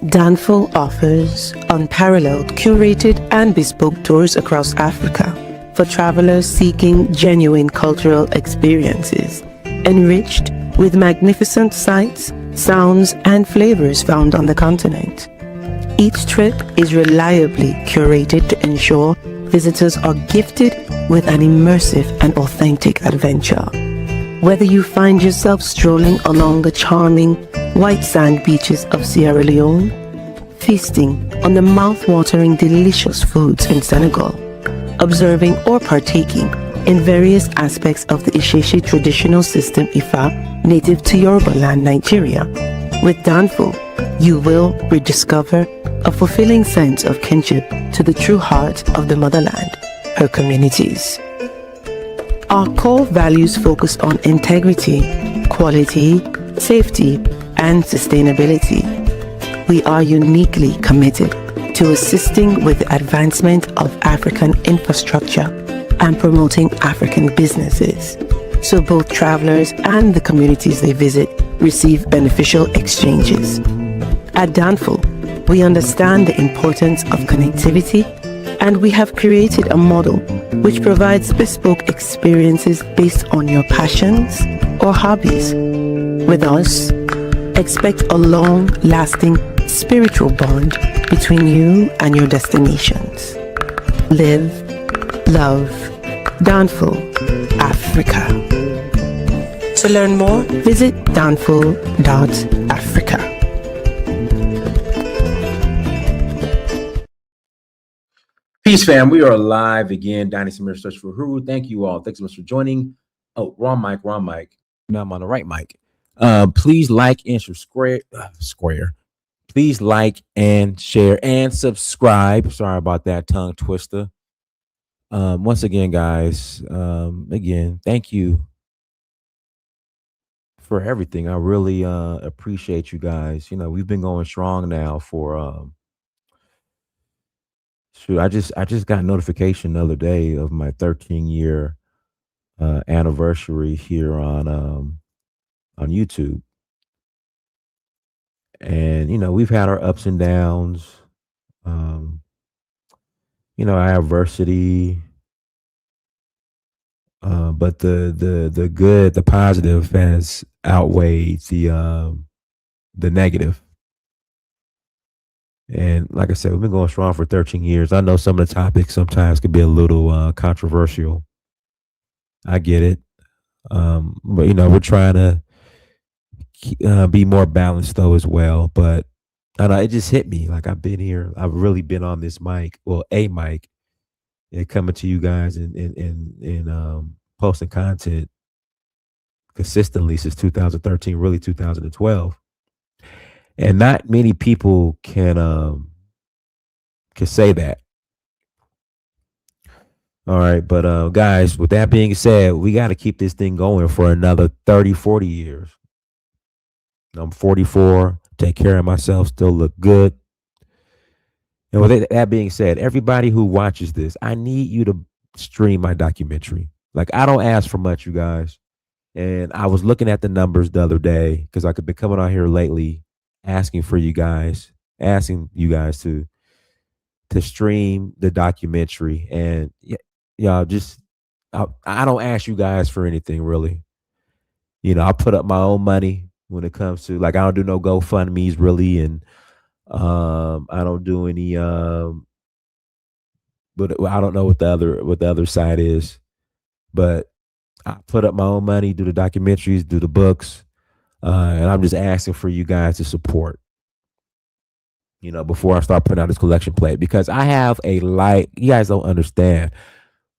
Danful offers unparalleled, curated, and bespoke tours across Africa for travelers seeking genuine cultural experiences, enriched with magnificent sights, sounds, and flavors found on the continent. Each trip is reliably curated to ensure visitors are gifted with an immersive and authentic adventure. Whether you find yourself strolling along the charming white sand beaches of Sierra Leone, feasting on the mouth-watering delicious foods in Senegal, observing or partaking in various aspects of the Isheshe traditional system Ifa native to Yoruba land, Nigeria, with Danful, you will rediscover a fulfilling sense of kinship to the true heart of the motherland, her communities. Our core values focus on integrity, quality, safety, and sustainability. We are uniquely committed to assisting with the advancement of African infrastructure and promoting African businesses, so both travelers and the communities they visit receive beneficial exchanges. At Danful, we understand the importance of connectivity, and we have created a model which provides bespoke experiences based on your passions or hobbies. With us, expect a long-lasting spiritual bond between you and your destinations. Live, love, Danful, Africa. To learn more, visit danful.africa. Peace, fam. We are live again. Dynasty Mirror Search for Huru. Thank you all. Thanks so much for joining. Oh, wrong mic. Now I'm on the right mic. Please like and subscribe. Please like and share and subscribe. Sorry about that tongue twister. Once again, guys, again, thank you for everything. I really appreciate you guys. You know, we've been going strong now for shoot, I just got notification the other day of my 13-year anniversary here on YouTube. And you know, we've had our ups and downs. You know, our adversity, but the good, the positive has outweighed the negative. And like I said, we've been going strong for 13 years. I know some of the topics sometimes could be a little controversial. I get it, but you know, we're trying to be more balanced though as well. But I know it just hit me like I've been here. I've really been on this mic, well, a mic, and coming to you guys and posting content consistently since 2013, really 2012. And not many people can say that. All right, but guys, with that being said, we got to keep this thing going for another 30, 40 years. I'm 44, take care of myself, still look good. And with that being said, everybody who watches this, I need you to stream my documentary. Like, I don't ask for much, you guys. And I was looking at the numbers the other day because I could be coming out here lately asking you guys to stream the documentary. And y'all just, I don't ask you guys for anything really. You know, I put up my own money when it comes to, like, I don't do no GoFundMe's really, and I don't do any but I don't know what the other side is, but I put up my own money, do the documentaries, do the books, and I'm just asking for you guys to support, you know, before I start putting out this collection plate, because I have you guys don't understand,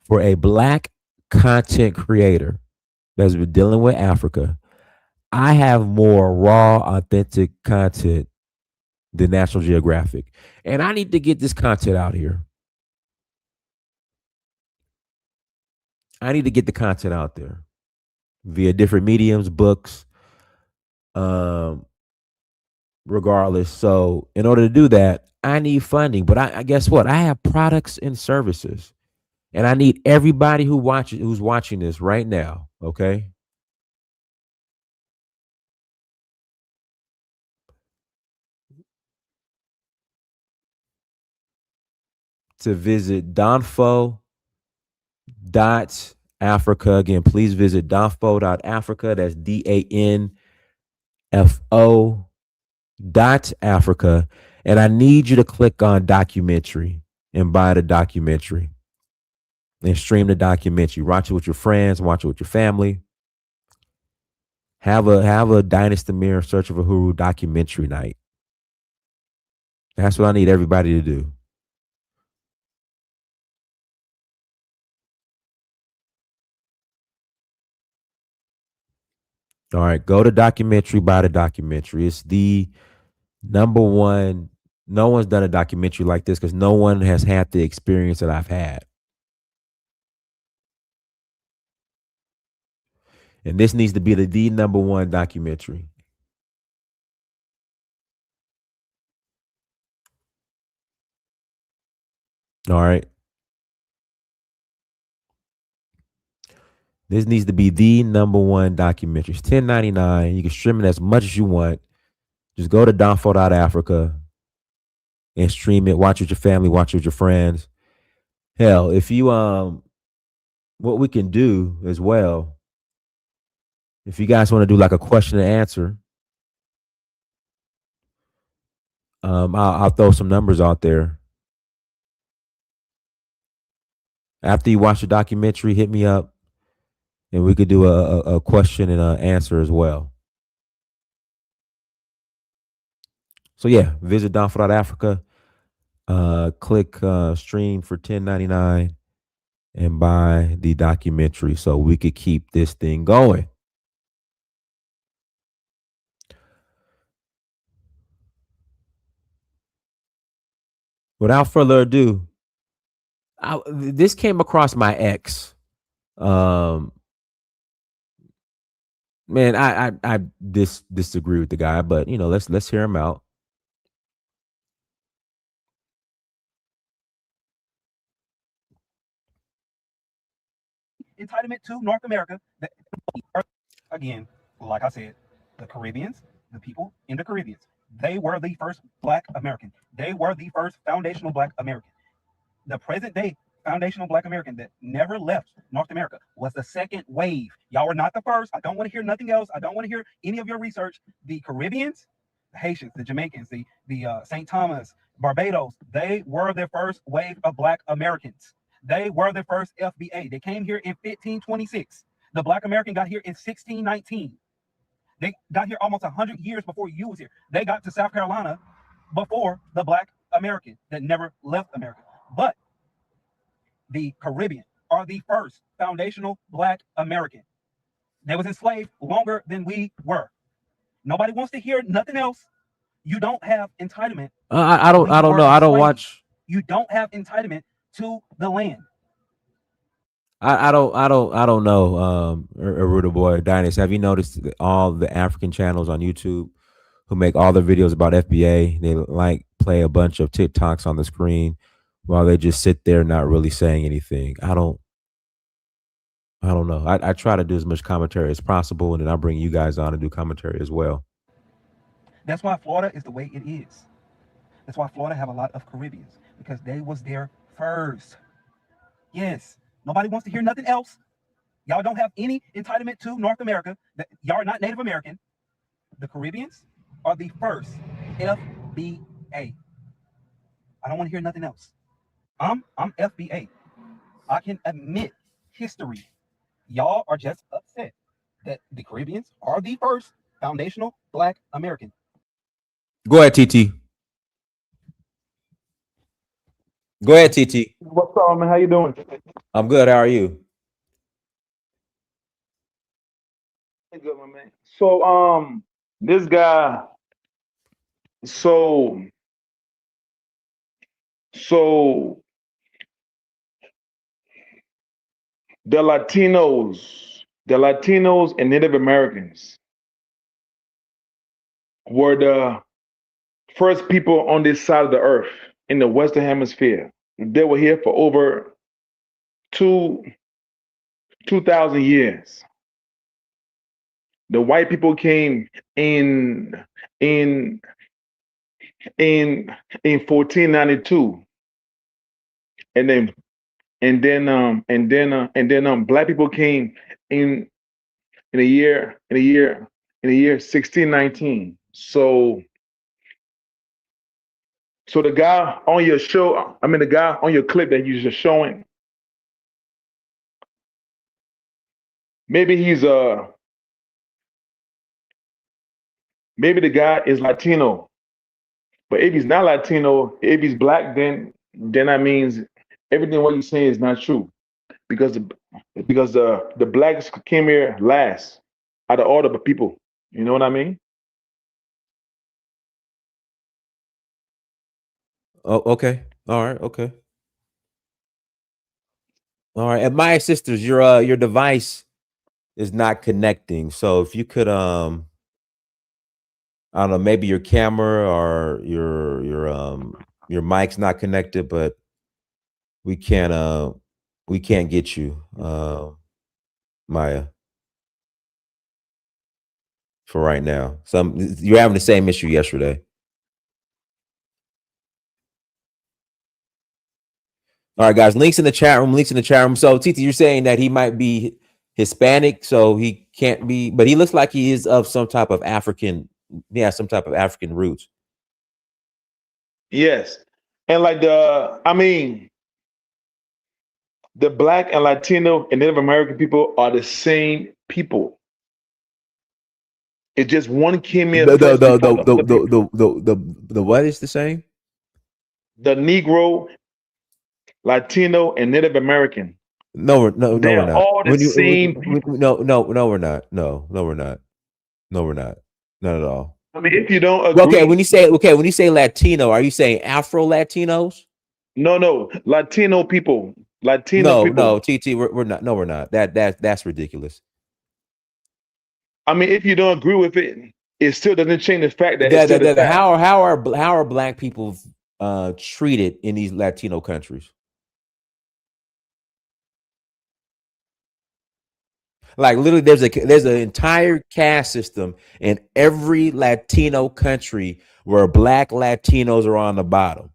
for a Black content creator that's been dealing with Africa, I have more raw, authentic content than National Geographic. And I need to get this content out here. I need to get the content out there via different mediums, books, regardless. So in order to do that, I need funding. But I guess what? I have products and services. And I need everybody who's watching this right now, okay? to visit Donfo dot Africa. Again, please visit donfo.africa. That's DANFO dot Africa. And I need you to click on documentary and buy the documentary and stream the documentary. Watch it with your friends, watch it with your family. Have a Dynasty Mirror Search of Uhuru documentary night. That's what I need everybody to do. All right, go to documentary, buy the documentary. It's the number one. No one's done a documentary like this because no one has had the experience that I've had. And this needs to be the number one documentary. All right. This needs to be the number one documentary. It's $10.99. You can stream it as much as you want. Just go to donfo.africa and stream it. Watch with your family, watch with your friends. Hell, if you what we can do as well, if you guys want to do like a question and answer, I'll throw some numbers out there. After you watch the documentary, hit me up and we could do a question and an answer as well. So yeah, visit donfo.africa, click stream for $10.99 and buy the documentary so we could keep this thing going. Without further ado, this came across my ex. Man, I disagree with the guy, but you know, let's hear him out. Entitlement to North America. Again, like I said, the Caribbeans, the people in the Caribbean, they were the first Black American. They were the first foundational Black American. The present day foundational Black American that never left North America was the second wave. Y'all were not the first. I don't want to hear nothing else. I don't want to hear any of your research. The Caribbeans, the Haitians, the Jamaicans, the St. Thomas, Barbados, they were the first wave of Black Americans. They were the first FBA. They came here in 1526. The Black American got here in 1619. They got here almost 100 years before you was here. They got to South Carolina before the Black American that never left America. But the Caribbean are the first foundational Black American. They was enslaved longer than we were. Nobody wants to hear nothing else. You don't have entitlement. I don't know. I don't watch. You don't have entitlement to the land. I don't know. Aruda Boy Dynasty. Have you noticed all the African channels on YouTube who make all their videos about FBA? They like play a bunch of TikToks on the screen while they just sit there not really saying anything. I don't know. I try to do as much commentary as possible, and then I bring you guys on and do commentary as well. That's why Florida is the way it is. That's why Florida have a lot of Caribbeans, because they was there first. Yes. Nobody wants to hear nothing else. Y'all don't have any entitlement to North America. Y'all are not Native American. The Caribbeans are the first FBA. I don't want to hear nothing else. I'm FBA. I can admit history. Y'all are just upset that the Caribbeans are the first foundational Black American. Go ahead, TT. Go ahead, TT. What's up, man? How you doing? I'm good. How are you? Good, my man. So, this guy, so, so the Latinos and Native Americans were the first people on this side of the earth in the Western Hemisphere. They were here for over 2,000 years. The white people came in 1492, and then black people came in in the year 1619. So the guy on your show, I mean the guy on your clip that you just showing, maybe maybe the guy is Latino, but if he's not Latino, if he's black, then that means everything what he's saying is not true because the blacks came here last out of all the people. You know what I mean? Oh, okay. All right. Okay. All right. And my sisters, your device is not connecting. So if you could I don't know, maybe your camera or your mic's not connected, but we can't we can't get you, Maya, for right now. You're having the same issue yesterday. All right, guys. Links in the chat room. Links in the chat room. So, Titi, you're saying that he might be Hispanic, so he can't be, but he looks like he is of some type of African. Yeah, some type of African roots. Yes. And like the black and Latino and Native American people are the same people. It's just one came here first before the other people. The what is the same? The Negro, Latino, and Native American. No, we're no, no, we're They're not. all the same people. No, no, we're not. No, we're not. No, we're not. Not at all. I mean, if you don't Well, agree, when you say Latino, are you saying Afro Latinos? no, Latino people, Latino No, people. no, TT, we're not. No, we're not. That's ridiculous. I mean, if you don't agree with it, it still doesn't change the fact that it's still the fact. How are black people treated in these Latino countries? Like literally, there's an entire caste system in every Latino country where black Latinos are on the bottom.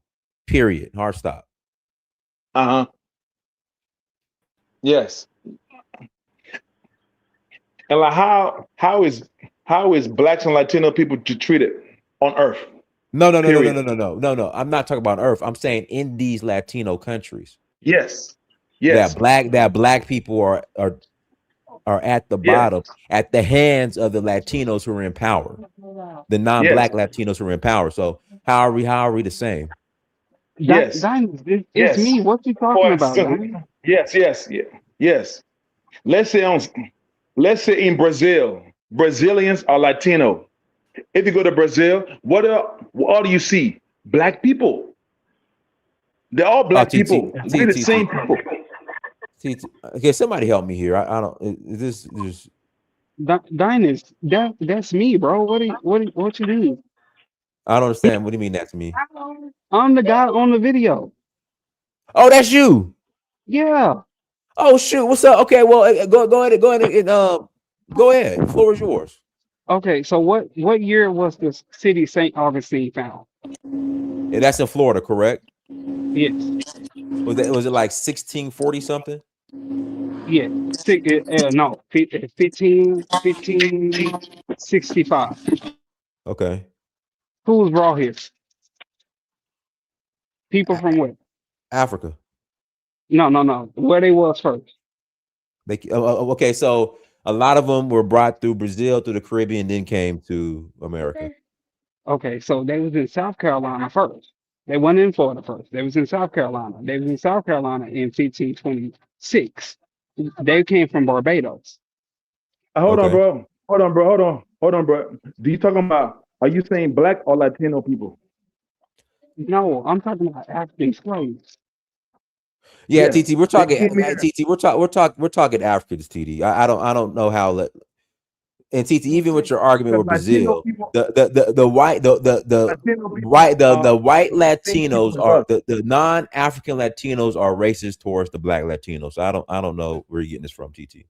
Period. Hard stop. Uh-huh. Yes. And like how is blacks and Latino people treated on Earth? No, no, no, no, no, Period. no, no, no, no, no. I'm not talking about Earth. I'm saying in these Latino countries Yes. that Yes. black people are at the Yes. bottom at the hands of the Latinos who are in power, the Yes. non-black Latinos who are in power. So how are we the same? Yes. It's Yes. me. What you talking For about, example, Diamond? yes. Let's say in Brazil, Brazilians are Latino. If you go to Brazil, what do you see? Black people. They're all Oh, black people. We're the same people. Okay, somebody help me here. I don't. Is this? Dynast, that's me, bro. What you mean? I don't understand. What do you mean that's me? I'm the guy on the video. Oh, that's you. Yeah. Oh shoot, what's up? Okay, well, go ahead, and go ahead. The floor is yours. Okay. So what year was this city St. Augustine found? And that's in Florida, correct? Yes. Was it like 1640 something? Yes. No, 1565. Okay, Who was brought here? People A- from where? Africa. No. Where they was first. Okay, so a lot of them were brought through Brazil, through the Caribbean, then came to America. Okay, so they was in South Carolina first. They weren't in Florida first. They was in South Carolina. They was in South Carolina in 1526. They came from Barbados. Hold on, Okay. bro. Hold on, bro. Do you talking about? Are you saying black or Latino people? No, I'm talking about African slaves. Yeah, Yes, TT, we're they talking. came here. TT, we're talking Africans. TT, I don't know how. And TT, even with your argument The with Latino Brazil, people, the white Latino people white the are white the same people Latinos as are us. the non-African Latinos are racist towards the black Latinos. So I don't know where you're getting this from, TT.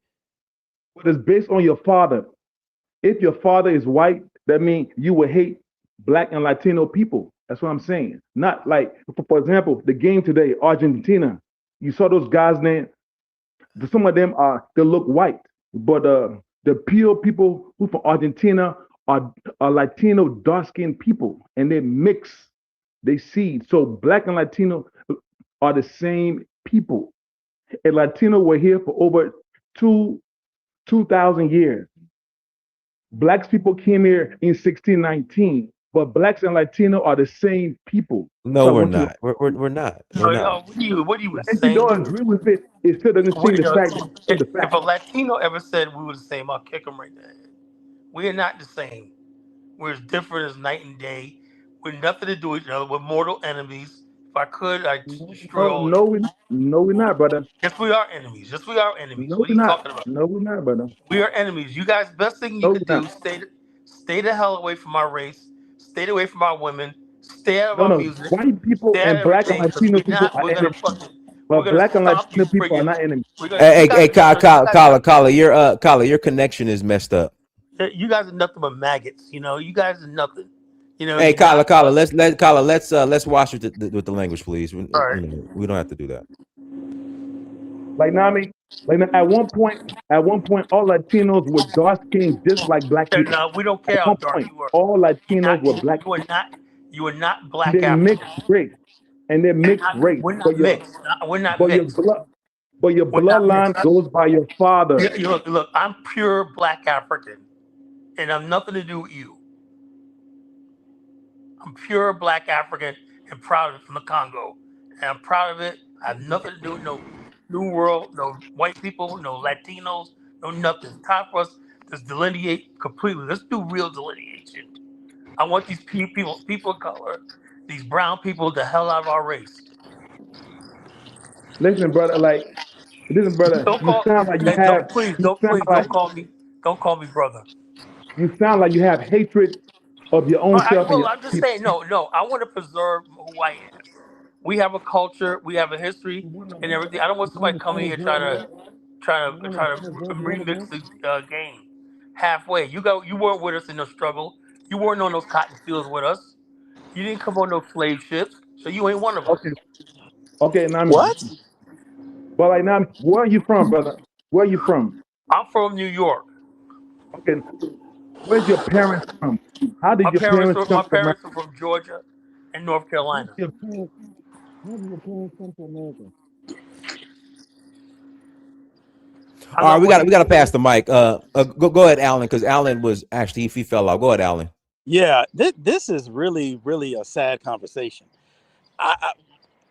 But it's based on your father. If your father is white, that means you will hate black and Latino people. That's what I'm saying. Not like, for example, the game today, Argentina. You saw those guys named. Some of them are they look white, but the pure people who from Argentina are Latino dark skinned people, and they mix, they seed. So black and Latino are the same people. And Latino were here for over 2,000 years. Blacks people came here in 1619, but blacks and Latino are the same people. No, So I we're want you not. We're not. We're not. What are you if you saying? don't agree with it, it still doesn't change the fact that it's the If a fact. Latino ever said we were the same, I'll kick him right in the head. We are not the same. We're as different as night and day. We're nothing to do with each other. We're mortal enemies. If I could, I'd destroy No, all of no, you. no, we're not, brother. Yes, we are enemies. Yes, we are enemies. No, What are we're you not. talking about? No, we're not, brother. We are enemies. You guys, best thing you No, could we're do, not. stay the hell away from our race. Stay away from our women. Stay out of No, our no. music. White people Stay out of and black and everything. Because Latino we people not. are enemies. We're But gonna black and stop you Latino people are friggin'. not enemies. We're gonna. You guys. Kyle, your connection is messed up. You guys are nothing but maggots. You know. You guys are nothing. You know. Hey, You're not Kyle, us. let's watch with the language, please. All right. We don't have to do that. Like now, I mean, like now, at one point, all Latinos were dark skinned, just like black people. No, we don't At care how one dark point, you are. all Latinos Not were black. you are not. You are not And black they mixed African. race, and they mixed race. We're not mixed. We're not But your mixed. blood, but your We're not bloodline mixed. goes by your father. Look. I'm pure black African, and I'm nothing to do with you. I'm pure black African and proud of it from the Congo, and I'm proud of it. I have nothing to do with no New World, no white people, no Latinos, no nothing. It's time for us to delineate completely. Let's do real delineation. I want these people of color, these brown people, the hell out of our race. Listen, brother, listen, brother, Don't call. you sound like Don't call me brother. you sound like you have hatred of your own self and Well, your I'm just people. saying, no. I want to preserve who I am. We have a culture, we have a history, and everything. I don't want somebody coming here try to remix the game halfway. You weren't with us in the struggle. You weren't on those cotton fields with us. You didn't come on those slave ships, so you ain't one of us. Okay, okay, now What? but like now, where are you from, brother? Where are you from? I'm from New York. Okay, where's your parents from? How did your parents come My to America? parents are from Georgia and North How did Carolina. your parents, how did your parents come to America? I'm All right, not what you. we got to pass the mic. Go ahead, Alan, because Alan was actually he fell out. Go ahead, Alan. Yeah, this is really, really a sad conversation. I, I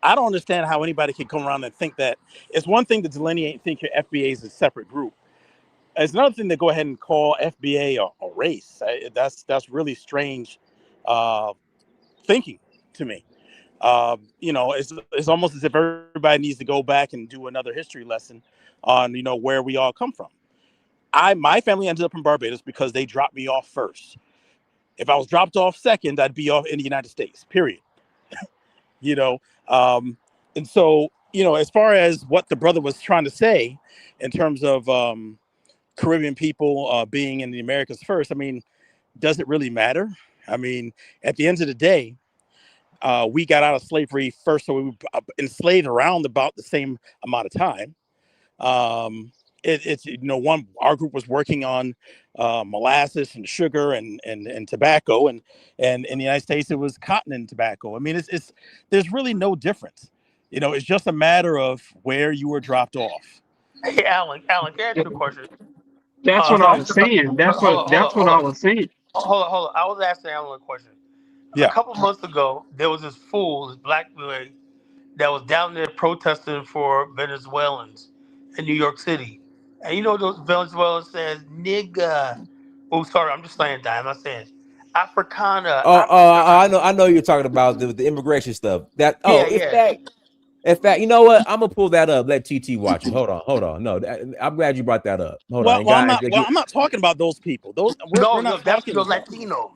I don't understand how anybody can come around and think that it's one thing to delineate and think your FBA is a separate group. It's another thing to go ahead and call FBA a race. That's really strange uh, thinking to me. It's almost as if everybody needs to go back and do another history lesson on where we all come from. My family ended up in Barbados because they dropped me off first. If I was dropped off second, I'd be off in the United States, period. You know, and so, as far as what the brother was trying to say in terms of Caribbean people being in the Americas first, I mean, does it really matter? I mean, at the end of the day, we got out of slavery first, so we were enslaved around about the same amount of time. It's one our group was working on molasses and sugar and tobacco, and in the United States it was cotton and tobacco. I mean, it's there's really no difference. It's just a matter of where you were dropped off. Hey, Alan, can I ask you a question? That's Uh, what I hold was saying. That's what I on. was saying. Hold on. I was asking Alan a question. A Yeah. couple months ago, there was this black boy, that was down there protesting for Venezuelans in New York City. And you know those Venezuelans says nigga. Oh, sorry, I'm just saying that. I'm not saying Africana. I know you're talking about the immigration stuff. Yeah, In fact, you know what? I'm gonna pull that up. Let TT watch it. Hold on. No, I'm glad you brought that up. Hold on, Well, and well, I'm guys. not. Well, I'm not talking about those people. Those we're no, not that's talking the about. Latinos.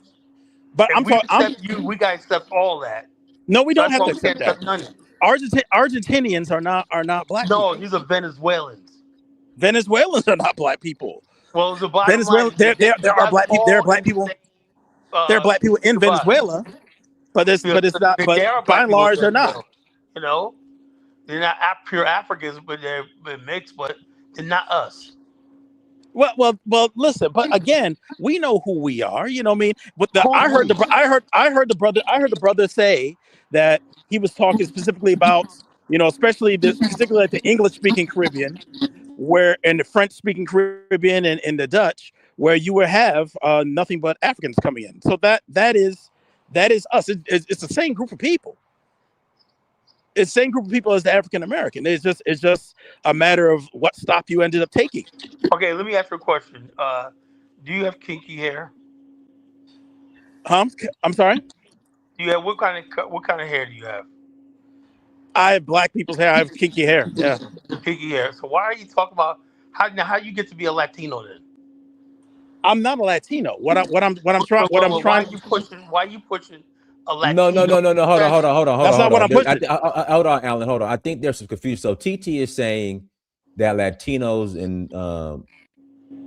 But If I'm we talking. I'm accept you, we gotta accept all that. No, we So don't that's have why to we can't accept that. accept none of it. Argentinians are not black No, people. these are Venezuelans. Venezuelans are not black people. Well, the bottom line Venezuela, is there that there you there are guys black people. There are all black in the people. same There are black people in goodbye. Venezuela. but it's You know, but it's not. But there are by black and people large, there they're as not. well. You know, they're not pure Africans, but they're mixed, but they're not us. Well. Listen, but again, we know who we are. You know what I mean? But Who's we? I heard the brother say that he was talking specifically about, especially particularly like the English speaking Caribbean, where and the French speaking Caribbean and the Dutch, where you would have nothing but Africans coming in. So that is us. It's the same group of people. It's the same group of people as the African American. It's just a matter of what stop you ended up taking. Okay, let me ask you a question. Do you have kinky hair? Huh? I'm sorry. Do you have what kind of hair do you have? I have black people's hair. I have kinky hair. Yeah. Kinky hair. So why are you talking about how you get to be a Latino then? I'm not a Latino. What I'm trying. Why you pushing a Latino? No. Hold on, That's hold on, hold on, hold That's on, not hold what on. I'm pushing. Hold on, Alan. Hold on. I think there's some confusion. So TT is saying that Latinos and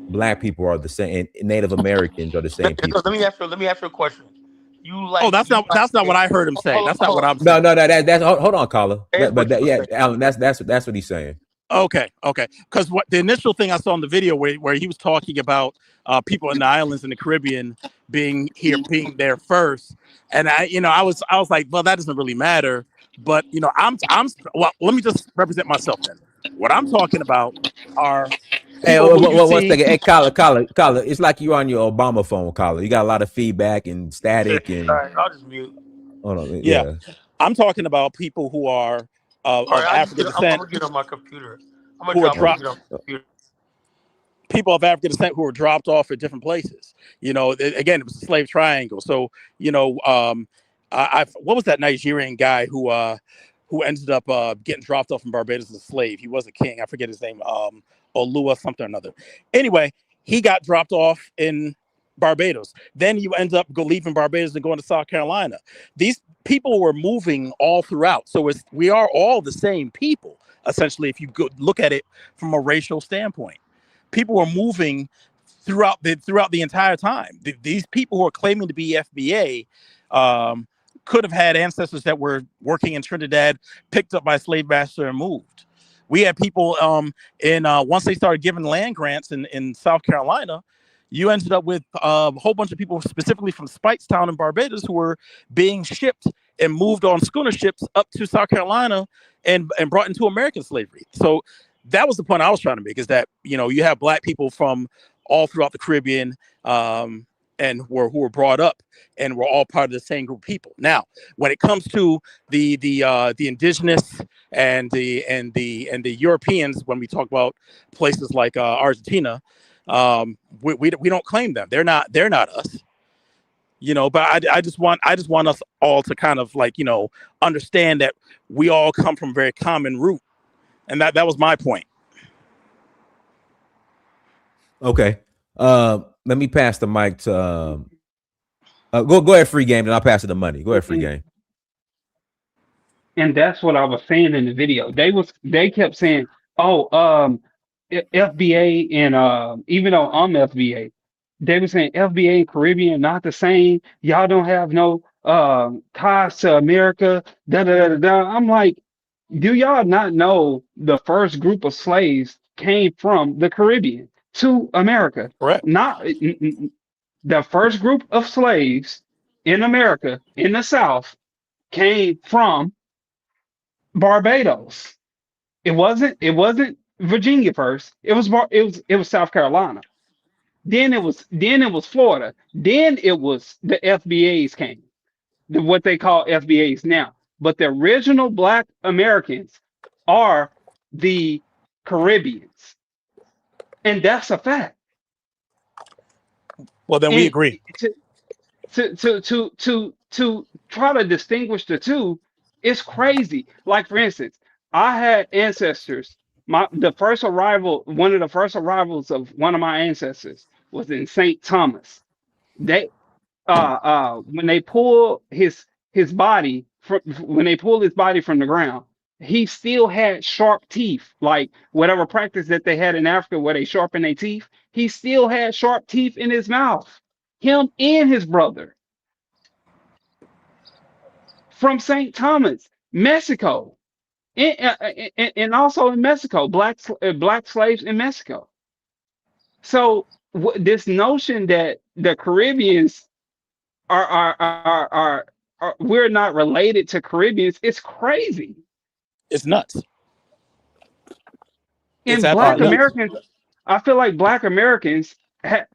black people are the same, and Native Americans are the same so people. let me ask you a question. You Oh, like that's you not like that's not what I heard him say. hold That's on, not hold what on. I'm No, saying. no, that's hold on, caller. Here's But what you yeah, say. Alan, that's what he's saying. Okay. Because what the initial thing I saw in the video where he was talking about people in the islands in the Caribbean being there first, and I was like, well, that doesn't really matter. But well, let me just represent myself then. What I'm talking about are Hey, people who you one see. second. Hey, caller. It's like you're on your Obama phone, caller. You got a lot of feedback and static All and right, I'll just mute. hold on. Yeah, Yeah. I'm talking about people who are All right, of African I'm descent gonna get on my computer. I'm gonna who are drop. I'm dropped. gonna get on my computer. People of African descent who were dropped off at different places. Again, it was a slave triangle. So, what was that Nigerian guy who ended up getting dropped off in Barbados as a slave? He was a king. I forget his name. Olua something or another. Anyway, he got dropped off in Barbados. Then you end up leaving Barbados and going to South Carolina. These people were moving all throughout. So we are all the same people, essentially, if you look at it from a racial standpoint. People were moving throughout the entire time. These people who are claiming to be FBA could have had ancestors that were working in Trinidad, picked up by a slave master and moved. We had people in once they started giving land grants in South Carolina, you ended up with a whole bunch of people specifically from Spitestown in Barbados who were being shipped and moved on schooner ships up to South Carolina and brought into American slavery. So that was the point I was trying to make, is that you have black people from all throughout the Caribbean, and who were brought up and were all part of the same group of people. Now, when it comes to the indigenous and the Europeans, when we talk about places like Argentina, we don't claim them. They're not us. But I just want us all to kind of understand that we all come from a very common root, and that was my point. Okay. Let me pass the mic to go ahead, free game, and I'll pass it to money. Go ahead, free game. And that's what I was saying in the video. They kept saying, "Oh, FBA and even though I'm FBA, they were saying FBA and Caribbean not the same. Y'all don't have no ties to America." Da da da da. Da. I'm like, do y'all not know the first group of slaves came from the Caribbean to America? Correct. Not the first group of slaves in America in the South came from Barbados. It wasn't Virginia first. It was South Carolina. Then it was Florida. Then it was the FBAs came, what they call FBAs now. But the original Black Americans are the Caribbeans, and that's a fact. Well, then we And agree. to try to distinguish the two, it's crazy. Like for instance, I had ancestors. One of the first arrivals of one of my ancestors was in St. Thomas. They when they pull his body from when they pulled his body from the ground, he still had sharp teeth, like whatever practice that they had in Africa where they sharpen their teeth. He still had sharp teeth in his mouth. Him and his brother. from St. Thomas, Mexico, and also in Mexico, black slaves in Mexico. So this notion that the Caribbeans are we're not related to Caribbeans, it's crazy. It's nuts. It's And All right, Black absolutely nuts. Americans, I feel like Black Americans and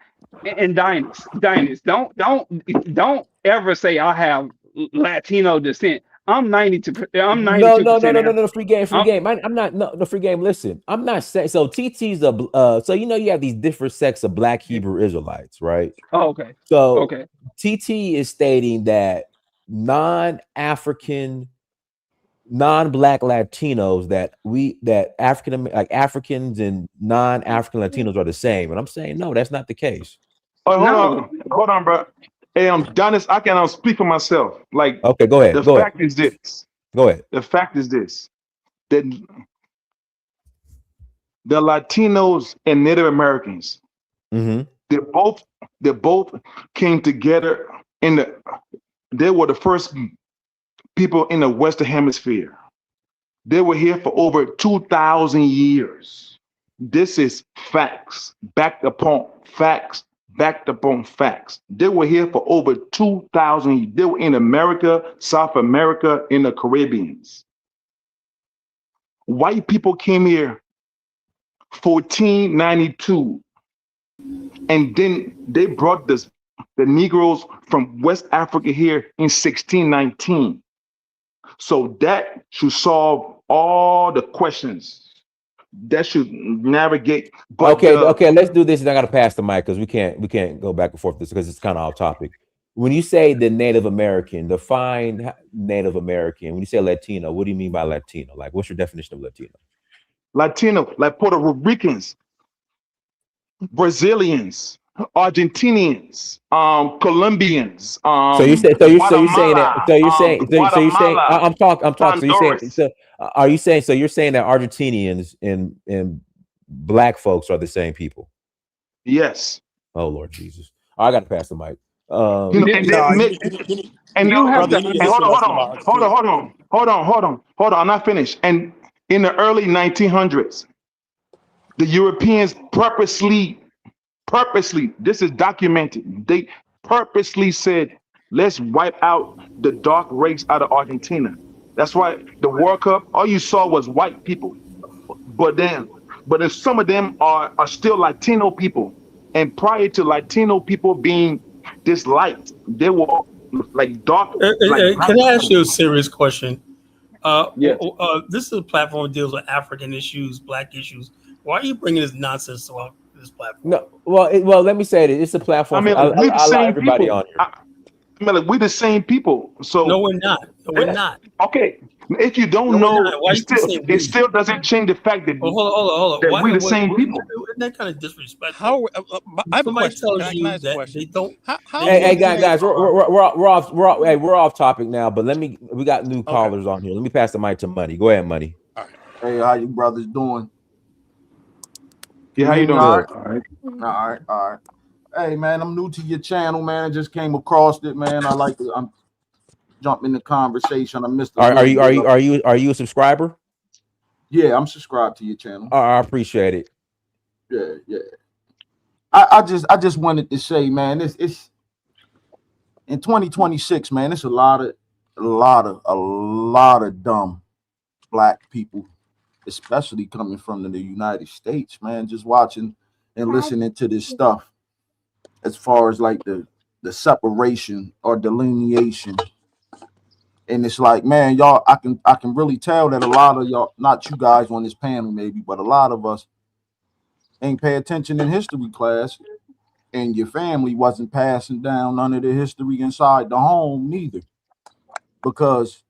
Dynas, don't ever say I have Latino descent. I'm 92. I'm no, no, no, 92% no, no, African. no, free game, free I'm, game. I'm not no free game. Listen, I'm not saying so. TT's a so you have these different sects of Black Hebrew Israelites, right? oh, okay, So okay. TT is stating that non-African, non-Black Latinos that Africans and non-African Latinos are the same, and I'm saying no, that's not the case. Oh, No, hold on, bro. Hey, Donis, I can speak for myself. Like, Okay, go ahead, the go ahead, fact is this. go ahead. The fact is this. That the Latinos and Native Americans, Mm-hmm. they both came together they were the first people in the Western Hemisphere. They were here for over 2,000 years. This is facts, backed upon facts, backed upon facts. They were here for over 2,000 years. They were in America, South America, in the Caribbeans. White people came here 1492, and then they brought the Negroes from West Africa here in 1619. So that should solve all the questions. That should navigate. But Okay, let's do this, and I got to pass the mic because we can't go back and forth this because it's kind of off topic. When you say the Native American, define Native American. When you say Latino, what do you mean by Latino? Like, what's your definition of Latino? Latino, like Puerto Ricans, Brazilians, Argentinians, Colombians, So you say, so you're saying that, Guatemala, so you're saying, so you're saying, Guatemala, I'm talking. So you're saying, Honduras. so are you saying, so you're saying that Argentinians and Black folks are the same people? Yes. Oh Lord Jesus! I got to pass the mic. You know, you, and No, then you have brother, to you need to and listen understand. to us from our experience. hold on. I'm not finished. And in the early 1900s, the Europeans purposely, this is documented. They purposely said, let's wipe out the dark race out of Argentina. That's why the World Cup, all you saw was white people. But then some of them are still Latino people. And prior to Latino people being this light, they were like dark, like black Can I ask people. you a serious question? Yes. This is a platform that deals with African issues, Black issues. Why are you bringing this nonsense to this platform? No, well, let me say it. It's a I platform for mean, like, we the I allow same everybody people. on here. I mean, like, we the same people. No, So we're not. No, we're yeah, not. okay. If you No, don't we're know, not. Why you keep saying it we? still doesn't change the fact that Oh, hold on. we Why? the same people. Isn't that kind of disrespectful? How I have a Somebody question. tells Can I you ask a that question? they don't, How they Hey, think can you guys, are. we're off topic now. But we got new okay? callers on here. Let me pass the mic to Money. Go ahead, Money. All right. Hey, how you brothers doing? Can Yeah, you how hear you me all doing? right? All right. Hey, man, I'm new to your channel, man. I just came across it, man. I like to jump in the conversation. I missed a Are little you bit of. are you a subscriber? Yeah, I'm subscribed to your channel. I appreciate it. Yeah. I just wanted to say, man, it's in 2026, man. It's a lot of dumb black people, especially coming from the United States, man. Just watching and listening to this stuff, as far as like the separation or delineation. And it's like, man, y'all, I can really tell that a lot of y'all, not you guys on this panel maybe, but a lot of us ain't pay attention in history class, and your family wasn't passing down none of the history inside the home neither. Because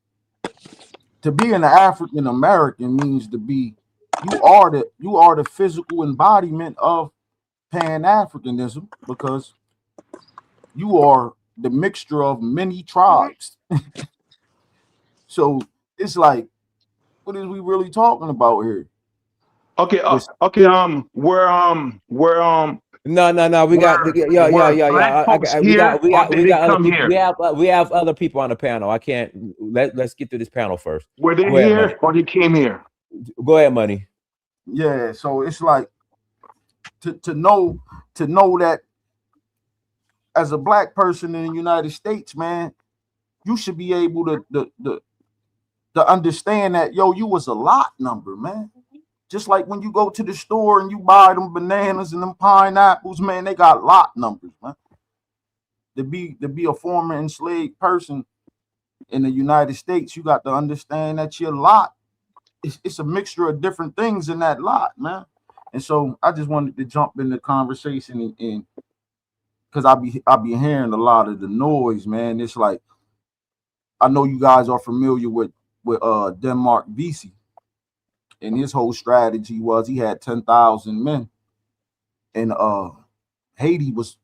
to be an African American means to be, you are the physical embodiment of Pan-Africanism, because you are the mixture of many tribes. So it's like, what is we really talking about here? Okay, This, okay. Where No. We got yeah. Were black folks here, or did We they got other come people. here? We have other people on the panel. I can't. Let's get through this panel first. Were they Go ahead, Money. here, or they came here? Go ahead, Money. Yeah, so it's like to know that as a black person in the United States, man, you should be able to understand that, yo, you was a lot number, man. Just like when you go to the store and you buy them bananas and them pineapples, man, they got lot numbers, man. To be a former enslaved person in the United States, you got to understand that your lot, it's a mixture of different things in that lot, man. And so I just wanted to jump in the conversation and because I be hearing a lot of the noise, man. It's like, I know you guys are familiar with Denmark Vesey, and his whole strategy was he had 10,000 men, and Haiti was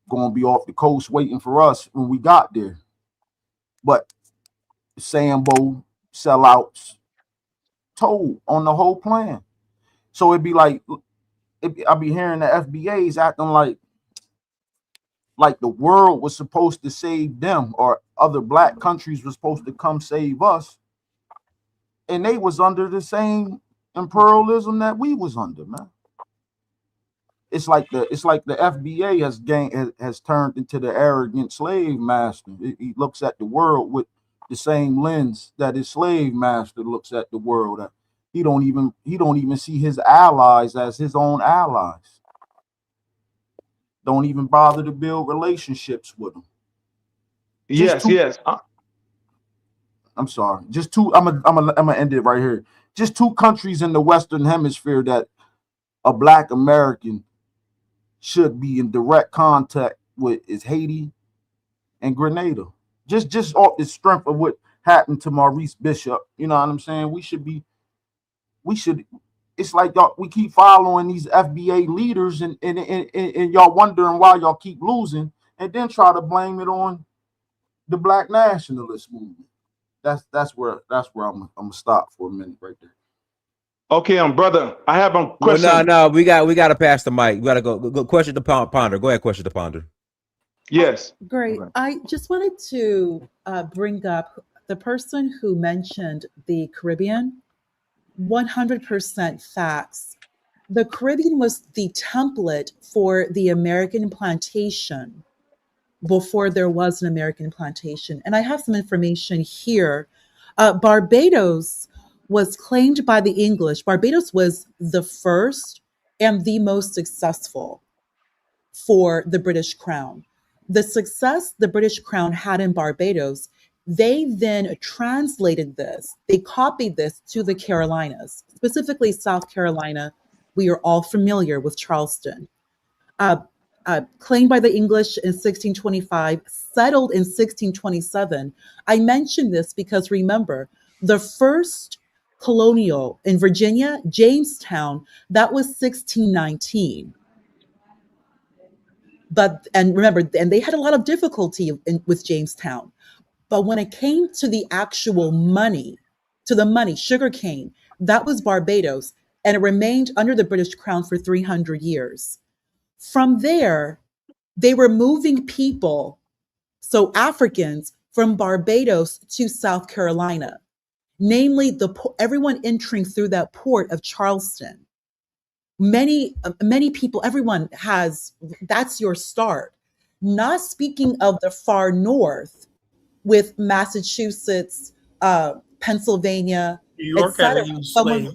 going to be off the coast waiting for us when we got there. But Sambo sellouts told on the whole plan. So it'd be like, I be hearing the FBAs acting like the world was supposed to save them, or other black countries were supposed to come save us, and they was under the same imperialism that we was under, man. It's like the FBA has turned into the arrogant slave master. He looks at the world with the same lens that his slave master looks at the world. He don't even see his allies as his own allies. Don't even bother to build relationships with them. Yes. I'm sorry. Just two. I'm gonna end it right here. Just two countries in the Western Hemisphere that a Black American should be in direct contact with is Haiti and Grenada. Just off the strength of what happened to Maurice Bishop. You know what I'm saying? We should. It's like y'all, we keep following these FBA leaders and y'all wondering why y'all keep losing, and then try to blame it on the Black nationalist movement. That's where I'm gonna stop for a minute right there. Okay, brother, I have a question. No, we got to pass the mic. We got to go question to Ponder. Go ahead, question to Ponder. Yes. Great. Okay. I just wanted to bring up the person who mentioned the Caribbean. 100% facts. The Caribbean was the template for the American plantation before there was an American plantation. And I have some information here. Barbados was claimed by the English. Barbados was the first and the most successful for the British Crown. The success the British Crown had in Barbados, they then translated this, they copied this to the Carolinas, specifically South Carolina. We are all familiar with Charleston. Claimed by the English in 1625, settled in 1627. I mention this because remember, the first colonial in Virginia, Jamestown, that was 1619. And remember, and they had a lot of difficulty with Jamestown. But when it came to the actual money, sugarcane, that was Barbados, and it remained under the British Crown for 300 years. From there, they were moving people, so Africans, from Barbados to South Carolina, namely everyone entering through that port of Charleston. Many people, everyone has, that's your start. Not speaking of the far north, with Massachusetts, Pennsylvania, New York had a etc. huge slave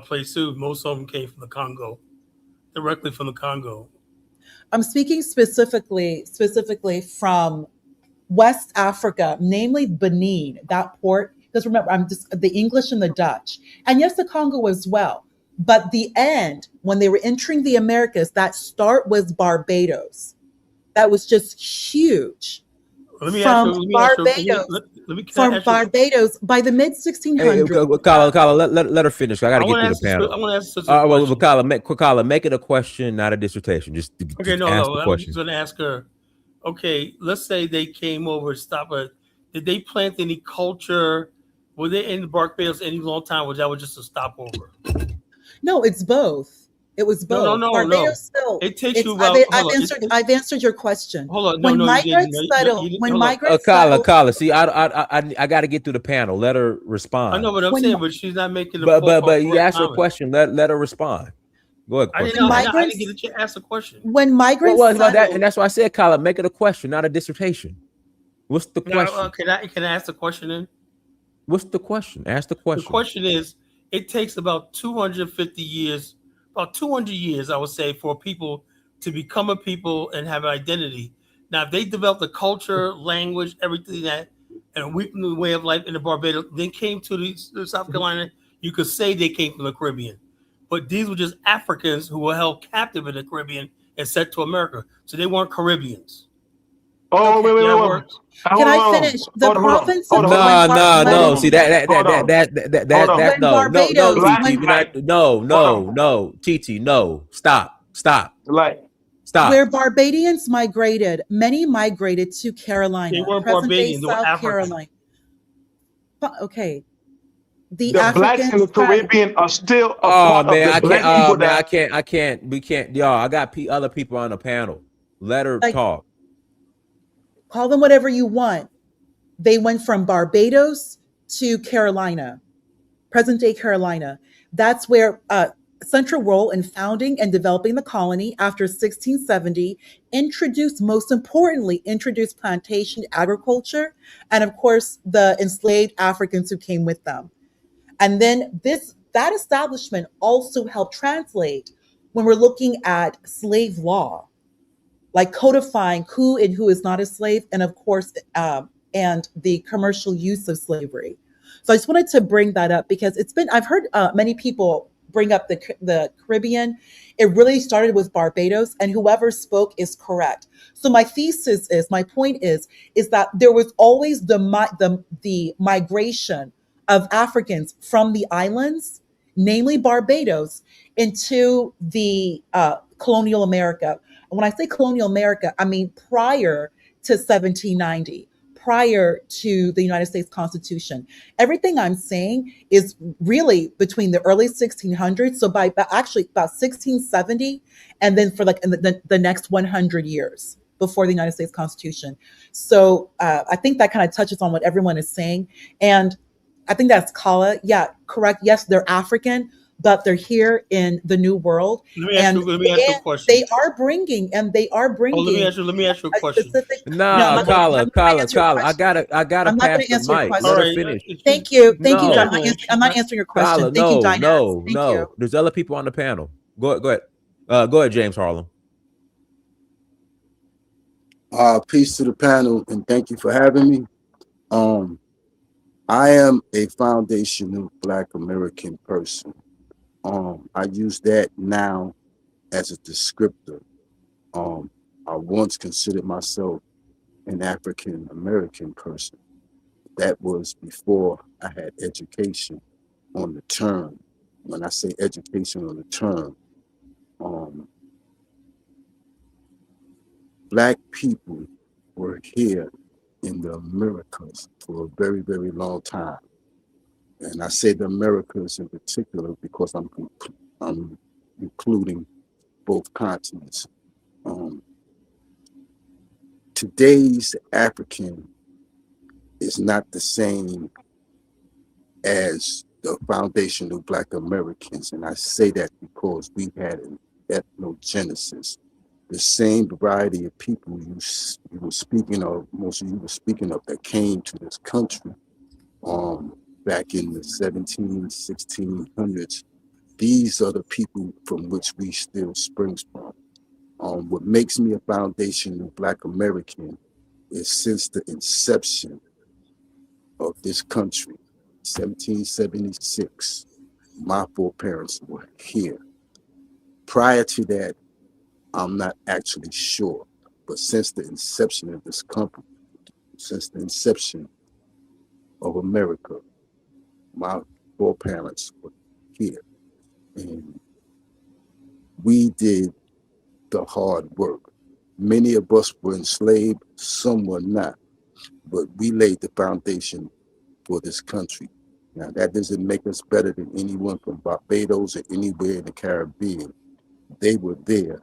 place too. Most of them came from the Congo, directly from the Congo. I'm speaking specifically from West Africa, namely Benin, that port. Because remember, I'm just the English and the Dutch, and yes, the Congo as well. But the end, when they were entering the Americas, that start was Barbados. That was just huge. From Barbados by the mid 1600s. Hey, Kala, let her finish. I got to get through the panel. I want to ask a question. Kala, make it a question, not a dissertation. Just ask the question. I'm going to ask her. Okay, let's say they came over, stop it. Did they plant any culture? Were they in Barbados any long time? Or that was just a stopover? No, it's both. It was No, no, both. no, no. Barbados still. It takes It's you about. I've Hold on. answered. I've answered your question. Hold on. No, When no, you didn't. migrants No, settle, you didn't. when Hold on. migrants Kyla, settle, Kyla. See, I got to get through the panel. Let her I respond. know what I'm when saying, but she's not making the But you correct asked her a comment. question. Let her respond. Go ahead, I didn't question. know. when I didn't get a migrants chance to ask a question. when What migrants was about that? settle, And that's why I said, Kyla, make it a question, not a dissertation. What's the Now, question? can I ask the question then? What's the question? Ask the The question. question is, it takes about 250 years, about 200 years, I would say, for people to become a people and have an identity. Now, if they developed a culture, language, everything that, and a weekly way of life in the Barbados, then came to the South Carolina, you could say they came from the Caribbean. But these were just Africans who were held captive in the Caribbean and sent to America. So they weren't Caribbeans. Oh, okay. wait, wait, See wait, how it wait. works? Can Hold I on. finish? The Hold on. Hold on. province Hold of on. Hold when on. Hold No. on. See Hold on. Hold on. that when no, Barbados, TT. Black, We're when not. No, hold on. TT. No, stop. Like, where Stop. Barbadians migrated, many migrated to They Carolina, weren't present day Barbadians, they were South Africans. Carolina. Okay, the the blacks in the Africans had Caribbean are still a Oh part of man, the I can't. black Oh people man, that. I can't. We can't. Y'all, I got other people on the panel. Let her like talk. call them whatever you want. They went from Barbados to Carolina, present day Carolina. That's where central role in founding and developing the colony after 1670 introduced, most importantly, introduced plantation agriculture and of course the enslaved Africans who came with them. And then this that establishment also helped translate when we're looking at slave law, like codifying who and who is not a slave, and of course, and the commercial use of slavery. So I just wanted to bring that up because I've heard many people bring up the Caribbean. It really started with Barbados, and whoever spoke is correct. So my point is that there was always the migration of Africans from the islands, namely Barbados, into the colonial America. When I say colonial America, I mean prior to 1790, prior to the United States Constitution. Everything I'm saying is really between the early 1600s, so by actually about 1670, and then for like the next 100 years before the United States Constitution. So I think that kind of touches on what everyone is saying. And I think that's Kala. Yeah, correct. Yes, they're African, but they're here in the New World, and Let me ask you a question. they are Oh, bringing let me ask you a a question. specific. No, Nah, I'm not going to answer your Kyla. question. I gotta I'm not pass going to the answer your mic. All Let her question. right, finish. Thank you, let me John. No, ask I'm not you. answering your Kyla. question. Thank you, Dinaz. Thank you. No. There's other people on the panel. Go ahead. Go ahead, James Harlem. Peace to the panel and thank you for having me. Um, I am a foundational Black American person. I use that now as a descriptor. Um, I once considered myself an African American person. That was before I had education on the term. When I say education on the term, um, Black people were here in the Americas for a very, very long time. And I say the Americas in particular because I'm including both continents. Um, Today's African is not the same as the foundational Black Americans. And I say that because we had an ethnogenesis. The same variety of people you were speaking of, most of you were speaking of, that came to this country back in the 1600s. These are the people from which we still springs from. What makes me a foundational Black American is since the inception of this country, 1776, my foreparents were here. Prior to that, I'm not actually sure, but since the inception of this company, since the inception of America, my foreparents were here. And we did the hard work. Many of us were enslaved, some were not, but we laid the foundation for this country. Now, that doesn't make us better than anyone from Barbados or anywhere in the Caribbean. They were there,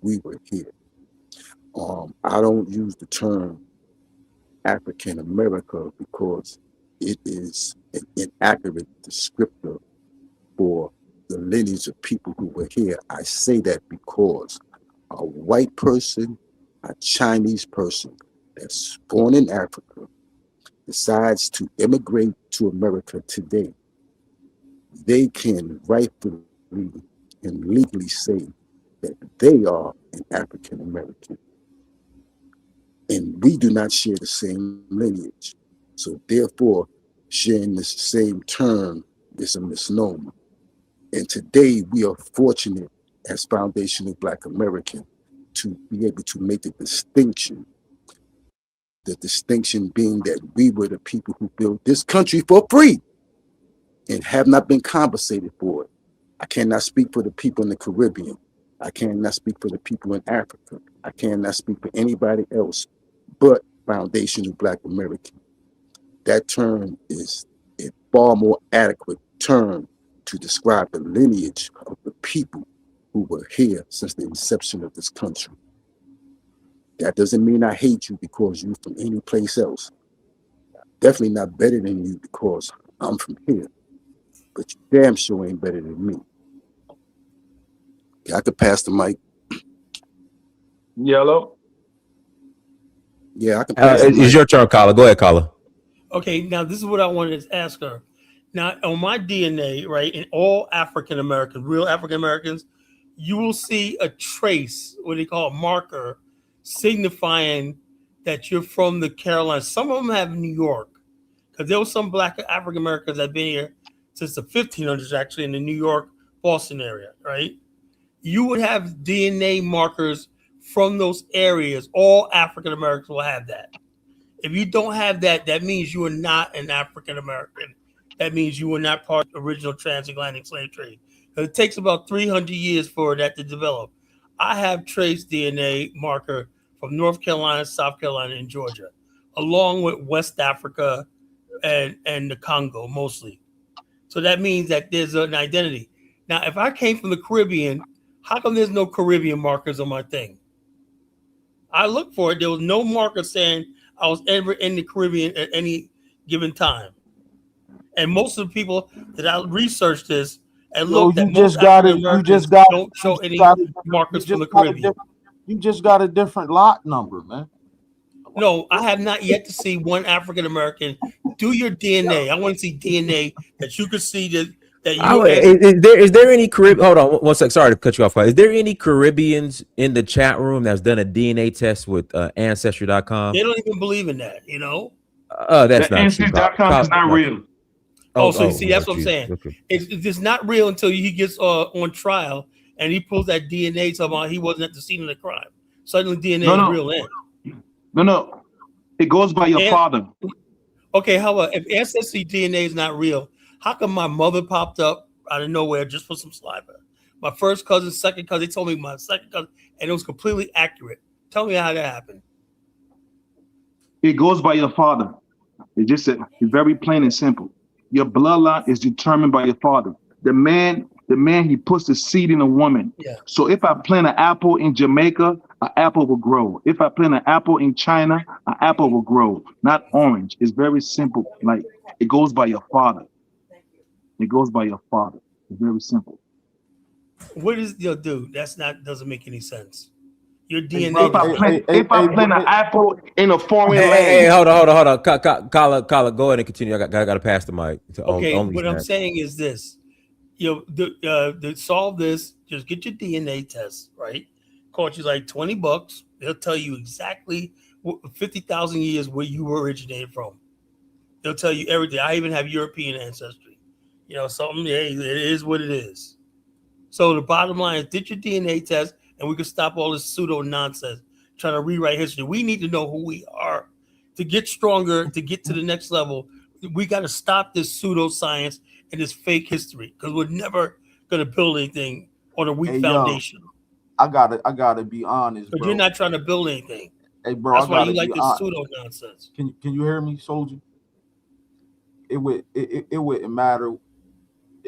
we were here. I don't use the term African America because it is an inaccurate descriptor for the lineage of people who were here. I say that because a white person, a Chinese person that's born in Africa decides to immigrate to America today, they can rightfully and legally say that they are an African American. And we do not share the same lineage. So therefore, sharing the same term is a misnomer. And today we are fortunate as foundational Black American to be able to make the distinction being that we were the people who built this country for free and have not been compensated for it. I cannot speak for the people in the Caribbean. I cannot speak for the people in Africa. I cannot speak for anybody else but foundational Black American. That term is a far more adequate term to describe the lineage of the people who were here since the inception of this country. That doesn't mean I hate you because you're from any place else. Definitely not better than you because I'm from here. But you damn sure ain't better than me. Yeah, I could pass the mic. Yellow. Yeah, I can pass the mic. It's your turn, Carla. Go ahead, Carla. Okay, now this is what I wanted to ask her. Now, on my DNA, right, in all African Americans, real African Americans, you will see a trace, what they call a marker, signifying that you're from the Carolinas. Some of them have New York, because there were some Black African Americans that have been here since the 1500s, actually, in the New York, Boston area, right? You would have DNA markers from those areas. All African Americans will have that. If you don't have that, that means you are not an African American. That means you were not part of the original transatlantic slave trade. It takes about 300 years for that to develop. I have trace DNA marker from North Carolina, South Carolina, and Georgia, along with West Africa and the Congo mostly. So that means that there's an identity. Now, if I came from the Caribbean, how come there's no Caribbean markers on my thing? I looked for it. There was no marker saying I was ever in the Caribbean at any given time. And most of the people that I researched this and looked at, most African Americans don't show any markers from the Caribbean. You just got a different lot number, man. No, I have not yet to see one African American do your DNA. I want to see DNA that you could see that you. Is there any Caribbean? Hold on one sec. Sorry to cut you off. Is there any Caribbeans in the chat room that's done a DNA test with ancestry.com? They don't even believe in that, you know. That's not true. Ancestry.com is not real. So you see, that's what I'm saying. Okay. It's not real until he gets on trial and he pulls that DNA talking about he wasn't at the scene of the crime. Suddenly DNA is real then. No. It goes by your father. Okay, how about if ancestry DNA is not real, how come my mother popped up out of nowhere just for some saliva? My first cousin, second cousin, they told me my second cousin, and it was completely accurate. Tell me how that happened. It goes by your father. It's very plain and simple. Your bloodline is determined by your father. The man, he puts the seed in a woman. Yeah. So if I plant an apple in Jamaica, an apple will grow. If I plant an apple in China, an apple will grow. Not orange. It's very simple. Like, it goes by your father. It goes by your father. It's very simple. What is your dude? Doesn't make any sense. Your DNA. If I plant an apple in a foreign land. Hey, hold on. Carla, go ahead and continue. I got to pass the mic. Okay, what I'm saying is this. To solve this, just get your DNA test, right? Cost you like $20. They'll tell you exactly 50,000 years where you originated from. They'll tell you everything. I even have European ancestry. Something. Hey, it is what it is. So the bottom line is, get your DNA test, and we can stop all this pseudo nonsense trying to rewrite history. We need to know who we are to get stronger, to get to the next level. We got to stop this pseudoscience and this fake history, because we're never going to build anything on a weak foundation. I gotta be honest, but bro. You're not trying to build anything. Hey, bro, that's why you like this pseudo nonsense. Can you hear me, soldier? It wouldn't matter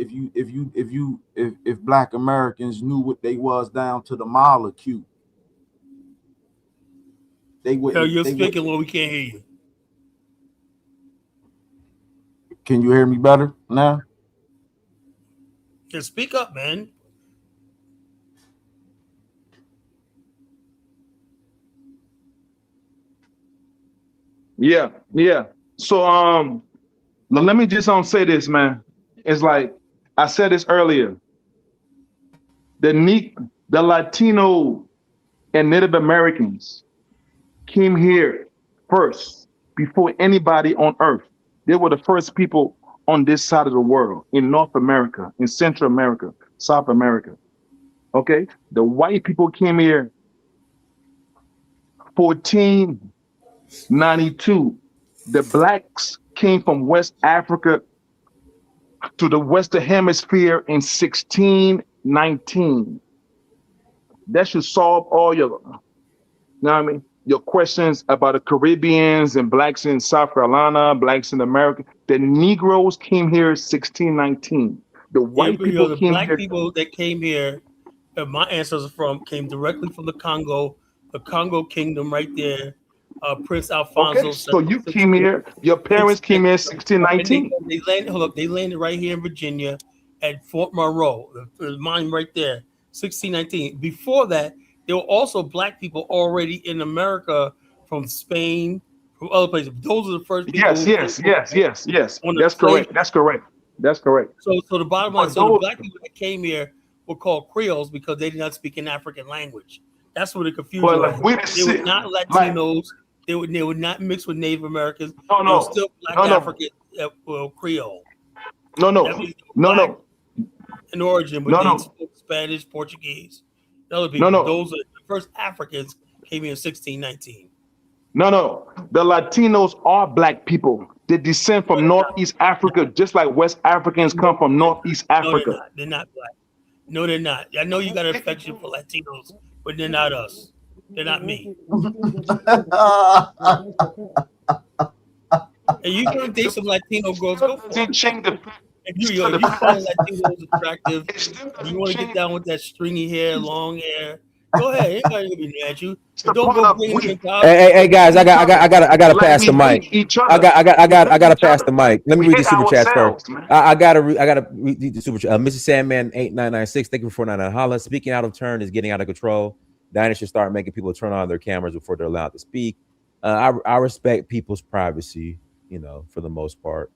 if Black Americans knew what they was down to the molecule, they Yo, wouldn't. you're They would. speaking low. We can't hear you. Can you hear me better now? Just speak up, man. Yeah, yeah. So let me just say this, man. It's like I said this earlier. The Latino and Native Americans came here first before anybody on earth. They were the first people on this side of the world, in North America, in Central America, South America. Okay? The white people came here 1492. The blacks came from West Africa to the Western Hemisphere in 1619. That should solve all your, you know what I mean, your questions about the Caribbeans and blacks in South Carolina, blacks in America. The Negroes came here 1619. The Yeah, white but, you know, people the came black here. people that came here, my ancestors from, came directly from the Congo Kingdom, right there. Prince Okay, Alfonso so you six, came here, your parents came here 1619. and they landed. Hold up, they landed right here in Virginia at Fort Monroe, the mine right there, 1619. Before that, there were also black people already in America from Spain, from other places. Those are the first people Yes, who came yes, yes, yes, yes. on the That's slave. correct. That's correct. That's correct. So the bottom line, But so the those, black people that came here were called Creoles because they did not speak an African language. That's where the confusion but was. like we They were the not like Latinos. They would not mix with Native Americans. no, They were no, still black no, no, African, Creole. no, That no, means they were no, black no, in origin, but no, they no, spoke Spanish, Portuguese, and other no, people. no, Those are the first Africans came here in 1619. no, no. The Latinos are black people. They descend No, from they're not. Northeast Africa, just like West Africans No, come from they're Northeast not. No, they're Africa. not. They're not black. No, they're not. I know you got an affection for Latinos, but they're not us. They're not me. And you gonna date some Latino girls? Go for Doesn't it. change the fact. If you find Latinos attractive, It still and you doesn't want to get change. down with that stringy hair, long hair, go ahead. Anybody gonna be mad at you, It's but the don't part go of bringing them we into our Hey, people. guys, each other I gotta like pass we the mic. hate each other. We I hate gotta each pass the other. mic. Let me We read hate the super chats first. ourselves, man. I gotta read the super chat. Mrs. Sandman 8996, thank you for 499. Holla, speaking out of turn is getting out of control. Diners should start making people turn on their cameras before they're allowed to speak. I respect people's privacy, you know, for the most part.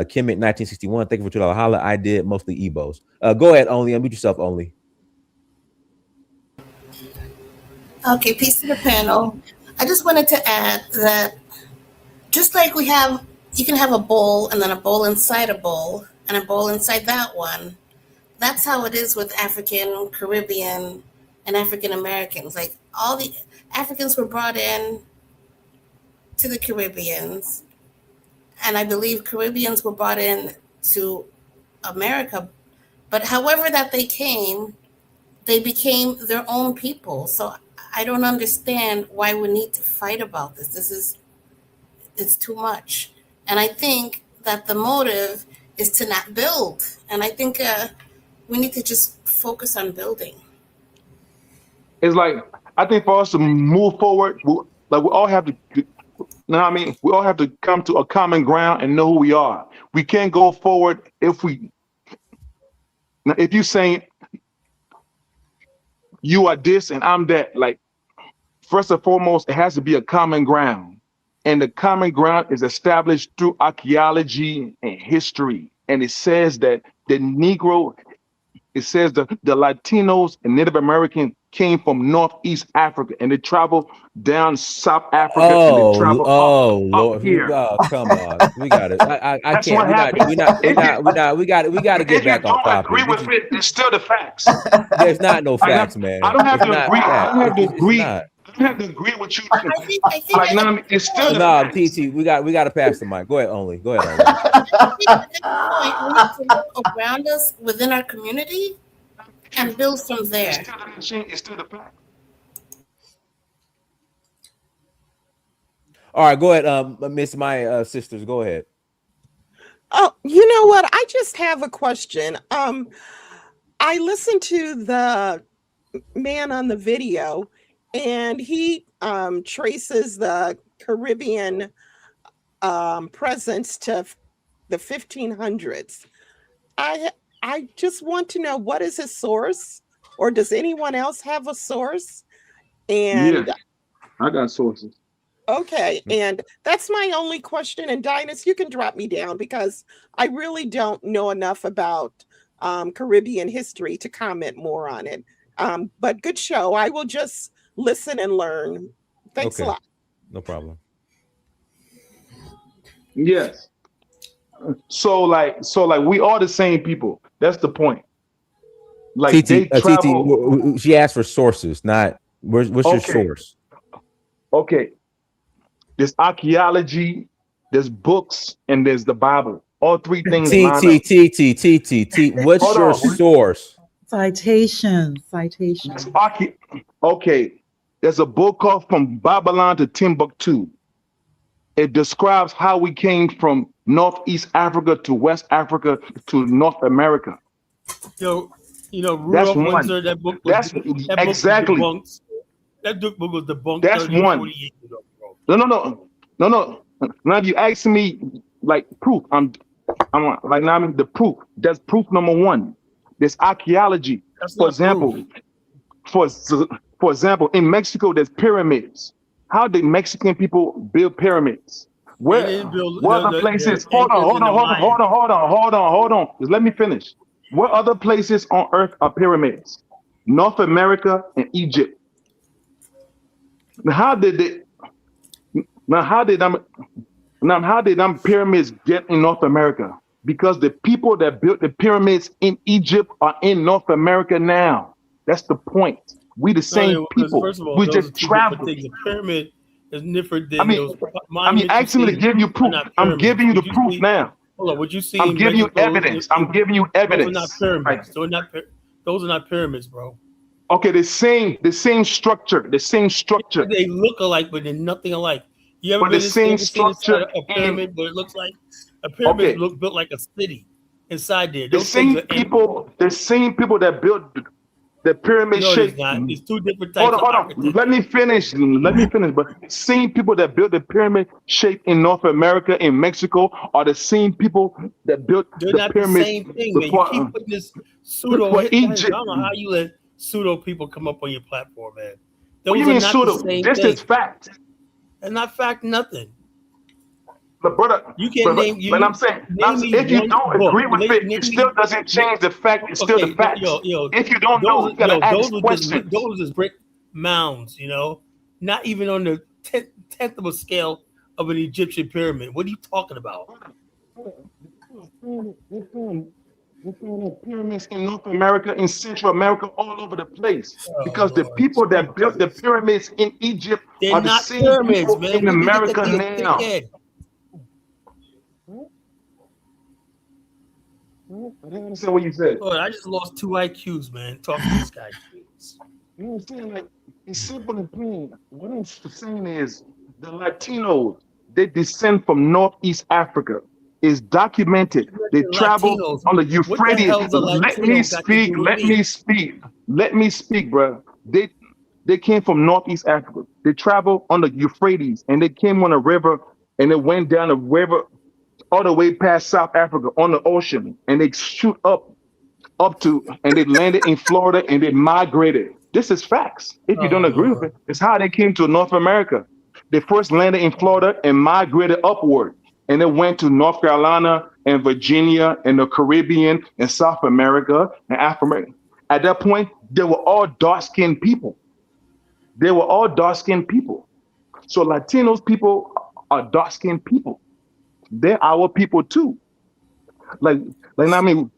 Kim at 1961, thank you for $2. Holla, I did mostly Ebos. Go ahead, only unmute yourself, only. Okay, peace to the panel. I just wanted to add that just like you can have a bowl and then a bowl inside a bowl and a bowl inside that one. That's how it is with African, Caribbean, and African Americans. Like all the Africans were brought in to the Caribbeans, and I believe Caribbeans were brought in to America. But however that they became their own people. So I don't understand why we need to fight about this. It's too much. And I think that the motive is to not build. And I think we need to just focus on building. It's like I think for us to move forward, we all have to. You know what I mean? We all have to come to a common ground and know who we are. We can't go forward if you saying you are this and I'm that. Like first and foremost, it has to be a common ground, and the common ground is established through archaeology and history. And it says that the Negro. It says the Latinos and Native Americans came from Northeast Africa and they traveled down South Africa and they traveled Oh, up Lord, here. come on, we got it. I That's can't. what happened. We got to get If you back on don't agree topic. with it, it's still the facts. There's not no Like, facts, man. I don't have It's to not agree. I facts. don't have to It's agree. not. I don't have to agree with you. I think Like, no, it's still the No, facts. TT, we got to pass the mic. Go ahead, only. Go ahead, only. I think at this point we need to look around us within our community and build from there. It's still the facts. All right, go ahead, Miss My Sisters. Go ahead. Oh, you know what? I just have a question. I listened to the man on the video, and he traces the Caribbean presence to the 1500s. I I just want to know, what is his source, or does anyone else have a source? Yeah, And I got sources. okay, and that's my only question. And Dinus, you can drop me down because I really don't know enough about Caribbean history to comment more on it. But good show. I will just listen and learn. Thanks a Okay, lot. no problem. Yes. So like we are the same people. That's the point. Like TT, they travel. she asked for sources, not what's your Okay, source? okay. There's archaeology, there's books, and there's the Bible. All three things line up. What's Hold your on. source? Citation. There's okay. There's a book called From Babylon to Timbuktu. It describes how we came from Northeast Africa to West Africa to North America. That's Rudolph one. Windsor. That book was Exactly. debunked. That book was debunked That's 30 or one. 40 years ago, bro. No. Now if you asking me like proof, I'm like now I'm the proof. That's proof number one. There's archaeology. That's For not example, proof. for example, in Mexico, there's pyramids. How did Mexican people build pyramids? They Where didn't build what other places? the Incas and the Mayans. Hold on. Just let me finish. What other places on earth are pyramids? North America and Egypt. Now how did they now how did them pyramids get in North America? Because the people that built the pyramids in Egypt are in North America now. That's the point. We the same people. First of all, We those are just two different travel. things. A pyramid is different than I mean, those I mean, monuments ask me to see give you are proof. not I'm pyramids. giving you the What you proof see, now. hold on, what you see I'm in giving you Mexico, evidence. I'm giving you those are not evidence. pyramids. Like, Those are not pyramids, bro. okay, the same structure, They look alike, but they're nothing alike. You ever but the been? You same ever seen inside structure a in pyramid? What it looks like? A pyramid okay. look built like a city inside there. The Those things same are empty. people, that built the pyramid No, it is shape. not. It's two different Hold types on, of hold on. Let architecture. me finish. But same people that built the pyramid shape in North America, in Mexico, are the same people that built They're the not the pyramids same thing, man. You keep putting this pseudo for hit. I Egypt. don't know how you let pseudo people come up on your platform, man. What do you Those are mean not the pseudo? same This is thing. fact. That's not fact, nothing. But brother, You can name but I'm saying, name me if you one don't book. agree with it, it still doesn't change the fact. It's still the Okay, facts. If you don't know, you gotta those ask were questions. just brick mounds, not even on the tenth of a scale of an Egyptian pyramid. What are you talking about? We found pyramids in North America, in Central America, all over the place. Oh Because the Lord, people that built the pyramids in Egypt they're are the not same pyramids, people man. in Where do you get that America big now. dickhead? I didn't understand what you said. Lord, I just lost 2 IQs, man. Talking to this guy. You know what I'm saying? Like, it's simple and plain. What I'm saying is the Latinos, they descend from Northeast Africa. It's documented. They travel Latinos. on the What the Euphrates. hell's a Let me Latino got to speak. do with me? Let me speak, bro. They came from Northeast Africa. They traveled on the Euphrates and they came on a river and they went down the river all the way past South Africa on the ocean and they shoot up to and they landed in Florida and they migrated. This is facts. If you Oh don't agree with Lord. it, it's how they came to North America. They first landed in Florida and migrated upward, and they went to North Carolina and Virginia and the Caribbean and South America and Africa. At that point, they were all dark-skinned people. They were all dark-skinned people. So Latinos people are dark-skinned people. They're our people too. Like, I mean,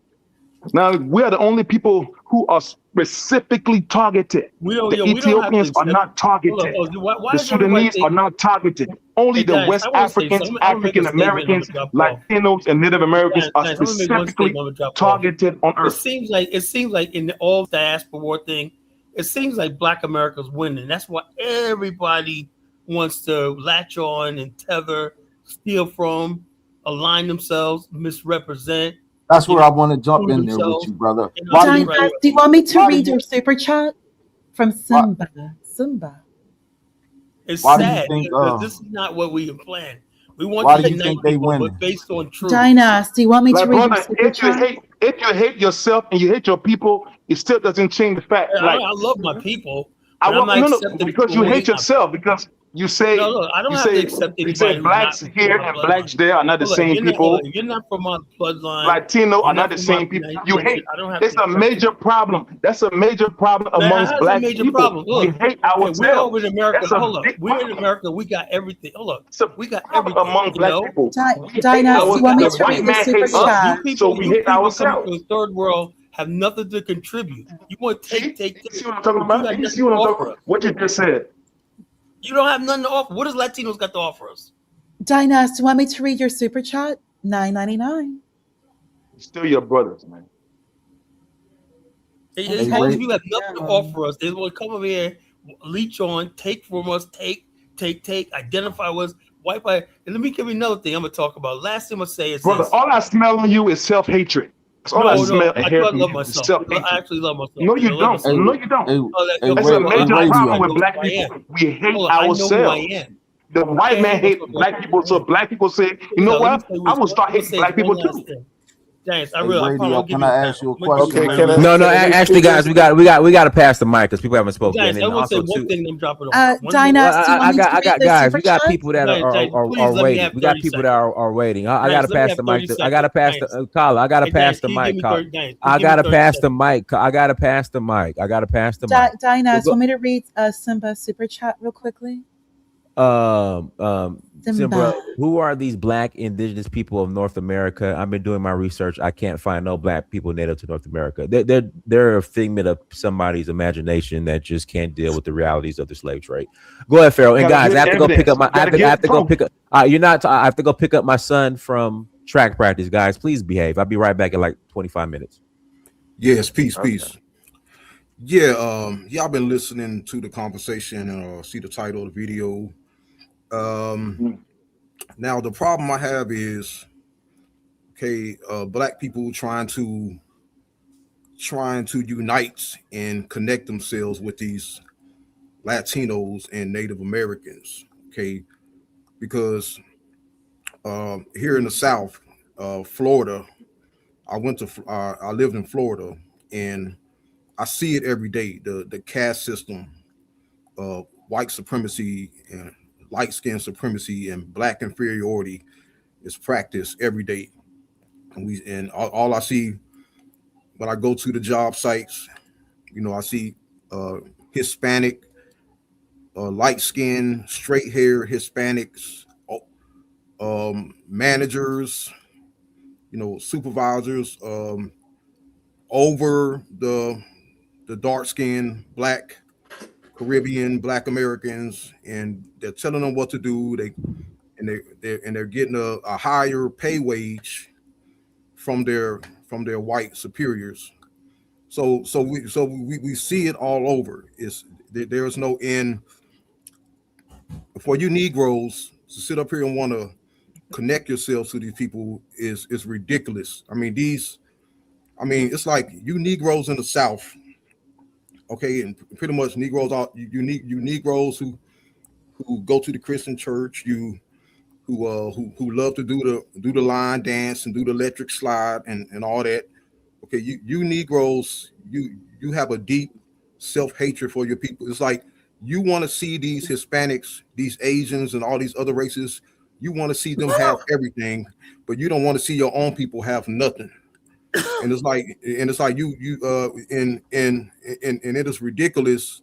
now we are the only people who are specifically targeted. We The don't have to Ethiopians are accept. not targeted. Why The does everybody Sudanese are think? not targeted. Only Hey the guys, West I want to say Africans, something. I'm gonna make a African statement. I'm Americans, gonna drop off. Latinos, and Native Americans are Guys, I'm gonna make one specifically statement. I'm gonna drop off. targeted on It Earth. seems like in the all diaspora war thing, it seems like Black America's winning. That's why everybody wants to latch on and tether, steal from, align themselves, misrepresent, That's you where know, I want to jump prove in there with themselves. you, brother. You know, Why do right, you Dinah, right. do you want me to why do read you your super chat from why, Simba? Simba. It's why do you sad think because this is not what we have planned. We want why to do you unite think they people, but winning? based on truth. Dinah, do you want me to Like, read your brother, super chat? if you hate yourself and you hate your people, it still doesn't change the fact. I, Like, I love my people, I but I'm want not no, accepting because people you who hate hate my yourself people. because No, look, I don't have to accept you say anybody who's not blacks from here my and bloodline. blacks there are not the Look, if same you're not, look, people. if you're not from my bloodline, Latino you're are not not the from my same people. United You Nation. hate. I don't have It's to a accept major you. problem. That's a major problem Man, amongst how's a black major people. problem? We Look, hate and we're over in ourselves. America. That's a Hold up, big we're in problem. America. We got everything. Hold up, It's a we got problem everything. among You black know, people. We hate Dinah, do look, you want me the look, to white read your man super hates look. us, You chat? so people, we you hate people coming from ourselves. the third world have nothing to contribute. You want to See? take, You see what I'm talking but you about? got You nothing see to what I'm offer talking? us. What you just said. You don't have nothing to offer. What does Latinos got to offer us? Dinah, do you want me to read your super chat? $9.99. Still your brothers, man. It's Hey, Okay. those Ray, of you who have nothing to offer us. They want to come over here, leech on, take from us, take, identify with us, wipe out. And let me give you another thing I'm gonna talk about. Last thing I'm gonna say is Brother, this. all I smell on you is self-hatred. That's all I No, no, smell and I do. hear I from love you is myself. I self-hatred. actually love myself. No, I you love don't. hey, myself. No, you don't. hey, Oh, that, hey, yo, That's a Ray, bro, hey, major I problem radio. with know black who I people. am. We hate Hold on, I know who I ourselves. am. The white Okay, man let's hate talk about black who people, I so am. black people say, you know So let me what? say I this. will start I'm gonna hating say this black one people last too. thing. James, I Hey, real. I promise radio, I'll give can you a I panel. ask you a I'm gonna give you question, a Okay, panel. can I radio? No, no. can I be Actually, guys, speaking? we got to pass the mic because people haven't spoken, James, and I then want to say also one too. thing and I'm dropping off. One thing. Well, Dinah, do you want me to I read got the guys. super We got chat? people that James, please are let me waiting. have We got 30 people that seconds. are waiting. I got James, to let me pass have the 30 mic. I got seconds. to pass James. the Kyle. I got to Hey, James, pass the can you give mic. me Kyle. 30 James, can you I give me got to 30 pass the seconds? mic. I got to pass the mic. I got to pass the mic. Dinah, We'll do you go. want me to read Simba super chat real quickly? Zimbra, Simba. who are these black indigenous people of North America? I've been doing my research. I can't find no black people native to North America. They're a figment of somebody's imagination that just can't deal with the realities of the slave trade. Go ahead, Pharaoh. You And gotta guys, I give have to go pick up evidence. my. You gotta I have give to go proof. pick up. You're not. I have to go pick up my son from track practice. Guys, please behave. I'll be right back in like 25 minutes. Yes, peace, Okay. peace. Yeah, y'all been listening to the conversation and see the title of the video. Mm. Now the problem I have is, okay, black people trying to unite and connect themselves with these Latinos and Native Americans. Okay, because here in the South, Florida, I lived in Florida, and I see it every day. The caste system, white supremacy and light skin supremacy and black inferiority is practiced every day. And all I see when I go to the job sites, I see uh, Hispanic, light skin, straight hair Hispanics, managers, supervisors, over the dark skinned black Caribbean, black Americans, and they're telling them what to do. They're getting a higher pay wage from their white superiors. So we see it all over. There's no end for you Negroes to sit up here and want to connect yourselves to these people is ridiculous. It's like you Negroes in the South, okay, and pretty much Negroes are you Negroes who go to the Christian church, who love to do the line dance and do the electric slide and all that. Okay, you Negroes, you have a deep self-hatred for your people. It's like you want to see these Hispanics, these Asians, and all these other races. You want to see them have everything, but you don't want to see your own people have nothing. And it's like and it is ridiculous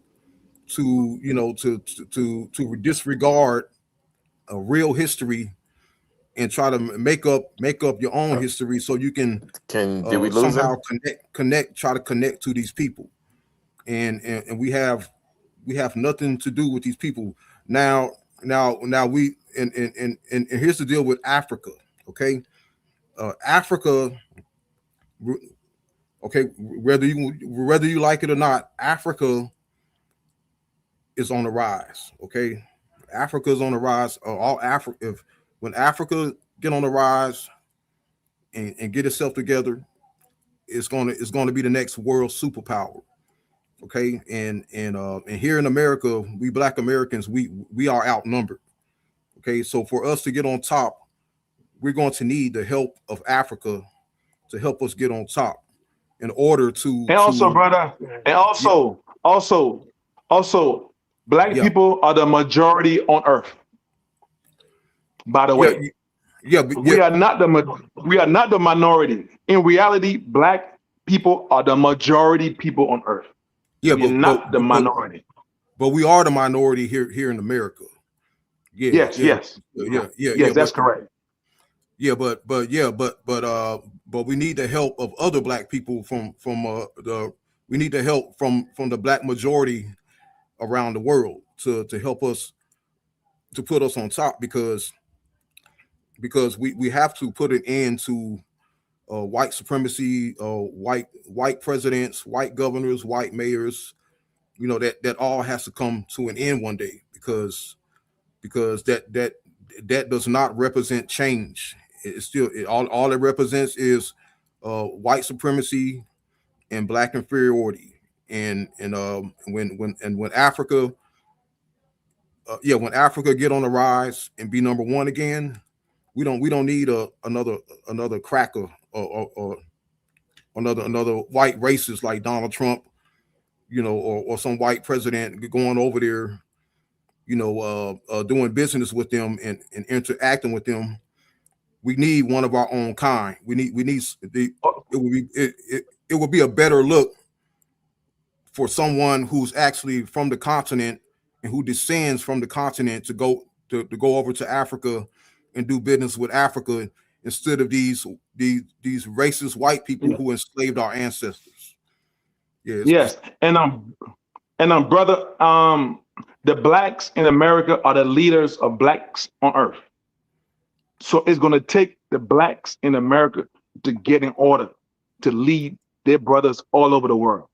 to to disregard a real history and try to make up your own history so you can Did we lose somehow him? try to connect to these people. And we have nothing to do with these people now. We and here's the deal with Africa. Okay, Africa, okay, whether you like it or not, Africa is on the rise. Okay, Africa is on the rise. All Africa, when Africa get on the rise and get itself together, it's gonna be the next world superpower. Okay, and here in America, we Black Americans, we are outnumbered. Okay, so for us to get on top, we're going to need the help of Africa to help us get on top in order And also, brother, and also, Black yeah people are the majority on Earth. By the yeah way, yeah but we yeah are not the minority. In reality, Black people are the majority people on Earth. yeah We are not the minority. but we are the minority here in America. Yeah Yes, yeah yes, yeah that's correct. yeah but we need the help of other Black people from we need the help from the Black majority around the world to help us, to put us on top, because we have to put an end to white supremacy, white presidents, white governors, white mayors. You know, that all has to come to an end one day, because that does not represent change. It's still all it represents is white supremacy and Black inferiority. And when Africa, when Africa get on the rise and be number one again, we don't need another cracker or another white racist like Donald Trump, or some white president going over there, doing business with them and interacting with them. We need one of our own kind. It would be a better look for someone who's actually from the continent and who descends from the continent to go over to Africa and do business with Africa, instead of these racist white people who enslaved our ancestors. Yes, and brother, the Blacks in America are the leaders of Blacks on Earth. So it's going to take the Blacks in America to get in order to lead their brothers all over the world.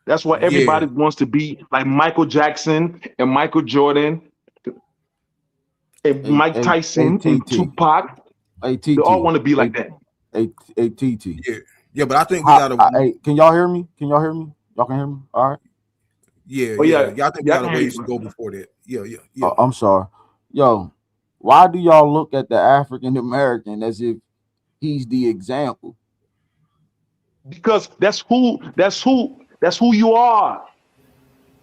That's why everybody wants to be like Michael Jackson and Michael Jordan and Mike Tyson and Tupac. They all want to be like that. TT. Yeah, but I think we gotta. Can y'all hear me? Y'all can hear me? All right. Yeah. I think we got a ways to go before that. Yeah. I'm sorry. Yo, why do y'all look at the African American as if he's the example? Because that's who you are.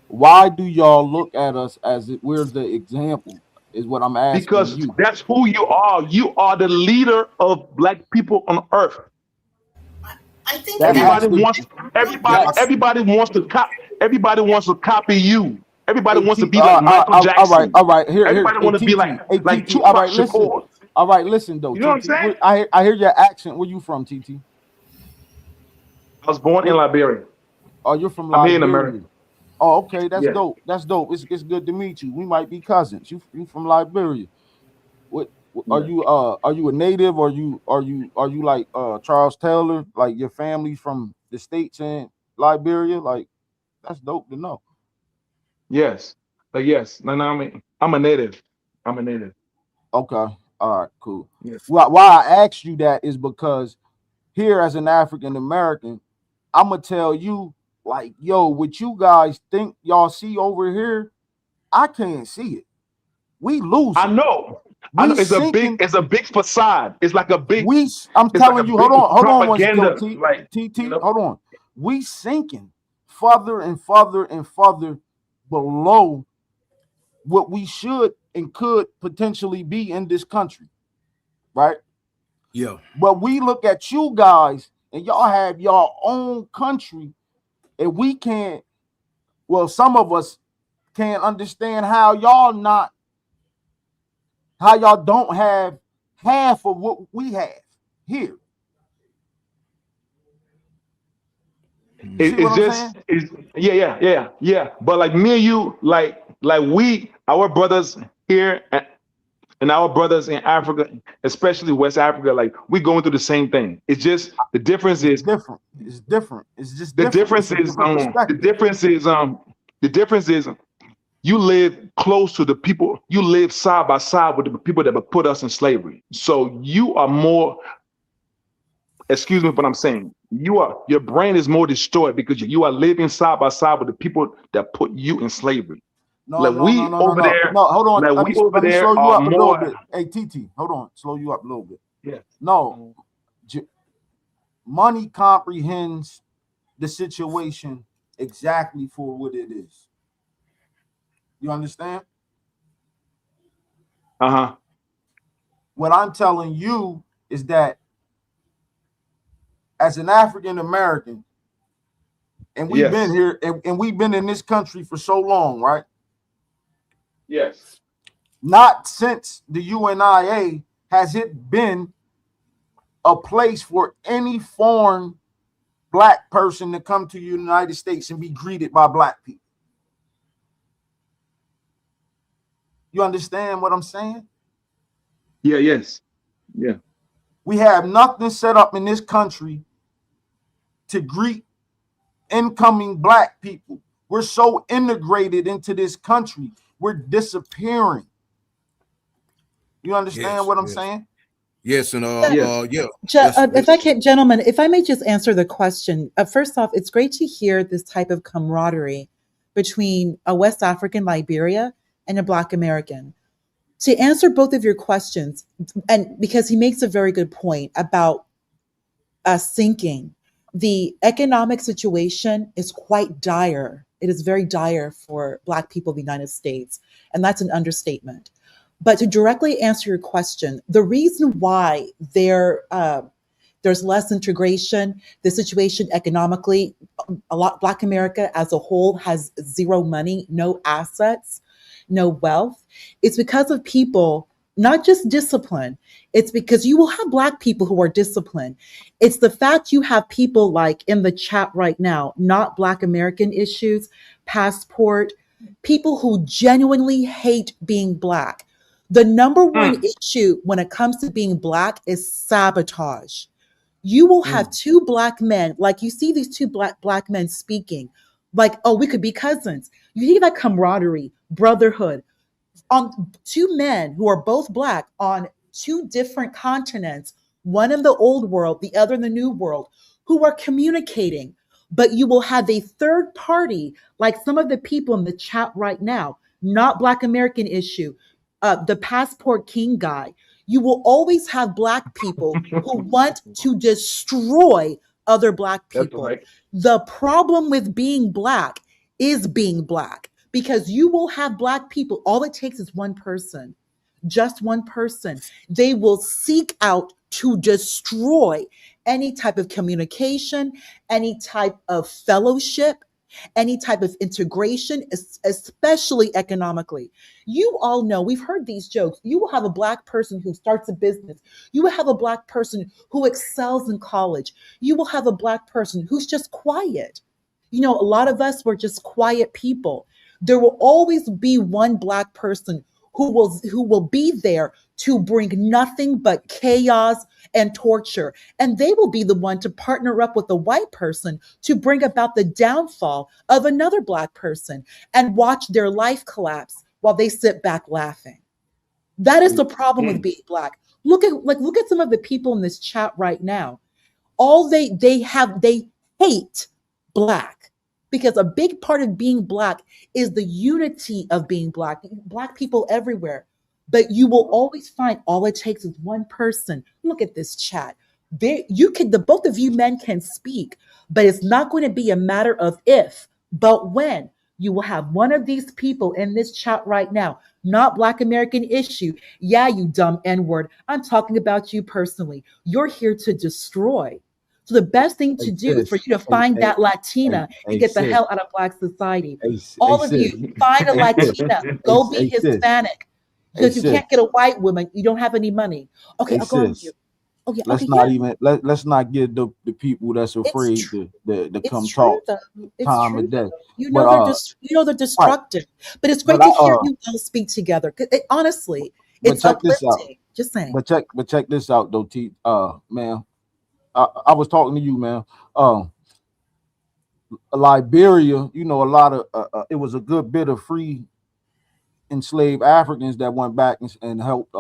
Why do y'all look at us as if we're the example? Is what I'm asking. Because that's who you are. You are the leader of Black people on Earth. I think everybody wants to copy. Everybody wants to copy you. Everybody wants to be like Michael Jackson. All right. Everybody want to be like Tupac Shakur. All right, listen though. You know what I'm saying? I hear your accent. Where you from, TT? I was born in Liberia. Oh, you're from Liberia. I'm here in America. Oh, okay, that's dope. That's dope. It's good to meet you. We might be cousins. You from Liberia. What are you? Are you a native? Or are you like Charles Taylor? Like your family from the States and Liberia? Like that's dope to know. Yes, yes. No, I'm a native. Okay. All right. Cool. Yes. Why I asked you that is because here, as an African American, I'm gonna tell you, like, yo, what you guys think y'all see over here, I can't see it. We lose. I know. It's a big facade. It's like a big. I'm telling you. Hold on. Like, TT. Hold on. We sinking further and further and further below what we should and could potentially be in this country, right? Yeah. But we look at you guys, and y'all have your own country, and we can't. Well, some of us can't understand how y'all don't have half of what we have here. Yeah. But like me and you, like our brothers here and our brothers in Africa, especially West Africa, like we going through the same thing. It's just the difference is different. It's just the difference is You live close to the people. You live side by side with the people that put us in slavery. So you are more, excuse me for what I'm saying. Your brain is more destroyed because you are living side by side with the people that put you in slavery. No, Like no, no, we no, no, over no. there, No, hold on. like we over Let me there slow you are up a little more. bit. Hey, TT, hold on. Slow you up a little bit. Yeah. No, money comprehends the situation exactly for what it is. You understand? Uh-huh. What I'm telling you is that as an African American, and we've been Yes. here and we've been in this country for so long, right? Yes. Not since the UNIA has it been a place for any foreign black person to come to the United States and be greeted by black people. You understand what I'm saying? Yeah, yes. Yeah. We have nothing set up in this country to greet incoming black people. We're so integrated into this country, we're disappearing. You understand Yes, what I'm yes, saying? yes, and Yes. yeah, let's, If I can, gentlemen, if I may just answer the question. First off, it's great to hear this type of camaraderie between a West African Liberia and a Black American. To answer both of your questions, and because he makes a very good point about sinking, the economic situation is quite dire. It is very dire for Black people in the United States, and that's an understatement. But to directly answer your question, the reason why there's less integration, the situation economically, a lot Black America as a whole has zero money, no assets, no wealth. It's because of people, not just discipline. It's because you will have Black people who are disciplined. It's the fact you have people like in the chat right now, not Black American issues, passport, people who genuinely hate being Black. The number one Mm. issue when it comes to being Black is sabotage. You will have two Black men, like you see these two black men speaking, like, oh, we could be cousins. You hear that camaraderie, brotherhood, on two men who are both Black on two different continents, one in the old world, the other in the new world, who are communicating. But you will have a third party, like some of the people in the chat right now, not Black American issue, the passport king guy. You will always have Black people who want to destroy other Black That's people. right. The problem with being Black is being Black, because you will have Black people. All it takes is one person, just one person. They will seek out to destroy any type of communication, any type of fellowship, any type of integration, especially economically. You all know, we've heard these jokes. You will have a Black person who starts a business. You will have a Black person who excels in college. You will have a Black person who's just quiet. You know, a lot of us were just quiet people. There will always be one Black person who will be there to bring nothing but chaos and torture, and they will be the one to partner up with a white person to bring about the downfall of another Black person and watch their life collapse while they sit back laughing. That is the problem with Mm. being Black. Look at some of the people in this chat right now. All they hate Black, because a big part of being Black is the unity of being Black people everywhere. But you will always find, all it takes is one person. Look at this chat. The both of you men can speak, but it's not going to be a matter of if, but when. You will have one of these people in this chat right now, not Black American issue. Yeah, you dumb N-word. I'm talking about you personally. You're here to destroy. So the best thing Hey to do is for sis, you to find that hey, Latina and hey get the sis, hell out of Black society. hey All of you, sis, find a hey sis, Latina, go be hey sis, Hispanic. hey Because you sis, can't get a white woman, you don't have any money. Okay, hey I'll go on with you. sis. Okay, Let's okay, yeah, not even let's not get the people that's it's afraid true. to It's come true talk though. It's time of true day. though. You But know they're right, destructive. But it's but great to hear you all speak together. Honestly, but it's check this out. uplifting. Just saying. But check this out though, T. Man, I was talking to you, man. Liberia, you know, a lot of it was a good bit of free enslaved Africans that went back and helped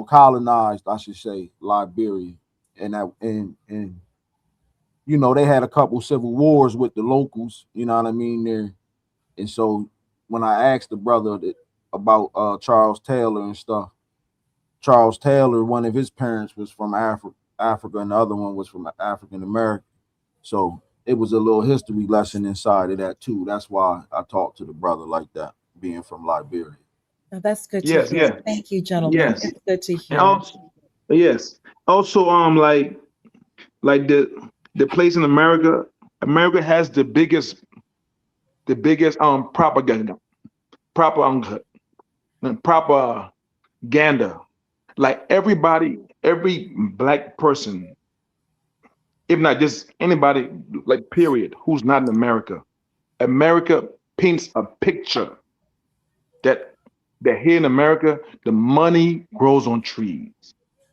colonized, I should say, Liberia. And they had a couple civil wars with the locals, you know what I mean, there. And so when I asked the brother about Charles Taylor and stuff, Charles Taylor, one of his parents was from Africa, and the other one was from African American. So it was a little history lesson inside of that too. That's why I talked to the brother like that, being from Liberia. Oh, that's good to Yes, hear. yeah, Thank you, gentlemen. yes, It's good to and hear. also yes, also like the place in America. America has the biggest propaganda, propaganda. Like every black person, if not just anybody, like period, who's not in America. America paints a picture that here in America, the money grows on trees.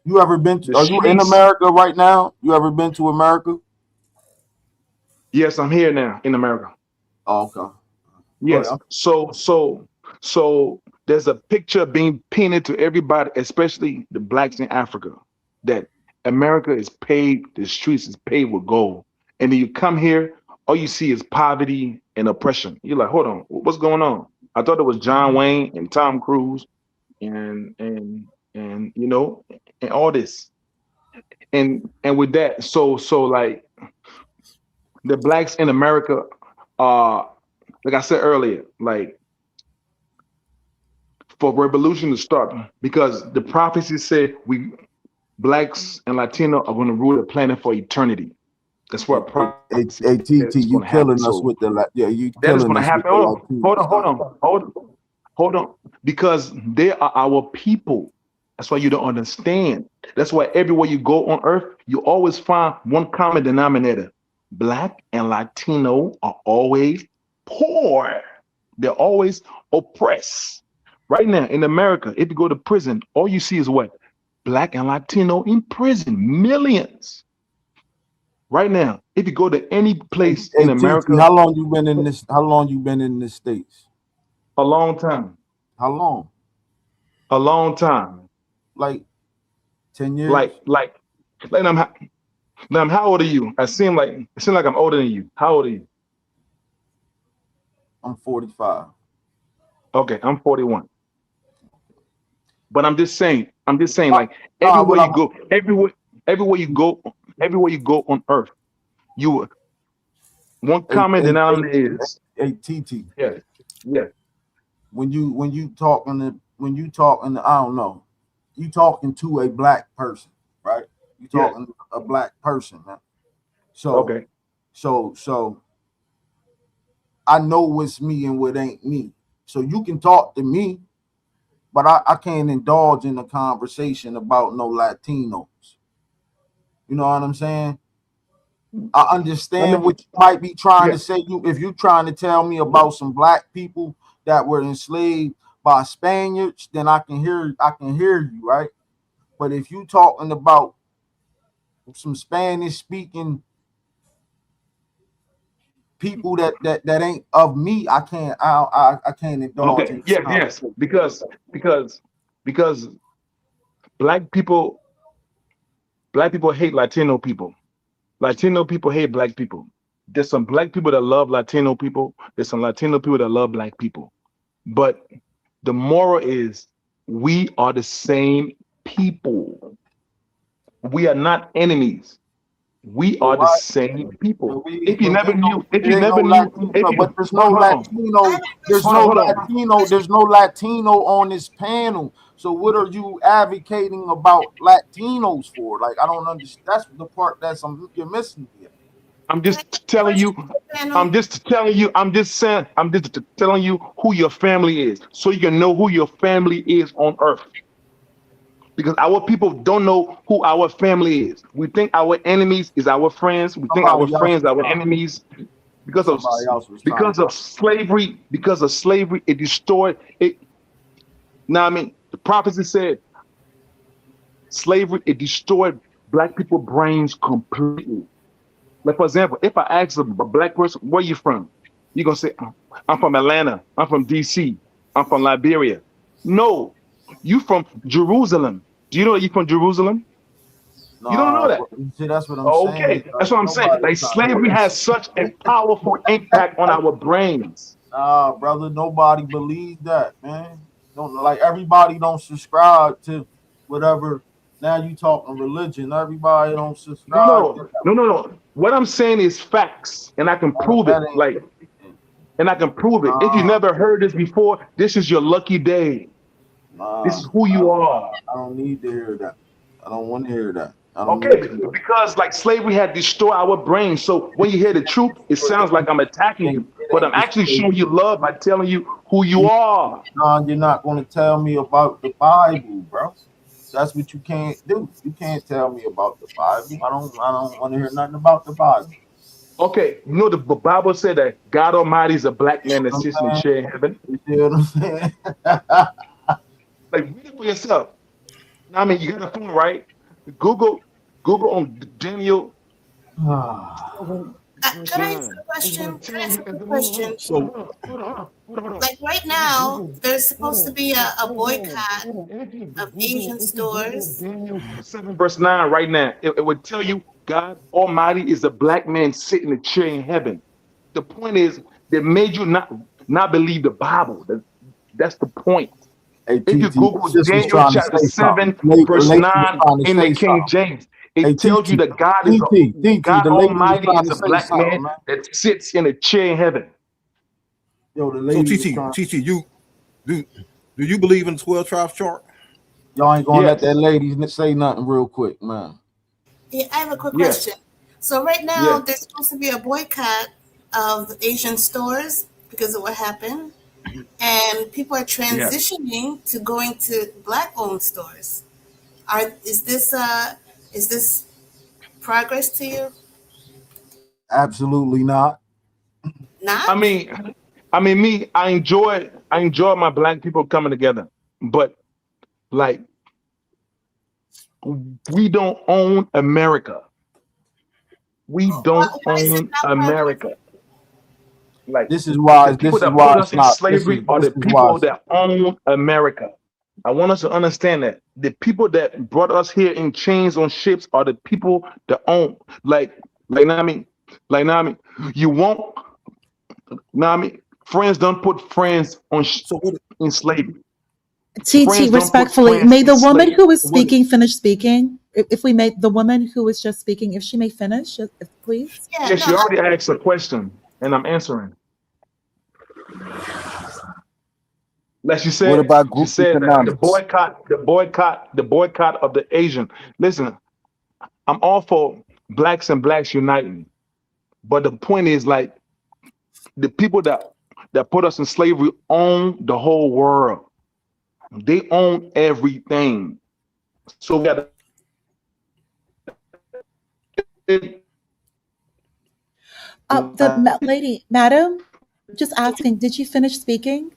You ever been The are you in streets. America right now? You ever been to America? Yes, I'm here now in America. Oh, okay. Go Yes. ahead. So there's a picture being painted to everybody, especially the blacks in Africa, that America is paved, the streets is paved with gold. And then you come here, all you see is poverty and oppression. You're like, hold on, what's going on? I thought it was John Wayne and Tom Cruise and and all this. And with that, so like the blacks in America are, like I said earlier, like for revolution to start, because the prophecy said we blacks and Latino are going to rule the planet for eternity. That's Hey, what hey, hey, prophecy hey, said TT, is you going to happen. killing us So with you that is killing going to us with happen. the Hold Latino on, hold stuff. on, hold on, because they are our people. That's why you don't understand. That's why everywhere you go on earth, you always find one common denominator. Black and Latino are always poor. They're always oppressed. Right now in America, if you go to prison, all you see is what? Black and Latino in prison, millions. Right now, if you go to any Hey, place in hey, TT, America, how long you been in this? How long you been in the States? a long time, How long? a long time. Like 10 years? Like how old are you? It seem like I'm older than you. How old are you? I'm 45. Okay, I'm 41. But I'm just saying, No, like no, what I'm everywhere you go, everywhere you go on earth, you one hey, common hey, hey, denominator is hey, TT. yes, yes, When you talking, I don't know, you talking to a black person, right? You yes. talking to a black person, man. So Okay, so I know what's me and what ain't me. So you can talk to me, but I can't indulge in a conversation about no Latinos. You know what I'm saying? I let understand me. what you might be trying Yeah, to say. If you're trying to tell me about some black people that were enslaved by Spaniards, then I can hear you, right? But if you talking about some Spanish speaking people that ain't of me, I can't indulge okay, in this yes, conversation. because black people black people hate Latino people. Latino people hate black people. There's some black people that love Latino people. There's some Latino people that love black people. But the moral is we are the same people. We are not enemies. We But are the why? same people. But we If you but never we knew, don't. if It you ain't no never knew, if Latino. you But there's no hold on, I have Latino. a There's question. no hold on. Latino. There's no Latino on this panel. So what are you advocating about Latinos for? Like I don't understand. That's the part you're missing here. I'm Can I ask just a telling question you. to the panel? I'm just telling you. I'm just saying. I'm just telling you who your family is, so you can know who your family is on Earth. Because our people don't know who our family is. We think our enemies is our friends. We think our Somebody else friends was are our trying. enemies because of Somebody else was trying to because go. of slavery. Because of slavery, it destroyed it. Now, I mean, the prophecy said slavery it destroyed black people brains completely. Like for example, if I ask a black person, "Where you from?" You're gonna say, "I'm from Atlanta. I'm from DC." I'm from Liberia. No, you from Jerusalem. Do you know that you from Jerusalem? You don't know Nah, that. bro. You see, that's what I'm saying. Okay, that's what I'm saying. Nobody Like trying to slavery hear has such a powerful impact on our brains. Nah, brother, nobody believes that, man. Don't like everybody don't subscribe to whatever. Now you talking religion. Everybody don't No, subscribe to no, no, no, no. What I'm saying is facts, and I can that. prove it. That Like, ain't and I can prove it. If you nah, never heard this before, this is your lucky day. This nah. is who you are. I don't need to hear that. I don't want to hear that. I don't Okay, need to hear because like slavery had destroyed our brains. So when you hear the truth, it sounds like I'm attacking you, it but I'm ain't actually just showing you love by telling you who you are. nah, you're not going to tell me about the Bible, bro. That's what you can't do. You can't tell me about the Bible. I don't want to hear nothing about the Bible. Okay, you know the Bible said that God Almighty is a black man that You know sits in what a I'm chair in heaven. saying? You see what I'm saying? Like read it for yourself. I mean, you got a phone, right? Google, Google on Daniel verse Could I ask 9. a question? Could I ask a quick Hold on, question? So hold on. Like right Go to now, Google. there's Hold supposed to on, be a boycott hold on. of Google, Asian if you Google stores. Daniel 7 verse 9 right now, it would tell you God Almighty is a black man sitting in a chair in heaven. The point is they made you not believe the Bible. That's the point. hey, If you TT, Google sis was Daniel trying to chapter say something. 7, The verse lady was 9 trying to in the say King something. James, Hey, it tells you TT, that TT, God the lady was Almighty trying is to a say black man something, man. that sits in a chair in heaven. Yo, the So lady was TT, trying. TT, do you believe in the 12 tribes chart? Y'all ain't gonna let that Yes, lady say nothing real quick, man. Yeah, I have a quick question. yes, So right now, yes. there's supposed to be a boycott of the Asian stores because of what happened, and people are Yes. transitioning to going to black-owned stores. Are is this progress to you? Absolutely not. I Not? mean, me, I enjoy my black people coming together. But like we don't own America. We don't Why is it own not progress? America. Like This is why. the people This is that why put us it's in not. slavery are This the is why. people that own America. I want us to understand that the people that brought us here in chains on ships are the people that own. Like now I mean, you won't. Now I mean, friends don't put friends on So what in slavery. TT, Friends don't put respectfully, friends may in the woman slavery. who was what speaking finish speaking. If we may, the woman who was just speaking, if she may finish, please. Yeah, Yes, no, you already asked a question, and I'm answering. Like What about she group said that economics? the boycott of the Asian. Listen, I'm all for blacks uniting, but the point is like the people that put us in slavery own the whole world. They own everything. So we got Lady, madam, just asking, did you finish speaking?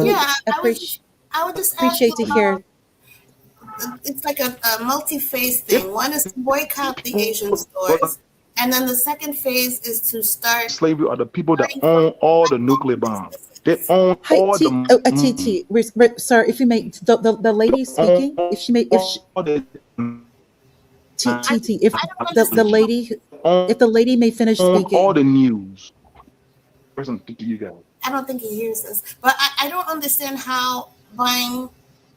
yeah. Appreciate I would just ask you. appreciate to hear. It's like a multi-phase thing. One is to boycott the Asian stores, and then the second phase is to start slavery are the people that starting from own all the nuclear black-owned bombs. They businesses. own Hi, all the TT, sir, if you may, the lady own speaking, if she may, if she, all the I TT, if I don't the understand. lady, own if the lady may finish all speaking. the news. Person to you guys. I don't think he hears this, but I don't understand how buying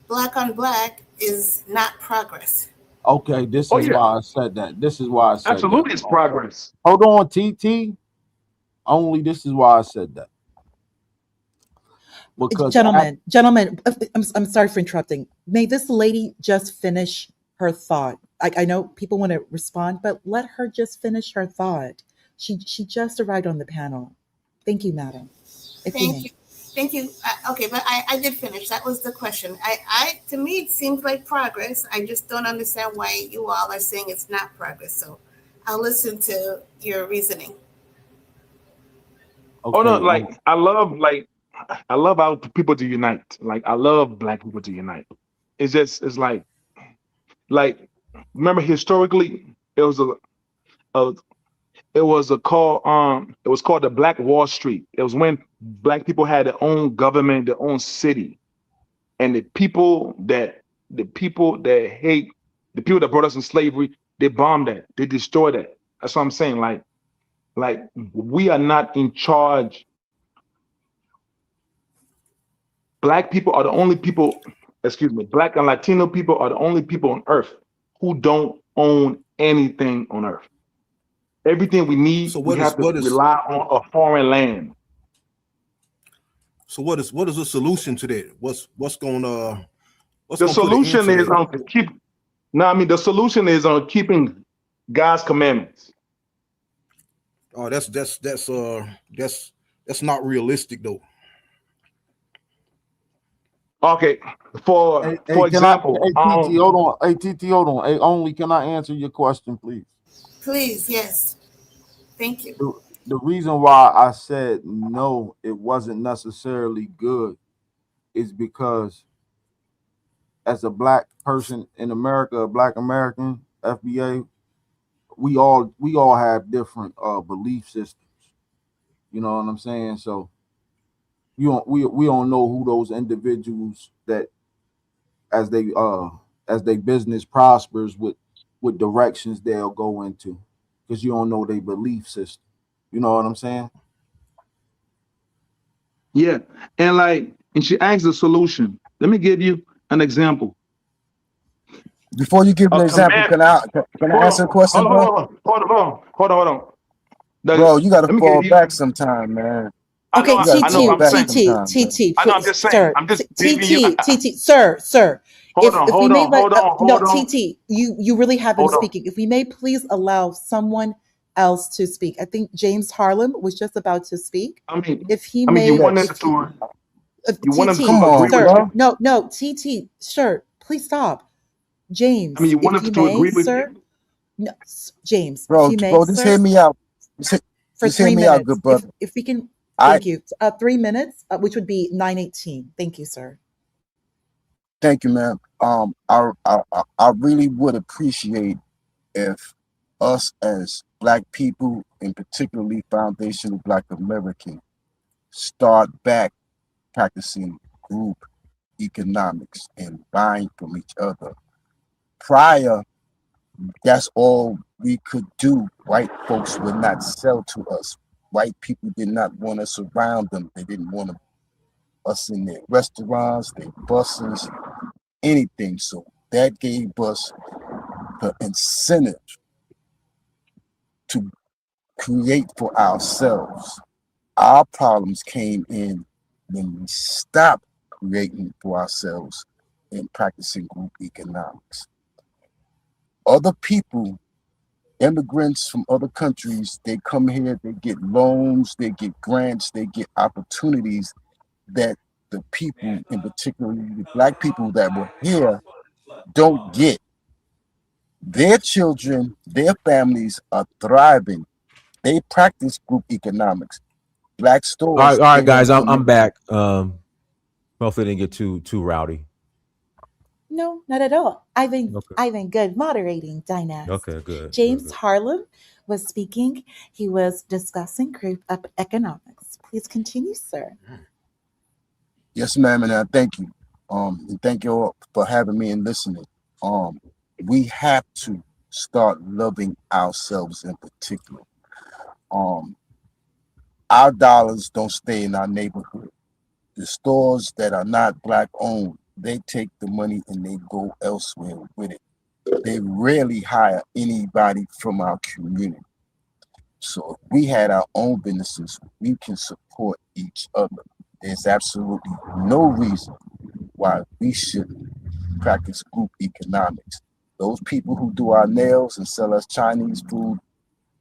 black on black is not progress. Okay, this Oh is yeah, why I said that. This is why I said that. absolutely, it's progress. Hold on, TT. Only this is why I said that because Gentlemen, I'm sorry for interrupting. May this lady just finish her thought. I know people want to respond, but let her just finish her thought. She just arrived on the panel. Thank you, madam. If you Thank may. you. Thank you. Okay, but I did finish. That was the question. To me, it seems like progress. I just don't understand why you all are saying it's not progress. So I'll listen to your reasoning. Oh no, okay, I love our people to unite. Like I love black people to unite. It's like remember historically it was a It was a call. It was called the Black Wall Street. It was when black people had their own government, their own city, and the people that hate the people that brought us in slavery, they bombed that. They destroyed that. That's what I'm saying. Like we are not in charge. Black people are the only people. Excuse me. Black and Latino people are the only people on earth who don't own anything on earth. Everything we So need, we have to what is rely on a foreign land. so what is the solution to that? What's The gonna put an end solution to is that? on keep. No, I mean the solution is on keeping God's commandments. Oh, that's not realistic though. Okay, Hey, for can I? example, Hey, TT, hold on. Hey, TT, hold on. Hey, only can I answer your question, please? Please, yes. Thank you. The reason why I said no, it wasn't necessarily good, is because as a black person in America, a black American, FBA, we all have different belief systems. You know what I'm saying? So we don't know who those individuals that as they business prospers with directions they'll go into, because you don't know their belief system. You know what I'm saying? yeah, and she asked the solution. Let me give you an example. Before you give an A example, command. can I Hold answer a on, question, bro? hold on. Bro, you gotta Let me fall give you. back sometime, man. Okay, You gotta I know. fall TT, I'm back saying. TT, sometime, man. TT, I know. I'm please, just saying. sir, I'm just giving you. TT, TT, sir. Hold on, If we hold may on, let hold on, no hold on, TT, you really have been hold on. speaking. If we may please allow someone else to speak. I think James Harlem was just about to speak. I mean, If he you may, wanted Yes. if he, to, you wanted TT, to Come on, agree with. sir, bro. no, TT, sir, please stop. James, You if wanted he to may, agree with. sir, no, James, if Bro, he may, bro, just sir, hear me out. for Just hear three me out, minutes. good brother. If we can, I thank you. 3 minutes, which would be 9:18. Thank you, sir. thank you, man. I really would appreciate if us as black people, and particularly foundational black American, start back practicing group economics and buying from each other. Prior, that's all we could do. White folks would not sell to us. White people did not want us around them. They didn't want us in their restaurants, their buses, anything. So that gave us the incentive to create for ourselves. Our problems came in when we stopped creating for ourselves and practicing group economics. Other people, immigrants from other countries, they come here, they get loans, they get grants, they get opportunities that the people, in particular the black people that were here, don't get. Their children, their families are thriving. They practice group economics. Black stores, All they right, don't guys. come I'm in. back. Hopefully, it didn't get too rowdy. No, not at all. Okay. I've been good moderating, Diners. Okay. Good. Good. James Good. Harlem was speaking. He was discussing group economics. Please continue, sir. Yes, ma'am, and I thank you. And thank you all for having me and listening. Um, we have to start loving ourselves in particular. Um, our dollars don't stay in our neighborhood. The stores that are not black owned, they take the money and they go elsewhere with it. They rarely hire anybody from our community. So if we had our own businesses, we can support each other. There's absolutely no reason why we shouldn't practice group economics. Those people who do our nails and sell us Chinese food,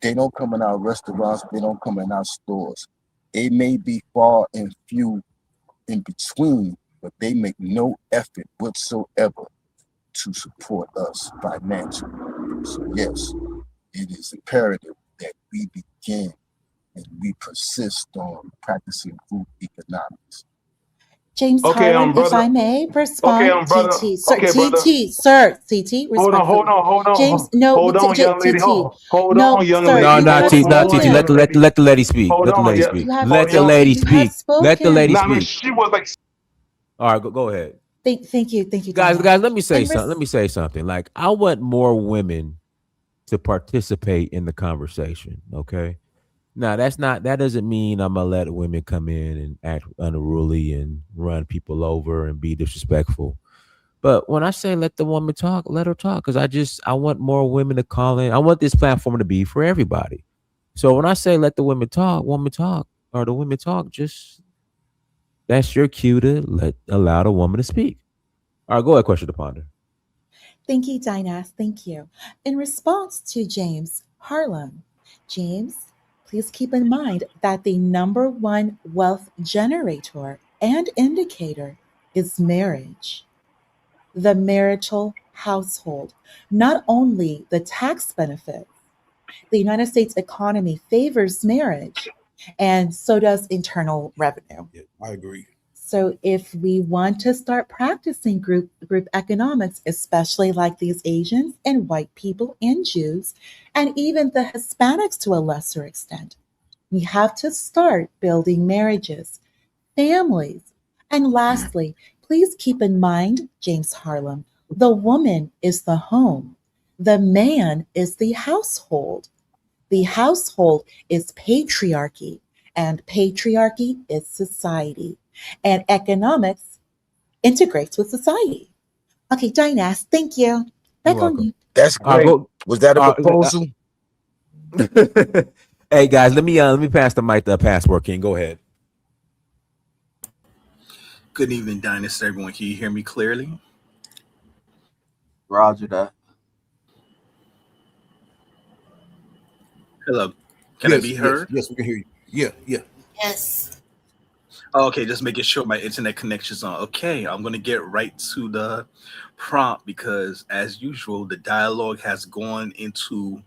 they don't come in our restaurants, they don't come in our stores. They may be far and few in between, but they make no effort whatsoever to support us financially. So yes, it is imperative that we begin and we persist on practicing group economics. James Okay, Harlan, if brother. I may Okay, respond, brother. TT, sir, Okay, brother. TT, sir, TT, Hold on, hold respectfully. on, hold James, on, no, hold on, young lady. TT, Hold no, on, young sir, No, lady. you no, have T, no, Hold on, TT. young spoken. Let lady. the lady speak. Hold Let the on, lady yeah. speak. You have Let Hold the young lady lady. you have speak. Let the lady spoken. Nah, I mean, speak. she was like, All right, go ahead. Thank you, Guys, Diana. let me say And something. Let me say something. Like, I want more women to participate in the conversation. Okay. Now, that doesn't mean I'm gonna let women come in and act unruly and run people over and be disrespectful. But when I say let the woman talk, let her talk. Cause I want more women to call in. I want this platform to be for everybody. So when I say let the women talk, or the women talk, just that's your cue to allow the woman to speak. All right, go ahead, question to ponder. thank you, Diana. Thank you. In response to James Harlan, James, please keep in mind that the number one wealth generator and indicator is marriage, the marital household, not only the tax benefits. The United States economy favors marriage, and so does internal revenue. Yeah, I agree. So if we want to start practicing group economics, especially like these Asians and white people and Jews, and even the Hispanics to a lesser extent, we have to start building marriages, families. And lastly, please keep in mind, James Harlem, the woman is the home, the man is the household. The household is patriarchy, and patriarchy is society, and economics integrates with society. Okay, Dinas, thank you. You're Back on welcome. you. That's All right, great. go. Was that a Uh, proposal? hey guys, let me pass the mic to Passport King. Go ahead. Good evening, Dynasty. Everyone, can you hear me clearly? Roger that. Hello. Can I Yes, be yes, heard? yes, we can hear you. Yeah, yeah. Yes. Oh, okay, just making sure my internet connection's on. Okay, I'm going to get right to the prompt because, as usual, the dialogue has gone into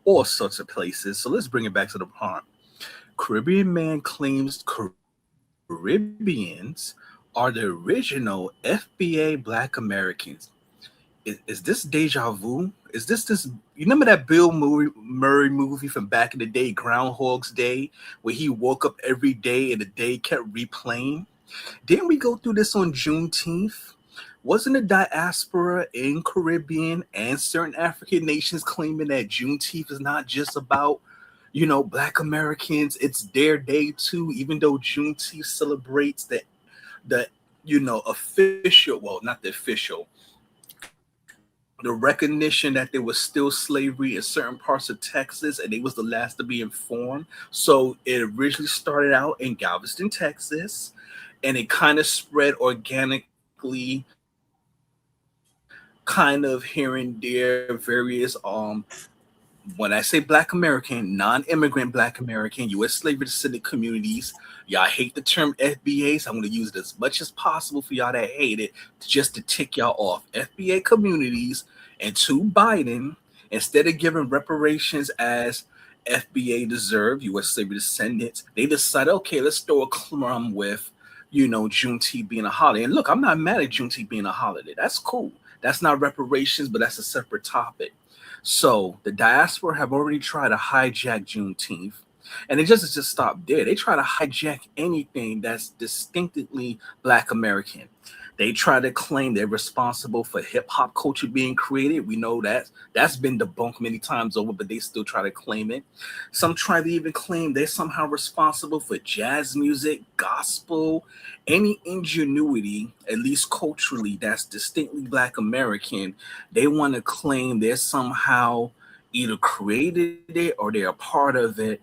all sorts of places. So let's bring it back to the prompt. Caribbean man claims Caribbeans are the original FBA Black Americans. Is this deja vu? Is this? You remember that Bill Murray movie from back in the day, Groundhog's Day, where he woke up every day and the day kept replaying? Didn't we go through this on Juneteenth? Wasn't the diaspora in Caribbean and certain African nations claiming that Juneteenth is not just about, Black Americans? It's their day too, even though Juneteenth celebrates the official, well, not the official, the recognition that there was still slavery in certain parts of Texas and they was the last to be informed. So it originally started out in Galveston, Texas, and it kind of spread organically, kind of here and there, various when I say Black American, non-immigrant Black American, U.S. slavery descendant communities. Y'all hate the term FBA, so I'm going to use it as much as possible for y'all that hate it, just to tick y'all off. FBA communities, and to Biden, instead of giving reparations as FBA deserve, U.S. slavery descendants, they decided, okay, let's throw a crumb with, Juneteenth being a holiday. And look, I'm not mad at Juneteenth being a holiday. That's cool. That's not reparations, but that's a separate topic. So the diaspora have already tried to hijack Juneteenth, and it just stopped there. They try to hijack anything that's distinctively Black American. They try to claim they're responsible for hip hop culture being created. We know that's been debunked many times over, but they still try to claim it. Some try to even claim they're somehow responsible for jazz music, gospel, any ingenuity, at least culturally, that's distinctly Black American. They want to claim they're somehow either created it or they're a part of it.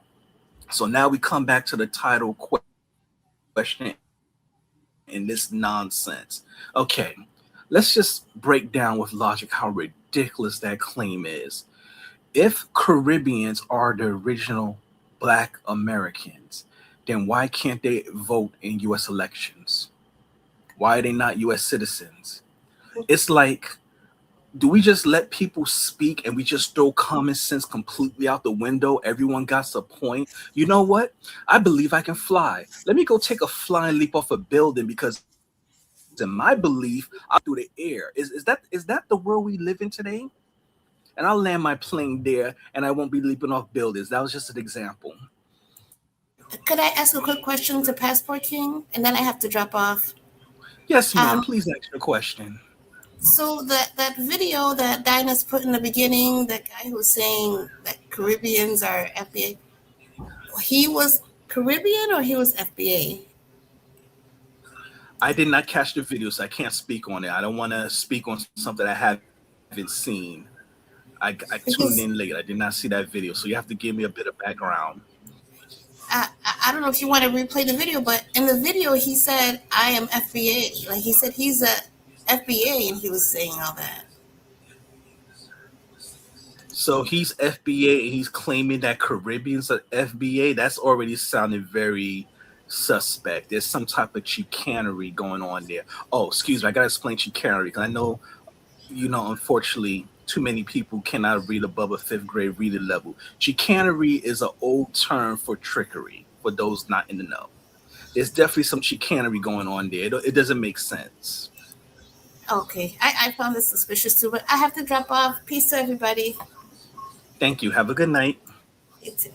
So now we come back to the title question in this nonsense. Okay, let's just break down with logic how ridiculous that claim is. If Caribbeans are the original Black Americans, then why can't they vote in US elections? Why are they not US citizens? It's like, do we just let people speak and we just throw common sense completely out the window? Everyone got a point. You know what? I believe I can fly. Let me go take a flying leap off a building because in my belief out through the air. Is that the world we live in today? And I'll land my plane there, and I won't be leaping off buildings. That was just an example. Could I ask a quick question to Passport King, and then I have to drop off? Yes, ma'am. Please ask your question. So that video that Dinah's put in the beginning, that guy who was saying that Caribbeans are FBA, he was Caribbean or he was FBA? I did not catch the video, so I can't speak on it. I don't want to speak on something I haven't seen. I tuned in late. I did not see that video, so you have to give me a bit of background. I don't know if you want to replay the video, but in the video he said, "I am FBA." Like he said he's a FBA, and he was saying all that. So he's FBA, and he's claiming that Caribbeans are FBA. That's already sounded very suspect. There's some type of chicanery going on there. Oh, excuse me. I got to explain chicanery because I know, unfortunately, too many people cannot read above a 5th grade reading level. Chicanery is an old term for trickery, for those not in the know. There's definitely some chicanery going on there. It doesn't make sense. Okay. I found this suspicious too, but I have to drop off. Peace to everybody. Thank you. Have a good night. You too.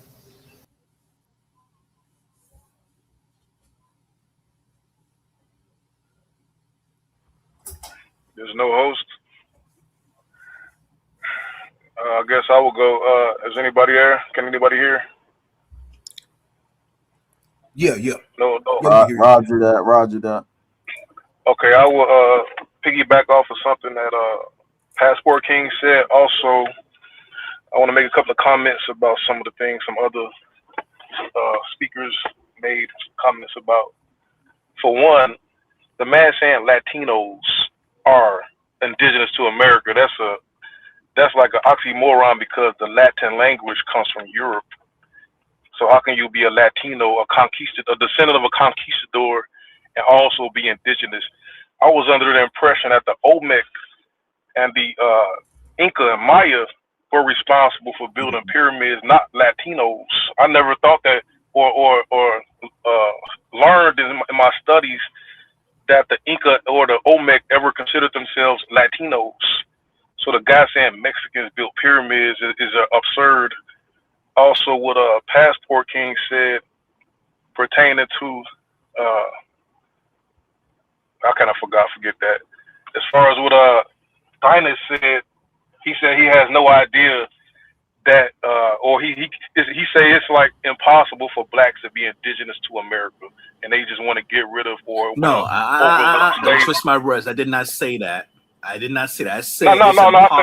There's no host. I guess I will go. Is anybody there? Can anybody hear? Yeah. No. Roger that. Okay, I will piggyback off of something that Passport King said. Also, I want to make a couple of comments about some of the things some other speakers made comments about. For one, the man saying Latinos are indigenous to America, that's like an oxymoron because the Latin language comes from Europe. So how can you be a Latino, a descendant of a conquistador, and also be indigenous? I was under the impression that the Olmec and the Inca and Maya were responsible for building pyramids, not Latinos. I never thought that, or learned in my studies that the Inca or the Olmec ever considered themselves Latinos. So the guy saying Mexicans built pyramids is absurd. Also, what Passport King said pertaining to, I kind of forget that. As far as what Dinah said, he said he has no idea that, or he say it's like impossible for blacks to be indigenous to America, and they just want to get rid of or no. I don't twist my words. I did not say that. I said no. I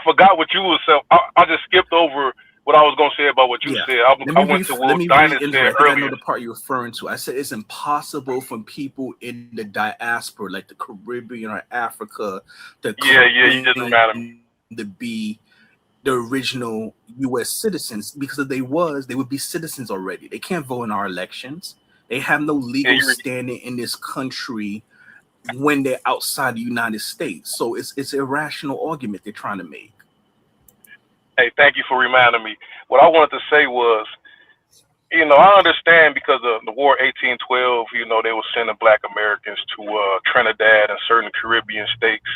forgot what you was saying. I just skipped over what I was gonna say about what you said. I went to what Dinah said earlier. I know the part you're referring to. I said it's impossible for people in the diaspora, like the Caribbean or Africa, to be the original U.S. citizens, because if they would be citizens already. They can't vote in our elections. They have no legal standing in this country when they're outside the United States. So it's an irrational argument they're trying to make. Hey, thank you for reminding me. What I wanted to say was, I understand because of the War 1812, they were sending Black Americans to Trinidad and certain Caribbean states,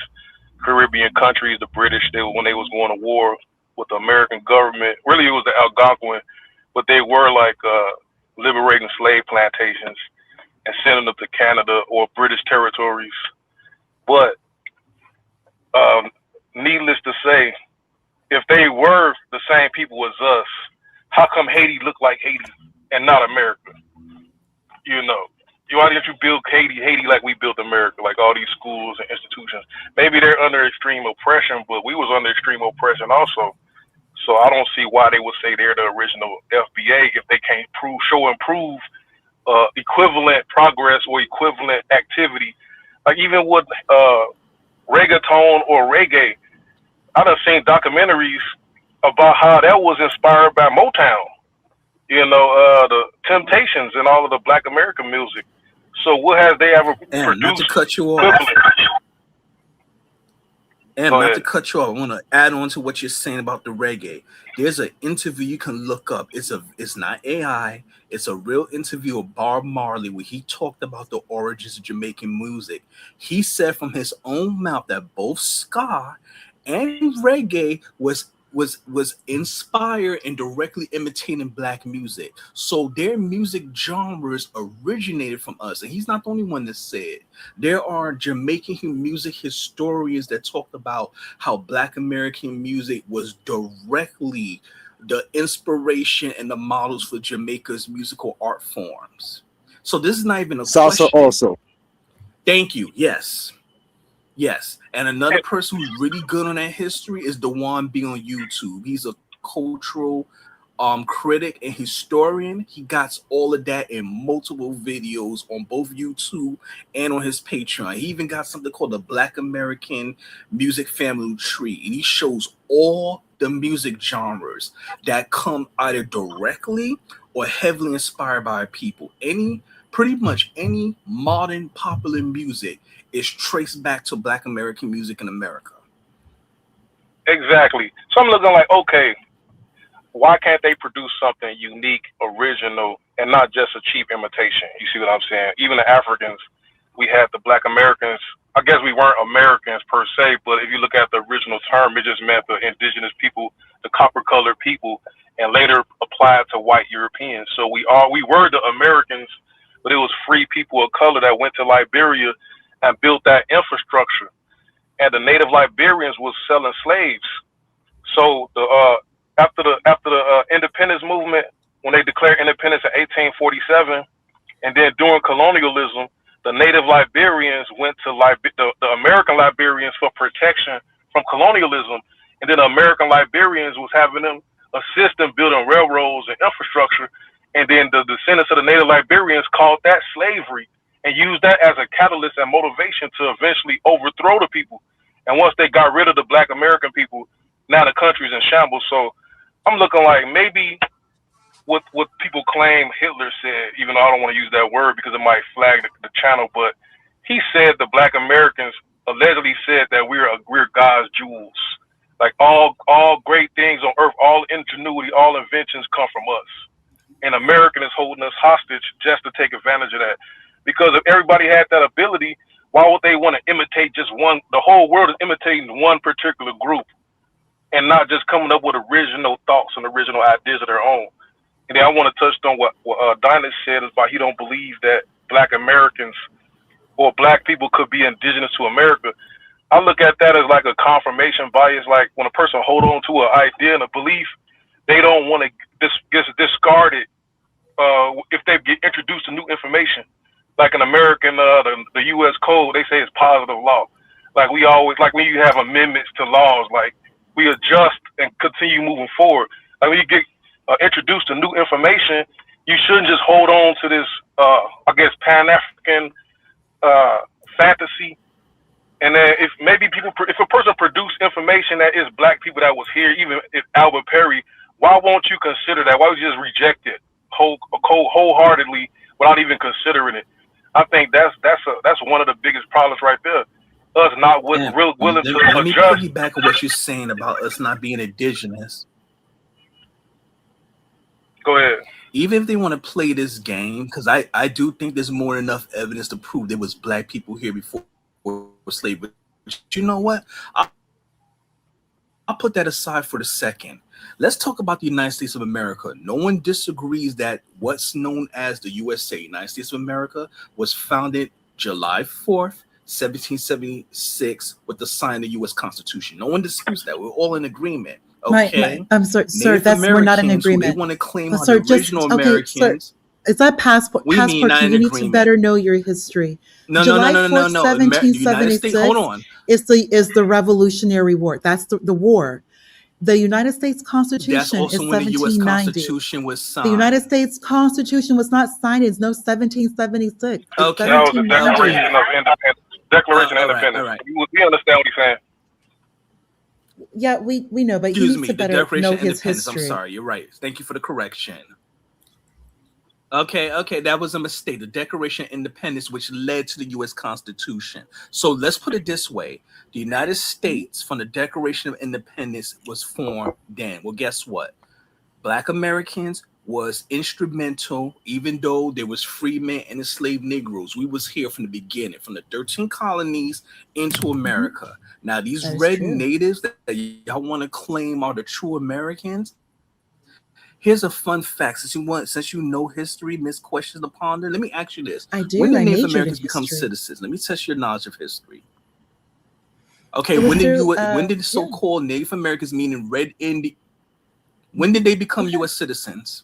Caribbean countries, the British, when they was going to war with the American government. Really, it was the Algonquin, but they were like liberating slave plantations and sending them to Canada or British territories. But needless to say, if they were the same people as us, how come Haiti looked like Haiti and not America? Why didn't you build Haiti like we built America, like all these schools and institutions? Maybe they're under extreme oppression, but we was under extreme oppression also. So I don't see why they would say they're the original FBA if they can't show and prove equivalent progress or equivalent activity. Like even with reggaeton or reggae, I done seen documentaries about how that was inspired by Motown, the Temptations and all of the Black American music. So what has they ever produced? Not to cut you off. And Go not ahead. to cut you off, I want to add on to what you're saying about the reggae. There's an interview you can look up. It's not AI. It's a real interview of Bob Marley where he talked about the origins of Jamaican music. He said from his own mouth that both ska and reggae was inspired and directly imitating black music. So their music genres originated from us. And he's not the only one that said. There are Jamaican music historians that talked about how Black American music was directly the inspiration and the models for Jamaica's musical art forms. So this is not even a Salsa question. also. Thank you. Yes. Yes. And another person who's really good on that history is Dewan B on YouTube. He's a cultural critic and historian. He got all of that in multiple videos on both YouTube and on his Patreon. He even got something called the Black American Music Family Tree, and he shows all the music genres that come either directly or heavily inspired by people. Pretty much any modern popular music is traced back to Black American music in America. Exactly. So I'm looking like, okay, why can't they produce something unique, original, and not just a cheap imitation? You see what I'm saying? Even the Africans, we had the Black Americans. I guess we weren't Americans per se, but if you look at the original term, it just meant the indigenous people, the copper-colored people, and later applied to white Europeans. So we were the Americans, but it was free people of color that went to Liberia and built that infrastructure. And the native Liberians was selling slaves. So after the independence movement, when they declared independence in 1847, and then during colonialism, the native Liberians went to the American Liberians for protection from colonialism, and then the American Liberians was having them assist in building railroads and infrastructure, and then the descendants of the native Liberians called that slavery and used that as a catalyst and motivation to eventually overthrow the people. And once they got rid of the Black American people, now the country's in shambles. So I'm looking like maybe what people claim Hitler said, even though I don't want to use that word because it might flag the channel, but he said the Black Americans allegedly said that we're God's jewels. Like all great things on earth, all ingenuity, all inventions come from us. And American is holding us hostage just to take advantage of that. Because if everybody had that ability, why would they want to imitate just one? The whole world is imitating one particular group and not just coming up with original thoughts and original ideas of their own. And then I want to touch on what Dinah said about he don't believe that Black Americans or Black people could be indigenous to America. I look at that as like a confirmation bias. Like when a person hold on to an idea and a belief, they don't want to discard it if they get introduced to new information. Like in American, the U.S. Code, they say it's positive law. Like we always, like when you have amendments to laws, like we adjust and continue moving forward. Like when you get introduced to new information, you shouldn't just hold on to this, I guess, Pan-African fantasy. And then if a person produced information that is Black people that was here, even if Albert Perry, why won't you consider that? Why would you just reject it wholeheartedly without even considering it? I think that's one of the biggest problems right there. Us not willing to Let me adjust. piggyback on what you're saying about us not being indigenous. Go ahead. Even if they want to play this game, because I do think there's more than enough evidence to prove there was Black people here before slavery. But you know what? I'll put that aside for the second. Let's talk about the United States of America. No one disagrees that what's known as the USA, United States of America, was founded July 4th, 1776 with the sign of the U.S. Constitution. No one disputes that. We're all in agreement. Okay. I'm sorry, sir. We're not in agreement. They want to claim Sir, the original Americans. Sir, is that passport? We mean not in You need agreement. to better know your history. No. July 4th, 1776 hold on. is the Revolutionary War. That's the war. The United States Constitution That's also is when the U.S. 1790. Constitution was signed. The United States Constitution was not signed. It's no 1776. It's Okay. That was the 1790. Declaration of Independence. Declaration of Independence. All right. We understand what he's saying. Yeah, we know, but Excuse you me, need to the better Declaration know of his Independence. I'm history. sorry, you're right. Thank you for the correction. Okay, that was a mistake. The Declaration of Independence, which led to the U.S. Constitution. So let's put it this way: the United States, from the Declaration of Independence, was formed then. Well, guess what? Black Americans was instrumental, even though there was freemen and enslaved Negroes. We was here from the beginning, from the 13 colonies into America. Now, these That is red true. natives that y'all want to claim are the true Americans. Here's a fun fact. Since you know history, Miss Questions to Ponder, let me ask you this. I When do. did I Native majored in Americans become history. citizens? Let me test your knowledge of history. Okay, It was through, when did yeah. so-called Native Americans, meaning red Indian, when did they become Okay. U.S. citizens?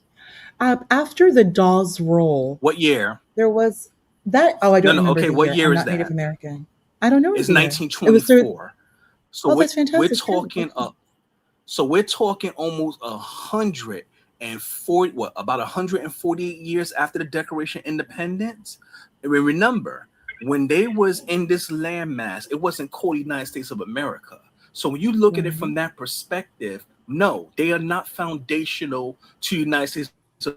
After the Dawes Roll, What year? there was that. Oh, I don't No. remember Okay, the what year. year I'm is not Native that? American. I don't know It's the year. It was through. 1924. So Oh, that's we're fantastic. True. talking Okay. so we're talking almost 140, what, about 148 years after the Declaration of Independence. And remember, when they was in this landmass, it wasn't called United States of America. So when you look at it from Right. that perspective, no, they are not foundational to United States of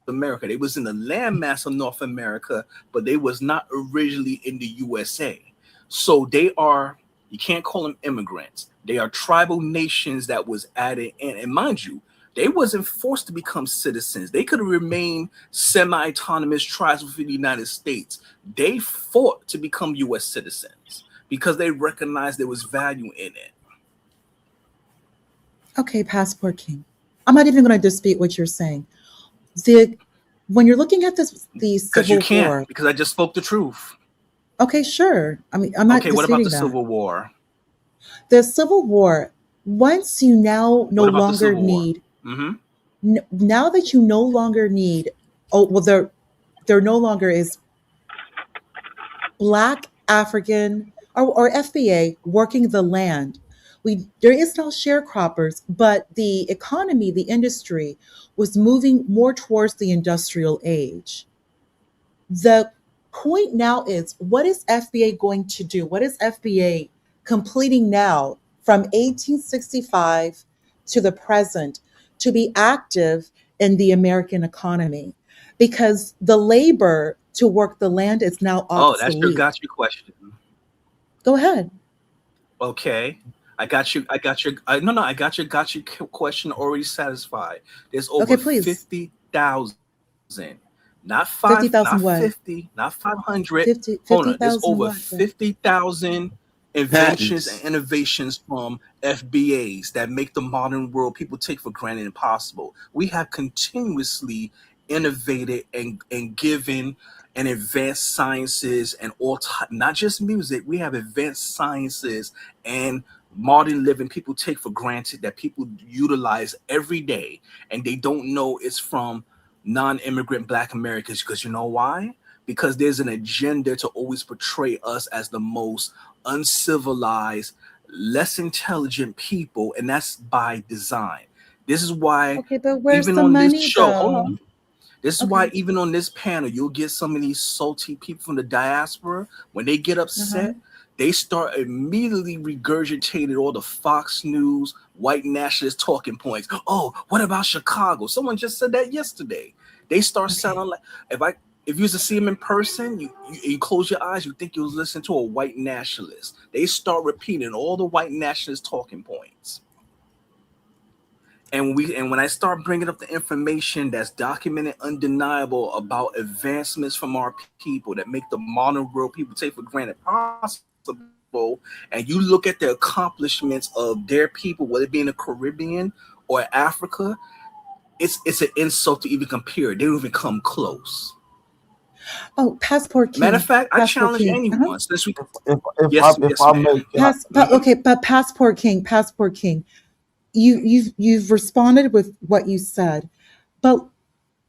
America. They was in the landmass of North America, but they was not originally in the USA. So they are, you can't call them immigrants. They are tribal nations that was added in. And mind you, they wasn't forced to become citizens. They could have remained semi-autonomous tribes within the United States. They fought to become U.S. citizens because they recognized there was value in it. Okay, Passport King. I'm not even going to dispute what you're saying. The When you're looking at the Because you Civil can't, War. because I just spoke the truth. Okay, sure. I mean, I'm not Okay, what about the disputing that. Civil War? The Civil War. Once you now no What about the longer Civil War? need. Mm-hmm. Now that you no longer need. Oh well, there no longer is Black African or FBA working the land. There is no sharecroppers, but the economy, the industry was moving more towards the industrial age. The point now is, what is FBA going to do? What is FBA completing now from 1865 to the present to be active in the American economy? Because the labor to work the land is now Oh, that's your obsolete. got you question. Go ahead. Okay. I got you. I got your. No. I got your question already satisfied. There's Okay, over please. 50,000, not 50,000 what? 50, not 500. 50 Hold on. There's 50,000 over what then? 50,000 inventions and Patents. innovations from FBAs that make the modern world people take for granted impossible. We have continuously innovated and given and advanced sciences and not just music. We have advanced sciences and modern living people take for granted that people utilize every day, and they don't know it's from non-immigrant Black Americans. Because you know why? Because there's an agenda to always portray us as the most uncivilized, less intelligent people, and that's by design. This is why Okay, but where's even the on this money show, hold though? on. This is why Okay. even on this panel, you'll get some of these salty people from the diaspora. When they get Uh-huh. upset, they start immediately regurgitating all the Fox News white nationalist talking points. Oh, what about Chicago? Someone just said that yesterday. They start Okay. sounding like, if you was to see them in person, you close your eyes, you think you was listening to a white nationalist. They start repeating all the white nationalist talking points. And when I start bringing up the information that's documented, undeniable about advancements from our people that make the modern world people take for granted possible, and you look at the accomplishments of their people, whether it be in the Caribbean or Africa, it's an insult to even compare. They don't even come close. Oh, Passport Matter of King. fact, I Passport challenge King. Uh-huh. anyone. Since we, If yes, I ma'am. may, can I? But okay, but Passport King, Passport King. You've responded with what you said, but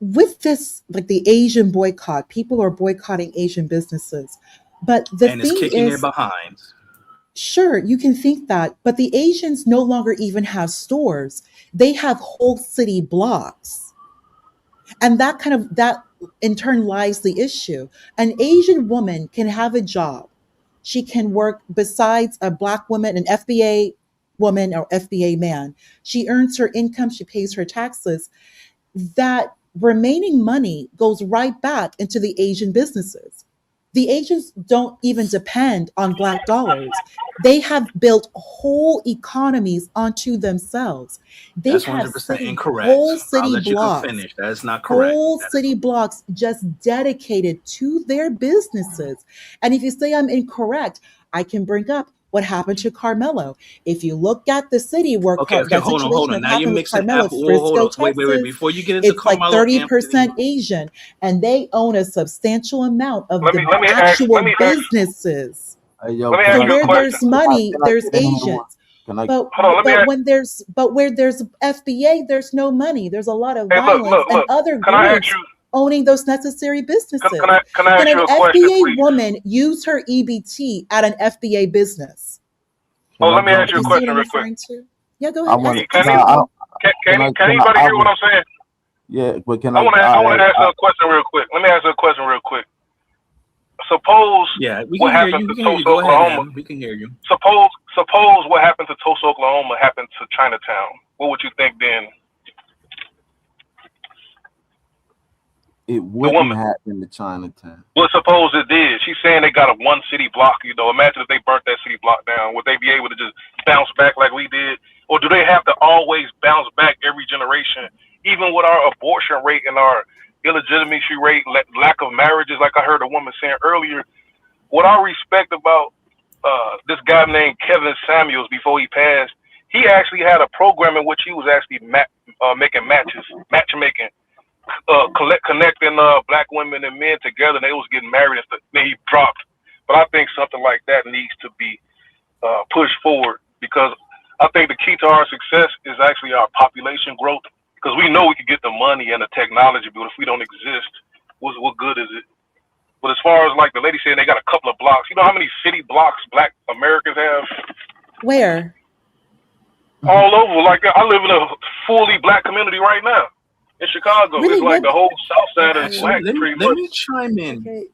with this, like the Asian boycott, people are boycotting Asian businesses. But the And it's thing kicking their is, behind. sure, you can think that, but the Asians no longer even have stores. They have whole city blocks. And that in turn lies the issue. An Asian woman can have a job. She can work besides a Black woman, an FBA woman or FBA man. She earns her income, she pays her taxes. That remaining money goes right back into the Asian businesses. The Asians don't even depend on Black dollars. They have built whole economies onto themselves. They That's have 100% city, incorrect. whole I'll city let you go blocks, finish. That is not correct. whole city blocks just dedicated to their businesses. And if you say I'm incorrect, I can bring up what happened to Carmelo. If you look at the city where Okay, that hold on, situation hold on. that Now you're happened with mixing Carmelo, apple. Whoa, hold Frisco, on. Wait. Texas, Before you get into it's like Carmelo 30% Anthony, Asian, and they own a substantial amount of Let me the let me ask let actual me ask businesses. Hey, yo, let me So ask you a where question. there's money, can I there's get in here? Asians. Can I? But Hold on, let me but ask, where there's FBA, there's no money. There's a lot of hey, look, violence look, and look. other Can I ask groups you owning those necessary businesses. can I Can ask an you a question, FBA please? woman use her EBT at an FBA business? Oh, Can I let me ask jump you You a in? see what question I'm real quick. referring to? Yeah, go I ahead. want. Can Ask he No, away. can anybody hear what I'm saying? Yeah, but can I I? want to I want to ask her a question real quick. Let me ask her a question real quick. Suppose yeah, we what can hear happened you. to We can hear you. Tulsa, Go ahead, Oklahoma. Adam. We can hear you. Suppose what happened to Tulsa, Oklahoma happened to Chinatown. What would you think then? It The wouldn't woman. happen to Chinatown. Well, suppose it did. She's saying they got a one city block. Imagine if they burnt that city block down. Would they be able to just bounce back like we did, or do they have to always bounce back every generation? Even with our abortion rate and our illegitimacy rate, lack of marriages, like I heard a woman saying earlier. What I respect about this guy named Kevin Samuels before he passed, he actually had a program in which he was actually making matchmaking, connecting black women and men together. And they was getting married and stuff. Then he dropped. But I think something like that needs to be pushed forward, because I think the key to our success is actually our population growth. Because we know we can get the money and the technology, but if we don't exist, what good is it? But as far as like the lady saying they got a couple of blocks, you know how many city blocks Black Americans have? Where? All over. Like I live in a fully Black community right now in Chicago. It's Really? like What? the whole South Side is Okay. Black, Actually, pretty let much. me chime in. Okay,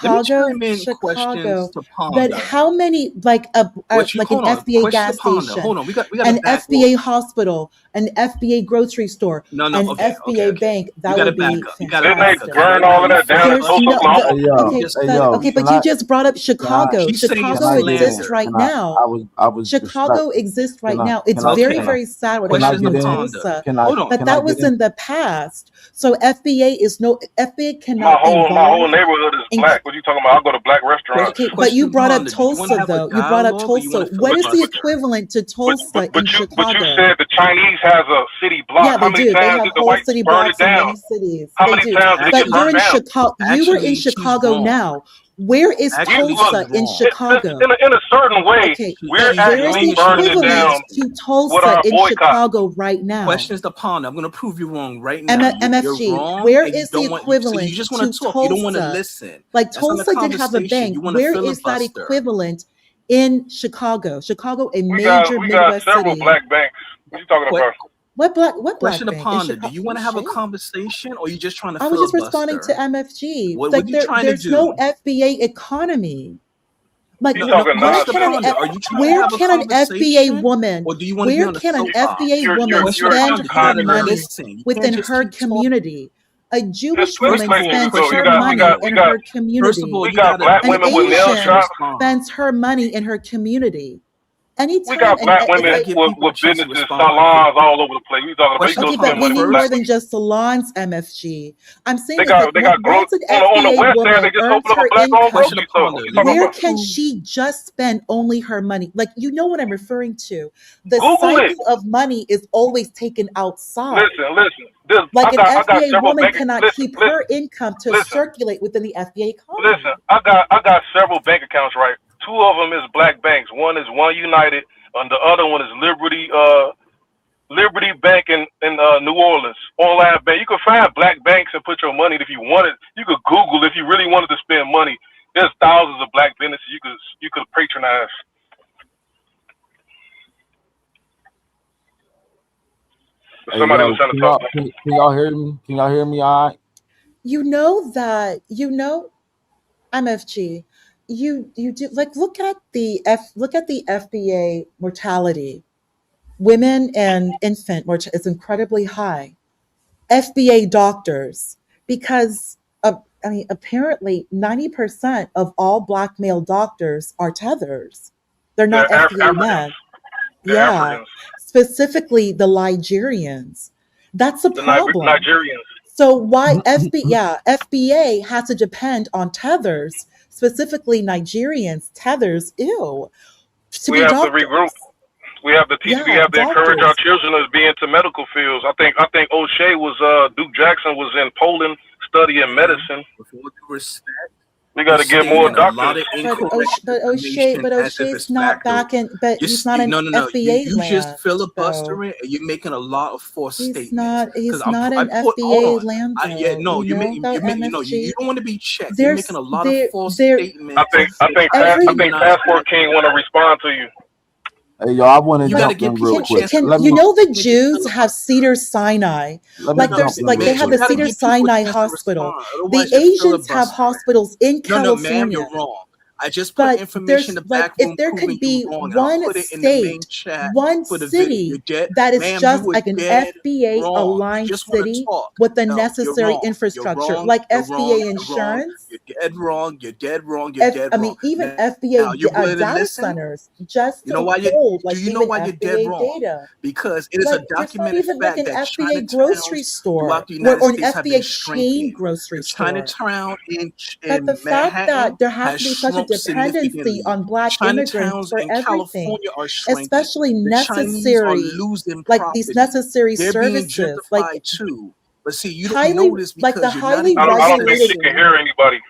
Let me Chicago, chime in questions to But ponder. how many, like What you like an hold on? FBA Question to gas ponder. station, Hold on. We got an to back up. FBA hospital, an FBA grocery store, No. an Okay. FBA bank? We That got to would back be up. Didn't they fantastic. burn Right now, all of you that down in failed There's us. Tulsa, no, Oklahoma? Hey yo, Just hey but yo, okay, can but you I? just brought up Can I? Chicago. keep saying Can I Chicago get in? exists slander. right Can now. I was Chicago respectful. exists right Can I? now. It's Can I? very, Okay. Can I? very sad what Can I happened Questions in to get in? ponder. Tulsa, Can I? Hold on. but Can I that get was in? in the past. So FBA My cannot whole evolve. neighborhood is Black. What are you talking about? I go to Black restaurants. Okay, but you Question to brought up ponder. Do you want to Tulsa have a though. You brought up dialogue or you Tulsa. want to What is the But filibuster? equivalent to but Tulsa but in you Chicago? said the Chinese has a city Yeah, block. How they many do. They times have did the whole whites city burn it blocks in down? many cities. How They many do. times did it But get you're burnt in Actually, down? Chicago. You were in actually, she's Chicago wrong. now. Where is Actually, Look, Tulsa she's in wrong. Chicago? in a certain way, Okay, we're where She's is wrong the actually and she burning won't it equivalent down listen. to with Tulsa our in boycott. Chicago right now? Questions to ponder. I'm going to prove you wrong right now. You're MFG, wrong, where and you is the don't want. You equivalent just want to to talk. You don't want to Tulsa? listen. Like That's not a Tulsa did have a conversation. bank. You want to Where is that filibuster. equivalent in Chicago? Chicago, a We got major we got Midwest several city. Black banks. What you talking Que- about? What question black to bank in ponder. Do Chicago? you want Oh to have a shit. conversation, or you just trying to I was just responding to filibuster? MFG. What Like are you trying to there's no do? FBA economy. Like You No, no. talking where Question to can an nonsense. ponder. Are you trying to where have a can an FBA conversation, woman or do you want to be where on the can an soapbox? FBA woman Question to spend ponder. You her got to money listen. You can't within just her keep talking. community? A There's Jewish plenty First woman of places all, to spends go. question You her to got we money got ponder. we in got her First of all, community. we you got gotta Black An women with nail question Asian and shops. respond. spends her money in her community. We Anytime got and Black May women I okay, give people a with chance to businesses, respond? salons all over the place. We talking about you Question go okay, upon but spend we money the with need Black more first. than women. just salons, MFG. I'm saying They is like got once an on the FBA West End. woman They just earns opened up a her Black owned Question income, grocery store. upon What the. you You talking want where to about? can prove? she just spend only her money? Like you know what I'm referring to. The Google it. cycle of money is always taken outside. Listen. This Like an I got FBA several woman bank. cannot keep her income to Listen. circulate within the FBA Listen, economy. I got several bank accounts, right? Two of them is Black banks. One is One United, and the other one is Liberty Bank in New Orleans. Online bank. You can find Black banks and put your money if you wanted. You could Google if you really wanted to spend money. There's thousands of Black businesses you could patronize. Hey Somebody was yo, trying to talk. can y'all hear me? Can y'all hear me? All right. You know MFG. You do like look at the FBA mortality. Women and infant mortality is incredibly high. FBA doctors, because I mean, apparently 90% of all Black male doctors are tethers. They're not They're FBA Africans. men. They're Yeah, Africans. specifically the Ligerians. That's a The problem. Nigerians. So why FBA has to depend on tethers, specifically Nigerians, tethers, ew, to We be have to regroup. doctors. We have to teach. We Yeah, have to encourage our doctors. children to be into medical fields. I think O'Shea was Duke Jackson was in Poland studying medicine. With all due respect, We got you're to get more stating a lot doctors. of incorrect information But as if O'Shea's it's not factual. back in, but he's not in No, FBA You just land, though. filibustering and you're making a lot of false statements. He's I'm not in hold FBA on. land, Yeah, though. no, You know about you MSG? don't want to be checked. You're making There's a lot of false there I statements. think every Passport King want to respond to you. Hey, yo, I want to You got to jump give in real people a quick. chance to Let you me know the can't just Jews have filibuster. Cedar Sinai, let me like No, jump there's in like real they man, have you the quick. got to Cedar give people a Sinai chance to Hospital. respond. The Otherwise, you're Asians have filibustering. hospitals in No, ma'am, California. you're wrong. I just put But information there's in the like back if room there proving could you be wrong, and I'll one put it in the main state, chat one for the video. You're city dead, that is ma'am. You just were like an dead FBA wrong. You aligned just want to city talk. with the No, you're necessary wrong. You're infrastructure, wrong. like You're wrong. FBA You're wrong. insurance. You're dead wrong. You're dead wrong. You're dead I wrong. mean, even Now, FBA you're willing to data listen? centers just You know to why you hold do like you know even why you're dead FBA wrong? data. Because it is a Like there's not documented even like fact an that FBA grocery Chinatowns store throughout the United or an States have been FBA chain shrinking. grocery The store. Chinatown But the in fact that Manhattan there has has to be such a shrunk dependency significantly. on Black immigrants Chinatowns for in everything, California are shrinking. especially The Chinese are necessary, losing like these property. necessary They're being services, like gentrified too. But see, you don't highly, know this like the because you're not highly even I don't think regulated, she can listening. hear anybody.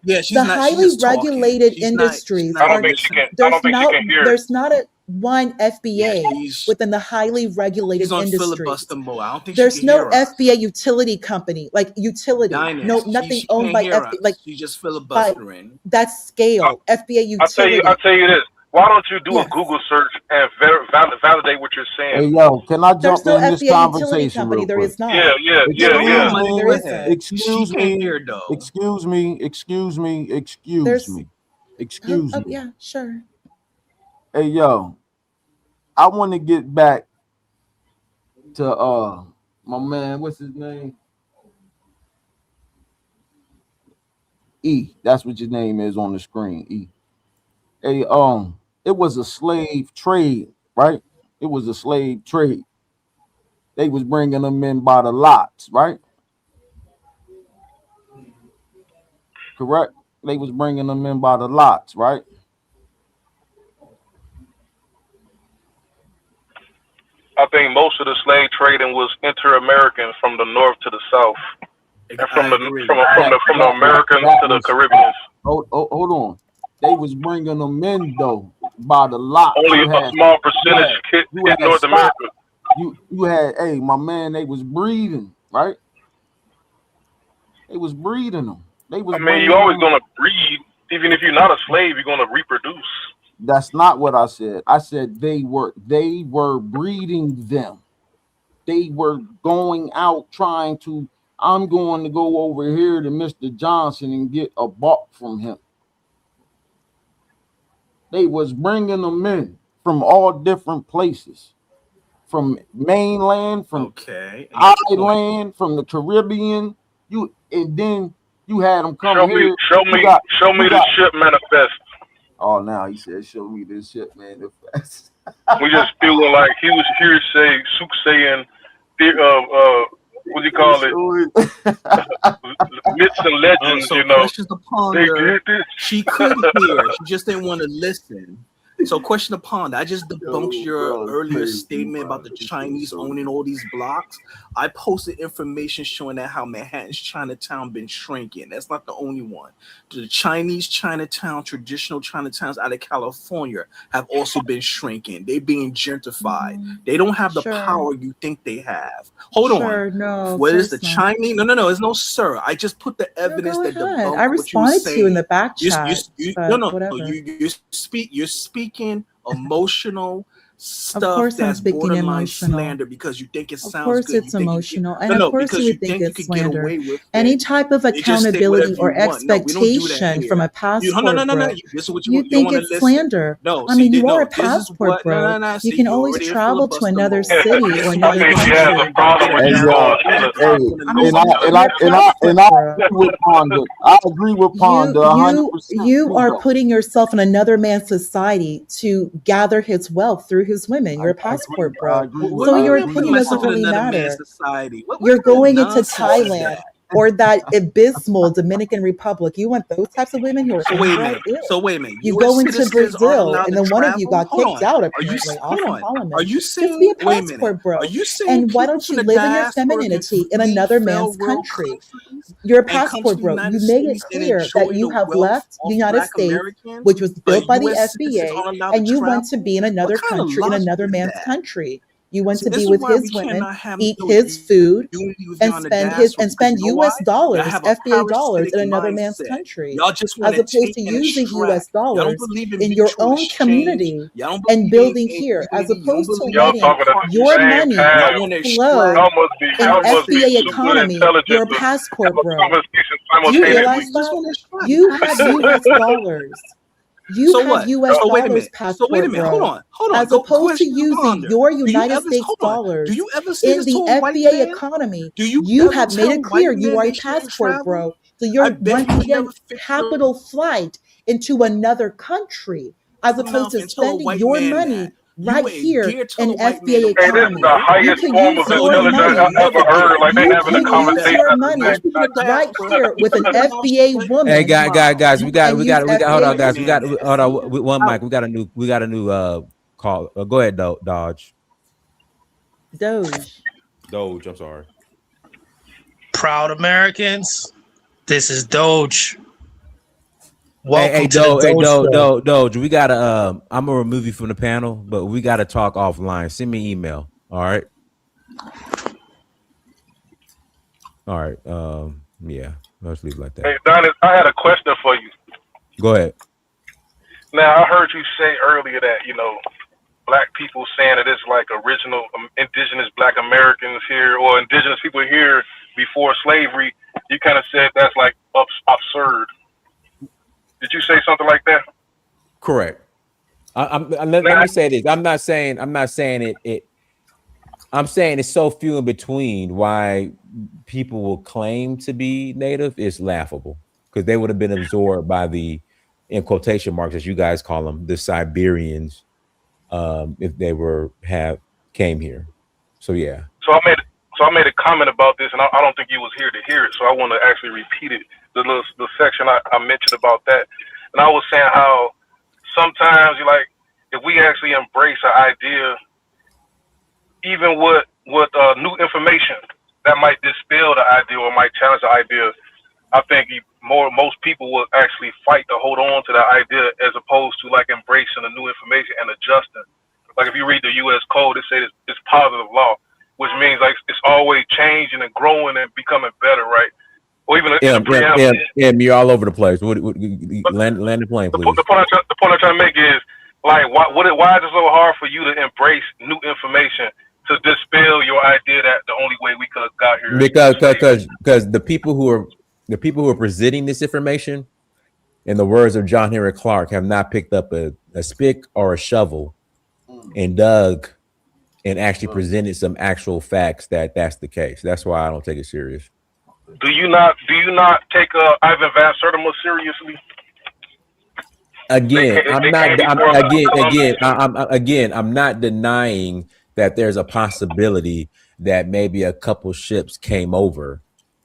Yeah, the she's highly just talking. regulated She's industries not I don't are, even think she can. listening. I don't think she can hear. there's not a one Yeah, FBA she's within the highly regulated on industries. filibuster mode. I don't think she There's can no hear us. FBA utility company, like utility, no, Dinus, nothing she owned can't by hear FBA, like us. She's just by filibustering. that I, scale, FBA I utility. tell you this. Why don't you do a Yes. Google search and validate what you're saying? Hey, yo, can I There's jump no in this FBA utility conversation company. real There quick? is Yeah, not. yeah, Get yeah, her yeah. own Excuse money. There Go me, ahead. isn't. She excuse can't me, hear though. excuse me, excuse me, excuse There's me, excuse me. yeah, sure. Hey, yo, I want to get back to my man, what's his name? E. That's what your name is on the screen. E. Hey, it was a slave trade, right? It was a slave trade. They was bringing them in by the lots, right? Correct. They was bringing them in by the lots, right? I think most of the slave trading was inter-American from the north to the south, and I agree. from the Americans to the Caribbeans. Hold on. They was bringing them in though by the lots. Only You a had small percentage hit North stock. America. You had, hey, my man, they was breeding, right? They was breeding them. They was I mean, bringing you're always them. gonna breed, even if you're not a slave. You're gonna reproduce. That's not what I said. I said they were breeding them. They were going out trying to. I'm going to go over here to Mr. Johnson and get a buck from him. They was bringing them in from all different places, from mainland, from island, from the Caribbean. And then you had them come here. Show me the ship manifest. Oh, now he said, "Show me this ship manifest." We just feeling like he was hearsay, soothsaying, what do you call it? Myths and legends, So you know. questions to ponder. She could hear, she just didn't want to listen. So question to ponder. I just debunked your earlier statement about the Chinese owning all these blocks. I posted information showing that how Manhattan's Chinatown been shrinking. That's not the only one. The Chinese Chinatown, traditional Chinatowns out of California have also been shrinking. They're being gentrified. They don't have the power you think they have. Hold on. No. What is the Chinese? No. It's no sir. I just put the evidence that debunked I what you were responded saying. to you in the back chat. You're speaking emotional, stuff course I'm that's speaking borderline emotional. slander because you think it Of sounds course good. You it's think you get emotional. And of no, course because you you would think think you it's could get slander. away with Any it. type of You just say whatever accountability or you want. No, we don't do that expectation from here. a No, passport, no. bro. This is what You you don't think want to it's listen. slander. No, I see, mean, you are a this is passport, what. bro. No. You See, can you always already travel to filibuster another mode. city This or is why I another you're think gonna she get has country. a problem with Hey, you yo, doing you're hey, gonna and lose I your and You're I a and I passport, and I bro. agree with Ponder. I agree with Ponder 100%. You are Bingo. putting yourself in another man's society to gather his wealth through his women. You're a I agree. passport, bro. What So do you your mean putting opinion doesn't myself in really another man's matter. society? What You're kind of going into nonsense is Thailand that? or that abysmal Dominican Republic. You want those types of women who are So wait a inbred? minute. Ew. So wait a minute. You U.S. go into citizens aren't Brazil, allowed and to then one of you travel. got Hold kicked on. out, Are you apparently, off hold from on? Are Parliament. you Just saying? be a Wait a minute. passport, bro. Are you saying And why people don't from you the live in your diaspora can femininity in flee another third man's world country? countries You're a and come to passport, the bro. You United made it States and clear that enjoy you the have wealth left the of United Black States, Americans, which was but built by the U.S. citizens FBA, aren't allowed to and you went to travel? be in What another kind of country, in logic another is man's that? country. You went See, to this be is with why we his women, cannot have eat no his food, unity with and y'all in the spend diaspora because you know US why? Y'all dollars, have a FBA dollars parasitic in another man's mindset. country, Y'all just want as to opposed take to and using US extract. Y'all don't dollars believe in in your mutual own exchange. community Y'all don't and believe building in here, as equity. You don't opposed to believe y'all letting in talking at the your same partnership. money time. Y'all want to flow extract Y'all must be in super FBA economy. intelligent You're a to have passport, a bro. conversation Do you simultaneously. realize You just that? want to extract. You Common have sense. US dollars. You So have what? US So wait a dollars, minute. So wait a passport, minute. Hold bro, on. Hold on. as Go opposed to question the using ponder. your Do you United ever States hold on? Do dollars you ever say in this to the a white FBA man? economy. Do you You ever have made tell it white clear you men are they a shouldn't passport, travel? bro. So I you're bet once you again never fixed your capital flight into another country as opposed mouth to and tell a spending white your man that. money You right ain't here dare tell in a white man FBA don't Hey, this travel is the economy. here. You highest could form use of So your you intelligence will I money. ever never get heard. it. Like they You having a could You know use that. conversation your at the You same money from the time. right diaspora, here with an keep your mouth FBA shut Hey, woman guys, and use we got hold on, FBA. guys. man Hold that. on, one mic. Out. We got a new call. Go ahead, Dodge. Doge. Doge. I'm sorry. Proud Americans, this is Doge. Hey, Welcome to the Doge Show. Doge. We gotta. I'm gonna remove you from the panel, but we gotta talk offline. Send me an email. All right. All right. Yeah. Let's leave it like that. Hey, Donis, I had a question for you. Go ahead. Now, I heard you say earlier that, black people saying that it's like original indigenous black Americans here or indigenous people here before slavery. You kind of said that's like absurd. Did you say something like that? Correct. Let me say this. I'm not saying it. I'm saying it's so few in between why people will claim to be native is laughable because they would have been absorbed by the, in quotation marks, as you guys call them, the Siberians, if they came here. So yeah. So I made a comment about this, and I don't think you was here to hear it. So I want to actually repeat it. The section I mentioned about that, and I was saying how sometimes if we actually embrace an idea, even with new information that might dispel the idea or might challenge the idea, I think most people will actually fight to hold on to that idea as opposed to like embracing the new information and adjusting. Like if you read the U.S. Code, it says it's positive law, which means like it's always changing and growing and becoming better, right? Or even in the preamble. You're all over the place. Land the plane, please. The point I'm trying to make is like why is it so hard for you to embrace new information to dispel your idea that the only way we could have got here Because the people who are presenting this information, in the words of John Henry Clark, have not picked up a spick or a shovel and dug and actually presented some actual facts that's the case. That's why I don't take it serious. Do you not take Ivan Van Sertima seriously? I'm not denying that there's a possibility that maybe a couple ships came over,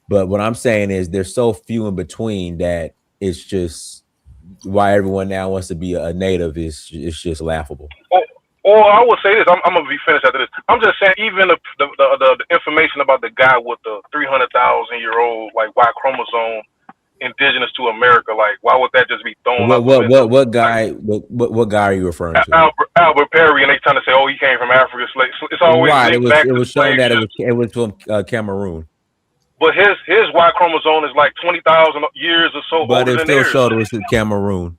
but what I'm saying is there's so few in between that it's just why everyone now wants to be a native is just laughable. Or I would say this, I'm gonna be finished after this. I'm just saying, even the information about the guy with the 300,000-year-old like Y chromosome, indigenous to America, like why would that just be thrown out the window? What guy are you referring to? Albert Perry, and they trying to say, oh, he came from Africa. It's always right. linked back It was to shown that slave it was from Cameroon. But his Y chromosome is like 20,000 years or so but older it than still theirs. showed it was in Cameroon.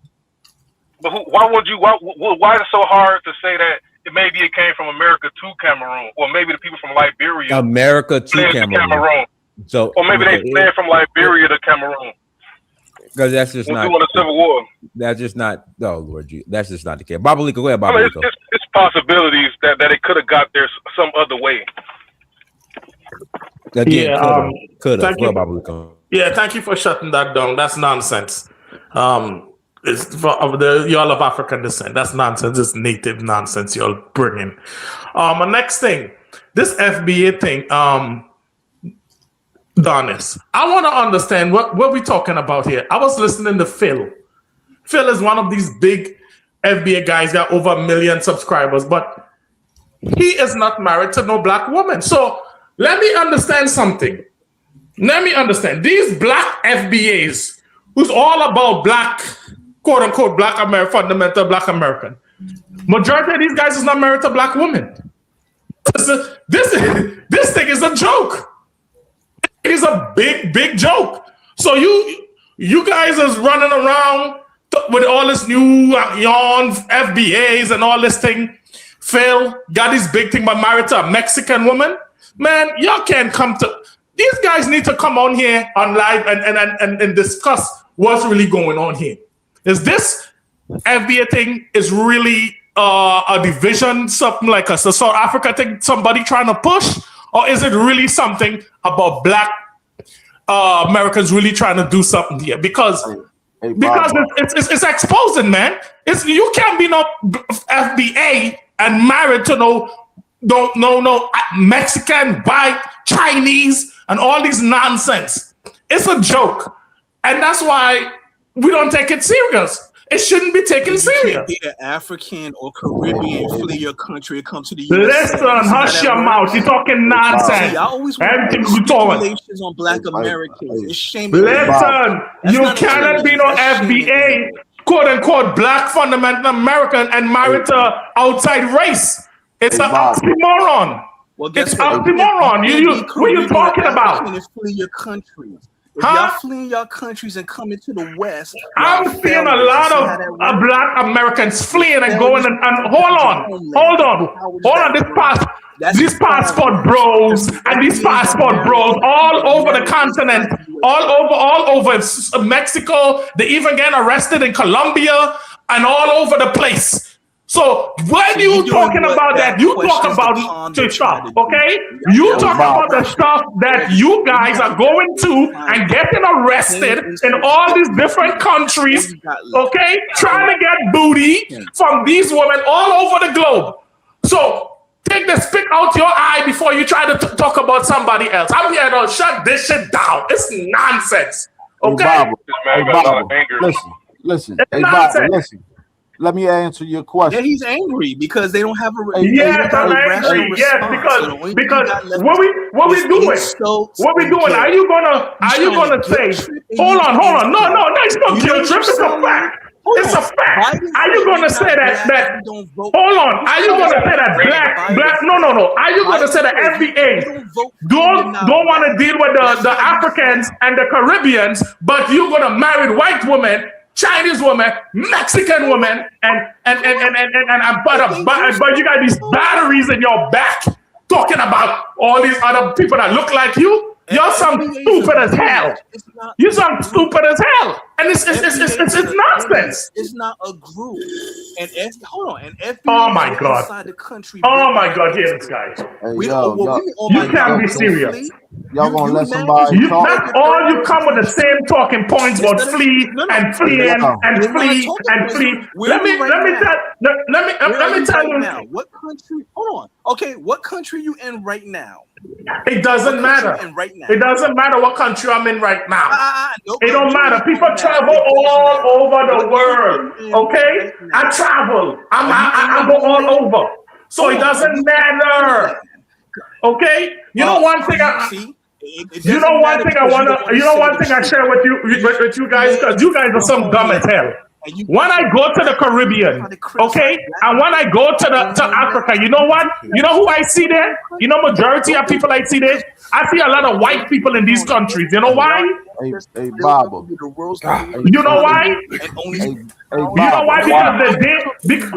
But why is it so hard to say that maybe it came from America to Cameroon, or maybe the people from Liberia America to fled Cameroon. So, or maybe they fled from Liberia to Cameroon. Because that's just not during the Civil War. That's just not. Oh Lord, that's just not the case. Babalika, go ahead, I mean, Babalika. it's possibilities that it could have got there some other way. Again, could have. Yeah, thank you for shutting that down. That's nonsense. It's y'all of African descent. That's nonsense. It's native nonsense y'all bringing. Next thing, this FBA thing. Donis, I want to understand what we're talking about here. I was listening to Phil. Phil is one of these big FBA guys, got over 1 million subscribers, but he is not married to no black woman. So let me understand something. Let me understand. These black FBAs, who's all about black, quote unquote, black American, fundamental black American, majority of these guys is not married to black women. This thing is a joke. It is a big joke. So you guys is running around with all this new yawn FBAs and all this thing. Phil got this big thing about married to a Mexican woman. Man, y'all can't come to. These guys need to come on here on live and discuss what's really going on here. Is this FBA thing is really a division, something like a South Africa thing, somebody trying to push? Or is it really something about black Americans really trying to do something here? Because it's exposing, man. You can't be no FBA and married to no Mexican, white, Chinese, and all these nonsense. It's a joke, and that's why we don't take it serious. It shouldn't be taken serious. Be an African or Caribbean, flee your country and come to the US. Listen, hush your mouth. You're talking nonsense. I always everything you talking on black Americans. It's shameful. Listen, you cannot be no FBA, quote unquote, black fundamental American and married to outside race. It's an oxymoron. Well, it's oxymoron. What are you talking about? Flee your countries. If y'all fleeing your countries and coming to the West, I'm seeing a lot of black Americans fleeing and going and hold on. These passport bros and these passport bros all over the continent, all over Mexico. They even get arrested in Colombia and all over the place. So when you talking about that, you talk about the stuff, okay? You talk about the stuff that you guys are going to and getting arrested in all these different countries, okay? Trying to get booty from these women all over the globe. So take the spit out your eye before you try to talk about somebody else. I'm here to shut this shit down. It's nonsense, okay? Listen. Hey, Bob, listen. Let me answer your question. Yeah, he's angry because they don't have a. Yes, I'm angry. Yes, because what we doing? What we doing? Are you gonna say? Hold on. No, it's no guilt trip. It's a fact. It's a fact. Are you gonna say that? Hold on. Are you gonna say that black? No. Are you gonna say that FBA don't want to deal with the Africans and the Caribbeans, but you're gonna marry white women, Chinese woman, Mexican woman, but you got these batteries in your back talking about all these other people that look like you. You're some stupid as hell. You're some stupid as hell, and it's nonsense. It's not a group. And FBI oh my god! Inside the country. Oh my god! Hear this guy. You can't be serious. Y'all gonna let somebody talk? That's all you come with the same talking points about flee and flee and flee. Let me tell you now. What country? Hold on. Okay, what country you in right now? It doesn't matter. It doesn't matter what country I'm in right now. It don't matter. People travel all over the world. Okay, I travel. I go all over. So it doesn't matter. Okay, you know one thing. You know one thing I share with you guys, because you guys are some dumb as hell. When I go to the Caribbean, okay, and when I go to Africa, you know what? You know who I see there? You know, majority of people I see there? I see a lot of white people in these countries. You know why? Hey, Bob. You know why? You know why?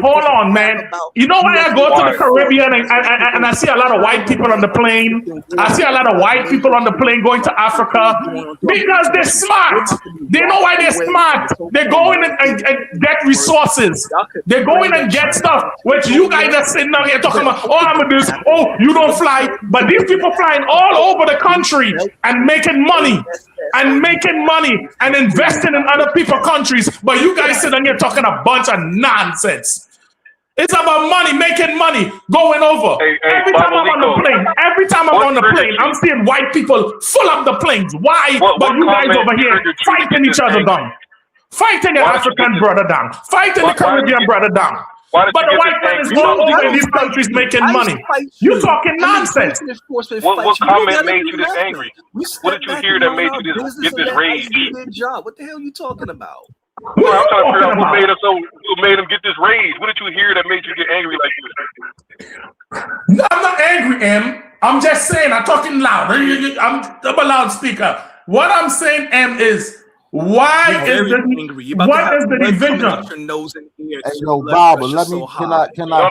Hold on, man. You know why I go to the Caribbean and I see a lot of white people on the plane? I see a lot of white people on the plane going to Africa because they're smart. They know why they're smart. They go in and get resources. They go in and get stuff, which you guys are sitting down here talking about, oh, I'm this, oh, you don't fly. But these people flying all over the country and making money. And investing in other people's countries, but you guys sitting here talking a bunch of nonsense. It's about money, making money, going over. Every time I'm on the plane, I'm seeing white people full up the planes. Why? But you guys over here fighting each other down. Fighting the African brother down. Fighting the Caribbean brother down. But the white man is all over in these countries making money. You talking nonsense. What comment made you this angry? What did you hear that made you get this rage? What the hell are you talking about? Well, I'm trying to figure out what made him get this rage. What did you hear that made you get angry like this? No, I'm not angry, M. I'm just saying, I'm talking loud. I'm a loudspeaker. What I'm saying, M, is what is the division? Hey, yo, Barbara, can I?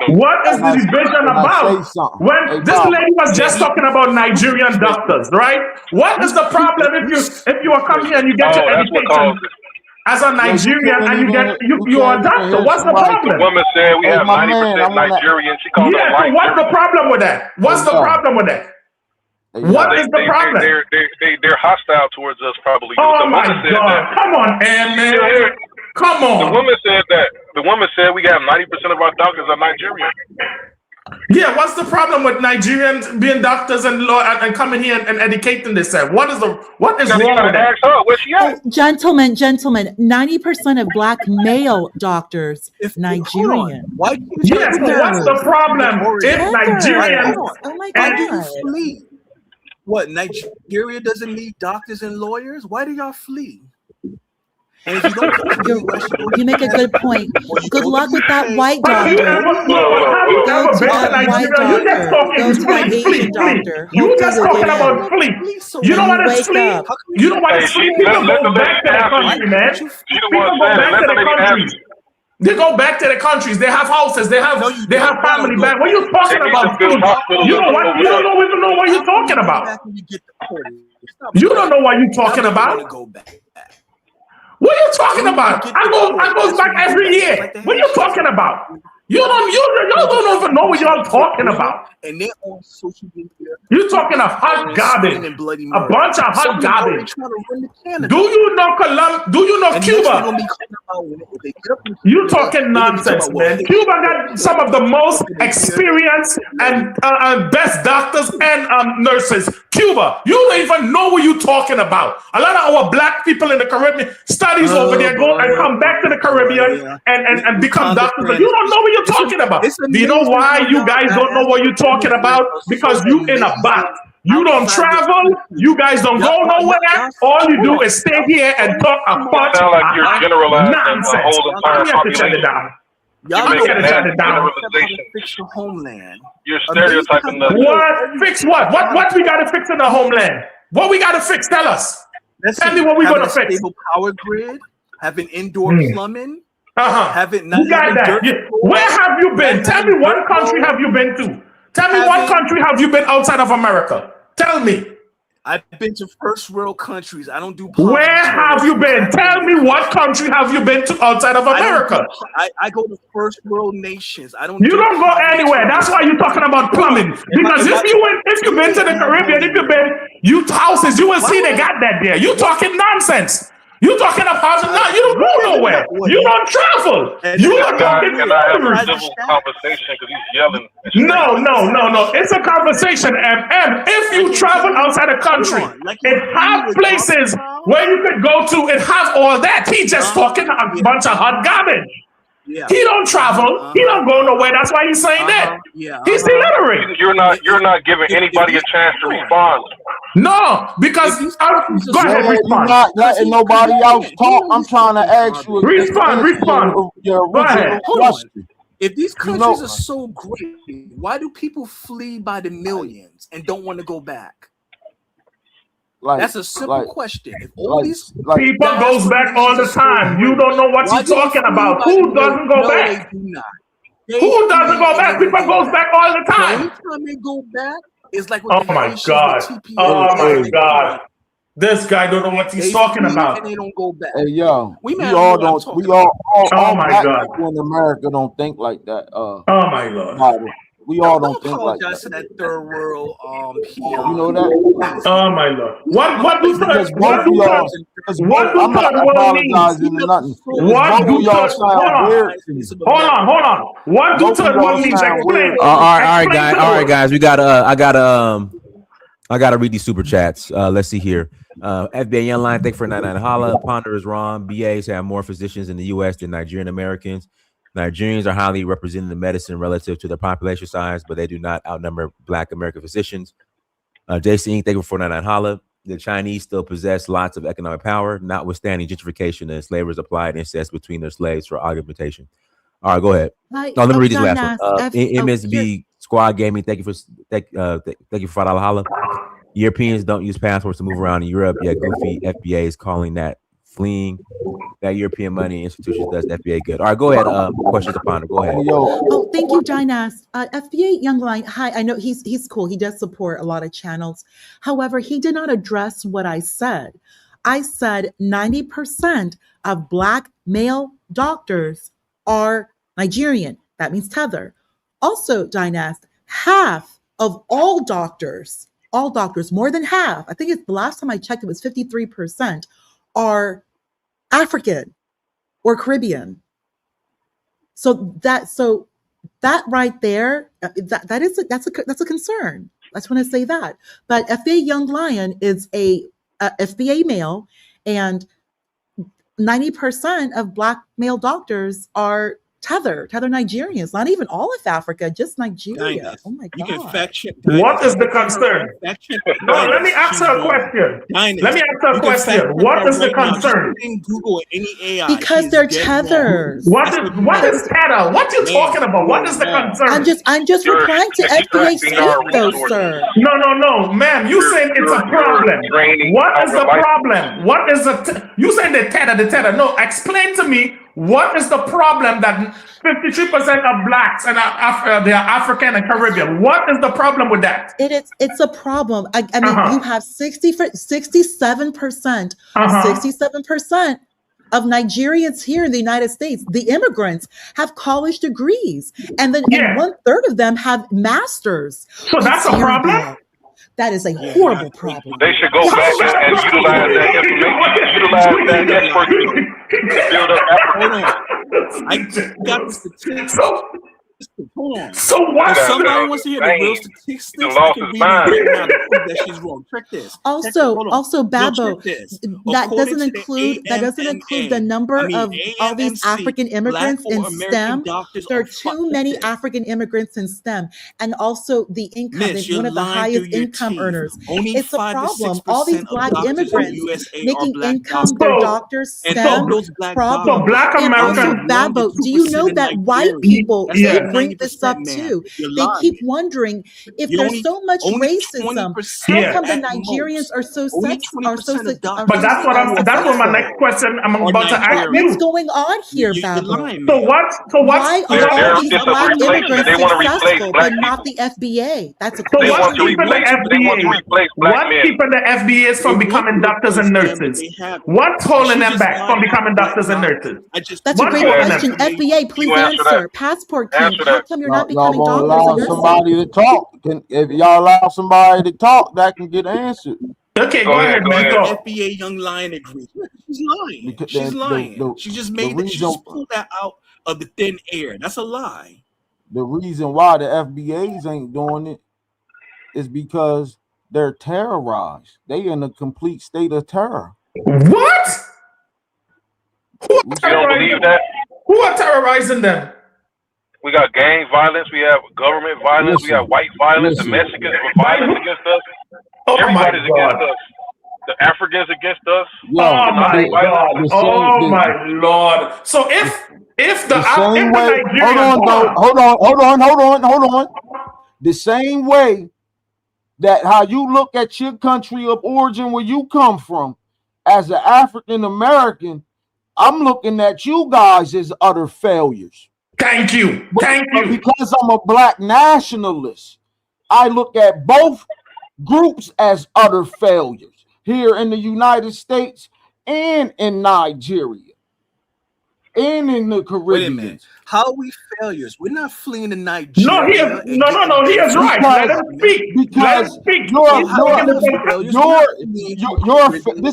What is the division about? When this lady was just talking about Nigerian doctors, right? What is the problem if you are coming here and you get your education as a Nigerian and you are a doctor? What's the problem? The woman said we have 90% Nigerian. She called them white. What's the problem with that? What's the problem with that? What is the problem? They're hostile towards us, probably. Oh my God! Come on, man! Come on. The woman said that. The woman said we have 90% of our doctors are Nigerian. Yeah, what's the problem with Nigerians being doctors and coming here and educating themselves? What is wrong with that? Where's she at? Gentlemen, 90% of Black male doctors Nigerian. Yes, what's the problem? If Nigerians, oh my God. Why do you flee? What, Nigeria doesn't need doctors and lawyers? Why do y'all flee? And if you don't come to the West, you make a good point. Good luck with that white doctor. Go to that white doctor. Go to that Asian doctor. You just talking about flee. You know what it's flee? You know what it's flee? People go back to the country, man. People go back to the countries. They go back to the countries. They have houses. They have family back. What are you talking about? You know what? You don't even know what you're talking about. You don't know what you're talking about. What are you talking about? I goes back every year. What are you talking about? You don't even know what y'all talking about. And they're on social media. You're talking of hot garbage. A bunch of hot garbage. Do you know Cuba? You talking nonsense, man. Cuba got some of the most experienced and best doctors and nurses. Cuba, you don't even know what you're talking about. A lot of our Black people in the Caribbean studies over there, go and come back to the Caribbean and become doctors. But you don't know what you're talking about. Do you know why you guys don't know what you're talking about? Because you in a box. You don't travel. You guys don't go nowhere. All you do is stay here and talk a bunch of nonsense. You have to shut it down. Y'all gotta shut it down. Fix your homeland. You're stereotyping the what? Fix what? What we gotta fix in the homeland? What we gotta fix? Tell us. Tell me what we gonna fix. Stable power grid, having indoor plumbing. Having you got that. Where have you been? Tell me what country have you been to? Tell me what country have you been outside of America? Tell me. I've been to first world countries. I don't do politics. Where have you been? Tell me what country have you been to outside of America? I go to first world nations. I don't. You don't go anywhere. That's why you're talking about plumbing. Because if you've been to the Caribbean, if you've been houses, you will see they got that there. You talking nonsense. You talking about no? You don't go nowhere. You don't travel. You are talking. Can I have a civil conversation because he's yelling? No. It's a conversation. And if you travel outside the country, it have places where you could go to and have all that. He just talking a bunch of hot garbage. Yeah. He don't travel. He don't go nowhere. That's why he's saying that. He's illiterate. You're not giving anybody a chance to respond. No, because go ahead, respond. You're not letting nobody else talk. I'm trying to ask you. Respond. Your original question. If these countries are so great, why do people flee by the millions and don't want to go back? That's a simple question. If all these people goes back all the time, you don't know what you're talking about. Who doesn't go back? They do not. Who doesn't go back? People goes back all the The time. only time they go back is like Oh my God! Oh my God! This guy don't know what he's talking about. And they don't go back. Hey yo, We we all don't. We all Oh my black God! people in America don't think like that. Oh my Lord! We all don't think like apologize to that. that third world You know that? Oh my Lord! What do Because third? both of y'all. I'm not apologizing to nothing. What do third? Hold on. What do third world means? Explain. All right, guys. We gotta. I gotta read these super chats. Let's see here. FBA Young Line, thank you for 99 holla. Ponder is wrong. BAs have more physicians in the U.S. than Nigerian Americans. Nigerians are highly represented in medicine relative to their population size, but they do not outnumber Black American physicians. JC, thank you for 499 holla. The Chinese still possess lots of economic power, notwithstanding gentrification and slavers applied incest between their slaves for augmentation. All right, go ahead. Hi. Let me read this John last Nass, one. MSB Squad Gaming, thank you for $5 holla. Europeans don't use passports to move around in Europe, yet goofy FBA is calling that fleeing. That European money institutions does FBA good. All right, go ahead. Questions upon it. Go ahead. Oh, thank you, Dynas. FBA Young Line. Hi, I know he's cool. He does support a lot of channels. However, he did not address what I said. I said 90% of Black male doctors are Nigerian. That means tether. Also, Dynas, half of all doctors, more than half, I think it's the last time I checked, it was 53%, are African or Caribbean. So that right there, that's a concern. I just want to say that. But FBA Young Lion is a FBA male, and 90% of Black male doctors are tether Nigerians. Not even all of Africa, just Nigeria. Oh my God! You can fact check. What is the concern? No, let me ask her a question. Let me ask her a question. What is the concern? Google any AI because they're tethers. What is tether? What are you talking about? What is the concern? I'm just replying to FBA speak though, sir. No, ma'am. You saying it's a problem. What is the problem? What is you saying the tether? No, explain to me. What is the problem that 53% of Blacks and they are African and Caribbean? What is the problem with that? It's a problem. I mean, you have 67% of Nigerians here in the United States, the immigrants, have college degrees, and then and 1/3 of them have masters. So that's a problem. That is a horrible problem. They should go back and utilize that information, utilize that expertise to build up Africa. I got the statistics. Hold on. So what? If somebody wants to hear the real statistics, I can read it right now to prove that she's wrong. Check this. Also, Babbo, that doesn't include the number of all these African immigrants in STEM. There are too many African immigrants in STEM, and also the income is one of the highest income earners. It's a problem. All these Black immigrants making income, their doctors, STEM, problem. Black and American. also, Babbo, do you know that white people? Bring this up too. They keep wondering if there's so much racism, how come the Nigerians are so sexist? But that's what my next question I'm about to ask you. What's going on here, Babbo? Why are all these Black immigrants successful, but not the FBA? That's a question. What's keeping the FBAs from becoming doctors and nurses? What's holding them back from becoming doctors and nurses? That's a great question. FBA, please answer. Passport King. How come you're not becoming doctors and nurses? Somebody to talk. If y'all allow somebody to talk, that can get answered. Okay, go ahead, man. FBA Young Lion agrees. She's lying. She's lying. She just pulled that out of the thin air. That's a lie. The reason why the FBAs ain't doing it is because they're terrorized. They in a complete state of terror. What? You don't believe that? Who are terrorizing them? We got gang violence. We have government violence. We got white violence. The Mexicans with violence against us. Everybody's against us. The Africans against us. Oh my God! Oh my Lord! So if the same way, hold on. The same way that how you look at your country of origin where you come from as an African American, I'm looking at you guys as utter failures. Thank you. Thank you. Because I'm a black nationalist, I look at both groups as utter failures here in the United States and in Nigeria and in the Caribbean. Wait a minute. How are we failures? We're not fleeing to Nigeria. No, he is right. Let him speak. Because this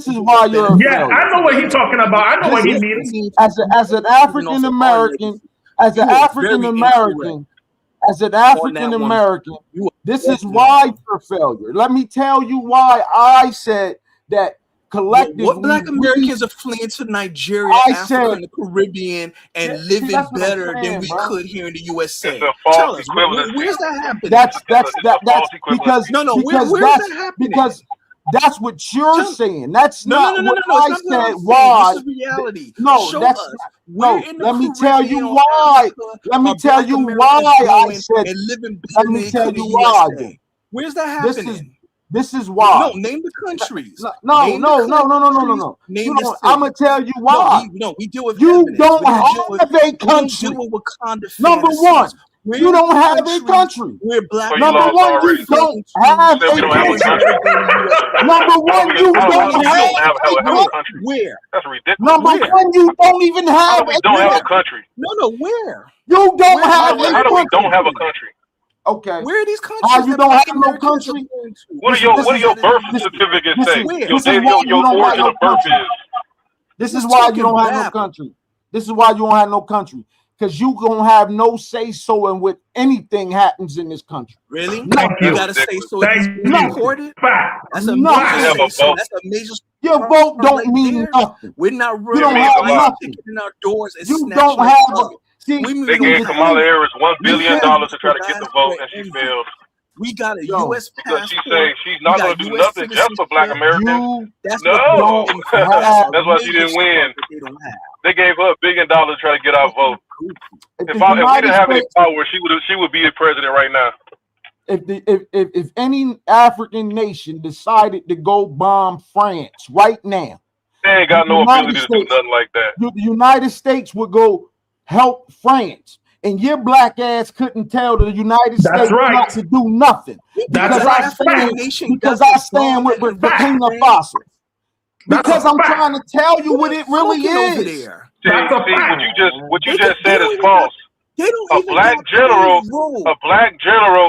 is why you're a failure. I know what he's talking about. I know what he means. As an African American, this is why you're a failure. Let me tell you why I said that collectively. What black Americans are fleeing to Nigeria, Africa, and the Caribbean and living better than we could here in the USA. Tell us, where's that happening? That's because where's that happening? Because that's what you're saying. That's not what I said. Why? This is reality. No, that's no. Let me tell you why. Let me tell you why I said. Let me tell you why. Where's that happening? This is why. No, name the countries. No. I'm gonna tell you why. No, we deal with you don't have a country. Number one, you don't have a country. We're black. Number one, you don't have a country. Number one, you don't have a country. Where? That's ridiculous. Number one, you don't even have a country. No, where? You don't have a country. How do we don't have a country? Okay. Where are these countries? How you don't have no country? What are your birth certificates say? Your origin of birth is. This is why you don't have no country. This is why you don't have no country. Because you don't have no say so in what anything happens in this country. Really? No, you gotta say so. It's recorded. That's a major. That's a major. Your vote don't mean nothing. We're not really. You don't have nothing. In our doors and you don't have. They gave Kamala Harris $1 billion to try to get the vote, and she failed. We got a U.S. passport. She say she's not going to do nothing just for Black Americans. That's why she didn't win. They gave her $1 billion to try to get our vote. If we didn't have any power, she would be the president right now. If any African nation decided to go bomb France right now, they ain't got no ability to do nothing like that. The United States would go help France, and your black ass couldn't tell the United States not to do nothing. Because I stand with Burkina Faso. Because I'm trying to tell you what it really is. What you just said is false. A black general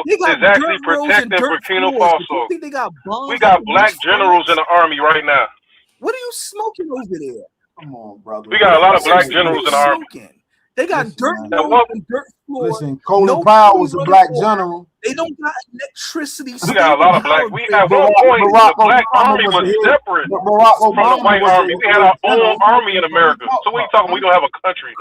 is actually protecting Burkina Faso. We got black generals in the army right now. What are you smoking over there? Come on, brother. We got a lot of black generals in the army. They got dirt floors. Listen, Colin Powell was a black general. They don't got electricity. We got a lot of black. We at one point the black army was separate from the white army. We had our own army in America. So what are you talking? We don't have a country.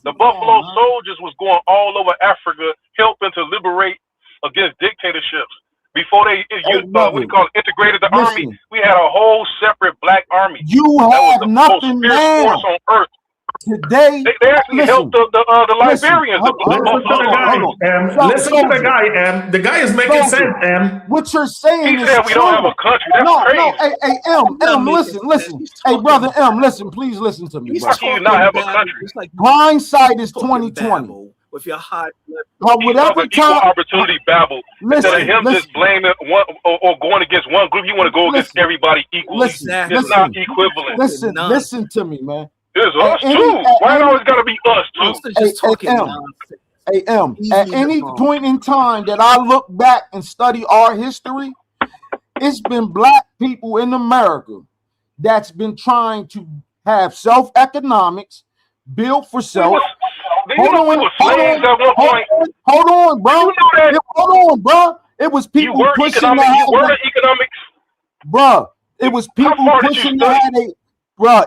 The Buffalo Soldiers was going all over Africa, helping to liberate against dictatorships. Before they integrated the army, we had a whole separate black army. You have nothing now. Force on earth. Today, they actually helped the Liberians. Listen to the guy, the guy is making sense, What you're saying he is said we don't have a country. That's crazy. Hey, listen. Hey, brother listen, please listen to me. How can you not have a country? Hindsight is 2020. With your high equal opportunity babble. Instead of him just blaming one or going against one group, you want to go against everybody equally. It's not equivalent. Listen to me, man. It's us too. Why it always gotta be us too? At any point in time that I look back and study our history, it's been black people in America that's been trying to have self-economics, build for self. Hold on, bro. It was people pushing the economics. Bro, it was people pushing the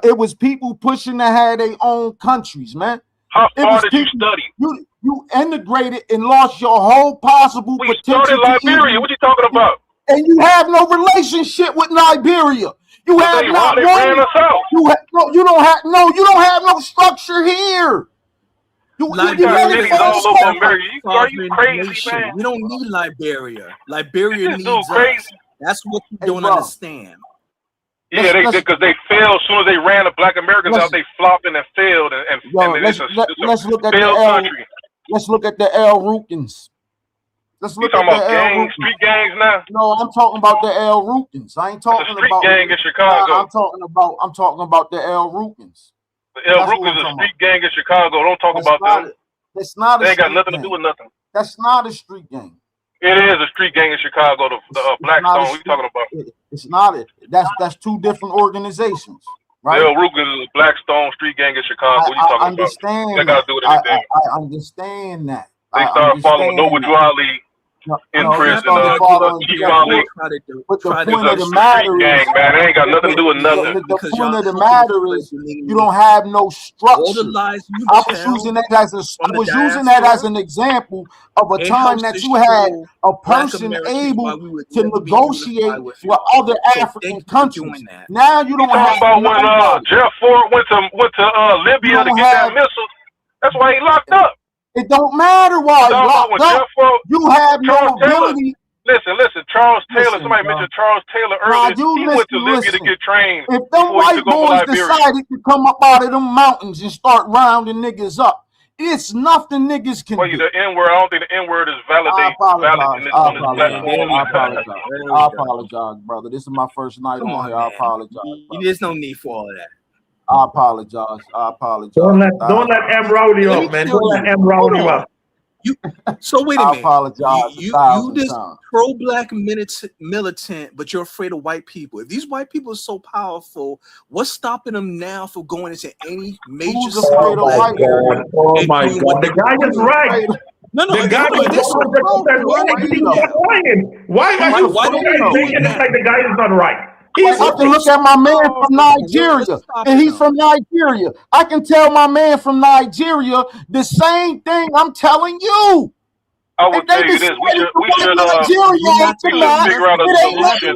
it was people pushing to have their own countries, man. How far did you study? You integrated and lost your whole possible potential. We started Liberia. What are you talking about? And you have no relationship with Liberia. You have not one. You don't have no structure here. Are you crazy, man? We don't need Liberia. Liberia needs us. That's what you Hey, don't bro. understand. Yeah, because they failed as soon as they ran the black Americans out. They flopped and failed, and let's look at the failed L. country. Let's look at the L. Rukins. Let's You look talking at the about L. gangs, Rukins. street gangs now? No, I'm talking about the L. Rukins. I ain't It's a talking street about gang in Chicago. Nah, I'm talking about the L. Rukins. The El Rukins is a street gang in Chicago. Don't talk about them. That's not They a ain't got street nothing gang. to do with nothing. That's not a street gang. It is a street gang in Chicago. The Blackstone. What you talking about? It's not it. That's two different organizations, right? The El Rukins is a Blackstone street gang in Chicago. What you talking about? That got to do with anything. I understand that. They started following Noble Dwali in prison. But the point of the matter is, man, it ain't got nothing to do with nothing. The point of the matter is, you don't have no structure. I was using that as an example of a time that you had a person able to negotiate with other African countries. Now you don't have. Talking about when Jeff Ford went to Libya to get that missile. That's why he locked up. It don't matter why you locked up. You have no ability. Listen. Charles Taylor. Somebody mentioned Charles Taylor earlier. He went to Libya to get trained. If them white boys decided to come up out of them mountains and start rounding niggas up, it's nothing niggas can do. The N-word. I don't think the N-word is valid. I apologize, brother. This is my first night on here. I apologize. There's no need for all of that. I apologize. Don't let M rowdy up, man. Don't let M rowdy up. So wait a minute. I apologize. You just pro-black militant, but you're afraid of white people. If these white people are so powerful, what's stopping them now from going into any major? Oh my God! The guy is right. No, the guy is 100% right. Why are you saying it like the guy is not right? I can look at my man from Nigeria, and he's from Nigeria. I can tell my man from Nigeria the same thing I'm telling you. I will tell you this: we should figure out a solution.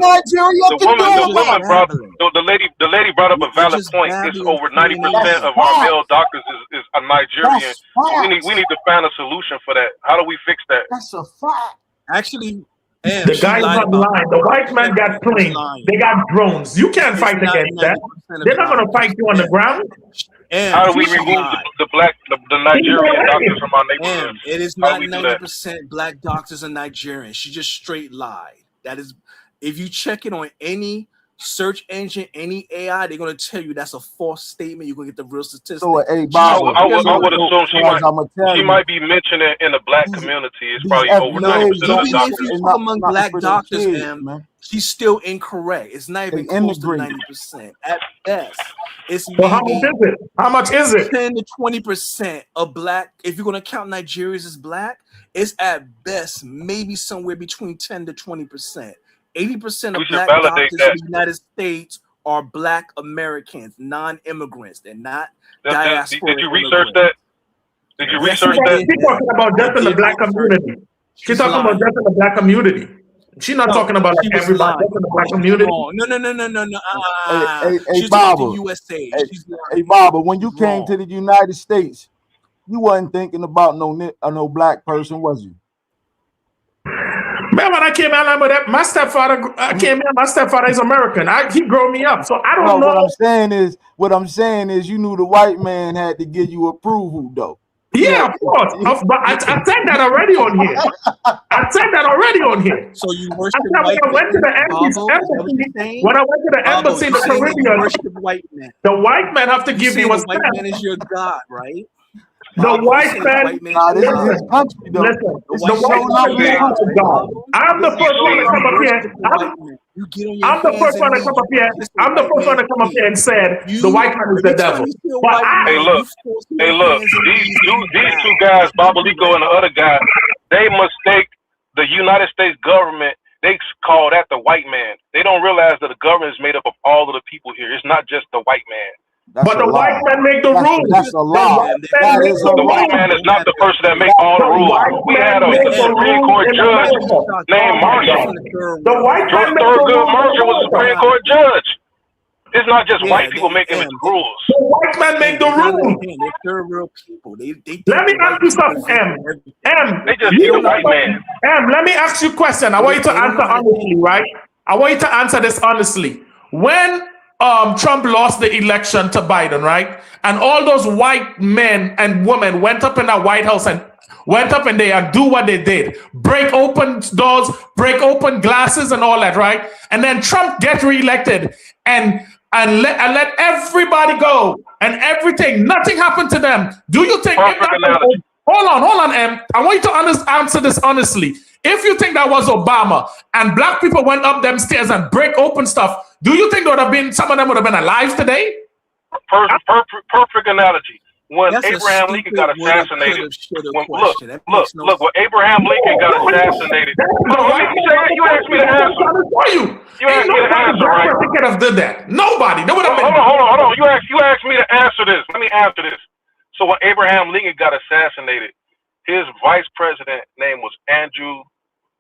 The lady brought up a valid point. It's over 90% of our male doctors is a Nigerian. We need to find a solution for that. How do we fix that? That's a fact. Actually. The guy's not lying. The white man got planes. They got drones. You can't fight against that. They're not going to fight you on the ground. How do we remove the Nigerian doctors from our neighborhood? It is not 90% black doctors are Nigerian. She just straight lied. That is, if you check it on any search engine, any AI, they're going to tell you that's a false statement. You're going to get the real statistics. So, I would assume she might be mentioned in the black community. It's probably over 90% of the doctors. If you talk among black doctors, she's still incorrect. It's not even close to 90%. At best, it's maybe how much is it? How much is it? 10 to 20% of black. If you're going to count Nigerians as black, it's at best maybe somewhere between 10 to 20%. 80% of black doctors in the United States are black Americans, non-immigrants. They're not diaspora. Did you research that? Did you research that? She's talking about just in the black community. She's talking about just in the black community. She's not talking about everybody. Just in the black community. No. Hey, Baba. Hey, Baba. When you came to the United States, you wasn't thinking about no black person, was you? Man, when I came out with my stepfather came in. My stepfather is American. He grew me up, so I don't know. What I'm saying is, you knew the white man had to give you approval, though. Yeah, of course. But I said that already on here. So you worship when I went to the embassy, in the Caribbean, the white man have to give you a stamp. The white man is your God, right? The white man. This is his country, though. Listen, the white man is God. I'm the first one to come up here. I'm the first one to come up here. I'm the first one to come up here and said the white man is the devil. But hey, look. These two guys, Babalico and the other guy, they mistake the United States government. They call that the white man. They don't realize that the government is made up of all of the people here. It's not just the white man. But the white man make the rules. That's a lie. The white man is not the person that makes all the rules. We had a Supreme Court judge named Marshall. The white man Thurgood Marshall was a Supreme Court judge. It's not just white people making the rules. The white man make the rules. They're real people. Let me ask you something, M. They just need a white man. M, let me ask you a question. I want you to answer honestly, right? I want you to answer this honestly. When Trump lost the election to Biden, right? And all those white men and women went up in that White House and went up in there and do what they did. Break open doors, break open glasses and all that, right? And then Trump get reelected and let everybody go and everything. Nothing happened to them. Do you think if that hold on, M. I want you to answer this honestly. If you think that was Obama and black people went up them stairs and break open stuff, do you think there would have been some of them would have been alive today? Perfect analogy. When Abraham Lincoln got assassinated, look, when Abraham Lincoln got assassinated, you asked me to answer. You asked me to answer, right? Could have did that. Nobody. There would have been. Hold on. You asked me to answer this. Let me answer this. So when Abraham Lincoln got assassinated, his vice president name was Andrew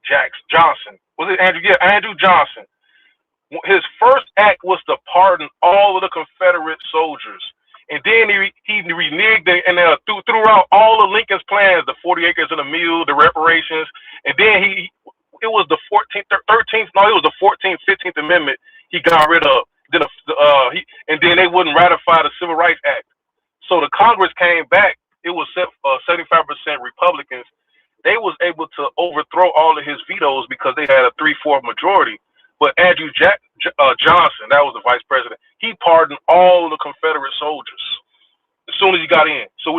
Johnson. Was it Andrew? Yeah, Andrew Johnson. His first act was to pardon all of the Confederate soldiers. And then he reneged and threw out all of Lincoln's plans, the 40 acres and a mule, the reparations. And then it was the 14th, 15th Amendment he got rid of. Then then they wouldn't ratify the Civil Rights Act. So the Congress came back. It was 75% Republicans. They was able to overthrow all of his vetoes because they had a 3/4 majority. But Andrew Johnson, that was the vice president, he pardoned all the Confederate soldiers as soon as he got in. So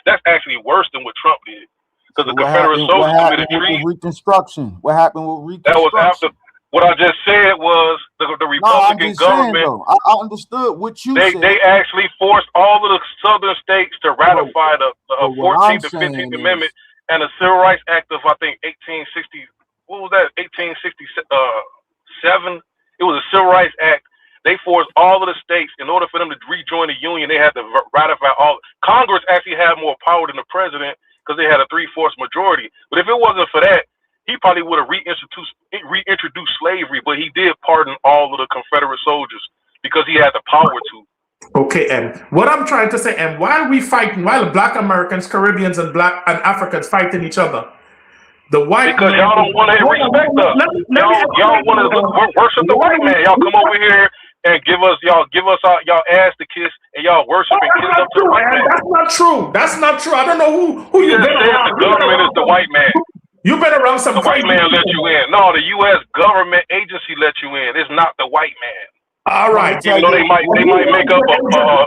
that's actually worse than what Trump did, because the Confederate soldiers committed treason. Reconstruction. What happened with Reconstruction? That was after. What I just said was the Republican government. Saying, I understood what you said. They actually forced all of the southern states to ratify the 14th and 15th Amendment and the Civil Rights Act of, I think, 1860. What was that? 1867. It was a Civil Rights Act. They forced all of the states, in order for them to rejoin the Union, they had to ratify all. Congress actually had more power than the president because they had a 3/4 majority. But if it wasn't for that, he probably would have reintroduced slavery. But he did pardon all of the Confederate soldiers because he had the power to. Okay, and what I'm trying to say, and while Black Americans, Caribbeans, and Africans fighting each other, because y'all don't want to respect us. Y'all want to worship the white man. Y'all come over here and give us y'all ass to kiss, and y'all worship and kiss up to the white man. That's not true. I don't know who you been around. The government is the white man. You've been around some. The white man let you in. No, the U.S. government agency let you in. It's not the white man. All right. Even though they might make up a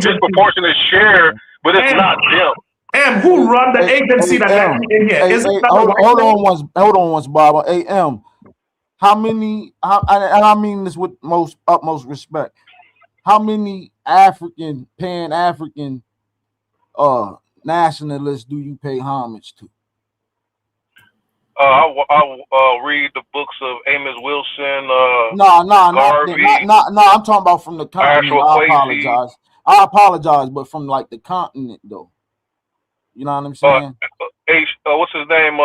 disproportionate share, but it's not them. And who run the agency that let me in here? Hold on once, Baba. How many? And I mean this with utmost respect. How many Pan-African nationalists do you pay homage to? I read the books of Amos Wilson. Garvey, I'm talking about from the continent. I apologize, but from like the continent though. You know what I'm saying? What's his name?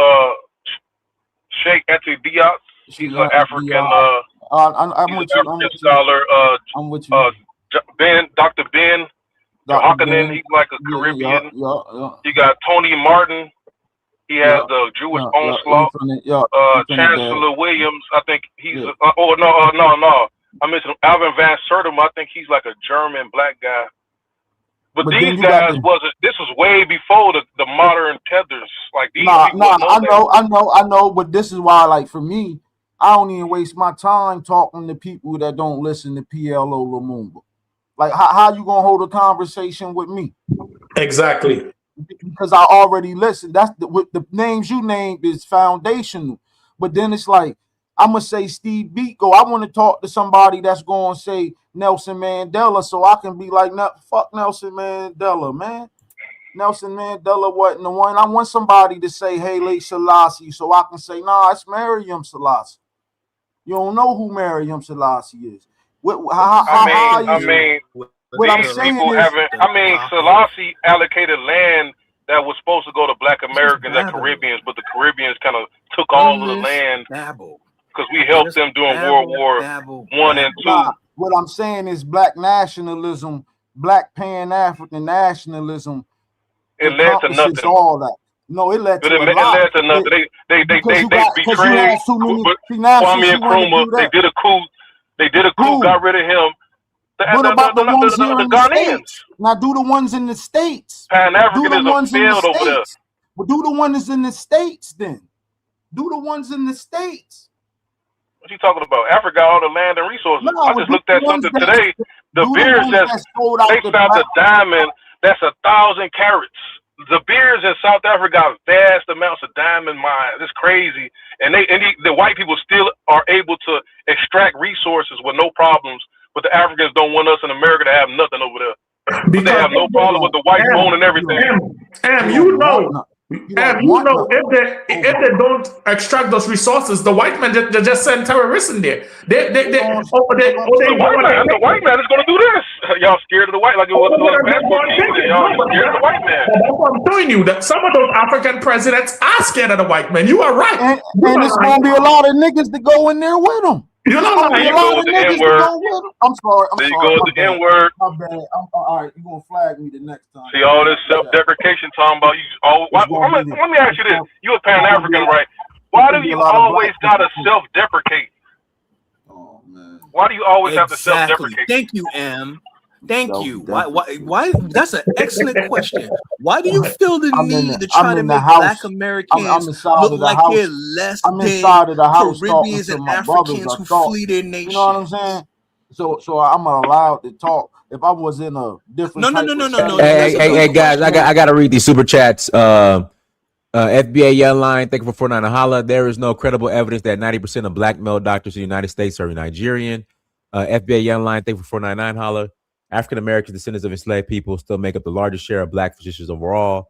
Sheikh Anta Diop. He's an African. I'm with you. Scholar. I'm with you. Dr. Ben Hakanen. He's like a Caribbean. You got Tony Martin. He has the Jewish onslaught. Chancellor Williams. I think he's. No. I mentioned Alvin Van Sertima. I think he's like a German black guy. But these guys wasn't. This was way before the modern tethers. Like these. I know. But this is why, like for me, I don't even waste my time talking to people that don't listen to PLO Lumumba. Like, how you gonna hold a conversation with me? Exactly. Because I already listened. That's the names you named is foundational. But then it's like I'm gonna say Steve Biko. I want to talk to somebody that's gonna say Nelson Mandela, so I can be like, fuck Nelson Mandela, man. Nelson Mandela wasn't the one. I want somebody to say, hey, Haile Selassie, so I can say, nah, it's Mariam Selassie. You don't know who Mariam Selassie is. Selassie allocated land that was supposed to go to Black Americans and Caribbeans, but the Caribbeans kind of took all of the land because we helped them during World War I and II. What I'm saying is black nationalism, black Pan-African nationalism. It led to nothing. All that. No, it led But to a it lot. led to nothing. They Because you betrayed had too many. but See, now Kwame since you want to Nkrumah. do They that, did a coup. They did a coup, who? got rid of him. What about the ones here The in the Ghanaians. States? Now do the ones in the States. Do the Pan-Africanism ones in the failed over there. States. Well, do the ones in the States then. Do the ones in the States. What you talking about? Africa got all the land and resources. No, I just looked at something today. The do beers the ones that sold out they the found a black. diamond that's 1,000 carats. The beers in South Africa got vast amounts of diamond mines. It's crazy, and the white people still are able to extract resources with no problems. But the Africans don't want us in America to have nothing over there. But they have no problem with the white owning everything. If they don't extract those resources, the white man they just send terrorists in there. The white man is going to do this. Y'all scared of the white like it was passport king. Y'all scared of the white man. That's what I'm telling you. That some of those African presidents are scared of the white man. You are right. And it's going to be a lot of niggas to go in there with them. You know what I mean? I'm sorry. There you go with the N-word. My bad. All right, you're going to flag me the next time. See all this self-deprecation talking about you. Let me ask you this. You a Pan-African, right? Why do you always got to self-deprecate? Oh, man. Why do you always have to self-deprecate? Thank you, Em. Thank you. Why? That's an excellent question. Why do you feel the need to try to make Black Americans look like they're less than Caribbeans and Africans who flee their nation? You know what I'm saying? So I'm allowed to talk. If I was in a different No. Hey, guys, I gotta read these super chats. FBA Young Line, thank you for 49 holla. There is no credible evidence that 90% of Black male doctors in the United States are Nigerian. FBA Young Line, thank you for 499 holla. African American descendants of enslaved people still make up the largest share of Black physicians overall.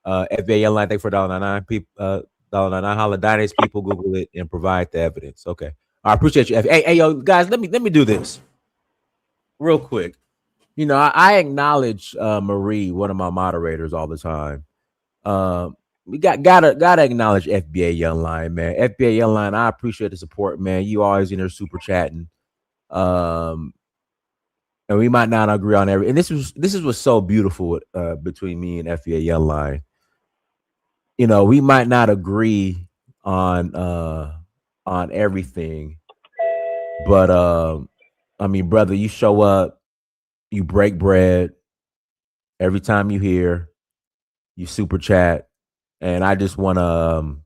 FBA Young Line, thank you for $1.99. $1.99 holla. Dynasty people, Google it and provide the evidence. Okay, I appreciate you. Hey, yo, guys, let me do this real quick. You know, I acknowledge Marie, one of my moderators, all the time. We gotta acknowledge FBA Young Line, man. FBA Young Line, I appreciate the support, man. You always in there super chatting. And we might not agree on every. And this is what's so beautiful between me and FBA Young Line. You know, we might not agree on everything, but I mean, brother, you show up, you break bread every time you hear, you super chat. And I just want to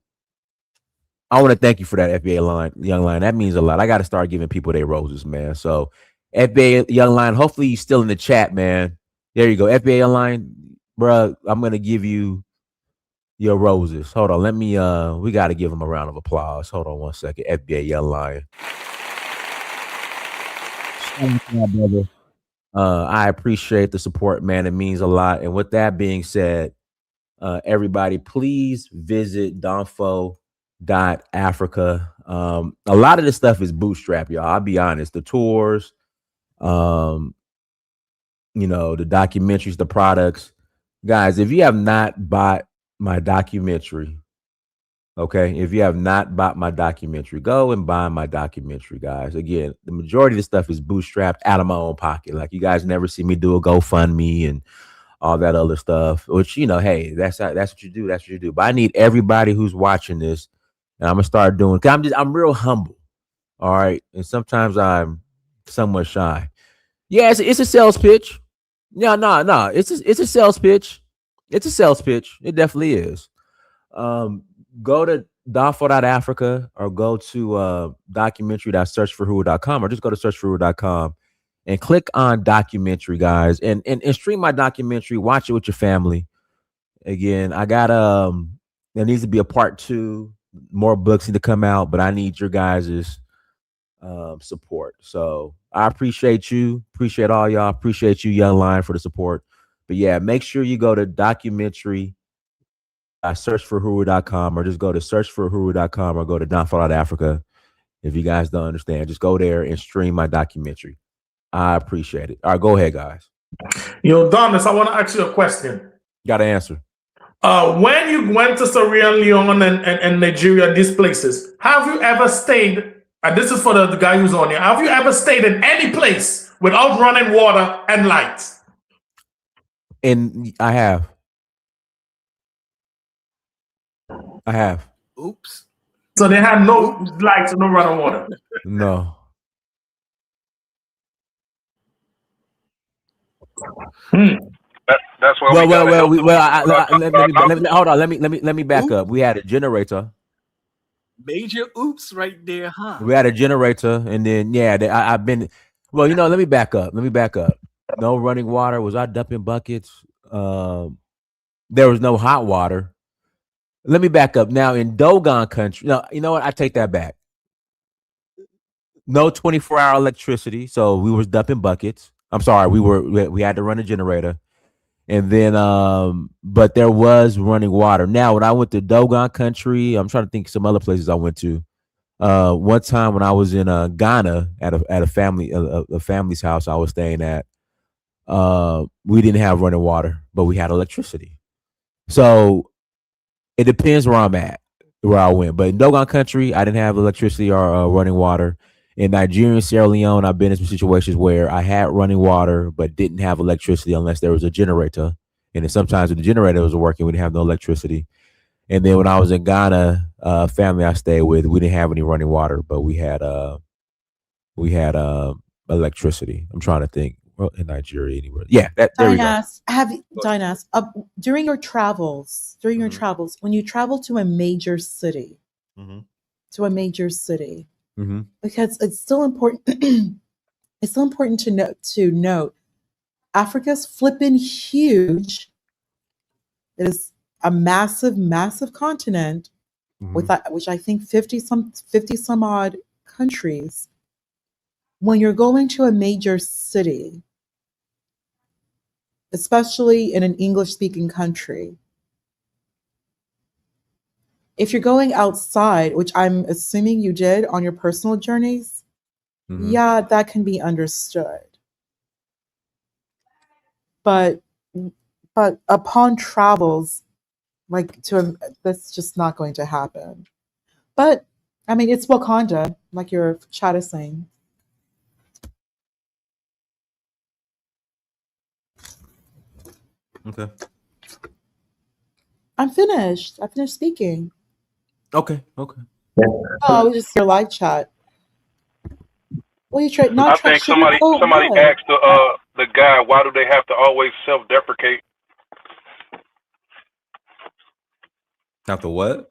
thank you for that, FBA Young Line. That means a lot. I got to start giving people their roses, man. So FBA Young Line, hopefully you're still in the chat, man. There you go. FBA Young Line, bro, I'm going to give you your roses. Hold on. Let me, we got to give him a round of applause. Hold on one second. FBA Young Line. Brother. I appreciate the support, man. It means a lot. And with that being said, everybody, please visit donfo.africa. A lot of this stuff is bootstrap, y'all. I'll be honest. The tours, you know, the documentaries, the products. Guys, if you have not bought my documentary, okay, if you have not bought my documentary, go and buy my documentary, guys. Again, the majority of the stuff is bootstrapped out of my own pocket. Like, you guys never see me do a GoFundMe and all that other stuff, which, you know, hey, that's what you do. That's what you do. But I need everybody who's watching this, and I'm gonna start doing. Cause I'm real humble, all right. And sometimes I'm somewhat shy. Yeah, it's a sales pitch. No, it's a sales pitch. It's a sales pitch. It definitely is. Go to donfo.africa or go to documentary.searchforwho.com or just go to searchforwho.com. And click on documentary, guys, and stream my documentary. Watch it with your family. Again, I got there needs to be a part 2. More books need to come out, but I need your guys' support. So I appreciate you. Appreciate all y'all. Appreciate you, Young Line, for the support. But yeah, make sure you go to documentary. Searchforwho.com or just go to searchforwho.com or go to donfo.africa. If you guys don't understand, just go there and stream my documentary. I appreciate it. All right, go ahead, guys. Yo, Donis, I want to ask you a question. Got to answer. When you went to Sierra Leone and Nigeria, these places, have you ever stayed, and this is for the guy who's on here, have you ever stayed in any place without running water and lights? And I have. I have. Oops. So they had no lights, no running water. No. That's why we gotta help. Hold on. Let me back up. We had a generator. Major oops right there, huh? We had a generator, and then I've been. Well, let me back up. No running water. Was I dumping buckets? There was no hot water. Let me back up. Now in Dogon country, no, you know what? I take that back. No 24-hour electricity, so we was dumping buckets. I'm sorry, we had to run a generator, and then but there was running water. Now when I went to Dogon country, I'm trying to think of some other places I went to. One time when I was in Ghana at a family's house I was staying at, we didn't have running water, but we had electricity. So it depends where I'm at, where I went. But in Dogon country, I didn't have electricity or running water. In Nigeria and Sierra Leone, I've been in some situations where I had running water but didn't have electricity unless there was a generator. And then sometimes when the generator was working, we didn't have no electricity. And then when I was in Ghana, family I stayed with, we didn't have any running water, but we had electricity. I'm trying to think. Well, in Nigeria, anywhere. Yeah, there we go. Dinas, during your travels, when you travel to a major city, because it's still important. It's still important to note Africa's flipping huge. It is a massive, massive continent with which I think 50 some odd countries. When you're going to a major city, especially in an English-speaking country, if you're going outside, which I'm assuming you did on your personal journeys, yeah, that can be understood. But upon travels, that's just not going to happen. But I mean, it's Wakanda, like your chat is saying. Okay. I'm finished. I finished speaking. Okay. Oh, just your live chat. Well, you try not. I think somebody asked the guy, why do they have to always self-deprecate? After what?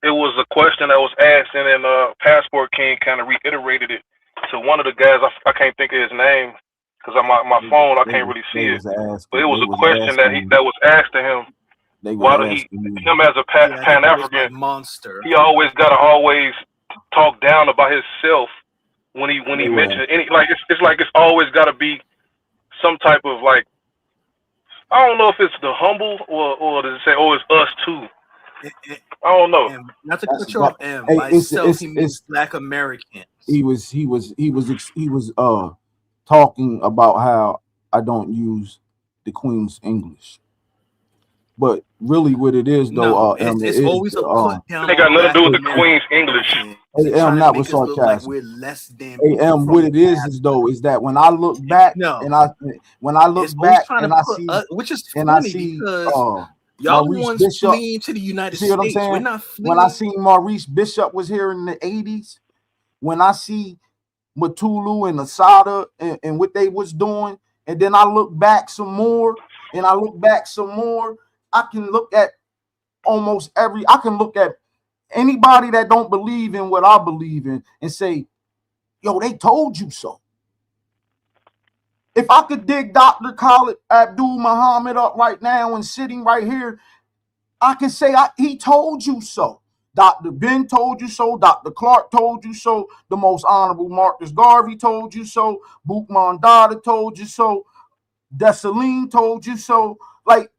It was a question that was asked, and then Passport King kind of reiterated it to one of the guys. I can't think of his name because on my phone I can't really see it. But it was a question that was asked to him. Why do him as a Pan-African monster? He always gotta talk down about himself when he mentions any it's always gotta be some type of like, I don't know if it's the humble or does it say it's us too. I don't know. Not to cut you off, myself, he means Black Americans. He was talking about how I don't use the Queen's English, but really what it is though, it's always a put down. It got nothing to do with the Queen's English. I'm not with sarcasm. We're less than. What it is that when I look back and I see, which is funny because y'all Maurice ones fleeing to the United States. We're not fleeing. When I seen Maurice Bishop was here in the 80s, when I see Matulu and Asada and what they was doing, and then I look back some more, I can look at I can look at anybody that don't believe in what I believe in and say, yo, they told you so. If I could dig Dr. Khalid Abdul Muhammad up right now and sitting right here, I can say he told you so. Dr. Ben told you so. Dr. Clark told you so. The Most Honorable Marcus Garvey told you so. Boukman Dada told you so. Dessalines told you so. Like,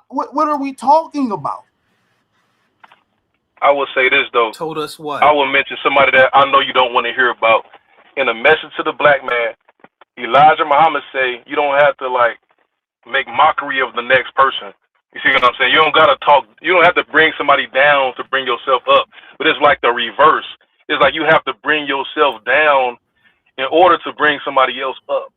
what are we talking about? I will say this though. Told us what? I will mention somebody that I know you don't want to hear about. In a message to the black man, Elijah Muhammad say you don't have to like make mockery of the next person. You see what I'm saying? You don't gotta talk. You don't have to bring somebody down to bring yourself up. But it's like the reverse. It's like you have to bring yourself down in order to bring somebody else up.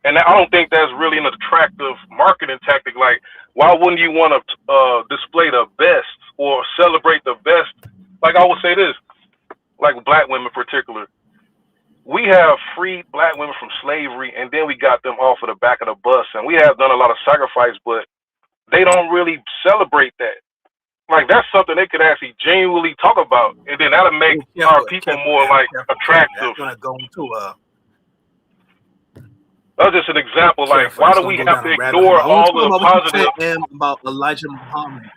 And I don't think that's really an attractive marketing tactic. Like, why wouldn't you want to display the best or celebrate the best. Like I would say this, like black women in particular. We have freed black women from slavery, and then we got them off of the back of the bus, and we have done a lot of sacrifice, but they don't really celebrate that. Like that's something they could actually genuinely talk about, and then that'll make our people more like attractive. Gonna go into That's just an example. Like, why do we have to ignore all the positive? About Elijah Muhammad.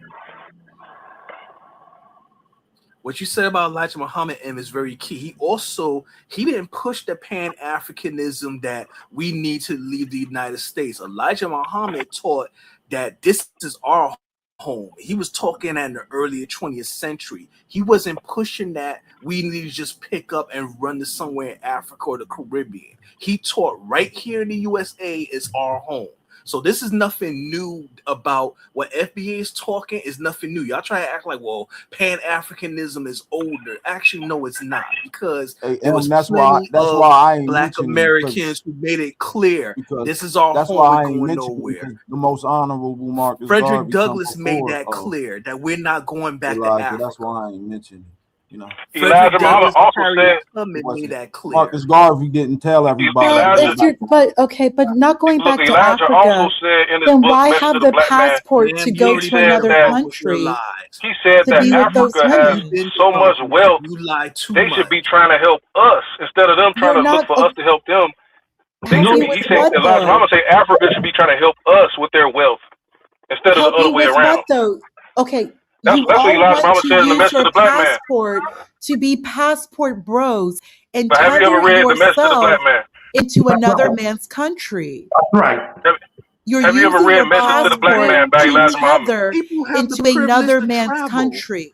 What you said about Elijah Muhammad is very key. He didn't push the Pan-Africanism that we need to leave the United States. Elijah Muhammad taught that this is our home. He was talking in the earlier 20th century. He wasn't pushing that we need to just pick up and run to somewhere in Africa or the Caribbean. He taught right here in the USA is our home. So this is nothing new about what FBA is talking is nothing new. Y'all try to act like, well, Pan-Africanism is older. Actually, no, it's not, because there was that's why I ain't Black Americans who made it clear this is our home. Why I ain't going nowhere. The most honorable Marcus Frederick Garvey Douglass made that clear that we're not going back to Africa. That's why I ain't mentioning. You know, Elijah Muhammad also said made that clear. Marcus Garvey didn't tell everybody. But not going back to Elijah Africa, also said in his then book, why Message have to the Black passport Man, to go to another country? He said to that be with those Africa has women? so much wealth, they should be trying to help us instead of them trying to look for us to help them. They should be, he said, Elijah Muhammad say Africa should be trying to help us with their wealth instead of the other way around. Okay. That's what Elijah Muhammad said in the Message to the Black Man. Passport to be passport bros and But have you ever read the Message to the Black Man? into another man's country. Right. Have you ever read Message to the Black Man by Elijah Muhammad? Into another man's country.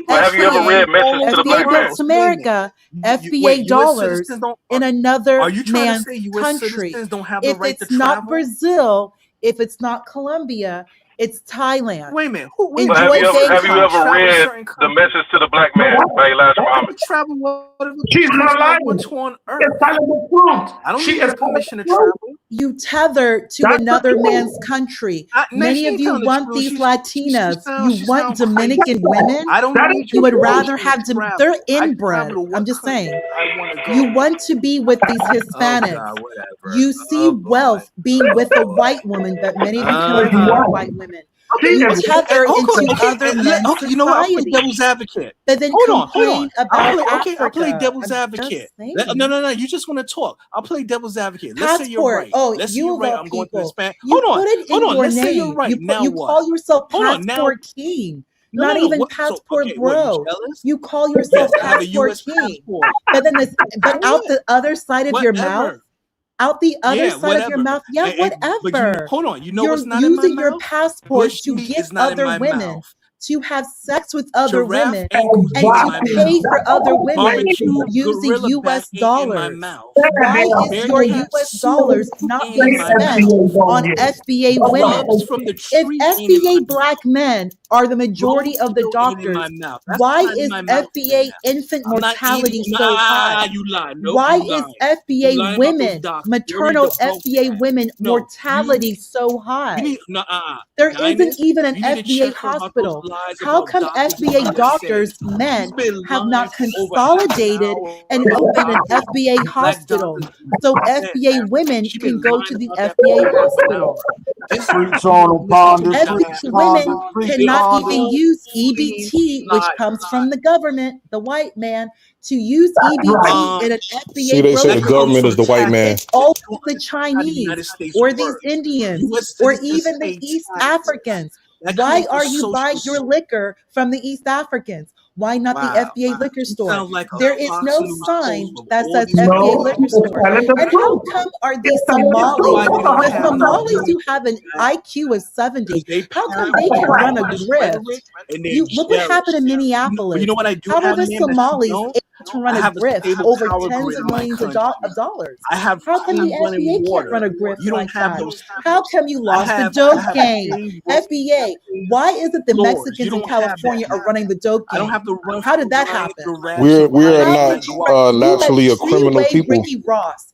Have you ever read Message to the Black Man? FBA America, FBA dollars in another man's country. If it's not Brazil, if it's not Colombia, it's Thailand. Wait a minute. Have you ever read the Message to the Black Man by Elijah Muhammad? She's not lying. What's on earth? I don't need permission to travel. You tether to another man's country. Many of you want these Latinas. You want Dominican women. I don't need you would rather have they're inbred. I'm just saying. You want to be with these Hispanics. You see wealth being with a white woman, but many of you cannot afford white women. You tether into other men's you know what? I'll play devil's advocate. But then complain about Africa. I'll play devil's advocate. No. You just want to talk. I'll play devil's advocate. Let's say you're right. Let's say you're right. I'm going to Hispanic. Hold on. Let's say you're right. Now you what? call yourself passport king. Not even passport bro. You call yourself passport king. But then but out the other side of your mouth. Out the other side of your mouth, whatever. Hold on, you're what's not using in my your mouth? passport to get other women, to have sex with other women, and to pay for other women using U.S. dollars. Why is your U.S. dollars not being spent on FBA women? If FBA black men are the majority of the doctors, why is FBA infant mortality so high? Why is FBA women, maternal FBA women mortality so high? There isn't even an FBA hospital. How come FBA doctors, men, have not consolidated and opened an FBA hospital so FBA women can go to the FBA hospital? FBA women cannot even use EBT, which comes from the government, the white man, to use EBT in an FBA. See, they say the government is the white man. It's all the Chinese or these Indians or even the East Africans. Why are you buying your liquor from the East Africans? Why not the FBA liquor store? There is no sign that says FBA liquor store. And how come are these Somalis, the Somalis who have an IQ of 70, how come they can run a grift? Look what happened in Minneapolis. You know what I do? How are the Somalis able to run a grift over tens of millions of dollars? How come the FBA can't run a grift like that? How come you lost the dope game? FBA, why is it the Mexicans in California are running the dope game? How did that happen? We are not naturally a criminal people. Ricky Ross.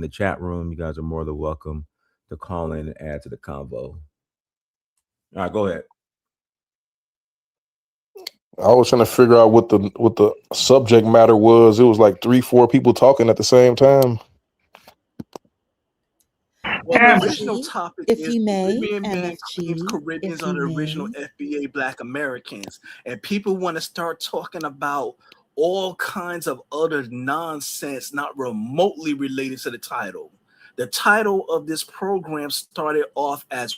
in the chat room, you guys are more than welcome to call in and add to the convo. All right, go ahead. I was trying to figure out what the subject matter was. It was like 3-4 people talking at the same time. Well, the MSG, original topic if is he may, Caribbean men claims MSG, Caribbeans if are he the original may. FBA Black Americans, and people want to start talking about all kinds of other nonsense not remotely related to the title. The title of this program started off as,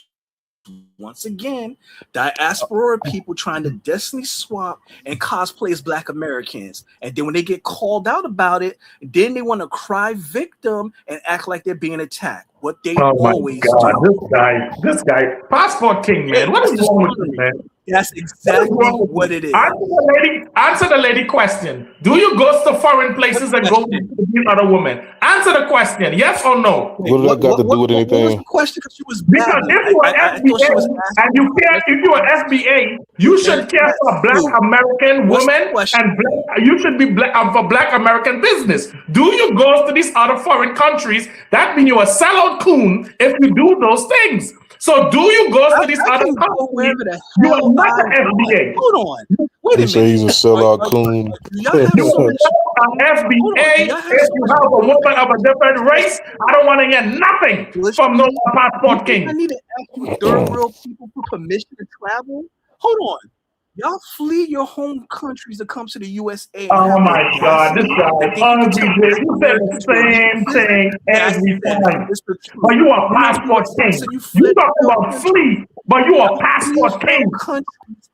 once again, diaspora people trying to destiny swap and cosplay as Black Americans. And then when they get called out about it, then they want to cry victim and act like they're being attacked. what they Oh my always God, do. this guy, passport king, man. What is wrong with you, man? That's exactly what it is. Answer the lady question. Do you go to foreign places and go with these other women? Answer the question, yes or no? What did that got to do with What was anything? the question? Because she was Because babbling. if you are I thought she was FBA asking and you care, if you are FBA, you should care for Black American What's the women question? and you should be for Black American business. Do you go to these other foreign countries? That means you're a sellout coon if you do those things. So do you go to these other countries? You are not an FBA. Hold on. Wait He a say minute. he's a sellout coon. Do y'all have so much? An FBA, y'all have if so you much have a going woman of a different race, I don't want to hear nothing from no passport king. I need to ask you third world people for permission to travel. Hold on. Y'all flee your home countries to come to the USA. Oh my God, this guy ugly. You said the same thing every time. But you are passport king. You talking about flee, but you are passport king.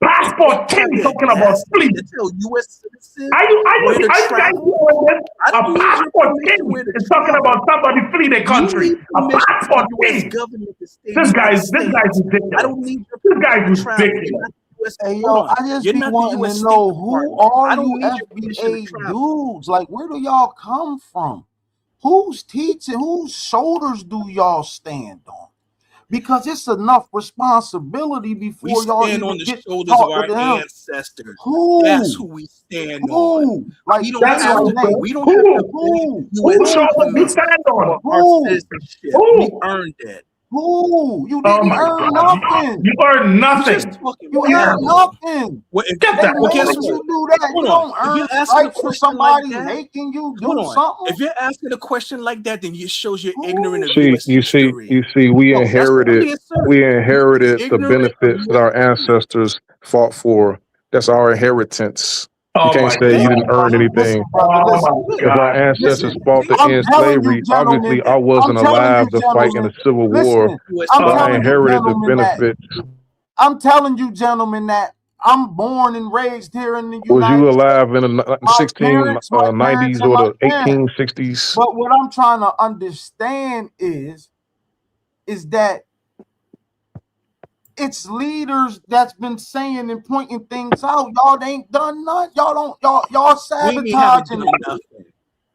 Passport king talking about flee. U.S. citizens. Are you guys doing this? A passport king is talking about somebody flee their country. A passport king. This guy's ridiculous. I don't need this guy's ridiculous. Hey, yo, I just be wanting to know, who are you FBA dudes? Like, where do y'all come from? Who's teaching? Whose shoulders do y'all stand on? Because it's enough responsibility before we y'all stand even on the get shoulders of talk our to them. ancestors. Who? That's who we stand on. Like, We don't have to. We don't have to. Who shoulders you stand on? Our citizenship. We earned it. Who? You didn't earn nothing. You earned nothing. You earned nothing. Well, Get that. Well, guess what? You do that. You don't earn rights for somebody making you do something. If you're asking a question like that, then it shows you're ignorant of See, U.S. you see, we inherited the benefits that our ancestors fought for. That's our inheritance. You can't say you didn't earn anything. If our ancestors fought to end slavery, obviously I wasn't alive to fight in the Civil War, but I inherited the benefits. I'm telling you, gentlemen, that I'm born and raised here in the Was United you States. alive in the 1690s or the 1860s? But what I'm trying to understand is that it's leaders that's been saying and pointing things out. Y'all ain't done nothing. Y'all sabotaging it.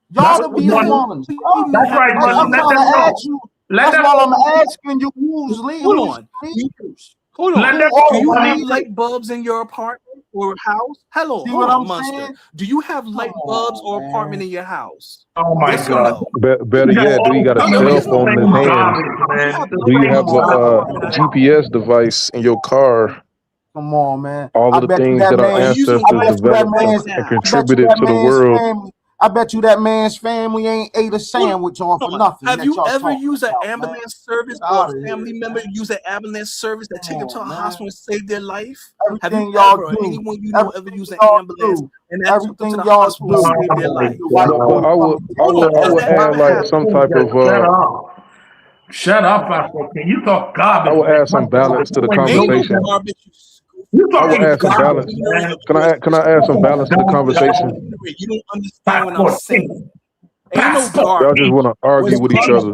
Y'all to be the ones. That's right, I'm let trying them to know. ask you. Let That's them why I'm know. asking you who's leaders. Hold on. Let them Do you know. have light bulbs in your apartment or house? Hello, See hold what on, I'm Monster. saying? Do you have light bulbs or apartment in your house? Oh my Yes or God. no? Better yet, do you got a cell phone in his hand? Do you have a GPS device in your car? Come on, man. All of the things that our ancestors developed and contributed to the world. I bet you that man's family ain't ate a sandwich off for nothing. Have you ever used an ambulance service or a family member use an ambulance service that take them to a hospital and save their life? Have you ever, or anyone you know, ever used an ambulance and that took them to the hospital and saved their life? But I would add like some type of Shut up, African. You talk garbage. I would add some balance to the conversation. You I would talking add some balance. Can I add some balance to the conversation? You don't understand what I'm saying. Ain't no garbage. Y'all just want to argue with each other.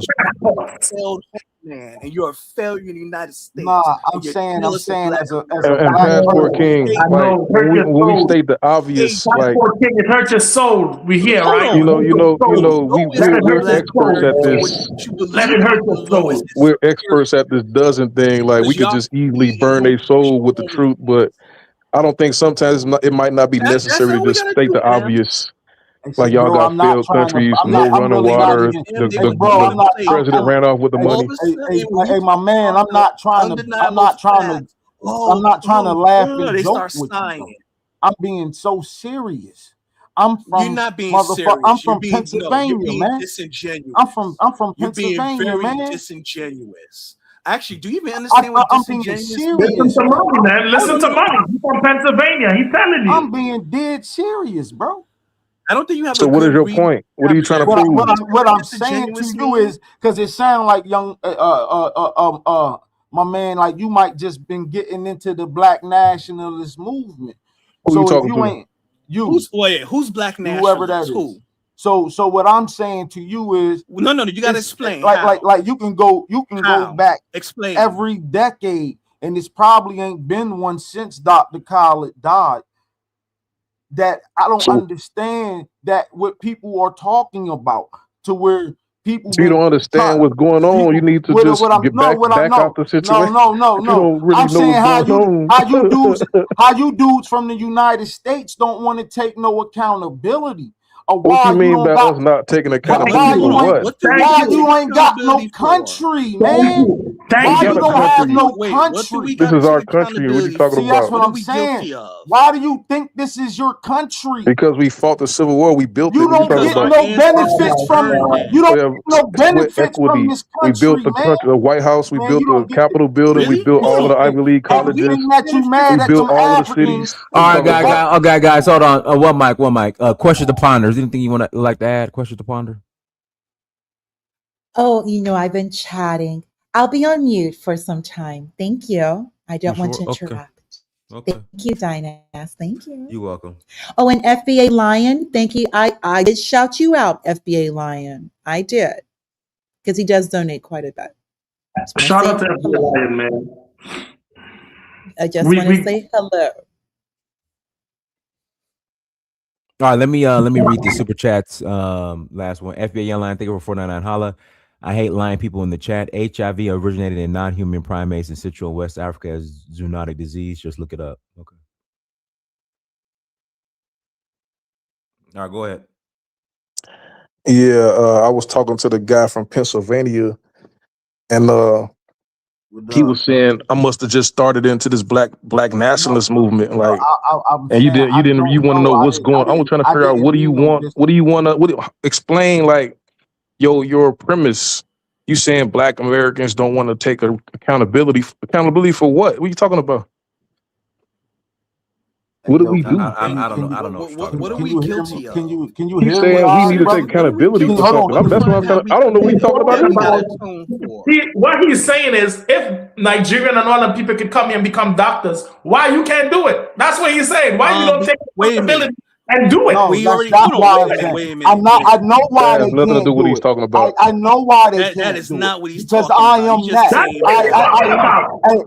Man, and you're a failure in the United States. Nah, I'm saying as a and Passport King, like when we state the obvious, like King, it hurts your soul. We hear, right? you know, we're experts at this. Let it hurt your soul. We're experts at this dozen thing. Like we could just easily burn a soul with the truth, but I don't think sometimes it might not be necessary to just state the obvious. Like y'all got failed countries, no running water. The president ran off with the money. Hey, my man, I'm not trying to laugh and joke with you. I'm being so serious. I'm from You're not being serious. I'm from Pennsylvania, man. Disingenuous. I'm from Pennsylvania, you're being very man. disingenuous. Actually, do you even understand what disingenuous is? Listen to money, man. Listen to money. He's from Pennsylvania. He's telling you. I'm being dead serious, bro. I don't think you have. So what is your point? What are you trying to prove? What I'm saying to you is because it sounds like young my man, like you might just been getting into the black nationalist movement. Who so you talking you to? Ain't you? Who's black nationalist? Whoever that is. Who? So what I'm saying to you is no, you gotta explain. Like you can go back explain every decade, and it's probably ain't been one since Dr. Khaled died. That I don't understand that what people are talking about to where people. So you don't understand what's going on. You need to just get back out the situation. No. You don't really I'm know saying what's going on. how you dudes from the United States don't want to take no accountability. What you mean by us not taking accountability for what? Why you ain't got no country, man? Why you don't have no country? This is our country. What are you talking See, that's about? what I'm saying. Why do you think this is your country? Because we fought the Civil War, we built it. You don't get no benefits from this country. We built the country, the White House. We built the Capitol building. We built all of the Ivy League colleges. We built all of the cities. All right, guys, hold on. One mic. Question to ponders. Anything you want to like to add? Question to ponder. Oh, I've been chatting. I'll be on mute for some time. Thank you. I don't want to interrupt. Okay. Thank you, Dynas. Thank you. You're welcome. Oh, and FBA Lion, thank you. I did shout you out, FBA Lion. I did. Because he does donate quite a bit. Shout out to FBA Lion, man. I just want to say hello. All right, let me read the super chats. Last one. FBA Young Lion, thank you for 499. Holla. I hate lying people in the chat. HIV originated in non-human primates in Central and West Africa as zoonotic disease. Just look it up. Okay. All right, go ahead. Yeah, I was talking to the guy from Pennsylvania, and he was saying I must have just started into this black nationalist movement, like, and you want to know what's going on. I was trying to figure out what do you want? Explain, like, your premise. You saying Black Americans don't want to take accountability? Accountability for what? What are you talking about? What do we do? I don't know. What are we guilty of? Can you He's hear saying me? we need to take accountability for something. That's what I'm trying to. I don't know what he's talking about. What he's saying is, if Nigerian and all the people could come here and become doctors, why you can't do it? That's what he's saying. Why you don't take accountability and do it? No, we that's already not why. wait a minute. I know why that they has nothing to can't do with what do he's it. talking about. I know why they can't. That is do not it. what he's because talking I about. am He's just that. saying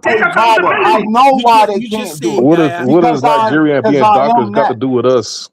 Hey, Baba, I know why they can't do it. What is Nigeria being doctors got to do with us?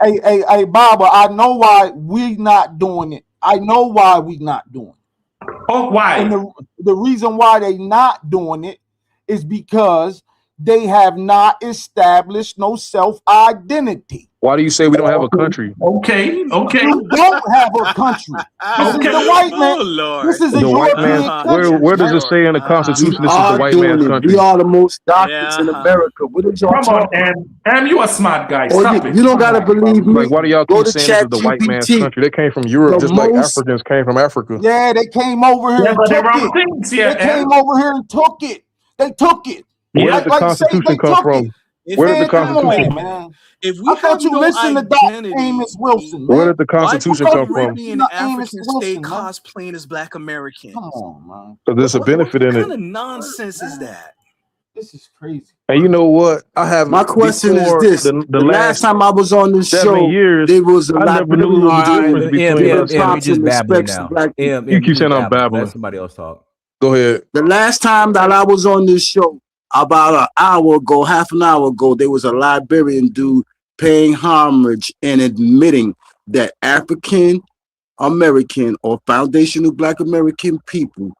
Hey, Baba, I know why we not doing it. I know why we not doing it. Oh, why? And the reason why they not doing it is because they have not established no self-identity. Why do you say we don't have a country? Okay. You don't have a country. This is the white man. This is a European country. Where does it say in the Constitution this is the white man's country? We are the most doctors in America. What is y'all talking about? Am you a smart guy? Stop it. You don't gotta believe me. Like, why do y'all keep saying this is the white man's country? They came from Europe, just like Africans came from Africa. Yeah, they came over here and took it. They came over here and took it. They took it. Where did the Constitution come from? Where did the Constitution come from? If we I thought you listened to Dr. Amos Wilson, man. Where did the Constitution come from? Caribbean African state cosplaying as Black Americans. Come on, man. So there's a benefit in it. What kind of nonsense is that? This is crazy. And you know what? I have my question is this: the last time I was on this show, there was a I never knew the difference between us. You just babbling now. You keep saying I'm babbling. Let somebody else talk. Go ahead. The last time that I was on this show, about an hour ago, half an hour ago, there was a Liberian dude paying homage and admitting that African American or foundational Black American people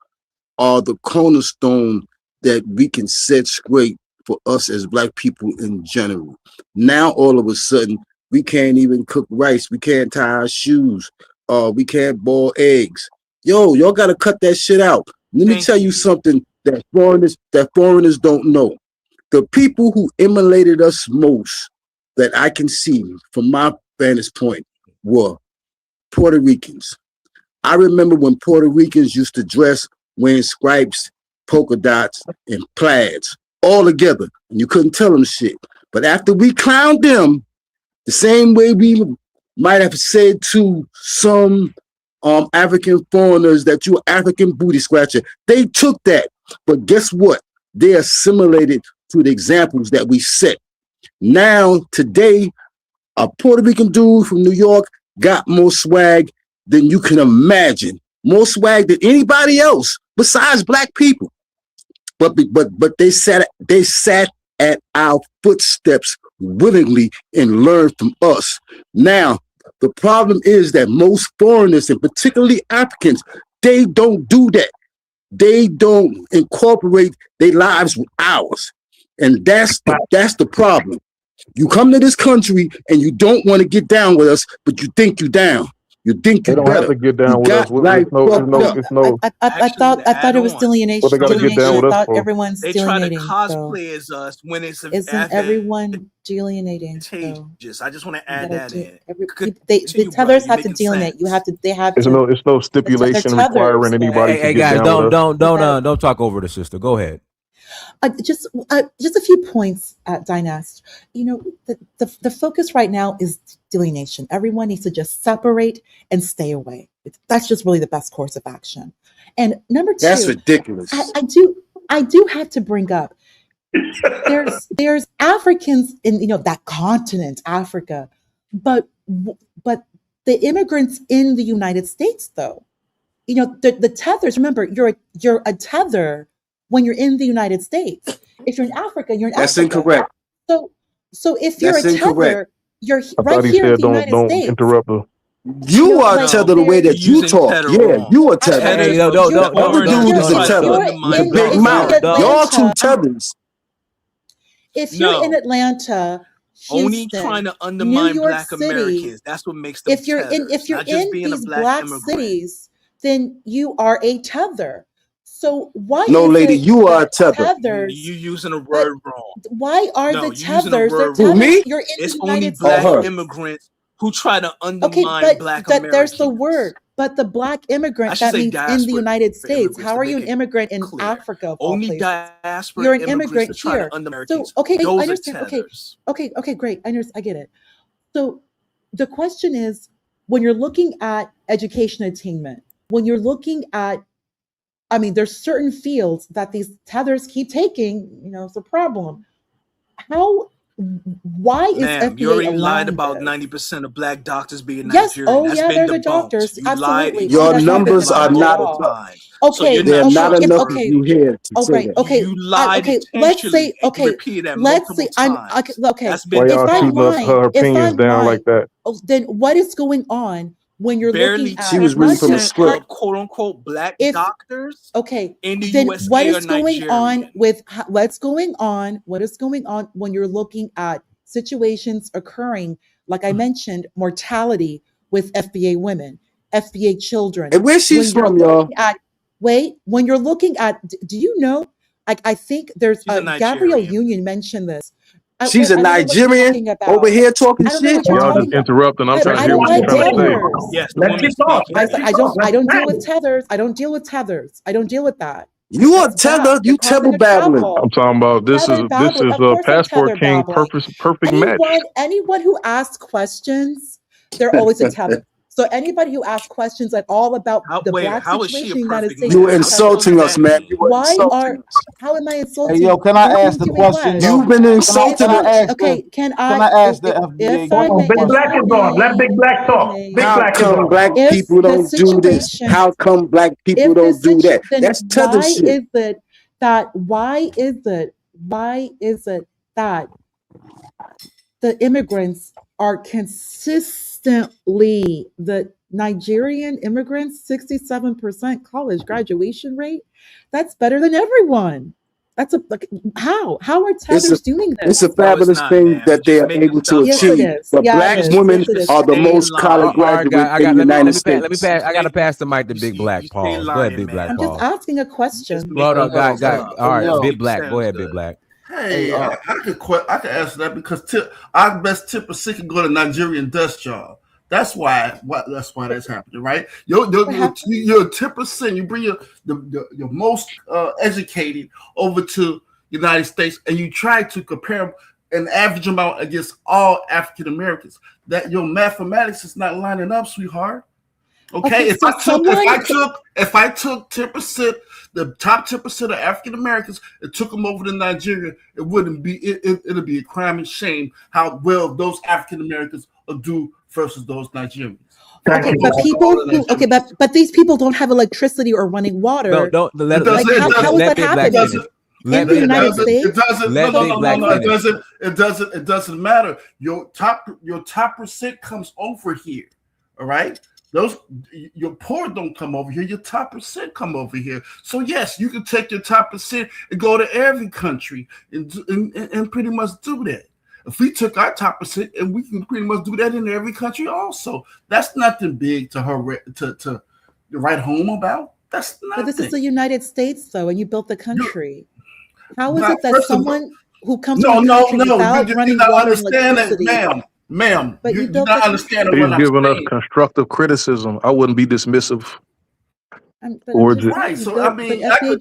are the cornerstone that we can set straight for us as Black people in general. Now, all of a sudden, we can't even cook rice. We can't tie our shoes. We can't boil eggs. Yo, y'all got to cut that shit out. Let me tell you something that foreigners don't know. The people who emulated us most that I can see from my vantage point were Puerto Ricans. I remember when Puerto Ricans used to dress wearing stripes, polka dots, and plaids all together, and you couldn't tell them shit. But after we clowned them, the same way we might have said to some African foreigners that you're African booty scratcher, they took that. But guess what? They assimilated to the examples that we set. Now, today, a Puerto Rican dude from New York got more swag than you can imagine, more swag than anybody else besides black people. But they sat at our footsteps willingly and learned from us. Now, the problem is that most foreigners, and particularly Africans, they don't do that. They don't incorporate their lives with ours. And that's the problem. You come to this country and you don't want to get down with us, but you think you down. You think you They don't have to get down with us. I thought it was delineation. Well, they got to get down with us. I thought everyone's They try to delineating. cosplay as us when it's Isn't everyone delineating? advantageous. I just want to add that in. The tethers have to delineate. You have to. They have It's to. no stipulation requiring anybody to Hey get guys, down with us. don't talk over the sister. Go ahead. Just a few points, Dynast. You know, the focus right now is delineation. Everyone needs to just separate and stay away. That's just really the best course of action. And number two, that's ridiculous. I do have to bring up. There's Africans in that continent, Africa, but the immigrants in the United States, though, the tethers. Remember, you're a tether when you're in the United States. If you're in Africa, you're in That's Africa. Incorrect. So if you're That's a tether, incorrect. you're I right thought he here in said the United don't States. interrupt her. You are tether the way that you talk. Yeah, you are tether. Hey, Other dude is a tether. The big mouth. Y'all two tethers. If you're in Atlanta, Houston, Only trying to undermine New York Black City, Americans. That's what makes them if you're in these black cities, then you are a tether. So why? No, is lady, it you are a that tether. tethers? You using a word wrong. Why are No, the you using a tethers? word The wrong. tethers Me? you're in It's the only United Black States. immigrants who try to Okay, undermine but Black there's Americans. the word. But the black I immigrant, should that say means in the diaspora United States. immigrants How to are you make an it immigrant in clear. Africa of all Only places? diaspora You're an immigrants immigrant that try here. to undermine So Americans. okay, I Those are understand. tethers. Okay, great. I get it. So the question is, when you're looking at education attainment, when you're looking at, there's certain fields that these tethers keep taking, it's a problem. Why is Ma'am, you FBA already lied allowing about this? 90% of Black doctors being Yes. Nigerian. Oh, That's yeah, been they're the debunked. doctors. You lied. Absolutely. You See, Your that's not numbers are debunked at not. all. times. So Okay. you're There are not not trustworthy. enough of you here to say that. Okay. You lied Okay. Let's intentionally say. and Okay. repeated that Let's multiple say. times. Okay. That's been Why y'all If I'm shooting debunked. her lying, opinions down like that? then what is going on when you're Barely looking She at was reading from a 10% script. of quote unquote Black if doctors okay, in the then USA what are is going on Nigerian. with what's going on? What is going on when you're looking at situations occurring, like I mentioned, mortality with FBA women, FBA children? And where she's When you're from, y'all? when you're looking at, do you know? I think there's She's a Gabrielle Nigerian. Union mentioned this. She's a I don't know what you're Nigerian talking about. over here talking I don't know shit. what you're Y'all talking just about. interrupting. I'm trying to I hear don't what she's like trying to say. tethers. Yes, the Let woman you talk. speaking. Let you talk. I don't deal Let with tethers. I don't deal with tethers. I don't deal with that. You are That's tether. bad. You're You tether causing a babbling. I'm trouble. talking about this Tether is babbling. Of course I'm Passport tether King babbling. perfect match. Anyone who asks questions, they're always a tether. So anybody who asks questions at all about the black How is she situation a in the United perfect States, You match? were How the hell insulting does us, that man. mean? You were insulting us. how am I Hey, insulting? yo, can I Who ask the doing question what? though? You've been Can insulting I us. ask Okay, the? Can I ask the FBA? if I Oh, may, Big Black is on. Let Big Black talk. Big How Black is come on. black if people the don't do this? situation, How come black people if the don't do that? then That's tether why shit. is it that that the immigrants are consistently, the Nigerian immigrants, 67% college graduation rate? That's better than everyone. That's how are tethers doing It's this? a fabulous thing that they are able to Yes, it achieve. is. But Yeah, black it is. women Yes, it is. are the most college All right, graduates guys. in the United Let me States. pass. I gotta pass the mic to Big Black. Pause. Go ahead, Big Black. I'm just Pause. asking a question. Hold on, guys. All right, Yo. Big Black. Go ahead, Big Black. Hey, I could answer that because our best 10% can go to Nigerian dust job. That's why that's happening, right? You're 10%. You bring your most educated over to the United States, and you try to compare them an average amount against all African Americans. That your mathematics is not lining up, sweetheart. Okay, if I took 10%, the top 10% of African Americans, and took them over to Nigeria, it wouldn't be it'd be a crime and shame how well those African Americans do versus those Nigerians. Okay, but people who but these people don't have electricity or running water. No, don't let It doesn't. Like, how is that happening? In the United States, It doesn't. No. It doesn't. It doesn't matter. Your top percent comes over here. All right. Your poor don't come over here. Your top percent come over here. So yes, you can take your top percent and go to every country and pretty much do that. If we took our top percent and we can pretty much do that in every country also, that's nothing big to write home about. That's nothing. but this is the United States, though, and you built the country. How is it that someone who comes from a country without running water and electricity, ma'am, but you're not understanding what I'm giving us saying. constructive criticism. I wouldn't be dismissive. Right. So I mean, who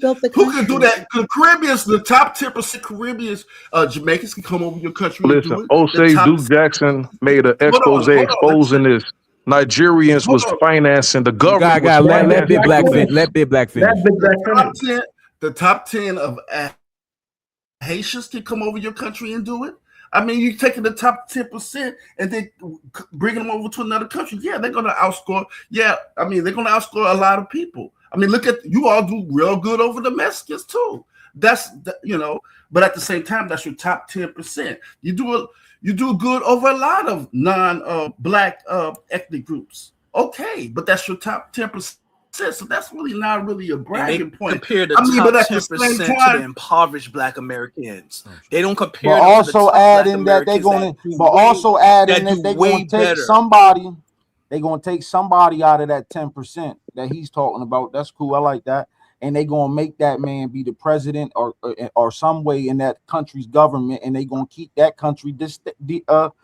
can do that? The Caribbeans, the top 10% Caribbeans, Jamaicans can come over your country. Listen, and do it. Osei Duke Jackson made an expose exposing this. Nigerians was financing the government. Let Big Black finish. Let Big Black finish. The top 10 of Haitians can come over your country and do it. I mean, you're taking the top 10% and then bringing them over to another country. Yeah, they're going to outscore. Yeah, I mean, they're going to outscore a lot of people. I mean, look at you all do real good over the Mexicans too. But at the same time, that's your top 10%. You do good over a lot of non-black ethnic groups. Okay, but that's your top 10%. So that's really not really a bragging point. Compare the top 10% to the impoverished Black Americans. They don't compare. But also adding that they're going to. But also adding that they're going to take somebody. They're going to take somebody out of that 10% that he's talking about. That's cool. I like that. And they're going to make that man be the president or some way in that country's government, and they're going to keep that country destabilized.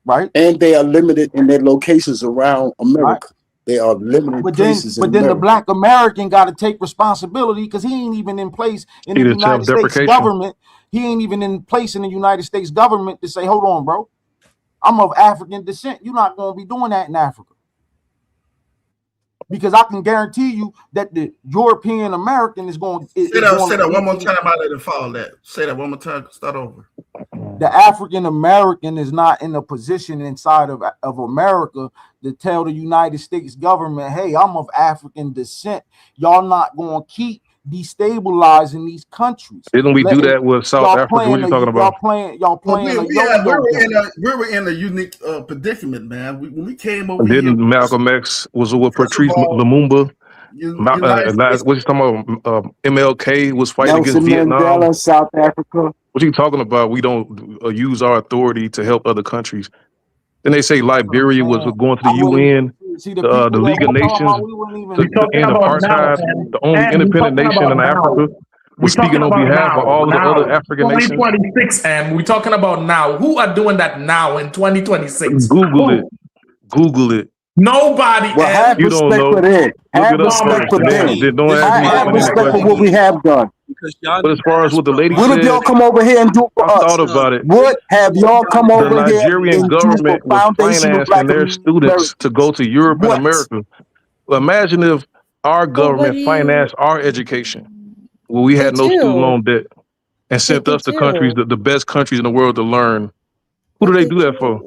Right, and they are limited in their locations around America. Right. They are limited places. But then the Black American got to take responsibility because he ain't even in place in the United States government. He ain't even in place in the United States government to say, "Hold on, bro, I'm of African descent. You're not going to be doing that in Africa." Because I can guarantee you that the European American is going. Say that one more time. I let it follow that. Say that one more time. Start over. The African American is not in a position inside of America to tell the United States government, "Hey, I'm of African descent. Y'all not going to keep destabilizing these countries." Didn't we do that with South Africa? What are you talking about? Y'all playing. We were in a unique predicament, man. When we came over here, Malcolm X was with Patrice Lumumba. What you talking about? MLK was fighting against Vietnam. Mandela, South Africa. What you talking about? We don't use our authority to help other countries. Then they say Liberia was going to the UN, the League of Nations, to end apartheid, the only independent nation in Africa. We're speaking on behalf of all the other African nations. 2026, and we're talking about now. Who are doing that now in 2026? Google it. Nobody. Well, have respect for that. Have respect for that. Have respect for what we have done. But as far as what the lady said, what have y'all come over here and do for us? I thought about it. What have y'all come over here? The Nigerian government was financing their students to go to Europe and America. Well, imagine if our government financed our education. Well, we had no student loan debt and sent us to countries, the best countries in the world to learn. Who do they do that for?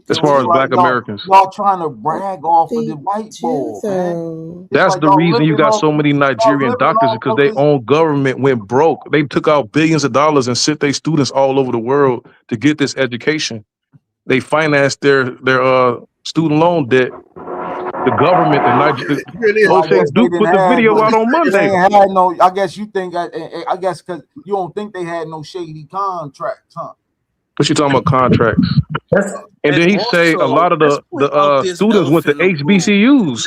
As far as Black Americans, y'all trying to brag off of the white boy. That's the reason you got so many Nigerian doctors, because their own government went broke. They took out billions of dollars and sent their students all over the world to get this education. They financed their student loan debt. The government and Nigeria. Duke put the video out on Monday. I guess you think. I guess because you don't think they had no shady contracts, huh? What you talking about contracts? And then he say a lot of the students went to HBCUs,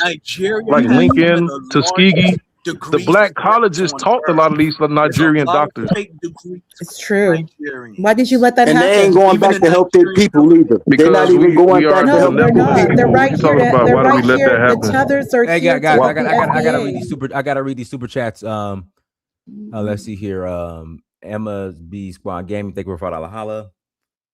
like Lincoln, Tuskegee. The black colleges taught a lot of these Nigerian doctors. It's true. Why did you let that happen? And they ain't going back to help their people either. They're not even going back to help their people. They're right here. They're right here. The tethers are here. Hey, guys, I gotta read these super chats. Let's see here. Emma's B Squad Gaming, thank you for $5 holla.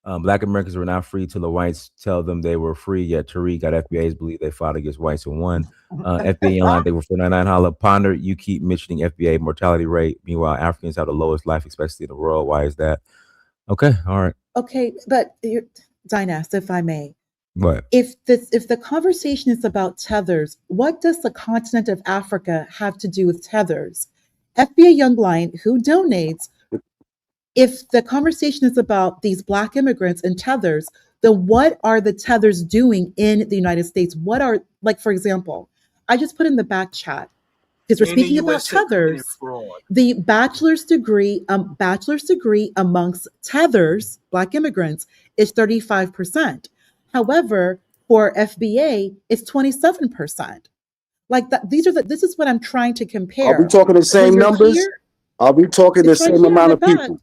Black Americans were not free till the whites tell them they were free. Yet Tariq got FBA's believe they fought against whites and won. FBA line they were 499. Holla, Ponder, you keep mentioning FBA mortality rate. Meanwhile, Africans have the lowest life expectancy in the world. Why is that? Okay, all right. Okay, but Dynas, if I may. What? If the conversation is about tethers, what does the continent of Africa have to do with tethers? FBA Young Lion, who donates, if the conversation is about these Black immigrants and tethers, then what are the tethers doing in the United States? What are, like, for example, I just put in the back chat, because we're speaking about tethers. The bachelor's degree amongst tethers, Black immigrants, is 35%. However, for FBA, it's 27%. Like that, this is what I'm trying to compare. Are we talking the same numbers? Are we talking the same amount of people?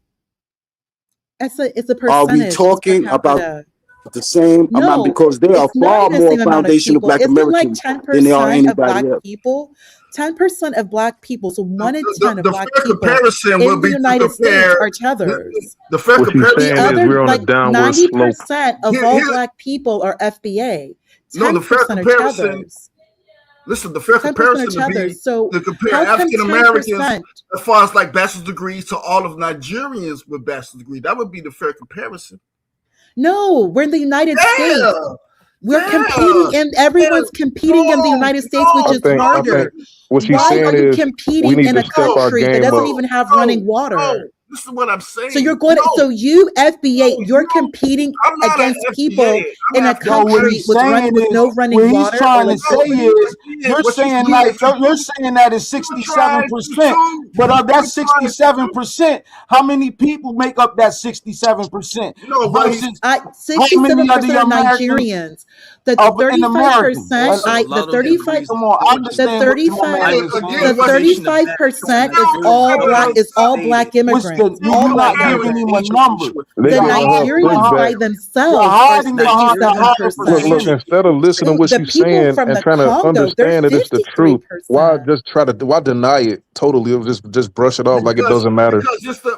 It's a percentage. Are we talking about the same amount? Because there are far more foundational Black Americans than there are anybody else. 10% of Black people, so 1 in 10 of Black people in the United States are tethers. The fair comparison is we're on a downward 90% of all Black people are FBA. 10% are tethers. Listen, the fair comparison would be to compare African Americans as far as like bachelor's degrees to all of Nigerians with bachelor's degree. That would be the fair comparison. No, we're in the United States. We're competing, and everyone's competing in the United States, which is harder. What she's Why saying are you is competing in a country that doesn't even have running water? This is what I'm saying. So you're going to, so you FBA, you're competing against people in a country with no running water. What he's trying to say is, you're saying that is 67%, but of that 67%, how many people make up that 67%? Versus 67% are Nigerians. The 35%, the 35% is all Black immigrants. All Black immigrants. The Nigerians by themselves are 67%. Look, instead of listening to what she's saying and trying to understand that it's the truth, why deny it totally? Just brush it off like it doesn't matter.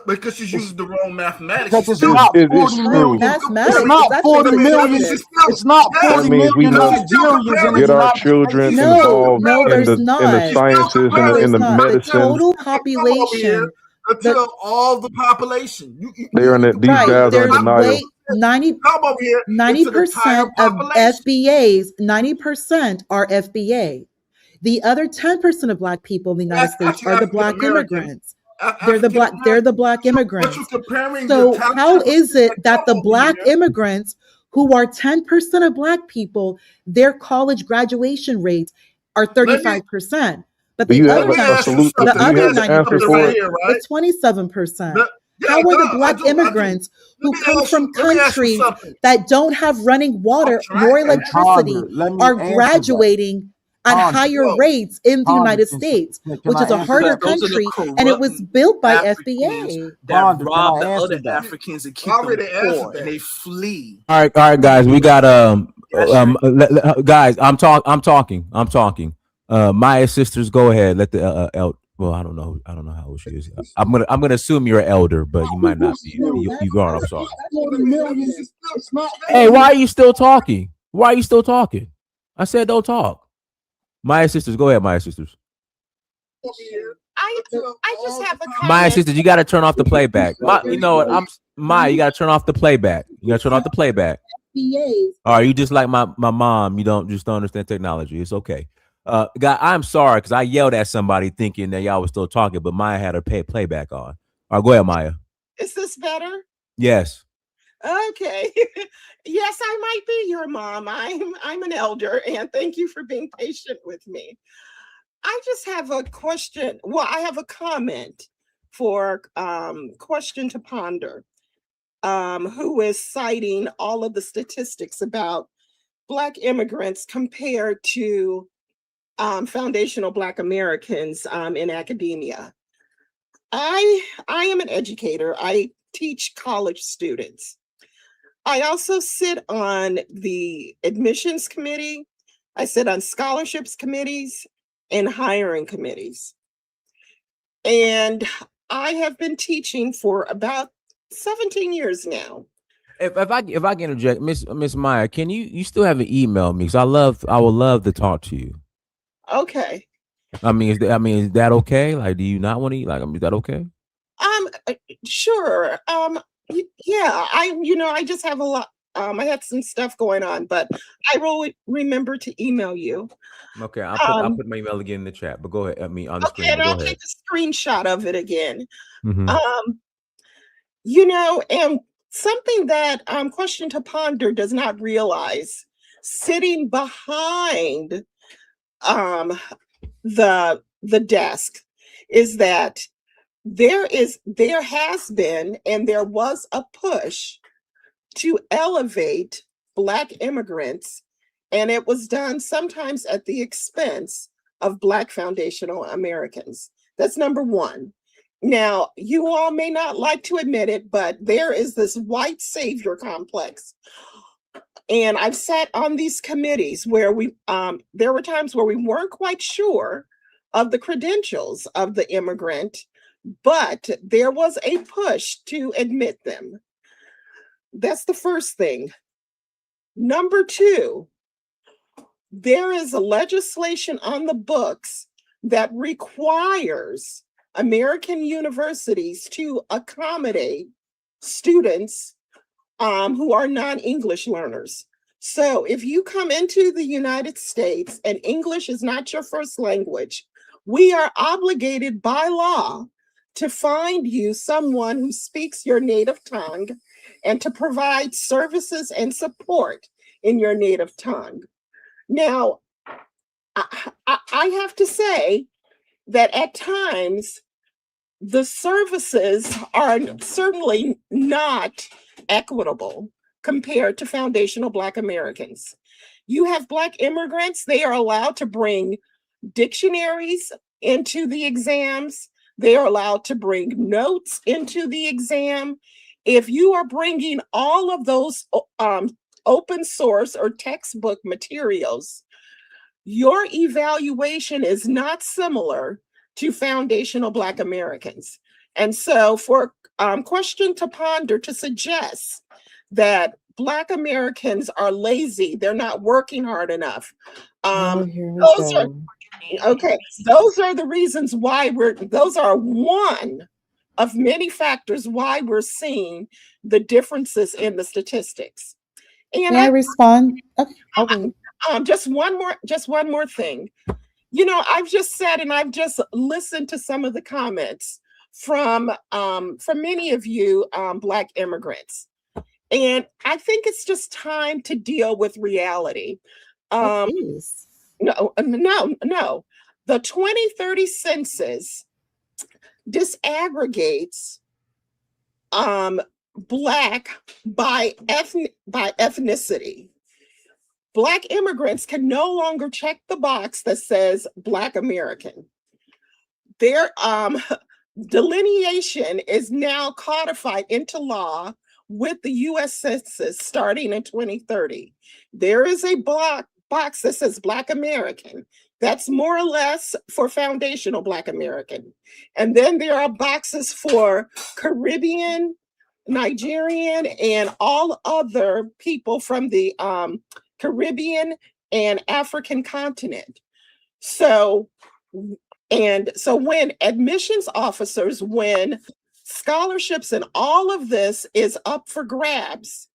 Because she's using the wrong mathematics. Because it's not 40 million. It's not 40 million. It's not 40 million Nigerians. Get our children involved in the sciences and in the medicine. The total population. Until all the population. They're in it. These guys are in denial. 90% of FBAs, 90% are FBA. The other 10% of Black people in the United States are the Black immigrants. They're the Black immigrants. So how is it that the Black immigrants, who are 10% of Black people, their college graduation rates are 35%? But the other 90% is 27%. How are the Black immigrants who come from countries that don't have running water nor electricity are graduating at higher rates in the United States, which is a harder country, and it was built by FBA. That rob the other Africans and keep them poor, and they flee. All right, guys, we got guys. I'm talking. Maya sisters, go ahead. Let the well, I don't know how old she is. I'm gonna assume you're an elder, but you might not be. You are. I'm sorry. Hey, why are you still talking? I said don't talk. Maya sisters, go ahead. Maya sisters. I just have a comment. Maya sisters, you got to turn off the playback. You know what? Maya, you got to turn off the playback. All right, you just like my mom. You don't understand technology. It's okay. Guy, I'm sorry because I yelled at somebody thinking that y'all was still talking, but Maya had her playback on. All right, go ahead, Maya. Is this better? Yes. Okay. Yes, I might be your mom. I'm an elder, and thank you for being patient with me. I just have a question. Well, I have a comment for question to ponder, who is citing all of the statistics about Black immigrants compared to foundational Black Americans in academia. I am an educator. I teach college students. I also sit on the admissions committee. I sit on scholarships committees and hiring committees. And I have been teaching for about 17 years now. If I can interject, Miss Meyer, can you still have an email me? Because I would love to talk to you. Okay. Is that okay? Like, do you not want to? Like, is that okay? Sure. Yeah. I just have a lot. I had some stuff going on, but I will remember to email you. Okay, I'll put my email again in the chat. But go ahead. On the Okay, screen. and Go I'll ahead. take a screenshot of it again. Mm-hmm. And something that Question to Ponder does not realize, sitting behind the desk, is that there has been and there was a push to elevate Black immigrants, and it was done sometimes at the expense of Black foundational Americans. That's number one. Now, you all may not like to admit it, but there is this white savior complex. And I've sat on these committees where there were times where we weren't quite sure of the credentials of the immigrant, but there was a push to admit them. That's the first thing. Number two, there is a legislation on the books that requires American universities to accommodate students who are non-English learners. So if you come into the United States and English is not your first language, we are obligated by law to find you someone who speaks your native tongue and to provide services and support in your native tongue. Now, I have to say that at times, the services are certainly not equitable compared to foundational Black Americans. You have Black immigrants, they are allowed to bring dictionaries into the exams. They are allowed to bring notes into the exam. If you are bringing all of those open source or textbook materials, your evaluation is not similar to foundational Black Americans. And so for Question to Ponder to suggest that Black Americans are lazy, they're not working hard enough. Those are the reasons why those are one of many factors why we're seeing the differences in the statistics. And May I respond? Okay. Just one more thing. I've just said, and I've just listened to some of the comments from many of you Black immigrants. And I think it's just time to deal with reality. No. The 2030 census disaggregates Black by ethnicity. Black immigrants can no longer check the box that says Black American. Their delineation is now codified into law with the US Census starting in 2030. There is a box that says Black American. That's more or less for foundational Black American. And then there are boxes for Caribbean, Nigerian, and all other people from the Caribbean and African continent. So when admissions officers, when scholarships and all of this is up for grabs,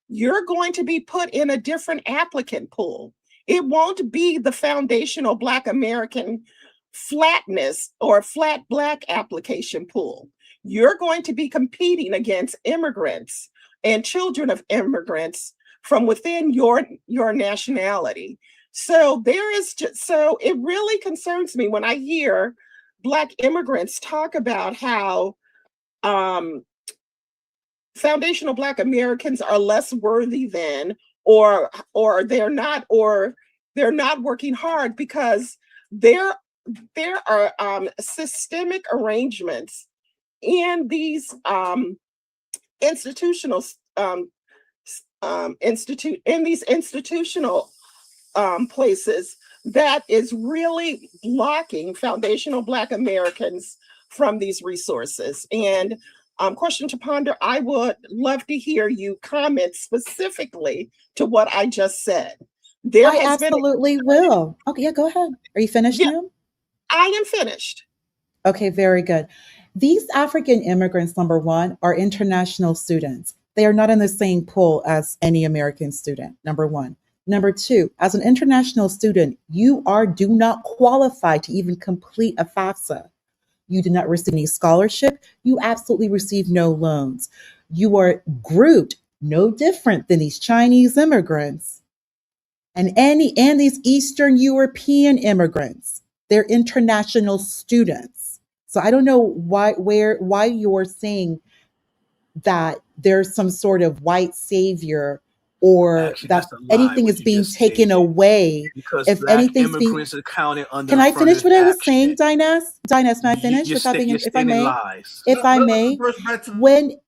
you're going to be put in a different applicant pool. It won't be the foundational Black American flatness or flat Black application pool. You're going to be competing against immigrants and children of immigrants from within your nationality. So it really concerns me when I hear Black immigrants talk about how foundational Black Americans are less worthy than, or they're not working hard, because there are systemic arrangements in these institutional places that is really blocking foundational Black Americans from these resources. And question to ponder. I would love to hear you comment specifically to what I just said. I absolutely will. Okay, yeah, go ahead. Are you finished now? I am finished. Okay, very good. These African immigrants, number one, are international students. They are not in the same pool as any American student, number one. Number two, as an international student, you do not qualify to even complete a FAFSA. You do not receive any scholarship. You absolutely receive no loans. You are grouped no different than these Chinese immigrants and these Eastern European immigrants. They're international students. So I don't know why you're saying that there's some sort of white savior or that anything is being taken away. Because if black anything's being immigrants are counted under. Can I finish what I was saying, Dinah? Dinah, may I finish without being, if I may? Lies. If I may,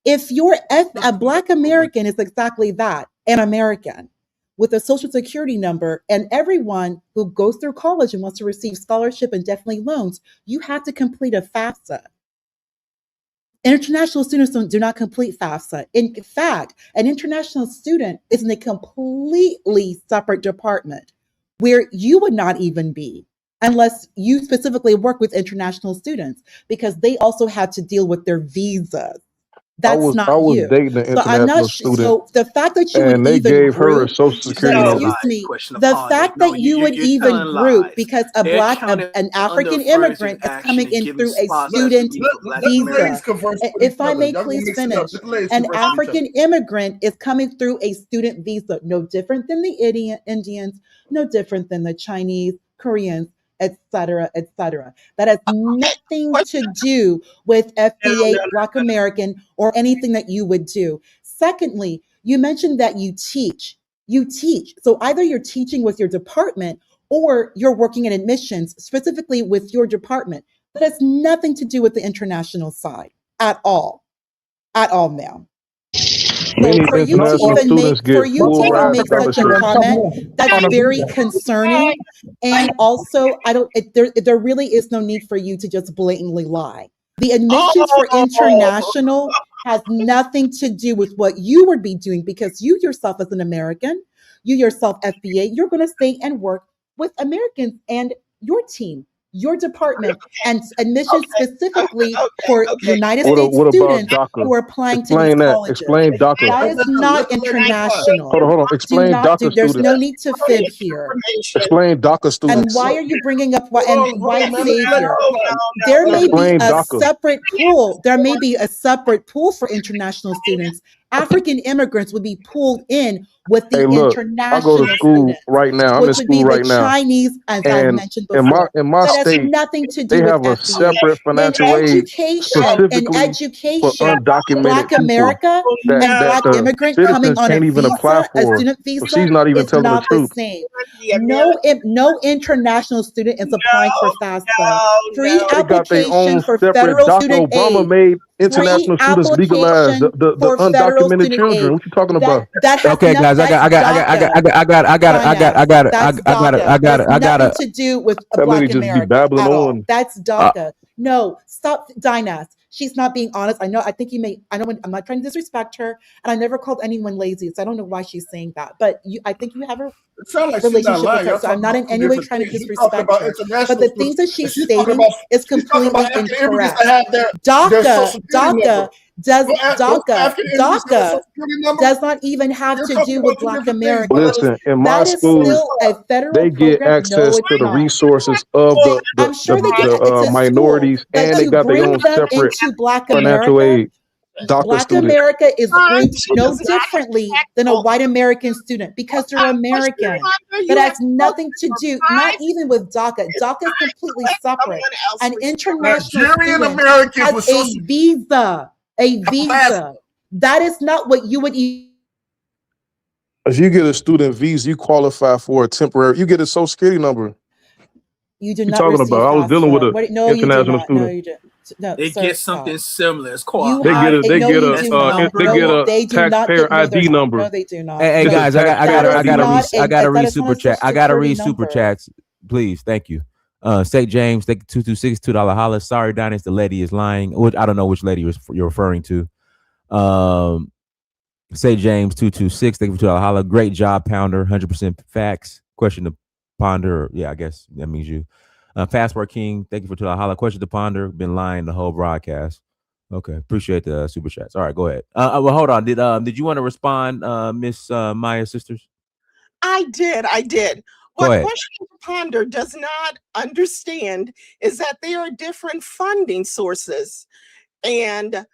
if you're a Black American is exactly that, an American with a social security number, and everyone who goes through college and wants to receive scholarship and definitely loans, you have to complete a FAFSA. International students do not complete FAFSA. In fact, an international student is in a completely separate department where you would not even be unless you specifically work with international students, because they also had to deal with their visas. That's I was you. dating an international student, so the fact that you and would they even gave her a group, social security number. excuse me, the fact that you would even group because an African immigrant is coming in through a student visa. If I may please finish, an African immigrant is coming through a student visa, no different than the Indians, no different than the Chinese, Koreans, etc., etc. That has nothing to do with FBA, Black American, or anything that you would do. Secondly, you mentioned that you teach. You teach. So either you're teaching with your department or you're working in admissions, specifically with your department. That has nothing to do with the international side at all. At all, ma'am. So for you to even make such a comment, that's very concerning. And also, there really is no need for you to just blatantly lie. The admissions for international has nothing to do with what you would be doing, because you yourself as an American, you yourself FBA, you're going to stay and work with Americans and your team, your department, and admissions specifically for United States students who are applying to these colleges. Explain DACA. That is not international. Hold on. Explain DACA There's students. no need to fib here. Explain DACA And students. why are you bringing up white savior? There may be a separate pool. There may be a separate pool for international students. African immigrants would be pulled in with the international I go to school students, right now. I'm in which would school be right the now. Chinese, as I mentioned before. In my that state, has nothing to do they with have a FBA. separate financial aid specifically for undocumented Black people America and that Black the immigrant coming citizens on a can't even apply visa, a for. student So visa, she's not even is telling the not the truth. same. No international student is applying for FAFSA. Free They got their application own for separate federal DACA. student Obama aid. made international students legalize the for federal undocumented student children. aid. What you talking about? That has Okay, guys, I got nothing to do with a That Black lady just be American babbling at all. on. That's DACA. No, stop, Dinah. She's not being honest. I think you may. I'm not trying to disrespect her, and I never called anyone lazy. So I don't know why she's saying that. But I think you have a relationship with her. So I'm not in any way trying to disrespect her. But the things that she's stating is completely incorrect. DACA does not even have to do with Black Americans. Listen, in my That is school, still a federal they get program. access No, it's to the not. resources of I'm sure they get the minorities, but and they to got their bring own them separate into Black financial America, aid. DACA Black students. America is grouped no differently than a white American student because they're American. That has nothing to do, not even with DACA. DACA is completely separate. An international Nigerian student Americans has with a social- visa. A visa. That is not what you would If you get a student visa, you qualify for a temporary. You get a social security number. You do What not you talking receive about? I was dealing with FAFSA. an No, you do international not. student. No, you do. No, They sir, get something similar. It's called They get a they do taxpayer not. ID number. No, they do not. Hey, guys, I gotta read super chat. I gotta read That is not a super social chat. I gotta security read super number. chats, please. Thank you. St. James, thank you, 226, $2 holla. Sorry, Dinus, the lady is lying. I don't know which lady you're referring to. St. James, 226, thank you for $2 holla. Great job, Pounder, 100% facts. Question to ponder. Yeah, I guess that means you. Fastword King, thank you for $2 holla. Question to ponder. Been lying the whole broadcast. Okay, appreciate the super chats. All right, go ahead. Well, hold on. Did you want to respond, Miss Maya Sisters? I did. Go What ahead. Question to Ponder does not understand is that there are different funding sources, and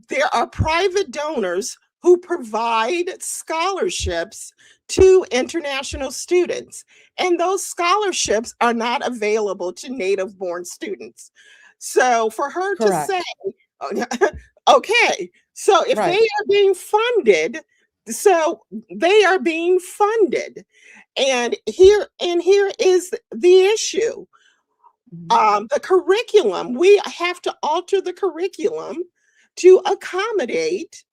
there are private donors who provide scholarships to international students, and those scholarships are not available to native-born students. So for her Correct. to say, okay, so if Right. they are being funded, so they are being funded. And here is the issue. The curriculum, we have to alter the curriculum to accommodate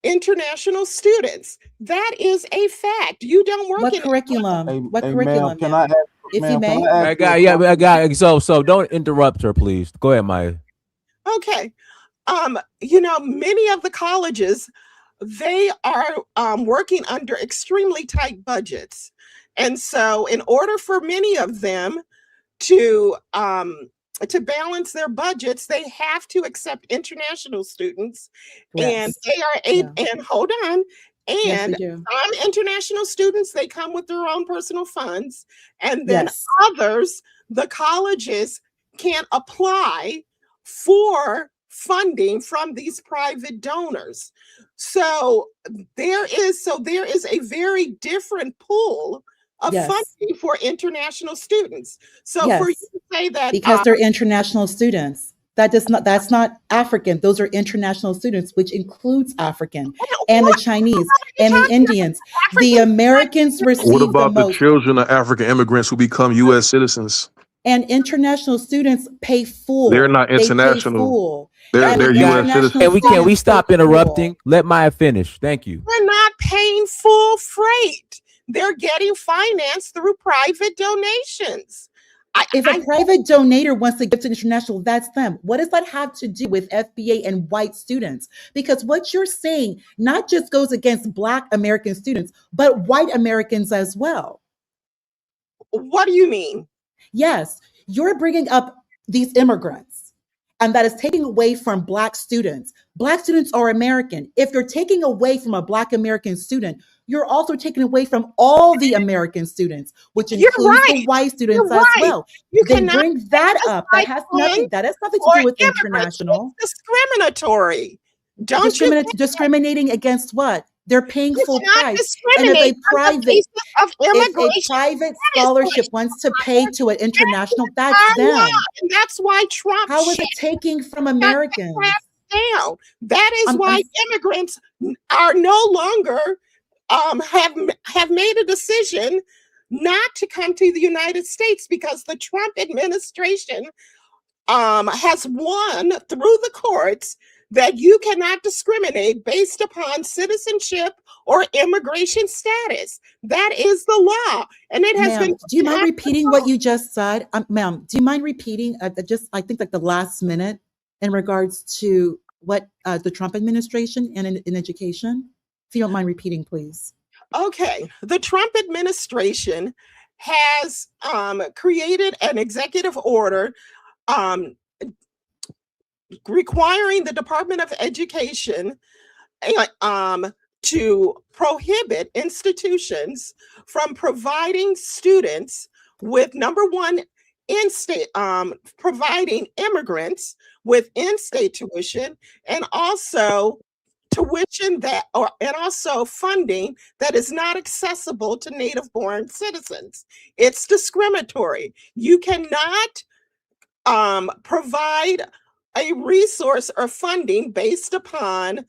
international students. That is a fact. You don't work What in curriculum? Hey, What hey, curriculum? ma'am, can I ask, If you ma'am, can may. I ask I you a got, yeah, question? I got. So don't interrupt her, please. Go ahead, Maya. Okay. Many of the colleges, they are working under extremely tight budgets. And so in order for many of them to balance their budgets, they have to accept international students. And Yes. they are able, Yeah. and hold on, Yes, we and do. some international students, they come with their own personal funds. And then Yes. others, the colleges can apply for funding from these private donors. So there is a very different pool of Yes. funding for international students. So for you Yes. to say that Because they're international students. That's not African. Those are international students, which includes African and the Chinese and the Indians. The Americans What receive the about the most. children of African immigrants who become U.S. citizens? And international students pay full. They're not They pay international. full. They're And they're the U.S. international citizens. Can we students stop pay full. interrupting? Let Maya finish. Thank you. They're not paying full freight. They're getting financed through private donations. If a private donator wants to give to international, that's them. What does that have to do with FBA and white students? Because what you're saying not just goes against Black American students, but white Americans as well. What do you mean? Yes, you're bringing up these immigrants, and that is taking away from Black students. Black students are American. If you're taking away from a Black American student, you're also taking away from all the American students, which includes the white students as well. You They cannot bring that up. That has nothing to do with international. It's discriminatory. Don't you? Discriminating against what? They're paying full cannot price. And if discriminate on the basis of immigration. if a private scholarship wants to pay to an international, that's Our them. law, and that's why Trump. How is it taking from Americans? Down. That is why immigrants are no longer have made a decision not to come to the United States, because the Trump administration has won through the courts that you cannot discriminate based upon citizenship or immigration status. That is the law, and it has been. Do you mind repeating what you just said, ma'am? Do you mind repeating I think like the last minute in regards to what the Trump administration and in education? If you don't mind repeating, please. Okay, the Trump administration has created an executive order requiring the Department of Education to prohibit institutions from providing students with, number one, in-state, providing immigrants with in-state tuition, and also tuition and also funding that is not accessible to native-born citizens. It's discriminatory. You cannot provide a resource or funding based upon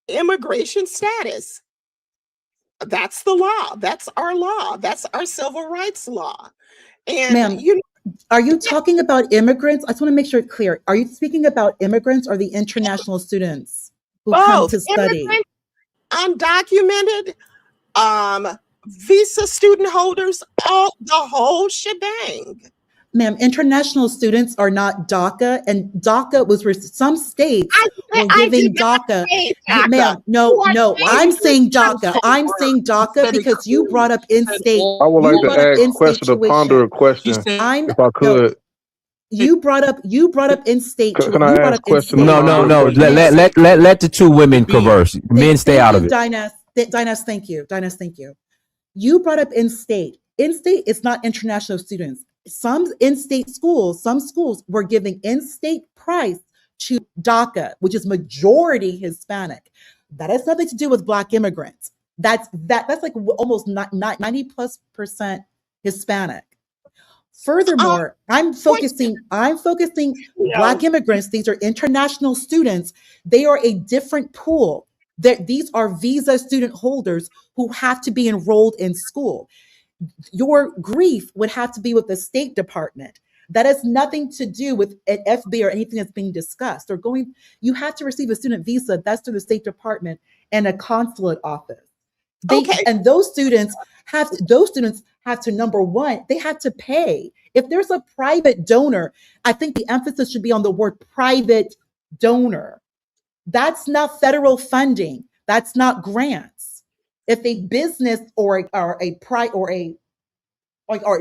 immigration status. That's the law. That's our law. That's our civil rights law. And ma'am, are you talking about immigrants? I just want to make sure it's clear. Are you speaking about immigrants or the international students who come to study? Undocumented, visa student holders, the whole shebang. Ma'am, international students are not DACA, and DACA was for some states were giving DACA. Ma'am, no, I'm saying DACA. I'm saying DACA because you brought up in-state. I would like You to brought up ask in-state question to ponder a tuition. question, if I could. You brought up in-state Can tuition. I You brought ask up question to in-state. ponder a No. question? Let the two women converse. Men stay out of it. Dinah, thank you. Dinah, thank you. You brought up in-state. In-state is not international students. Some in-state schools, some schools were giving in-state price to DACA, which is majority Hispanic. That has nothing to do with Black immigrants. That's like almost not 90+% Hispanic. Furthermore, I'm focusing Black immigrants. These are international students. They are a different pool. These are visa student holders who have to be enrolled in school. Your grief would have to be with the State Department. That has nothing to do with an FBA or anything that's being discussed. You have to receive a student visa. That's through the State Department and a consulate office. And those students have to, number one, they have to pay. If there's a private donor, I think the emphasis should be on the word private donor. That's not federal funding. That's not grants. If a business or a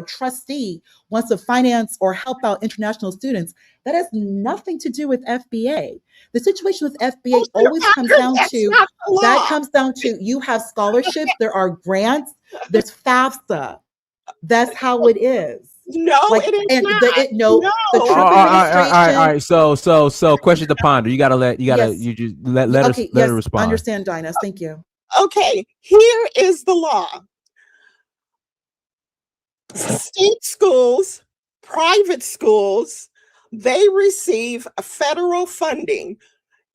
trustee wants to finance or help out international students, that has nothing to do with FBA. The situation with FBA always comes down to you have scholarships, there are grants, there's FAFSA. That's how it is. No, it is not. The Trump administration. All right. So question to ponder. You gotta let her respond. Understand, Dinah. Thank you. Okay, here is the law. State schools, private schools, they receive federal funding.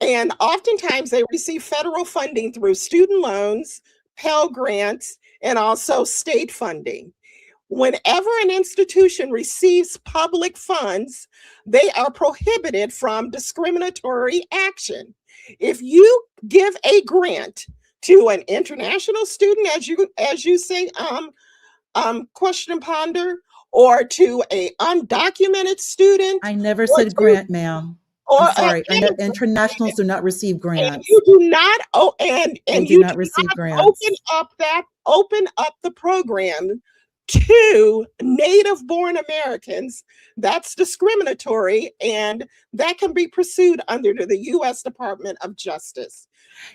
And oftentimes they receive federal funding through student loans, Pell Grants, and also state funding. Whenever an institution receives public funds, they are prohibited from discriminatory action. If you give a grant to an international student, as you say, question and ponder, or to a undocumented student. I never said grant, ma'am. I'm sorry. Internationals do not receive grants. And you do not. And you do not receive grants. Open up the program to native-born Americans. That's discriminatory, and that can be pursued under the U.S. Department of Justice.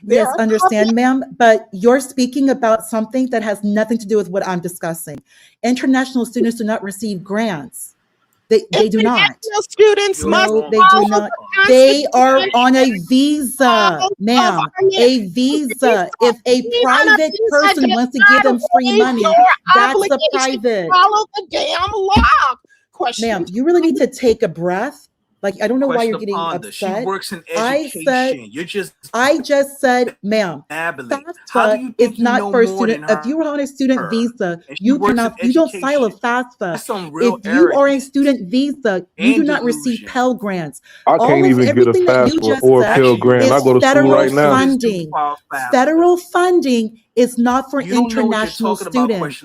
Yes, understand, ma'am, but you're speaking about something that has nothing to do with what I'm discussing. International students do not receive grants. They do not. Students must. They do not. They are on a visa, ma'am. A visa. If a private person wants to give them free money, that's a private. Follow the damn law. Ma'am, you really need to take a breath. Like, I don't know why you're getting upset. upset. She works in education. I just said, ma'am, FAFSA is not for a student. If you are on a student visa, you don't file a FAFSA. If you are a student visa, you do not receive Pell Grants. I can't even get a FAFSA or a Pell Grant. I go to school right now. Federal funding is not for international students.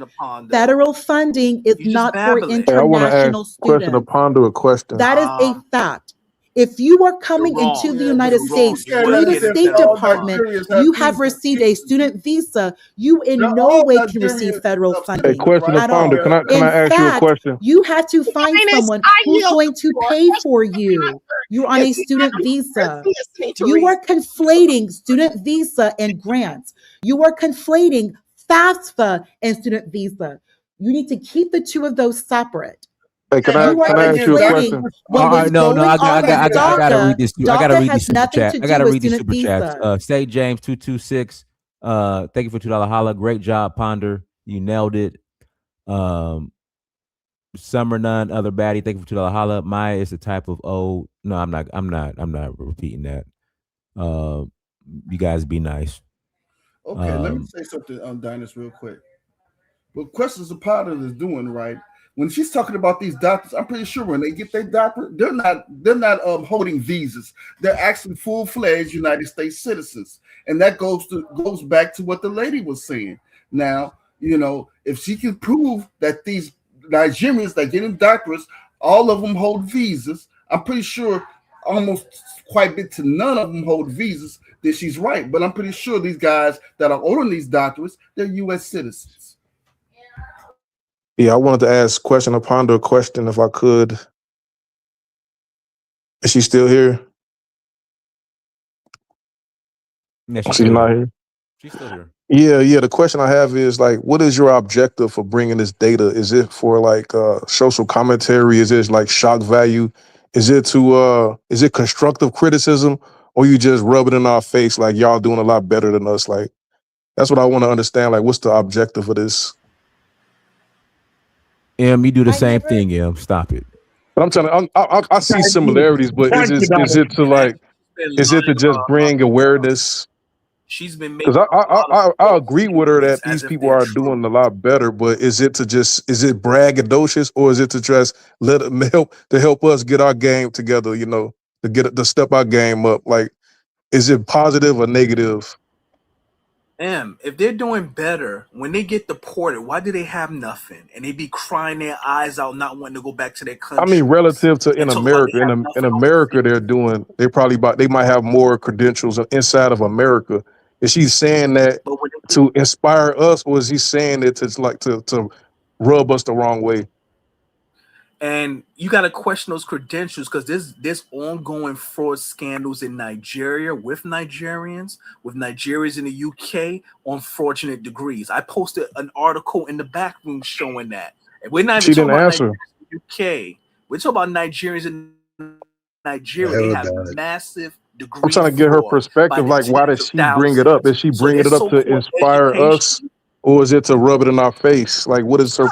Federal funding is not for international students. Question to ponder a question. That is a fact. If you are coming into the United States through the State Department, you have received a student visa, you in no way can receive federal funding. Hey, question to ponder. Can I ask you a question? You have to find someone who's going to pay for you. You're on a student visa. You are conflating student visa and grants. You are conflating FAFSA and student visa. You need to keep the two of those separate. Hey, can I ask you a question? I gotta read this. I gotta read these super chat. I gotta read these super chats. Say James 226. Thank you for $2 holla. Great job, Ponder. You nailed it. Summer None, other baddie. Thank you for $2 holla. Maya is a type of old. No, I'm not repeating that. You guys be nice. Okay, let me say something on Dinah's real quick. What Questions of Potter is doing, right? When she's talking about these doctors, I'm pretty sure when they get their doctor, they're not holding visas. They're actually full-fledged United States citizens, and that goes back to what the lady was saying. Now, if she can prove that these Nigerians that get in doctorates All of them hold visas. I'm pretty sure almost quite a bit to none of them hold visas. That she's right, but I'm pretty sure these guys that are holding these doctorates, they're U.S. citizens. Yeah, I wanted to ask a question, ponder a question if I could. Is she still here? Yeah, She's not here. She's still here. Yeah. The question I have is like, what is your objective for bringing this data? Is it for like social commentary? Is it like shock value? Is it constructive criticism, or you just rub it in our face like y'all doing a lot better than us? Like, that's what I want to understand. Like, what's the objective of this? You do the same thing, Stop it. But I'm telling you, I see similarities, but is it to just bring awareness? She's been because I agree with her that these people are doing a lot better, but is it braggadocious, or is it to just help us get our game together? To step our game up. Like, is it positive or negative? If they're doing better, when they get deported, why do they have nothing? And they be crying their eyes out, not wanting to go back to their country. I mean, relative to in America, in America, they might have more credentials inside of America. Is she saying that to inspire us, or is he saying it to rub us the wrong way? And you got to question those credentials, because there's ongoing fraud scandals in Nigeria with Nigerians in the UK on fraudulent degrees. I posted an article in the back room showing that. And we're not even talking about Nigerians in the UK. We're talking about Nigerians in Nigeria. They have massive degrees. I'm trying to get her perspective. Like, why does she bring it up? Is she bringing it up to inspire us? Or is it to rub it in our face? Like, what is her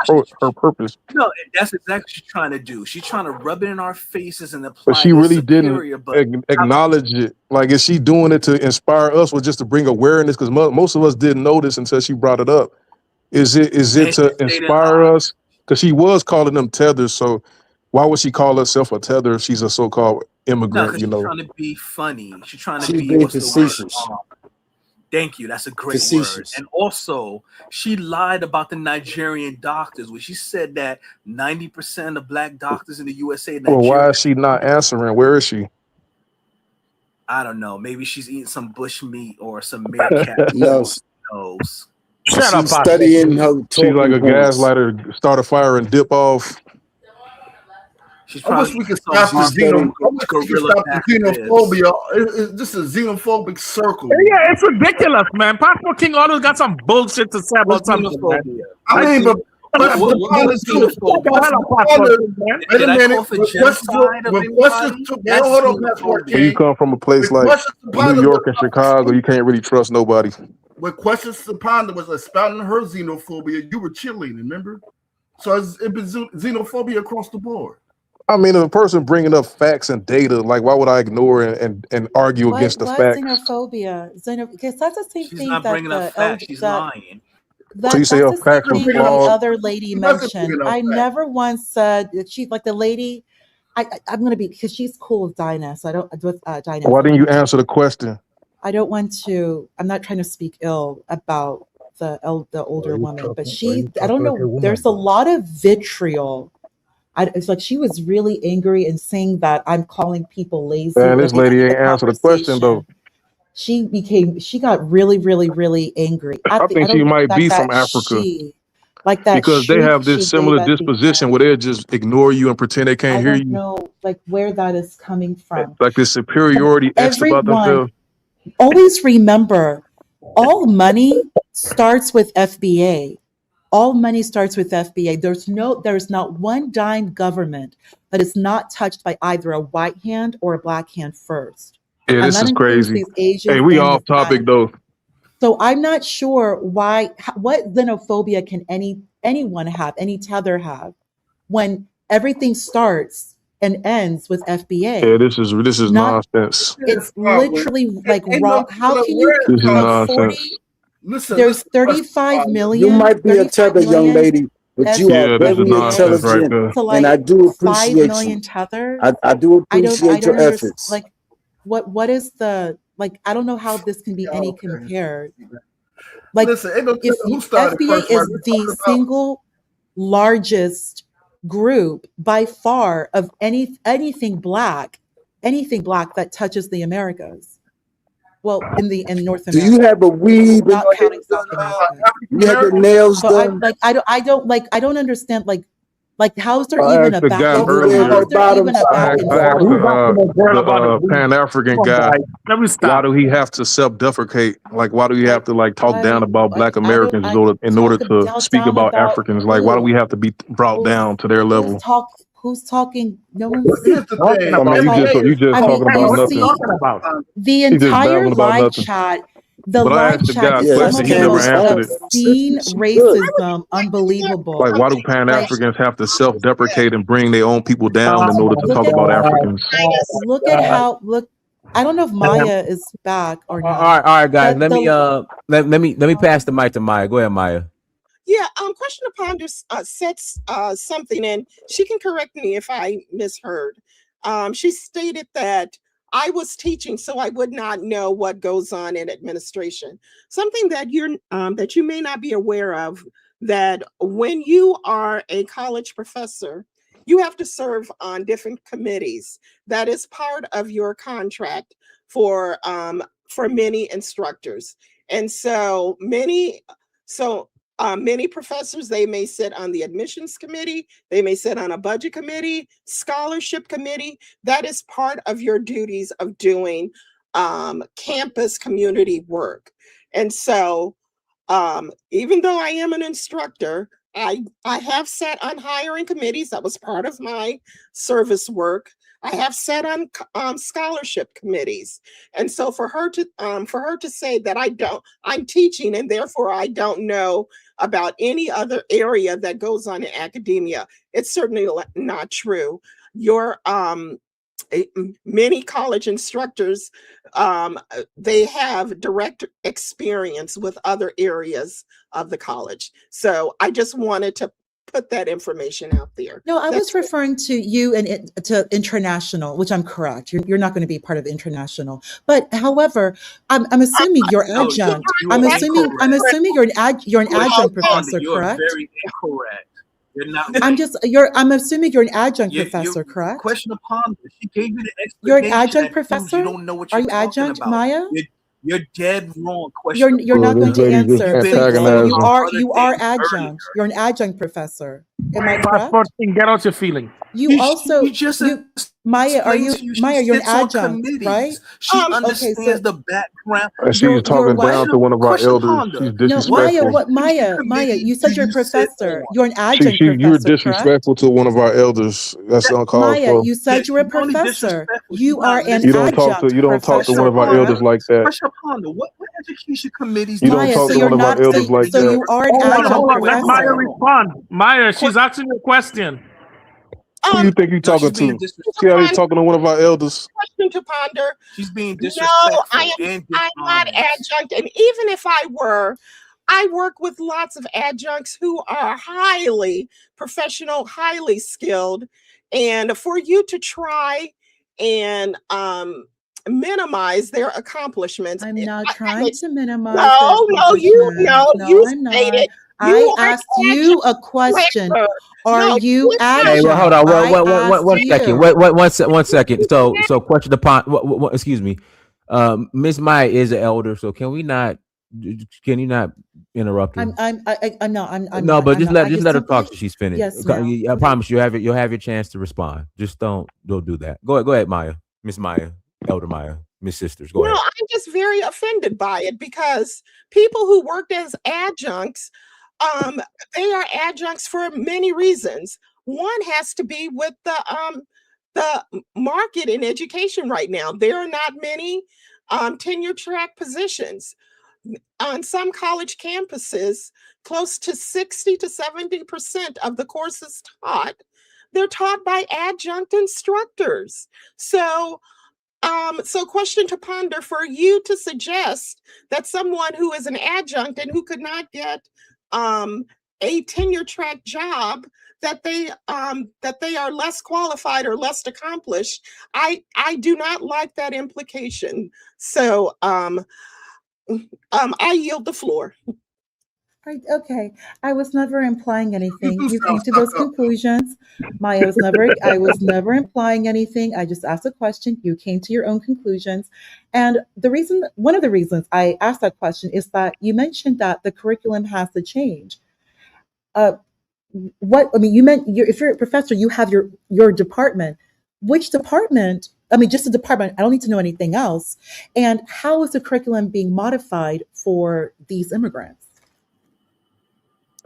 purpose? No, that's exactly what she's trying to do. She's trying to rub it in our faces and apply. But she really didn't acknowledge it. Like, is she doing it to inspire us, or just to bring awareness? Because most of us didn't know this until she brought it up. Is it to inspire us? Because she was calling them tethers. So why would she call herself a tether if she's a so-called immigrant? She's trying to be funny. She's trying to be being facetious. Thank you. That's a great word. And also, she lied about the Nigerian doctors, when she said that 90% of black doctors in the USA. Well, why is she not answering? Where is she? I don't know. Maybe she's eating some bush meat or some meerkat. Knows. Shut up. Studying her. She's like a gaslighter. Start a fire and dip off. I wish we could stop the xenophobia. It's just a xenophobic circle. Yeah, it's ridiculous, man. Pastor King always got some bullshit to say about something. I mean, but you come from a place like New York and Chicago, you can't really trust nobody. When questions to ponder was expounding her xenophobia, you were chilling, remember? So it's been xenophobia across the board. I mean, if a person bringing up facts and data, like, why would I ignore and argue against the facts? Xenophobia? Because that's the same She's thing not that bringing up facts. She's lying. So you say her facts are the flawed? other lady mentioned. I never once said that she, like the lady. I'm going to be, because she's cool with Dinah, so I don't with Dinah. Why didn't you answer the question? I don't want to. I'm not trying to speak ill about the older woman, but I don't know. There's a lot of vitriol. It's like she was really angry and saying that I'm calling people lazy. Man, this lady ain't answered the question though. She got really, really, really angry. I think she might be from Africa. Because they have this similar disposition where they'll just ignore you and pretend they can't hear you. I don't know, like, where that is coming from. Like this superiority extra about themselves. Always remember, all money starts with FBA. All money starts with FBA. There's not one dime government that is not touched by either a white hand or a black hand first. Yeah, this is crazy. Hey, we off topic though. So I'm not sure what xenophobia can anyone have, any tether have, when everything starts and ends with FBA. Yeah, this is nonsense. It's literally like wrong. How can you? This is nonsense. There's 35 million. You might be a tether, young lady, but you are very intelligent, and I do appreciate 5 million tether. I do appreciate your efforts. Like, what is the, like? I don't know how this can be any compared. Like, if FBA is the single largest group by far of anything black that touches the Americas. Well, in North Do America. you have a weave in Not your counting hair South done, America. You have your nails So done? I don't understand like how's there I even asked a the back guy and Overlay on earlier. the how's there bottom even a side. back and I asked forth? the Pan African guy, Let me why stop. do he have to self-deprecate? Like, why do we have to like talk down about Black I don't Americans I in order to talk speak down about about Africans? Like, why do we who? have to be brought down to their level? Who's talking? No one's Here's the thing. I mean, you just I mean, talking about you nothing. see the He just entire babbling about live nothing. chat, But I asked the guy a Yeah, that's question. He never Candace answered Owens. it. obscene She good. racism unbelievable. Like, why do Pan Africans have to self-deprecate and bring their own people down in order to Look talk at about Africans? look at how look. I don't know if Maya is back or not. All right, guys. Let me The let me pass the mic to Maya. Go ahead, Maya. Yeah, Question to Ponder said something, and she can correct me if I misheard. She stated that I was teaching, so I would not know what goes on in administration. Something that that you may not be aware of, that when you are a college professor, you have to serve on different committees. That is part of your contract for many instructors, and so many professors, they may sit on the admissions committee, they may sit on a budget committee, scholarship committee. That is part of your duties of doing campus community work. And so even though I am an instructor, I have sat on hiring committees. That was part of my service work. I have sat on scholarship committees, and so for her to say that I'm teaching and therefore I don't know about any other area that goes on in academia, it's certainly not true. Your many college instructors, they have direct experience with other areas of the college. So I just wanted to put that information out there. No, I was referring to you and to international, which I'm correct. You're not going to be part of international, but however, I'm assuming you're adjunct. I'm assuming you're an adjunct professor, You're correct? very incorrect. You're not right. I'm assuming you're an adjunct professor, correct? Question upon this. She gave you the explanation. You're an adjunct professor? You don't know what Are you're you talking adjunct, about. Maya? You're dead wrong. Question You're not going to answer. So you are adjunct. adjunct. You're an adjunct professor. Am I correct? Get out your feeling. Maya, you're an adjunct, right? She understands the background. And she's talking down to one of our elders. She's disrespectful. Maya, you said you're a professor. You're an adjunct professor, You're correct? disrespectful to one of our elders. That's uncalled Maya, for. you said you're a professor. You are an You don't talk to one of our elders like that. What education committees You don't talk to one of our elders like that. So you are an adjunct Hold on. Let Maya professor. respond. Maya, she's asking you a question. Who do you think you're talking to? See how he's talking to one of our elders? Question to ponder. She's being disrespectful. No, I'm not adjunct, and even if I were, I work with lots of adjuncts who are highly professional, highly skilled, and for you to try and minimize their accomplishments. I'm not trying to minimize. You stated. I asked you a question. Are you adjunct? Hey, well, hold on. One second. So question upon. Excuse me. Miss Maya is an elder, so can you not interrupt her? I'm no, but just let her talk till she's finished. Yes, I promise you'll have your chance to respond. Just don't do that. Go ahead, Maya. Miss Maya, Elder Maya, Miss Sisters. Go ahead. I'm just very offended by it because people who worked as adjuncts, they are adjuncts for many reasons. One has to be with the market in education right now. There are not many tenure track positions. On some college campuses, close to 60 to 70% of the courses taught, they're taught by adjunct instructors. So question to ponder for you to suggest that someone who is an adjunct and who could not get a tenure track job, that they are less qualified or less accomplished. I do not like that implication. So I yield the floor. Okay, I was never implying anything. do You sound came to stuck those up. conclusions. I was never implying anything. I just asked a question. You came to your own conclusions. And one of the reasons I asked that question is that you mentioned that the curriculum has to change. Uh, you meant if you're a professor, you have your department. Which department? I mean, just a department. I don't need to know anything else. And how is the curriculum being modified for these immigrants?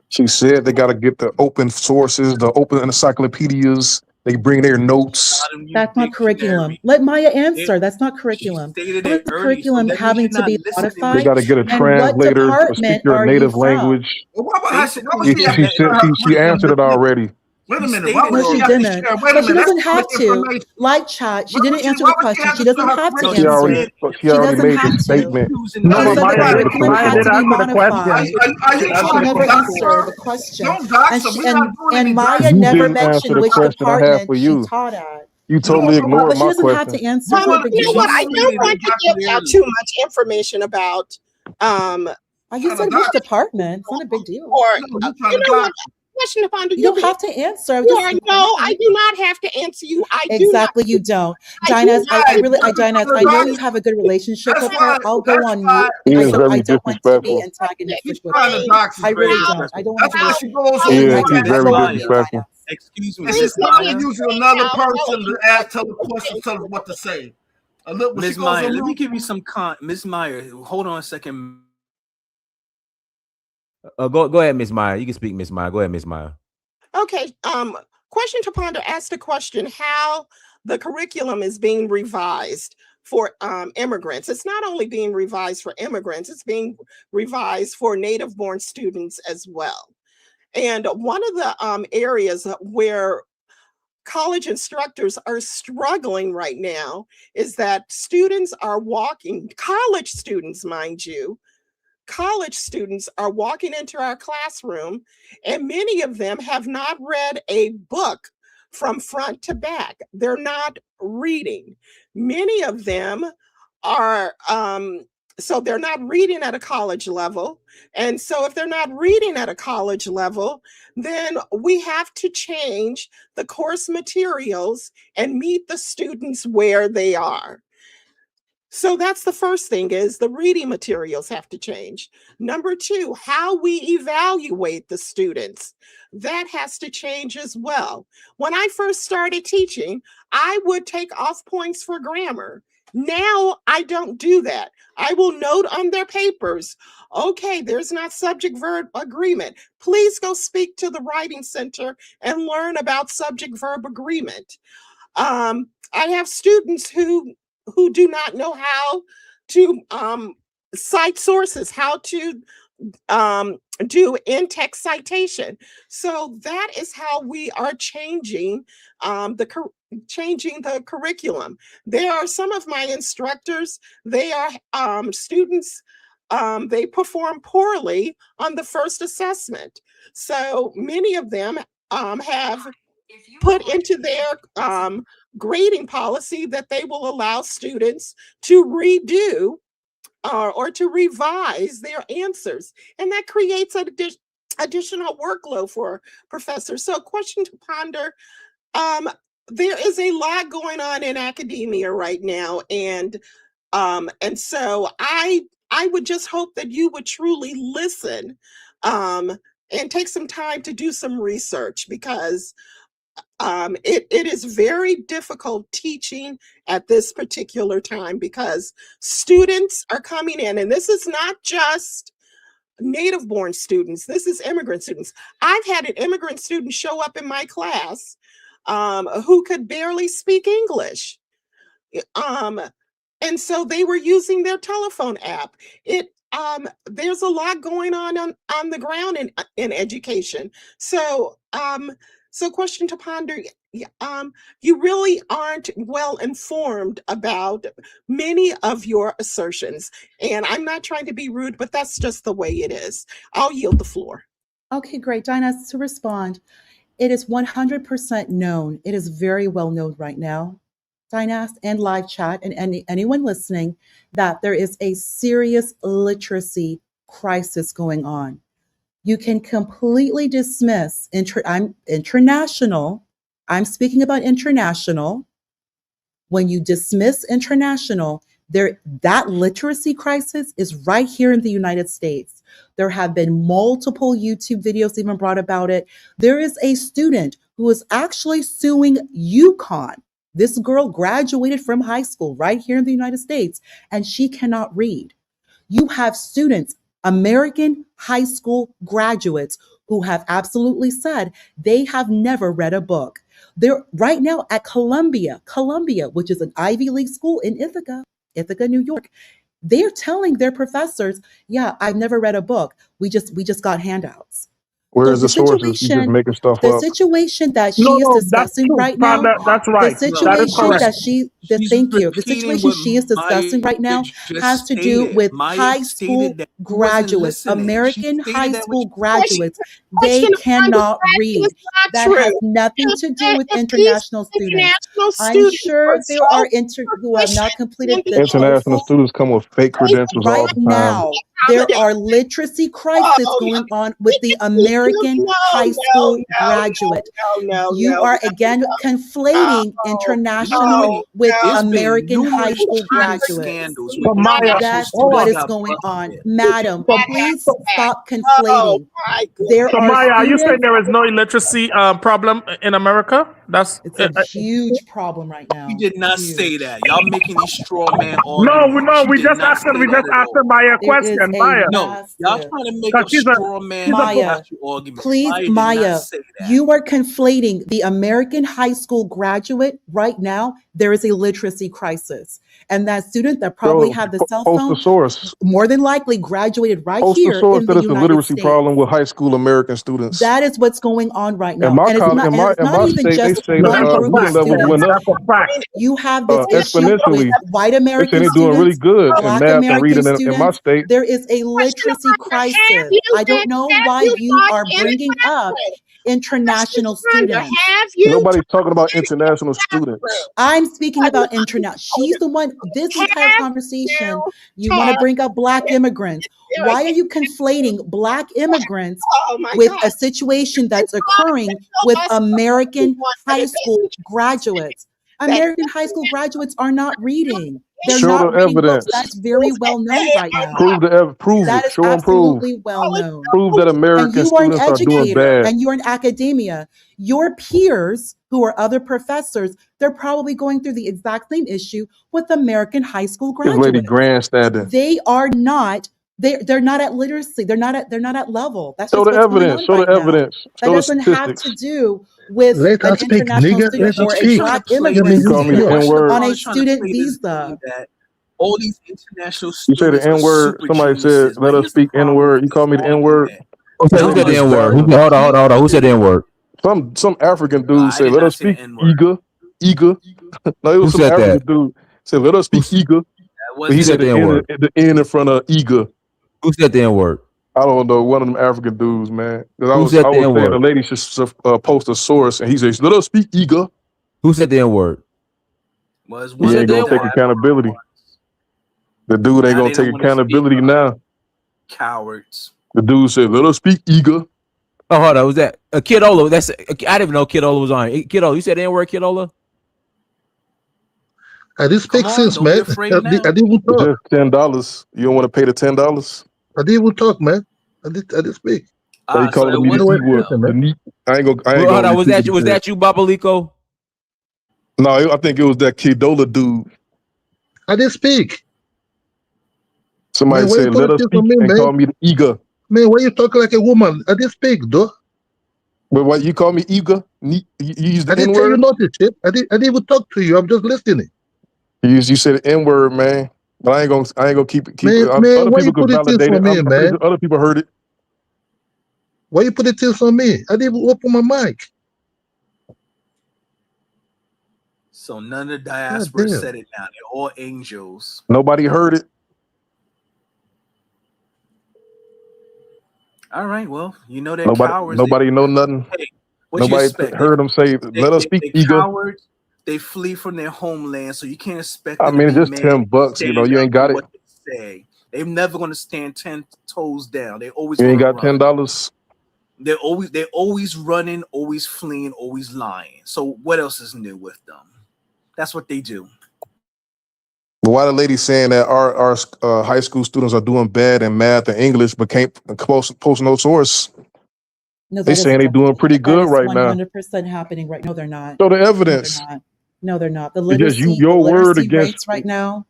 She said they got to get the open sources, the open encyclopedias. They bring their notes. That's not curriculum. Let Maya answer. That's not curriculum. Stated How it is the early, so curriculum that means having you're to not be listening. They got modified? to get a And what translator to speak department your are you native from? language. Well, why was Basically, she She asking said her she curriculum answered it already. Wait a you minute. Why stated was No, it she she have to already. didn't. share? Wait a But she minute. That's doesn't public have to. information. Like chat, she Why didn't would she? answer Why the would she question. have She to share doesn't her have to No, She you curriculum? already answer. said she She already doesn't made the have to. statement. Using No, She but said the Maya, right. curriculum Maya had did to be answer the question. modified. Are She you She answered trying the to never dox question. answered the her? question. Don't dox And her. she We're not doing and any Maya doxing. You never didn't answer mentioned the which question I had department for she you. taught at. You We don't totally know about. ignored But she my doesn't have question. to answer We Well, want. you know everything. what? We I want don't to want to dox give the out area. too much information about um You Trying to said which dox. department. It's not a big deal. or No, you trying you to know what? dox. Question upon You you're don't being have to answer. you Just are no, I inquiring. do not have to answer you. I do not. Exactly, you don't. I do Dinah, not. Right. Because Dinah, you're trying I to know dox. you have a good relationship That's with why. her. I'll go That's on why. mute. He is I very don't want to be disrespectful. She's antagonistic with trying to her. Explain dox I us. really how don't. I don't want That's to why be. she goes how on He you is. point He's after are. Miss very point. Maya, disrespectful. excuse me, And she's Please Miss let me probably Maya, using explain another how person to you are ask, tell her questions, disrespecting tell her what to say. Look, when she Miss goes Maya. on Let me mute, give you some Miss Maya, hold on a second. Go ahead, Miss Maya. You can speak, Miss Maya. Go ahead, Miss Maya. Okay. Question to ponder asked a question how the curriculum is being revised for immigrants. It's not only being revised for immigrants, it's being revised for native born students as well. And one of the areas where college instructors are struggling right now is that students are walking, college students, mind you, college students are walking into our classroom, and many of them have not read a book from front to back. They're not reading. Many of them are, so they're not reading at a college level. And so, if they're not reading at a college level, then we have to change the course materials and meet the students where they are. So that's the first thing is the reading materials have to change. Number two, how we evaluate the students. That has to change as well. When I first started teaching, I would take off points for grammar. Now I don't do that. I will note on their papers, okay, there's not subject verb agreement. Please go speak to the writing center and learn about subject verb agreement. I have students who do not know how to cite sources, how to do in-text citation. So that is how we are changing changing the curriculum. There are some of my instructors, they are students, they perform poorly on the first assessment. So many of them have put into their grading policy that they will allow students to redo or to revise their answers. And that creates an additional workload for professors. So, question to ponder. There is a lot going on in academia right now, and so I would just hope that you would truly listen and take some time to do some research because it is very difficult teaching at this particular time because students are coming in, and this is not just native born students, this is immigrant students. I've had an immigrant student show up in my class who could barely speak English. Um, and so they were using their telephone app. There's a lot going on the ground in education. So so question to ponder. You really aren't well informed about many of your assertions. And I'm not trying to be rude, but that's just the way it is. I'll yield the floor. Okay, great. Dinah, to respond, it is 100% known. It is very well known right now, Dinah, and live chat, and anyone listening, that there is a serious literacy crisis going on. You can completely dismiss international. I'm speaking about international. When you dismiss international, that literacy crisis is right here in the United States. There have been multiple YouTube videos even brought about it. There is a student who is actually suing UConn. This girl graduated from high school right here in the United States, and she cannot read. You have students, American high school graduates, who have absolutely said they have never read a book. They're right now at Columbia, which is an Ivy League school in Ithaca, New York. They're telling their professors, yeah, I've never read a book. We just got handouts. Where's the sources? You just making stuff The up. situation that she is discussing right now, that's right. the situation that the situation she is discussing right now has to do with high school graduates, American high school graduates. They cannot read. That has nothing to do with international students. I'm sure there are who have not completed the International students come with fake credentials all right the time. now. There are literacy crises going on with the American high school graduate. You are again conflating international with American high school graduates. That's what is going on. Madam, please stop conflating. There So are Maya, are you saying students. there is no illiteracy problem in America? It's a huge problem right now. You did not say that. Y'all making these straw man No, arguments. we just asked Maya a question. Maya. No, y'all trying to make up straw man Maya, arguments. please, Maya did Maya, not say that. you are conflating the American high school graduate right now. There is a literacy crisis. And that student that probably had the cell Post phone the source. more than likely graduated right Post here the source in that the it's a United literacy States. problem with high school American students. That is what's going on right now. In my And it's college, not, and it's not even state, they just say one the group of reading level went students. up You have this issue exponentially. with white They say American they're doing really students, good in Black math and American reading in my students. state. There is a literacy crisis. I don't know why you are bringing up international students. Nobody's talking about international students. I'm speaking about international. She's the one, this entire conversation, you want to bring up Black immigrants. Why are you conflating Black immigrants with a situation that's occurring with American high school graduates? American high school graduates are not reading. They're Show not the reading books. evidence. That's very well known right now. Prove That it. is Show and prove. absolutely well known. Prove that And American you are an students are doing educator bad. and you're in academia. Your peers, who are other professors, they're probably going through the exact same issue with American high school This lady graduates. grandstanding. They are not. They're not at literacy. They're not at level. That's Show just the what's going evidence. on Show right the now. evidence. That Show the doesn't have to statistics. do with Let an us speak, international nigga. student Let or us a speak. Black Let me immigrant You call me the student N-word. on a Trying to student play this visa. game that all these international You say the students are N-word. super Somebody said, geniuses. let But us here's the speak problem N-word. with You this call me the N-word. argument. Who This said lady the just N-word? barely. Hold on. Who said the N-word? Some African dude I said, did let not us say speak the N-word. Iga. No, it Who was some said African that? dude said, let us speak Iga. That But he Who wasn't said said the N-word? the N in front of Iga. Who said the N-word? I don't know, one of them African dudes, man. Who Because said I the was saying the N-word? lady should post a source, and he says, let us speak Iga. Who said the N-word? was Who one He said ain't of the the gonna take N-word? accountability. The dude ain't now gonna they take don't want to speak accountability now. cowards. The dude said, let us speak Iga. Oh, hold on. Was that Kid Ola? I didn't even know Kid Ola was on. Kid Ola, you said the N-word, Kid Ola? I did speak since, man. I didn't even It's talk. just $10. You don't want to pay the $10? I didn't even talk, man. I did speak. They So calling it me the was E word. man. The neat. I ain't Well, gonna hold on. Was repeat what he said. that you, Babalico? No, I think it was that Kidola dude. I did speak. Somebody Man, why you said, put let it us this speak, on me, and man? call me the eager. Man, why you talking like a woman? I did speak, though. But what, you call me eager? You use the I didn't tell you N-word? nothing, shit. I didn't even talk to you. I'm just listening. You said the N-word, man. But I ain't gonna keep it. Man, Other why you people could put it this validate on it. me, I'm pretty man? sure other people heard it. Why you put it this on me? I didn't even open my mic. So none of the diaspora damn. said it now. They're all angels. Nobody heard it. All right, well, you know they're cowards. Nobody know nothing. Hey, what you Nobody expect? heard them say, let us speak They're eager. cowards. They flee from their homeland, so you can't expect I them mean, to it's be just mad $10. You know, you ain't got it. what they say. They're never going to stand 10 toes down. They always You going ain't to got run. $10. They're always running, always fleeing, always lying. So what else is new with them? That's what they do. But why the lady saying that our high school students are doing bad in math and English, but can't post no source? No, They saying they doing pretty good right now. 100% happening right. No, they're not. Show the evidence. No, they're not. The It's just literacy, your word literacy against. rates right now.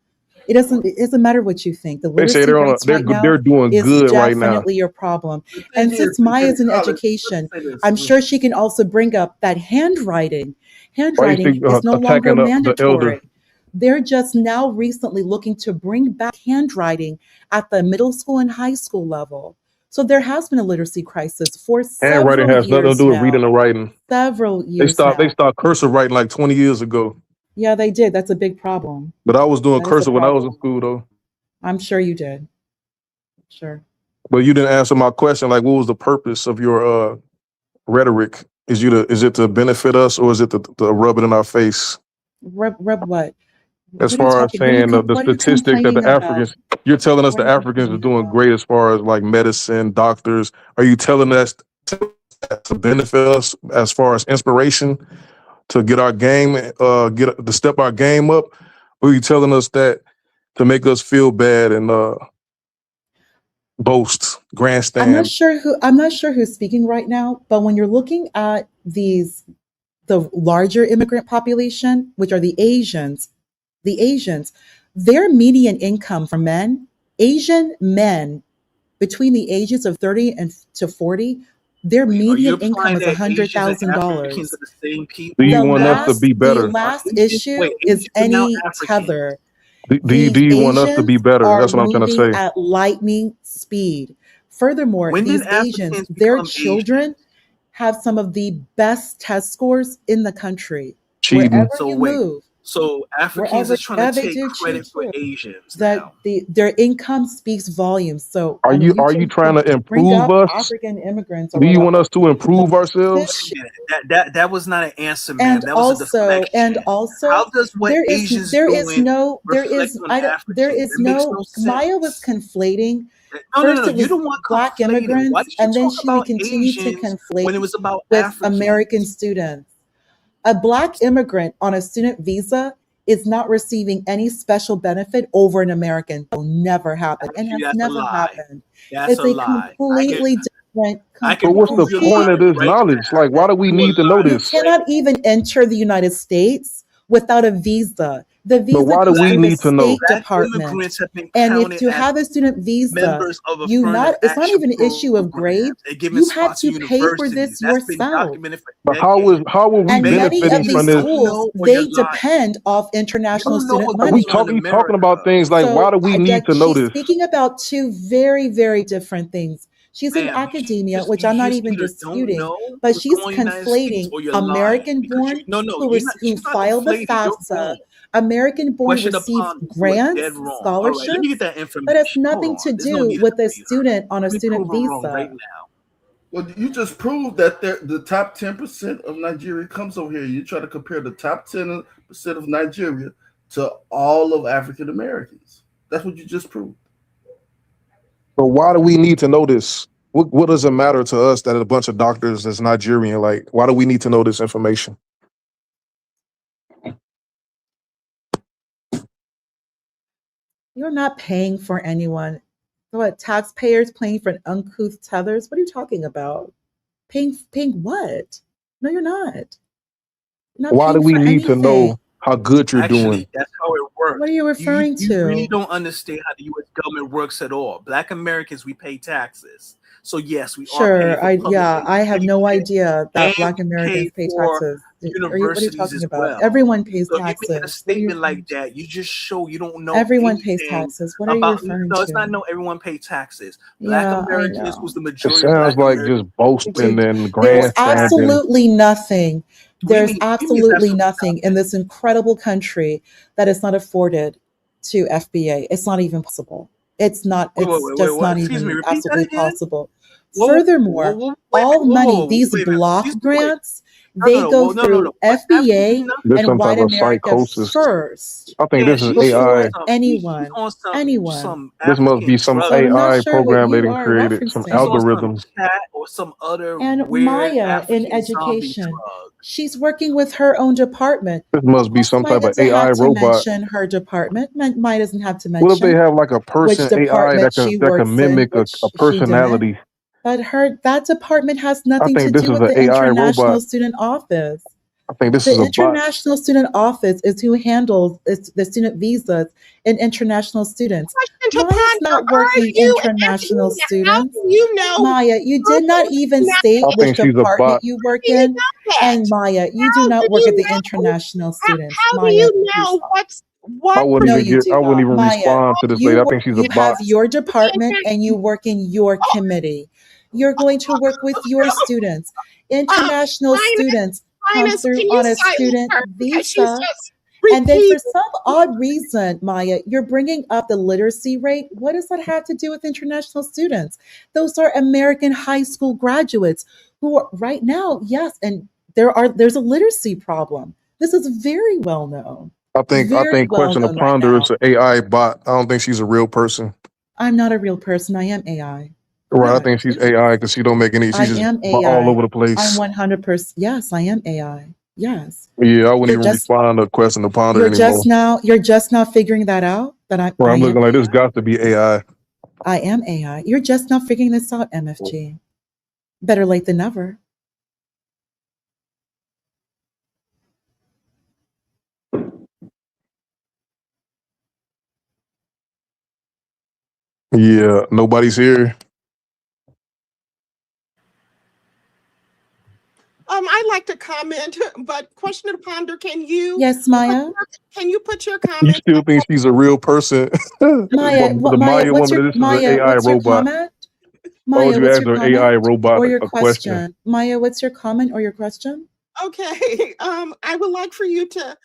It doesn't matter what you think. The They say literacy rates right now they're doing is good right now. definitely your problem. And since Maya's in education, I'm sure she can also bring up that handwriting. Handwriting is no longer attacking the elder? mandatory. They're just now recently looking to bring back handwriting at the middle school and high school level. So there has been a literacy crisis for Handwriting several has nothing to years do with now. reading and writing. Several They years stopped now. cursive writing like 20 years ago. Yeah, they did. That's a big problem. But I was doing That is a cursive when I was in problem. school though. I'm sure you did. Sure. But you didn't answer my question. Like, what was the purpose of your rhetoric? Is it to benefit us, or is it to rub it in our face? Rub what? As What are you far as talking? What are you saying the what are you statistics that complaining the about? Africans, you're telling us What are the you Africans are complaining doing about? great as far as like medicine, doctors. Are you telling us to benefit us as far as inspiration to get our game, to step our game up? Or are you telling us that to make us feel bad and boast, grandstand? I'm not sure who's speaking right now, but when you're looking at the larger immigrant population, which are the Asians, their median income for men, Asian men between the ages of 30 and to 40, their Are you median income implying is that Asians and Africans $100,000. are the same Do people? you want us to be The better? last Asians, issue wait, is Asians are now any Africans. tether. Do These you want us to be Asians better? are That's what I'm trying to moving say. at lightning speed. Furthermore, When did these Asians, Africans their become children Asians? have some of the best test scores in the country. Cheating. Wherever So you wait, move, so Africans is trying yeah, to they take do credit cheat for too. Asians That now. their income speaks volumes. So Are I know you you trying to bring improve up us? African immigrants or Do you want whatever. us to improve ourselves? This That was not an answer, ma'am. And That was a deflection. also, How does what there is Asians there is doing no there reflect is on I don't there Africans? is That makes no no Maya was sense. conflating. No, First it you're was the one Black conflating. Why immigrants, did you and then talk she would about continue to Asians conflate when it was about with Africans? American students. A Black immigrant on a student visa is not receiving any special benefit over an American. It will never happen and has That's a never lie. happened. That's It's a a lie. completely different, I But can what's the prove your point lie of this right knowledge? now. Like, why do we You a need to know liar you this? cannot even enter the United States without a visa. The But visa why do goes we through the need to know? State Black Department. immigrants have been And if counted you as have a student visa, members of affirmative it's not action even an issue of grade. programs and given You had spots to to pay for universities. this That's been yourself. documented for But decades. how are we And Ma'am, many benefiting of from these this? you don't schools, know or they you're lying. depend off You international don't know student what We goes money. on in talking about America. things like, why So do we need to know she's this? speaking about two very, very different things. She's in Ma'am, academia, which I'm not even either don't disputing, know but what's she's going on in the United States conflating or you're lying. Because American-born no, who she's not filed the inflating. You're FAFSA. wrong. American-born Question receives upon you are dead grants, wrong. All right, let me get scholarships. that information. That has Hold nothing on. to There's no do need to with a tell you. student on a Let me student prove her wrong right visa. now. Well, you just proved that the top 10% of Nigeria comes over here. You try to compare the top 10% of Nigeria to all of African Americans. That's what you just proved. But why do we need to know this? What does it matter to us that a bunch of doctors is Nigerian? Like, why do we need to know this information? You're not paying for anyone. What, taxpayers paying for uncouth tethers? What are you talking about? Paying what? No, you're not. You're not Why do paying we for need to anything. know how good you're doing? Actually, that's how it works. What are you referring You really to? don't understand how the U.S. government works at all. Black Americans, we pay taxes. So yes, we are paying Sure, for public I have no education idea that and Black we Americans pay pay for taxes. What are you universities talking as about? well. Everyone pays So you making a taxes. What are you statement referring like to? that, you just show you don't know Everyone pays anything taxes. What are you about. referring No, it's not to? no everyone pay taxes. Black Yeah, I Americans, who's know. the It majority of sounds Black like Americans, just boasting and There's grandstanding. absolutely nothing. What do you There's mean? What do you mean absolutely absolutely nothing in this incredible country that is not afforded to FBA. It's not even possible. It's not. It's just What? not Excuse me, even repeat that absolutely again. possible. Whoa, Furthermore, all money, these wait a minute. block Excuse me, wait. grants, They go through FBA There's and some white type of America psychosis. first I think Yeah, this is before AI. anyone. some This must be African some drug. So I'm not AI sure what program they you done are created, some She's referencing. on some algorithm. chat or some other And weird Maya in African zombie education, drug. she's working with her own department. This Of must be course, some Maya type of doesn't AI have to robot. mention her department. Maya doesn't have to What if they mention have like a which person AI department she that can works in, mimic a which she didn't. personality? But that department has I nothing to think this do is with an the AI robot. International Student Office. I think this The is a bot. International Student Office is who handles the student visas and international students. Maya's not working international students. You know, Maya, you did not even state I which think she's a department bot. you work in. And Maya, you do not work at the international students. how do Maya, you please know stop. I wouldn't No, even you get. do I wouldn't not. even Maya, respond to this lady. I think she's a you have bot. your department and you work in your committee. You're going to work with your students. International students come Linus, through can you on a silence student her because she's visa. just And then for repeating? some odd reason, Maya, you're bringing up the literacy rate. What does that have to do with international students? Those are American high school graduates who are right now, yes, and there's a literacy problem. This is very well known. I Very think well Question to known right Ponder is now. an AI bot. I don't think she's a real person. I'm not a real person. I am AI. Right. I Correct. think she's AI because she don't make any. I She's just am all AI. over the I'm place. 100%. Yes, I am AI. Yes. Yeah, I wouldn't You're even just respond to Question to Ponder anymore. you're just now figuring that out that Right, I I'm am looking like this AI. got to be AI. I am AI. You're just now figuring this out, MFG. Better late than never. Yeah, nobody's here. I'd like to comment, but Question to Ponder, Yes, Maya. can you put your You comment? still think she's a real person? Maya, The Maya, Maya woman, this is an AI what's your robot. comment? Why would Maya, you what's ask your an AI comment robot or your a question? question? Maya, what's your comment or your question? Okay, I would like for you to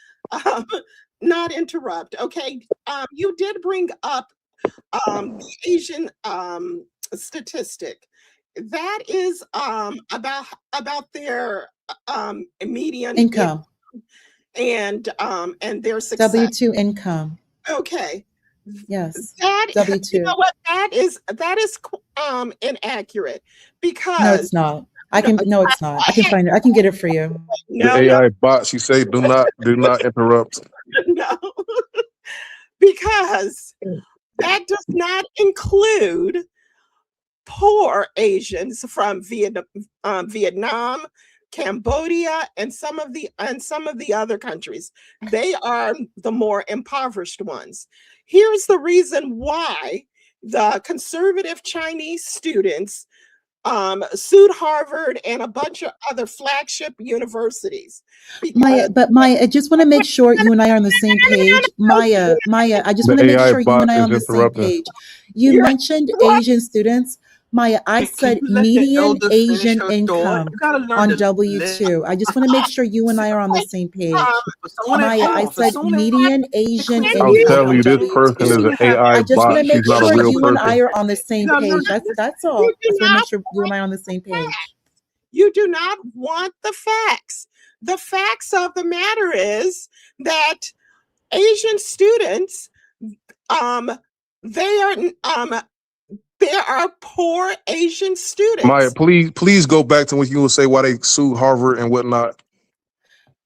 not interrupt. Okay, you did bring up the Asian statistic. That is about their median Income. and their success. W-2 income. Okay. Yes. That W-2. you know what that is inaccurate because No, it's not. No, it's not. I can find it. I can get it for you. The AI bot, she say, do not interrupt. No, because that does not include poor Asians from Vietnam, Cambodia, and some of the other countries. They are the more impoverished ones. Here's the reason why the conservative Chinese students sued Harvard and a bunch of other flagship universities. Maya, I just want to make sure you and I are on the same page. Maya, I just The want to make AI sure you bot and I are is on the same interrupting. page. You mentioned Asian students. Maya, I said you let the median elder finish Asian her thought? income You gotta learn on to W-2. I just want to make sure you and I are on the same page. Maya, I said median Asian I'm income telling on you, this person is W-2. an AI I just want bot. to make She's not a sure real you and I person. are on the same page. That's all. I just want to make sure you and I are on the same page. You do not want the facts. The facts of the matter is that Asian students, there are poor Asian students. Maya, please go back to when you would say why they sued Harvard and whatnot.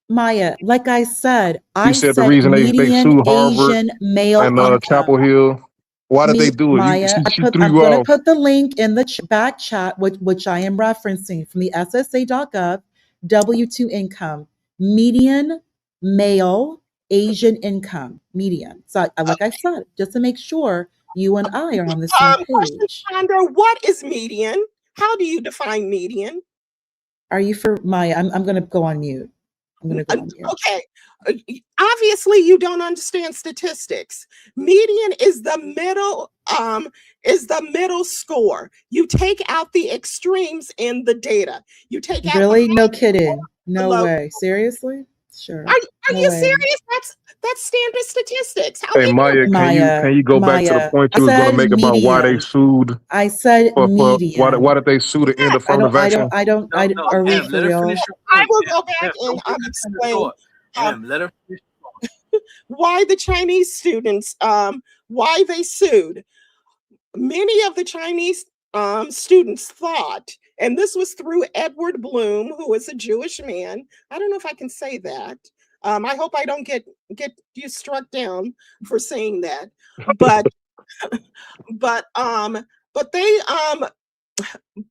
Maya, like I said, You said the reason they median sued Harvard Asian male and income. Chapel Hill. Why did they do it? Maya, She threw I'm you going to off. put the link in the back chat, which I am referencing from the SSA.gov, W-2 income, median male Asian income, median. So like I said, just to make sure you and I are on the same page. Ponder, what is median? How do you define median? Are you for Maya? I'm going to go on mute. I'm going to go on mute. Okay. Obviously, you don't understand statistics. Median is the middle score. You take out the extremes in the data. You take out really? No kidding. No way. Seriously? Sure. Are No you way. serious? That's standard statistics. How Hey we know? Maya, can you go back to the Maya. point I you was going to said make about why they median. sued I said for why median. did they sue to end affirmative action? No, Are we Em, for let her real? finish her I point. will go Em, back and don't get to the explain thought. Em, let her finish. why the Chinese students, why they sued. Many of the Chinese students thought, and this was through Edward Bloom, who is a Jewish man. I don't know if I can say that. I hope I don't get you struck down for saying that. But but but they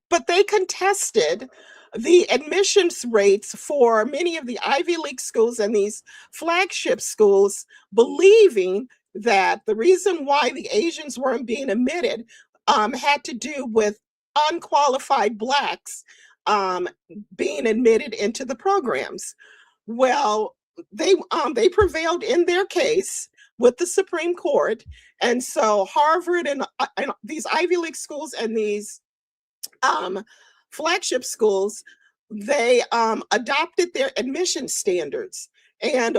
but they contested the admissions rates for many of the Ivy League schools and these flagship schools, believing that the reason why the Asians weren't being admitted had to do with unqualified Blacks being admitted into the programs. Well, they prevailed in their case with the Supreme Court, and so Harvard and these Ivy League schools and these flagship schools, they adopted their admission standards. And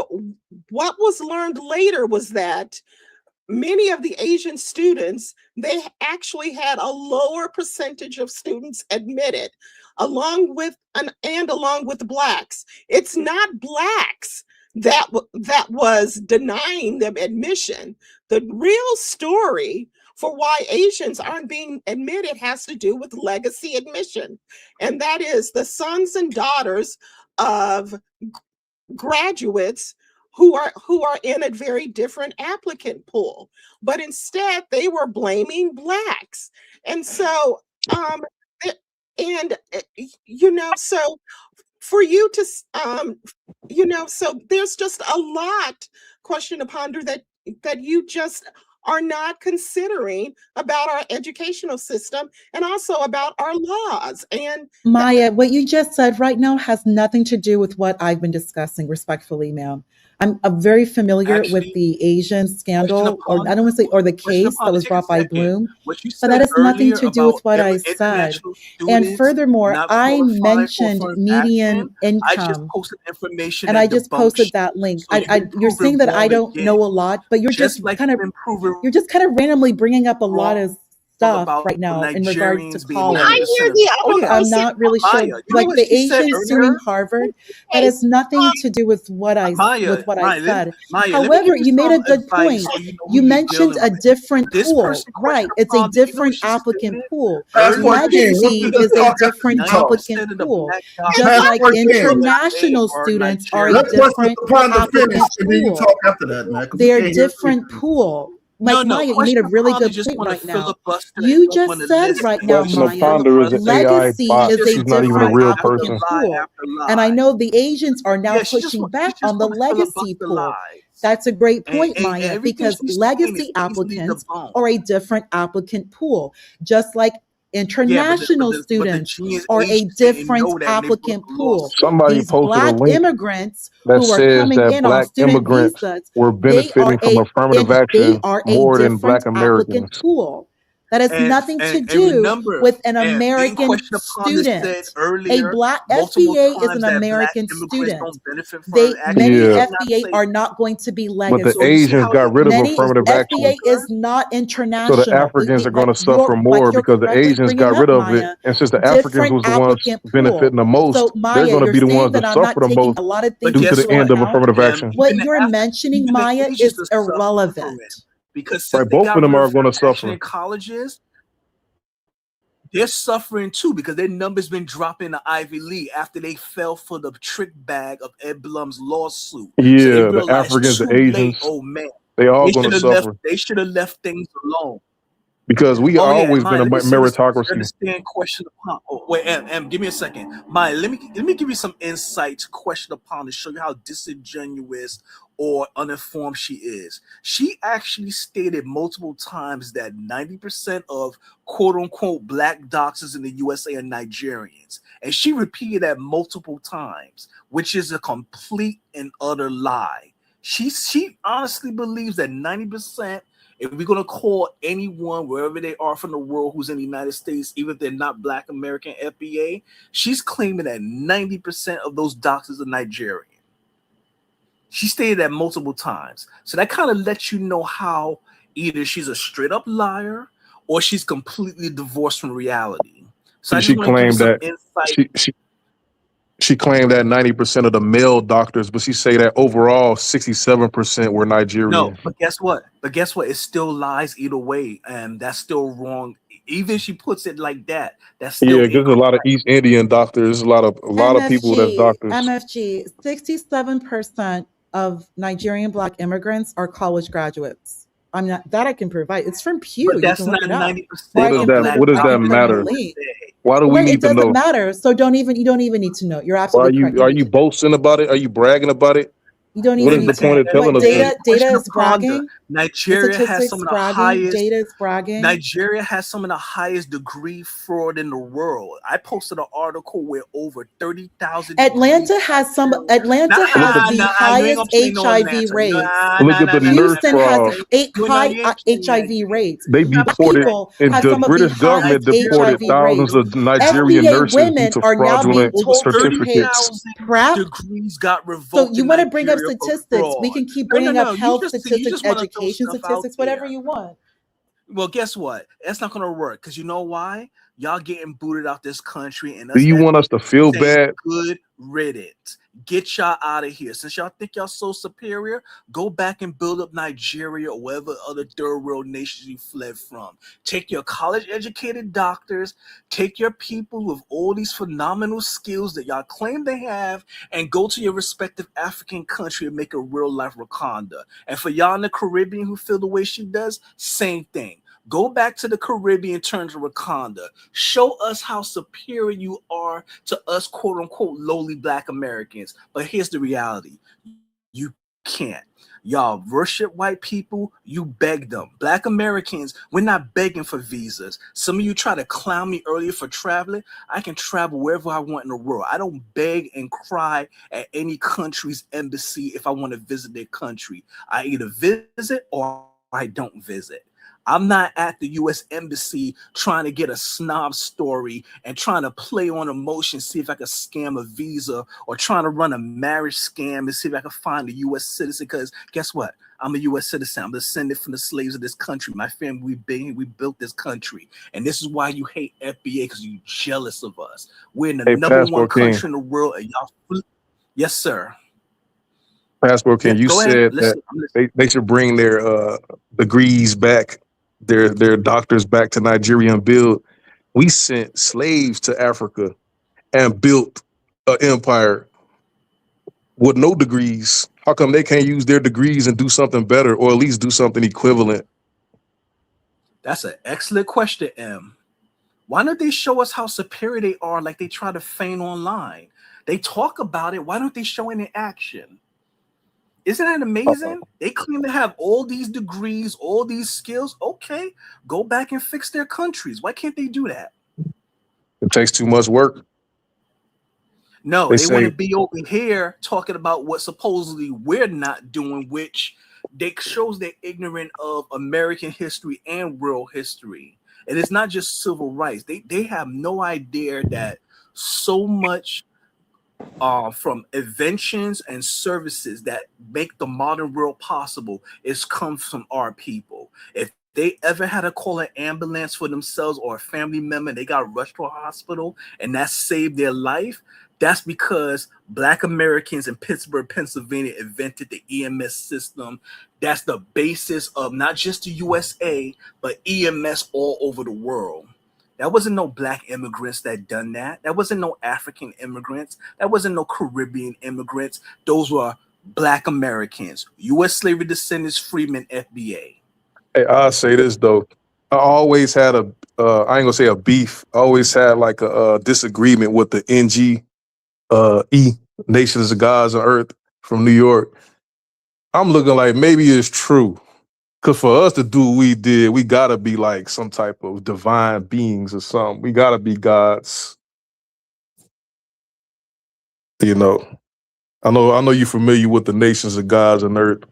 what was learned later was that many of the Asian students, they actually had a lower percentage of students admitted, along with Blacks. It's not Blacks that was denying them admission. The real story for why Asians aren't being admitted has to do with legacy admission, and that is the sons and daughters of graduates who are in a very different applicant pool, but instead they were blaming Blacks. And so so for you to so there's just a lot question to ponder that you just are not considering about our educational system and also about our laws. And Maya, what you just said right now has nothing to do with what I've been discussing, respectfully, ma'am. I'm very familiar with the Asian scandal, or I don't want to say, or the case that was brought by Bloom, What you but that said has nothing earlier to do with about what I said. international And students furthermore, not I qualifying for mentioned affirmative action, median I just income, posted information and that I just debunks posted you. that link. So you've been You're saying proven that I wrong don't again. know a lot, but you're Just just like kind you've of been proven randomly bringing up a lot of stuff about right now in regards to Nigerians being college. 90% I hear of the oh other yeah. I'm person. not really Maya, sure. you know Like what the she said Asians suing earlier? Harvard, that has nothing to do with what I Maya, said. Maya, let me However, give you you made a some good advice point. so you know who You you're mentioned dealing a with. different This pool, person right? questioned It's a upon me. You know what different she applicant stated? pool. Passport King, what's Legacy with this is a talk after different you talk? applicant 90% of the pool. black Just like Passport King. they international are students are a Let Nigerians. Questions different upon the finish, applicant and then you pool. talk after that, man, because we They're can't hear different pool. No, Like no, Maya, you made a question really upon good just point want to right now. filibuster and You don't want just to said listen. right now, They Question just Maya, Ponder is an filibuster. AI legacy bot. is a She's not even a different real after person. applicant lie pool. after lie. And I know the Asians are now Yeah, she's pushing back on just the want to legacy filibuster pool. lies. That's a great And, point, and Maya, everything because she's saying is legacy easily applicants debunked. are a different applicant pool, just like Yeah, international but the students genius are a Asians didn't different know that, and they brought applicant the pool. lawsuit. Somebody These posted a Black link immigrants that who are says coming that in on black student immigrants visas, were benefiting from affirmative action they are a more than different black applicant Americans. pool. That has nothing to And do remember, with an and being American questioned upon this said student. A earlier Black multiple FBA is times an that black American immigrants student. don't benefit from action. Many She Yeah, did not FBA say are that. not going to be but the So you see legacy. Asians how got rid of Many affirmative action, FBA is not so the international. Africans are going Like to suffer more you're because the correctly Asians bringing got rid up, of it. Maya, And since the Africans different was the ones applicant pool. benefiting the most, So they're Maya, going to you're be the ones saying that that I'm suffer not the taking most a lot of But things due to guess into the end what? of account. affirmative action. What Even you're the mentioning, even the Maya, Asians is are suffering irrelevant. because since Right, they both of got them rid are of going to affirmative action suffer. in colleges, they're suffering too because their numbers been dropping in the Ivy League after they fell for the trick bag of Ed Blum's lawsuit. So they Yeah, the realized Africans, too the late, Asians, oh man, they all going to suffer they should have left things alone. because we Oh yeah, and always been Maya, a let me say this. You meritocracy. understand question upon? Oh, wait, Em, give me a second. Maya, let me give you some insight to question upon to show you how disingenuous or uninformed she is. She actually stated multiple times that 90% of quote unquote black doctors in the USA are Nigerians, and she repeated that multiple times, which is a complete and utter lie. She honestly believes that 90%. If we're going to call anyone, wherever they are from the world, who's in the United States, even if they're not Black American FBA, she's claiming that 90% of those doctors are Nigerian. She stated that multiple times. So that kind of lets you know how either she's a straight up liar or she's completely divorced from reality. So I just She want to give you claimed some that insight. she claimed that 90% of the male doctors, but she say that overall 67% were No, Nigerian. but guess what? It still lies either way, and that's still wrong. Even if she puts it like that, that's still Yeah, there's a lot of East Indian doctors, a lot of people that's doctors. MFG, 67% of Nigerian Black immigrants are college graduates. I'm not that I can provide. It's from Pew. But You that's can look not it up. 90% of black What does that matter? Link. Why do we Right, need it to doesn't know? matter. So you don't even need to know. You're Why absolutely correct. are you boasting about it? Are you bragging about it? You don't What even is need the point of to. telling What us this? data is bragging? The Nigeria has statistics some of the bragging. highest. Data is bragging. Nigeria has some of the highest degree fraud in the world. I posted an article where over 30,000. Atlanta has the highest HIV rates. Look at the nurse Houston fraud. has high HIV rates. They Black deported, people and have the some of the British government highest deported HIV thousands rates. of Nigerian FBA nurses due women to are now being fraudulent told to take certificates. PrEP. Degrees got So revoked you in want to bring up Nigeria for statistics? We fraud. can keep No, bringing up you health just statistics, want to throw education stuff out statistics, whatever there. you want. Well, guess what? That's not gonna work because you know why? Y'all getting booted out this country, and Do us you want us to feel saying bad? good riddance. Get y'all out of here. Since y'all think y'all so superior, go back and build up Nigeria or whatever other third world nations you fled from. Take your college educated doctors, take your people with all these phenomenal skills that y'all claim they have, and go to your respective African country and make a real life Wakanda. And for y'all in the Caribbean who feel the way she does, same thing. Go back to the Caribbean, turn to Wakanda. Show us how superior you are to us, quote unquote, lowly Black Americans. But here's the reality. You can't. Y'all worship white people, you beg them. Black Americans, we're not begging for visas. Some of you try to clown me earlier for traveling. I can travel wherever I want in the world. I don't beg and cry at any country's embassy if I want to visit their country. I either visit or I don't visit. I'm not at the U.S. Embassy trying to get a snob story and trying to play on emotion, see if I can scam a visa, or trying to run a marriage scam and see if I can find a U.S. citizen. Because guess what? I'm a U.S. citizen. I'm descended from the slaves of this country. My family, we built this country. And this is why you hate FBA, because you're jealous of us. We're in the Hey, number one Passport King. country in the world. And y'all, yes, sir. Passport King, Yeah, you go ahead. said Listen, that they should bring their degrees back, their doctors back to Nigeria and build. We sent slaves to Africa and built an empire with no degrees. How come they can't use their degrees and do something better, or at least do something equivalent? That's an excellent question, M. Why don't they show us how superior they are like they try to feign online? They talk about it. Why don't they show it in action? Isn't that amazing? They claim to have all these degrees, all these skills. Okay, go back and fix their countries. Why can't they do that? It takes too much work. No, They they want say- to be over here talking about what supposedly we're not doing, which they shows they're ignorant of American history and world history. And it's not just civil rights. They have no idea that so much from inventions and services that make the modern world possible is comes from our people. If they ever had to call an ambulance for themselves or a family member, they got rushed to a hospital and that saved their life, that's because Black Americans in Pittsburgh, Pennsylvania invented the EMS system. That's the basis of not just the USA, but EMS all over the world. That wasn't no Black immigrants that done that. That wasn't no African immigrants. That wasn't no Caribbean immigrants. Those were Black Americans, U.S. slavery descendants, freedmen, FBA. Hey, I'll say this though. I always had I ain't gonna say a beef. I always had like a disagreement with the E Nations of Gods on Earth from New York. I'm looking like maybe it's true. Cause for us to do what we did, we gotta be like some type of divine beings or something. We gotta be gods. You know. I know you're familiar with the Nations of Gods on Earth.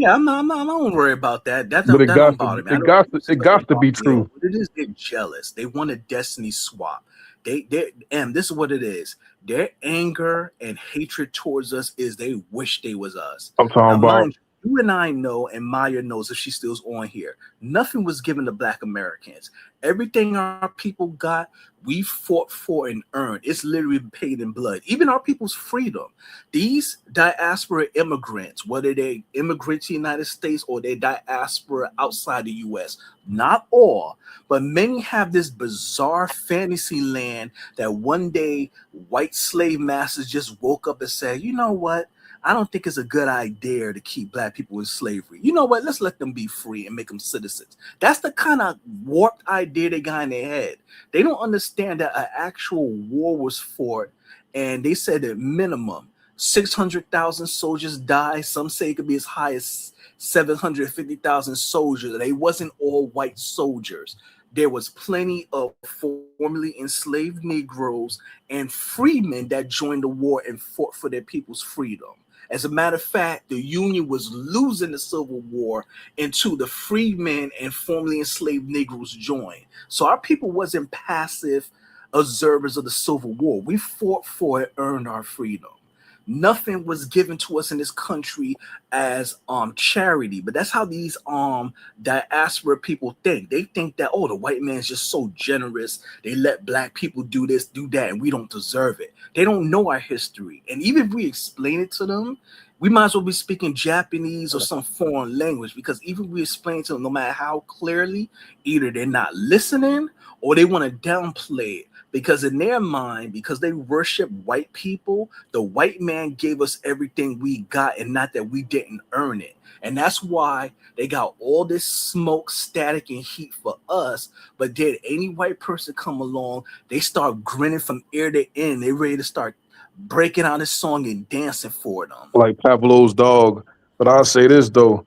Yeah, I don't worry about that. That But don't, it that don't got to bother me. I it don't got to, use it what they got to call be yo. true. What it is, they're jealous. They want a destiny swap. And this is what it is. Their anger and hatred towards us is they wish they was us. I'm Now, talking about mind you, you and I know, and Maya knows if she still's on here. Nothing was given to Black Americans. Everything our people got, we fought for and earned. It's literally paid in blood. Even our people's freedom. These diaspora immigrants, whether they immigrate to the United States or they diaspora outside the U.S., not all, but many have this bizarre fantasy land that one day white slave masters just woke up and said, you know what? I don't think it's a good idea to keep Black people in slavery. You know what? Let's let them be free and make them citizens. That's the kind of warped idea they got in their head. They don't understand that an actual war was fought, and they said at minimum 600,000 soldiers died. Some say it could be as high as 750,000 soldiers. They wasn't all white soldiers. There was plenty of formerly enslaved Negroes and freedmen that joined the war and fought for their people's freedom. As a matter of fact, the Union was losing the Civil War until the freedmen and formerly enslaved Negroes joined. So our people wasn't passive observers of the Civil War. We fought for it, earned our freedom. Nothing was given to us in this country as charity, but that's how these diaspora people think. They think that, oh, the white man's just so generous. They let Black people do this, do that, and we don't deserve it. They don't know our history. And even if we explain it to them, we might as well be speaking Japanese or some foreign language, because even if we explain to them, no matter how clearly, either they're not listening or they want to downplay it. Because in their mind, because they worship white people, the white man gave us everything we got, and not that we didn't earn it. And that's why they got all this smoke, static, and heat for us. But did any white person come along, they start grinning from ear to end. They ready to start breaking out a song and dancing for them. like Pavlov's dog. But I'll say this though.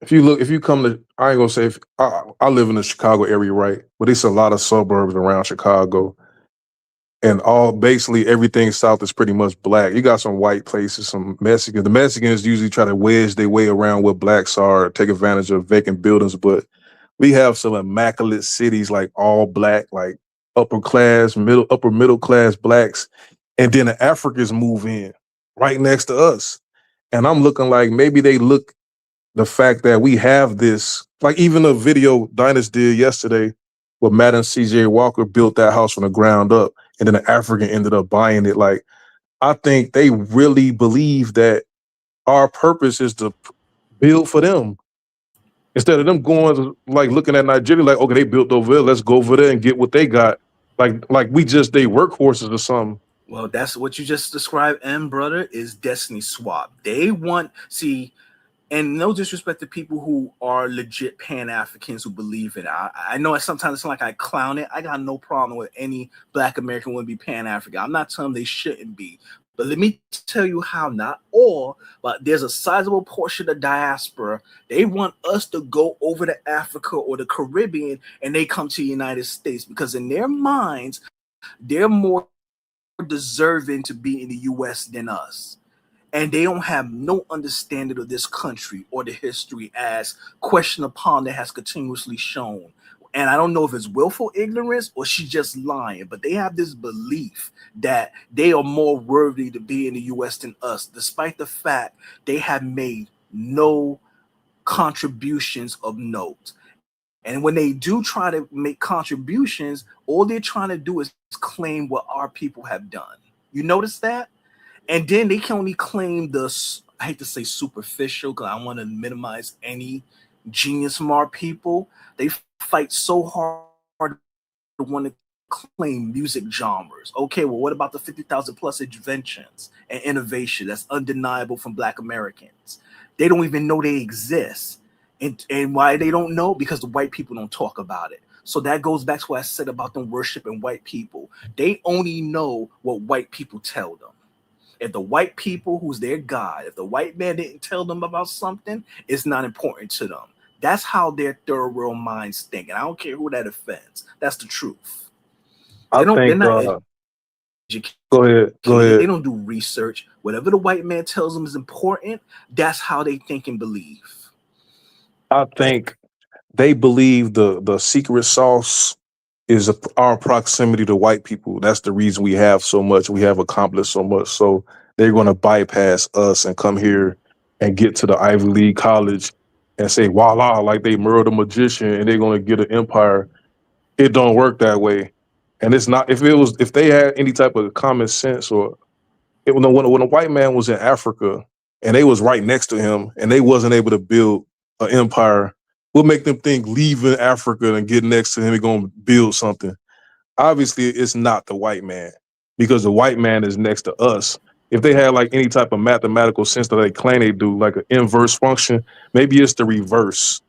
If you come to, I ain't gonna say if I live in the Chicago area, right? But it's a lot of suburbs around Chicago. And basically everything south is pretty much Black. You got some white places, some Mexicans. The Mexicans usually try to wedge their way around where Blacks are, take advantage of vacant buildings. But we have some immaculate cities, like all Black, like upper middle class Blacks. And then the Africans move in right next to us. And I'm looking like maybe they look the fact that we have this, like even the video Dynas did yesterday, where Matt and CJ Walker built that house from the ground up, and then the African ended up buying it. Like, I think they really believe that our purpose is to build for them. Instead of them going, like looking at Nigeria, like, okay, they built over there, let's go over there and get what they got. Like we just, they workhorses or something. Well, that's what you just described, brother, is destiny swap. They want, see, and no disrespect to people who are legit Pan-Africans who believe in it. I know sometimes it's like I clown it. I got no problem with any Black American want to be Pan-African. I'm not telling them they shouldn't be. But let me tell you how, not all, but there's a sizable portion of diaspora. They want us to go over to Africa or the Caribbean, and they come to the United States because in their minds, they're more deserving to be in the U.S. than us. And they don't have no understanding of this country or the history, as Question Upon that has continuously shown. And I don't know if it's willful ignorance or she's just lying, but they have this belief that they are more worthy to be in the U.S. than us, despite the fact they have made no contributions of note. And when they do try to make contributions, all they're trying to do is claim what our people have done. You notice that? And then they can only claim I hate to say superficial, because I want to minimize any genius from our people. They fight so hard to want to claim music genres. Okay, well, what about the 50,000 plus inventions and innovation that's undeniable from Black Americans? They don't even know they exist. And why they don't know? Because the white people don't talk about it. So that goes back to what I said about them worshiping white people. They only know what white people tell them. If the white people, who's their God, if the white man didn't tell them about something, it's not important to them. That's how their third world minds think. And I don't care who that offends. That's the truth. Go ahead. Go They ahead. don't do research. Whatever the white man tells them is important, that's how they think and believe. I think they believe the secret sauce is our proximity to white people. That's the reason we have so much. We have accomplished so much. So they're going to bypass us and come here and get to the Ivy League college and say, voila, like they murdered a magician and they're going to get an empire. It don't work that way. And it's not, if they had any type of common sense or when a white man was in Africa and they was right next to him and they wasn't able to build an empire, what make them think leaving Africa and get next to him and going to build something? Obviously, it's not the white man because the white man is next to us. If they had like any type of mathematical sense that they claim they do, like an inverse function, maybe it's the reverse.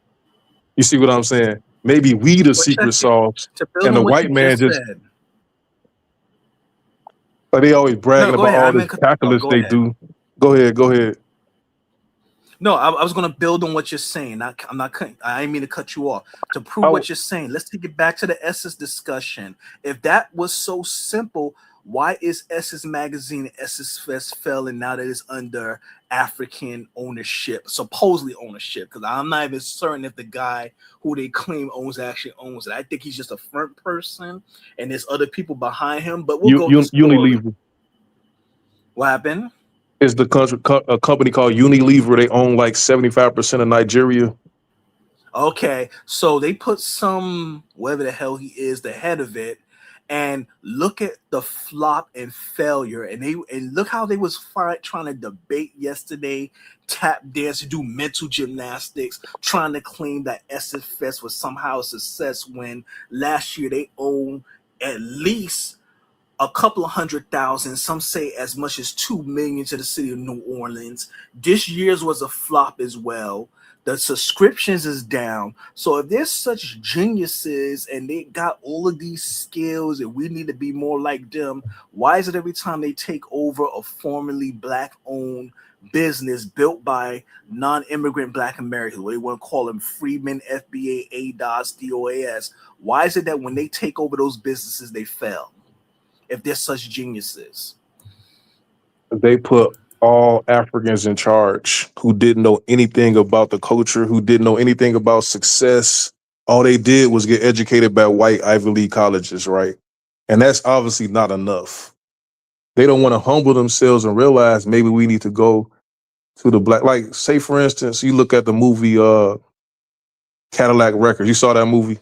You see what I'm saying? Maybe we the secret sauce To build and the on what you white man just said. like they always bragging go about ahead. all this calculus Go they ahead. do. Go ahead. No, I was going to build on what you're saying. I didn't mean to cut you off. To prove what you're saying, let's take it back to the Essence discussion. If that was so simple, why is Essence Magazine and Essence Fest failing now that it's under African ownership, supposedly ownership? Because I'm not even certain if the guy who they claim actually owns it. I think he's just a front person, and there's other people behind him. But we'll go to Unilever. What happened? Is the a company called Unilever. They own like 75% of Nigeria. Okay, so they put some, whatever the hell he is, the head of it, and look at the flop and failure, and look how they was trying to debate yesterday, tap dance, do mental gymnastics, trying to claim that Essence Fest was somehow a success when last year they owned at least a couple of 100,000, some say as much as 2 million to the city of New Orleans. This year's was a flop as well. The subscriptions is down. So if there's such geniuses and they got all of these skills and we need to be more like them, why is it every time they take over a formerly black-owned business built by non-immigrant black Americans, what they want to call them freedmen, FBA, ADOS, DOAS, why is it that when they take over those businesses, they fail? If they're such geniuses, they put all Africans in charge who didn't know anything about the culture, who didn't know anything about success. All they did was get educated by white Ivy League colleges, right? And that's obviously not enough. They don't want to humble themselves and realize maybe we need to go to the black, like say for instance, you look at the movie Cadillac Records. You saw that movie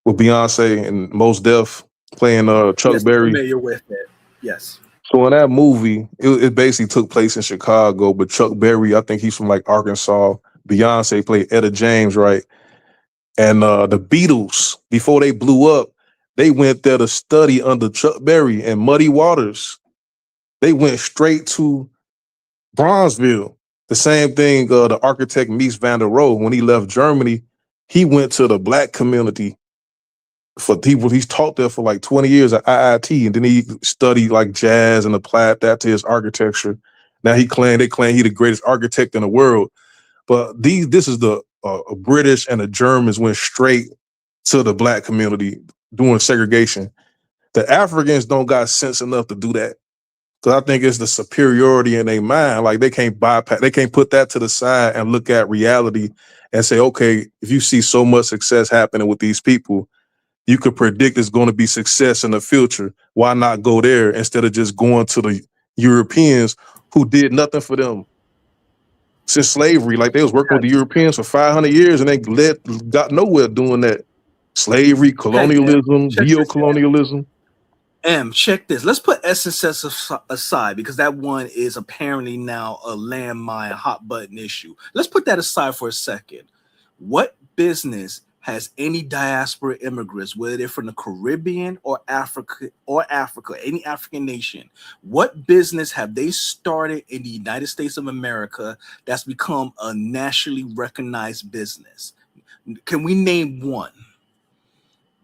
with Beyonce and Mos Def playing Chuck Berry. Familiar with it. Yes. So in that movie, it basically took place in Chicago, but Chuck Berry, I think he's from like Arkansas. Beyonce played Etta James, right? And the Beatles, before they blew up, they went there to study under Chuck Berry and Muddy Waters. They went straight to Bronzeville. The same thing, the architect Mies van der Rohe, when he left Germany, he went to the black community. He's taught there for like 20 years at IIT, and then he studied like jazz and applied that to his architecture. Now they claim he's the greatest architect in the world. But this is the British and the Germans went straight to the black community doing segregation. The Africans don't got sense enough to do that. Because I think it's the superiority in their mind. Like they can't put that to the side and look at reality and say, okay, if you see so much success happening with these people, you could predict it's going to be success in the future. Why not go there instead of just going to the Europeans who did nothing for them since slavery? Like they was working with the Europeans for 500 years and they got nowhere doing that. Slavery, colonialism, neo-colonialism. Check this. Let's put Essence aside because that one is apparently now a landmine, hot button issue. Let's put that aside for a second. What business has any diaspora immigrants, whether they're from the Caribbean or Africa, any African nation, what business have they started in the United States of America that's become a nationally recognized business? Can we name one?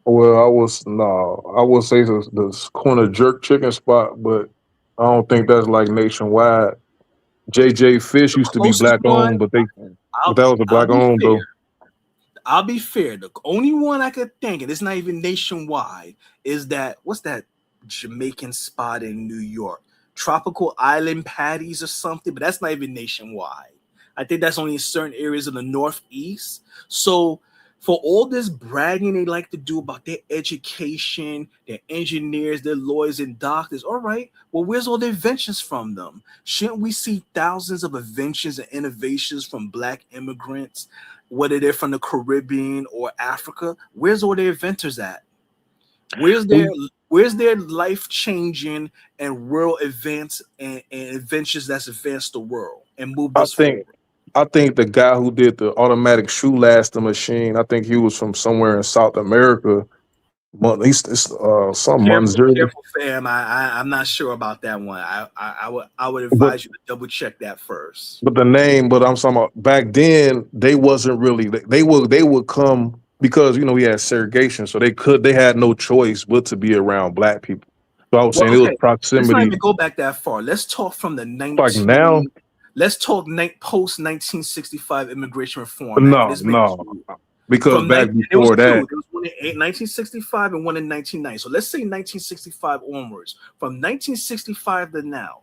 Well, I would say the corner jerk chicken spot, but I don't think that's like nationwide. JJ Fish used to be black owned, but that was a black owned though. I'll be fair. The only one I could think, and it's not even nationwide, is that what's that Jamaican spot in New York. Tropical island patties or something, but that's not even nationwide. I think that's only in certain areas of the Northeast. So for all this bragging they like to do about their education, their engineers, their lawyers and doctors, all right, well, where's all the inventions from them? Shouldn't we see thousands of inventions and innovations from Black immigrants, whether they're from the Caribbean or Africa? Where's all the inventors at? Where's their life-changing and world advance and inventions that's advanced the world and moved us forward? I think the guy who did the automatic shoe laster machine, I think he was from somewhere in South America. He's some Careful, fam. I'm not sure about that one. I would advise you to double check that first. But the name, but I'm talking about back then, they wasn't really they would come because we had segregation, so they had no choice but to be around Black people. So I was saying it was proximity. Let's not even go back that far. Let's talk from the now. Let's talk post 1965 immigration reform. No, because back before that, there was one in 1965 and one in 1990. So let's say 1965 onwards. From 1965 to now,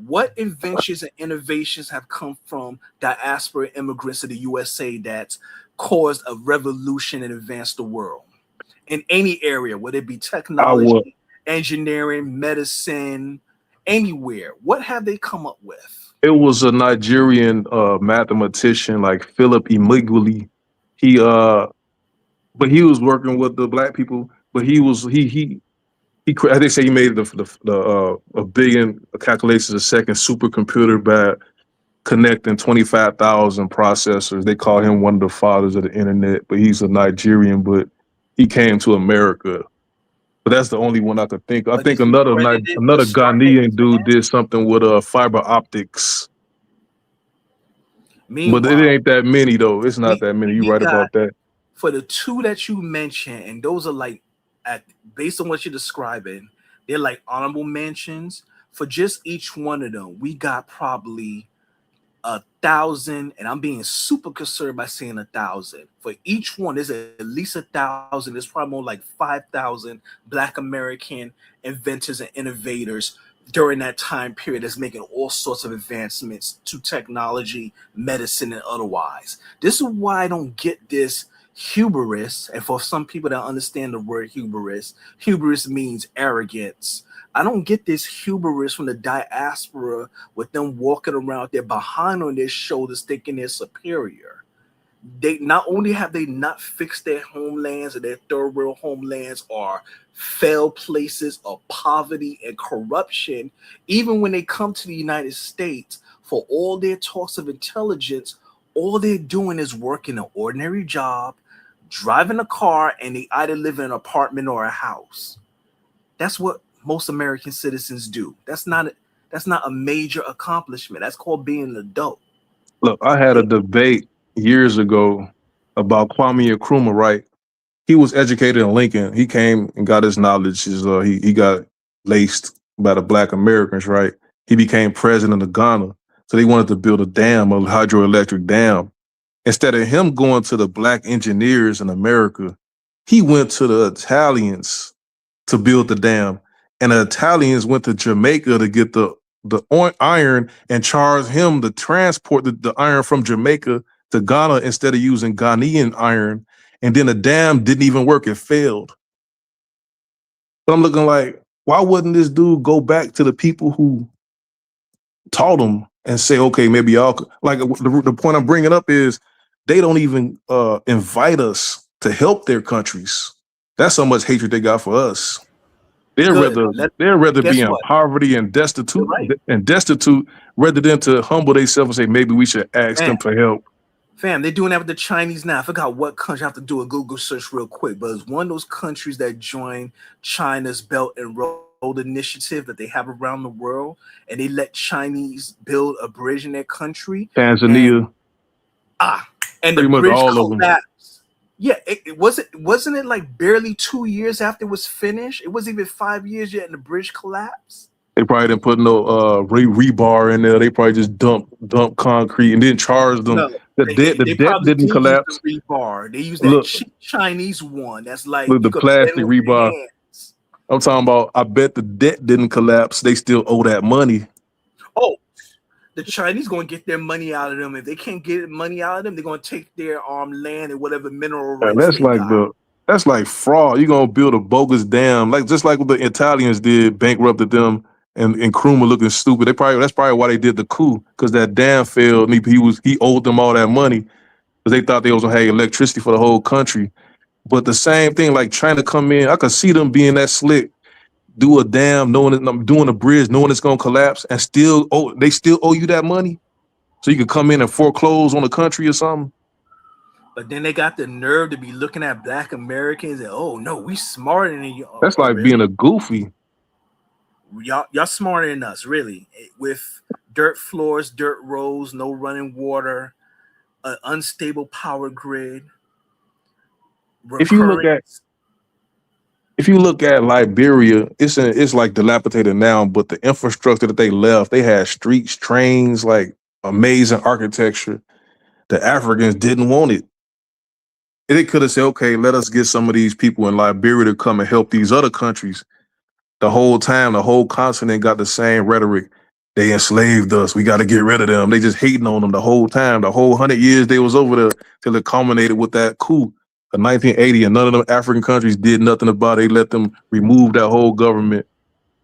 what inventions and innovations have come from diaspora immigrants to the USA that's caused a revolution and advanced the world in any area, whether it be technology, engineering, medicine, anywhere? What have they come up with? It was a Nigerian mathematician like Philip Emeagwali. But he was working with the Black people. But they say he made a billion calculations a second supercomputer by connecting 25,000 processors. They call him one of the fathers of the internet. But he's a Nigerian. But he came to America. But that's the only one I could think of. I think another Ghanaian dude did something with fiber optics. But it ain't that many though. It's not that many. You're right about that. For the two that you mentioned, and those are like, based on what you're describing, they're like honorable mentions. For just each one of them, we got probably 1,000, and I'm being super concerned by saying 1,000. For each one, there's at least 1,000. There's probably more like 5,000 Black American inventors and innovators during that time period that's making all sorts of advancements to technology, medicine, and otherwise. This is why I don't get this hubris. And for some people that understand the word hubris means arrogance. I don't get this hubris from the diaspora with them walking around with their behind on their shoulders thinking they're superior. They not only have they not fixed their homelands, and their third world homelands are failed places of poverty and corruption, even when they come to the United States, for all their talks of intelligence, all they're doing is working an ordinary job, driving a car, and they either live in an apartment or a house. That's what most American citizens do. That's not a major accomplishment. That's called being an adult. Look, I had a debate years ago about Kwame Nkrumah, right? He was educated in Lincoln. He came and got his knowledge. He got laced by the Black Americans, right? He became president of Ghana. So they wanted to build a hydroelectric dam. Instead of him going to the Black engineers in America, he went to the Italians to build the dam. And the Italians went to Jamaica to get the iron and charged him to transport the iron from Jamaica to Ghana instead of using Ghanaian iron. And then the dam didn't even work. It failed. But I'm looking like, why wouldn't this dude go back to the people who taught him and say, okay, maybe y'all could, like the point I'm bringing up is they don't even invite us to help their countries. That's how much hatred they got for us. They'd rather be in poverty and destitute rather than to humble themselves and say maybe we should ask them for help. Fam, they're doing that with the Chinese now. I forgot what country. I have to do a Google search real quick, but it's one of those countries that joined China's Belt and Road Initiative that they have around the world, and they let Chinese build a bridge in their country. Tanzania. And the bridge collapsed. Yeah, wasn't it like barely 2 years after it was finished? It wasn't even 5 years yet, and the bridge collapsed. They probably didn't put no rebar in there. They probably just dump concrete and didn't charge them. No, the debt didn't collapse. The rebar. They used that cheap Chinese one. That's like the plastic rebar. I'm talking about. I bet the debt didn't collapse. They still owe that money. Oh, the Chinese going to get their money out of them. If they can't get money out of them, they're going to take their land and whatever mineral And rights they got. that's like fraud. You're gonna build a bogus dam, like just like what the Italians did, bankrupted them, and Nkrumah looking stupid. That's probably why they did the coup, because that dam failed. And he owed them all that money because they thought they was gonna have electricity for the whole country. But the same thing, like trying to come in, I could see them being that slick, do a dam, doing a bridge, knowing it's gonna collapse, and they still owe you that money, so you could come in and foreclose on the country or something. But then they got the nerve to be looking at Black Americans and, oh no, we smarter than you. That's like really? being a goofy. Y'all smarter than us, really. With dirt floors, dirt roads, no running water, an unstable power grid. If you look at Liberia, it's like dilapidated now, but the infrastructure that they left, they had streets, trains, like amazing architecture. The Africans didn't want it. They could have said, okay, let us get some of these people in Liberia to come and help these other countries. The whole time, the whole continent got the same rhetoric. They enslaved us. We got to get rid of them. They just hating on them the whole time. The whole 100 years they was over there till it culminated with that coup of 1980, and none of them African countries did nothing about it. They let them remove that whole government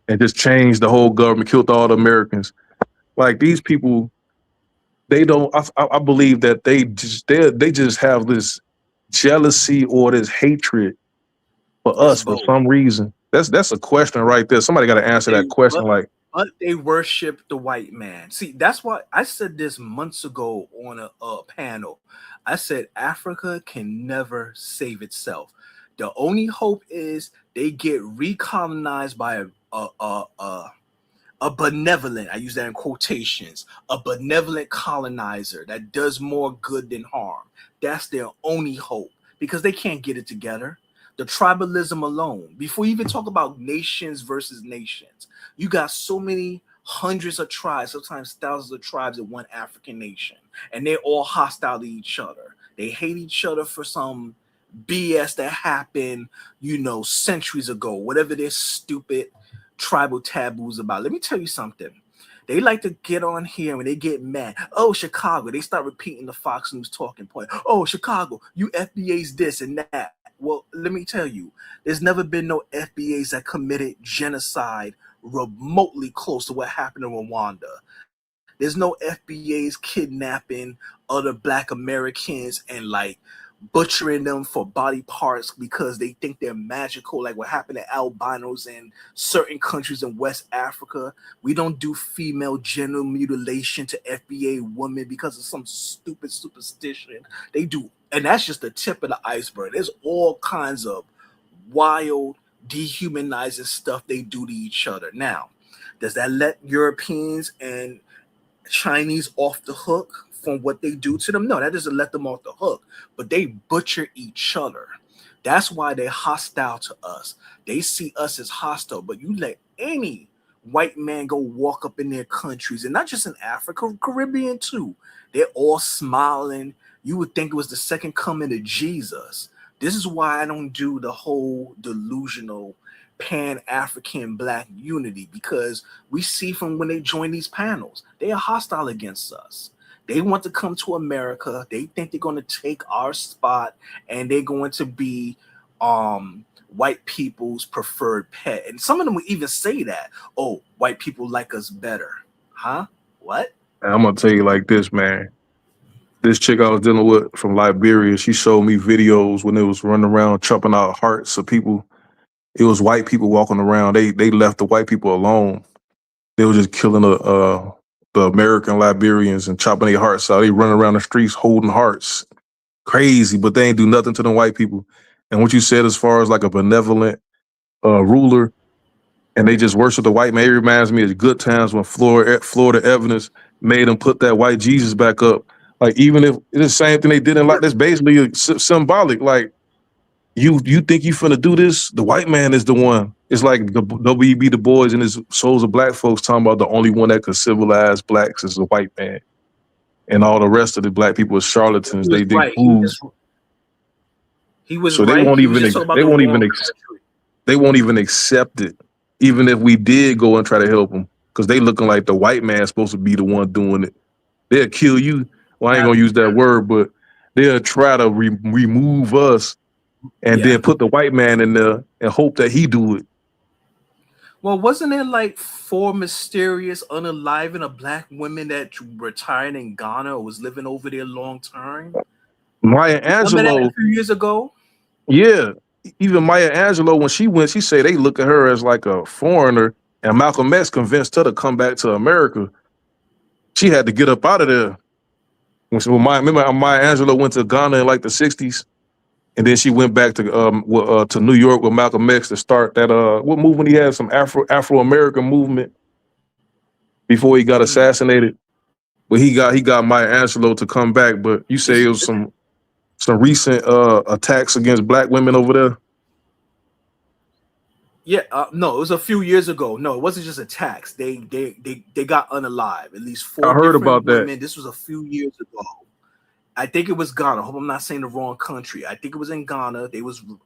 and just change the whole government, killed all the Americans. Like these people, they don't. I believe that they just have this jealousy or this hatred for us for some reason. That's a question right there. Somebody got to answer that question. But they worship the white man. See, that's why I said this months ago on a panel. I said Africa can never save itself. The only hope is they get recolonized by a benevolent, I use that in quotations, a benevolent colonizer that does more good than harm. That's their only hope, because they can't get it together. The tribalism alone, before you even talk about nations versus nations, you got so many hundreds of tribes, sometimes thousands of tribes in one African nation, and they're all hostile to each other. They hate each other for some BS that happened, centuries ago, whatever their stupid tribal taboos about. Let me tell you something. They like to get on here when they get mad. Oh, Chicago. They start repeating the Fox News talking point. Oh, Chicago, you FBA's this and that. Well, let me tell you, there's never been no FBAs that committed genocide remotely close to what happened in Rwanda. There's no FBAs kidnapping other Black Americans and butchering them for body parts because they think they're magical, like what happened to albinos in certain countries in West Africa. We don't do female genital mutilation to FBA women because of some stupid superstition. They do, and that's just the tip of the iceberg. There's all kinds of wild, dehumanizing stuff they do to each other. Now, does that let Europeans and Chinese off the hook from what they do to them? No, that doesn't let them off the hook, but they butcher each other. That's why they're hostile to us. They see us as hostile, but you let any white man go walk up in their countries, and not just in Africa, Caribbean too. They're all smiling. You would think it was the second coming of Jesus. This is why I don't do the whole delusional Pan-African Black unity, because we see from when they join these panels, they are hostile against us. They want to come to America. They think they're going to take our spot, and they're going to be white people's preferred pet. And some of them will even say that, oh, white people like us better. Huh? What? I'm going to tell you like this, man. This chick I was dealing with from Liberia, she showed me videos when they was running around chopping out hearts of people. It was white people walking around. They left the white people alone. They were just killing the American Liberians and chopping their hearts out. They running around the streets holding hearts. Crazy, but they ain't do nothing to the white people. And what you said as far as like a benevolent ruler, and they just worship the white man, it reminds me of good times when Florida Evidence made them put that white Jesus back up. Like, even if it's the same thing they did in, like, that's basically symbolic. Like, you think you finna do this? The white man is the one. It's like the W.E.B. Du Bois and his Souls of Black folks talking about the only one that could civilize blacks is the white man, and all the rest of the black people are charlatans. They fools. He was so right. they won't He was even just talking about they the won't wrong even country. they won't even accept it, even if we did go and try to help them, because they looking like the white man's supposed to be the one doing it. They'll kill you. Well, I ain't gonna use that word, but they'll try to remove us and then put the white man in there and hope that he do it. Well, wasn't there like 4 mysterious unaliving black women that retired in Ghana or was living over there long term? Maya Remember that Angelou, a few years ago? yeah. Even Maya Angelou, when she went, she said they look at her as like a foreigner, and Malcolm X convinced her to come back to America. She had to get up out of there. Remember Maya Angelou went to Ghana in like the 60s, and then she went back to New York with Malcolm X to start that what movement he had, some Afro-American movement before he got assassinated. But he got Maya Angelou to come back. But you say it was some recent attacks against black women over there. Yeah, no, it was a few years ago. No, it wasn't just attacks. They got unalive. At least 4 I heard different about that. women. This was a few years ago. I think it was Ghana. I hope I'm not saying the wrong country. I think it was in Ghana.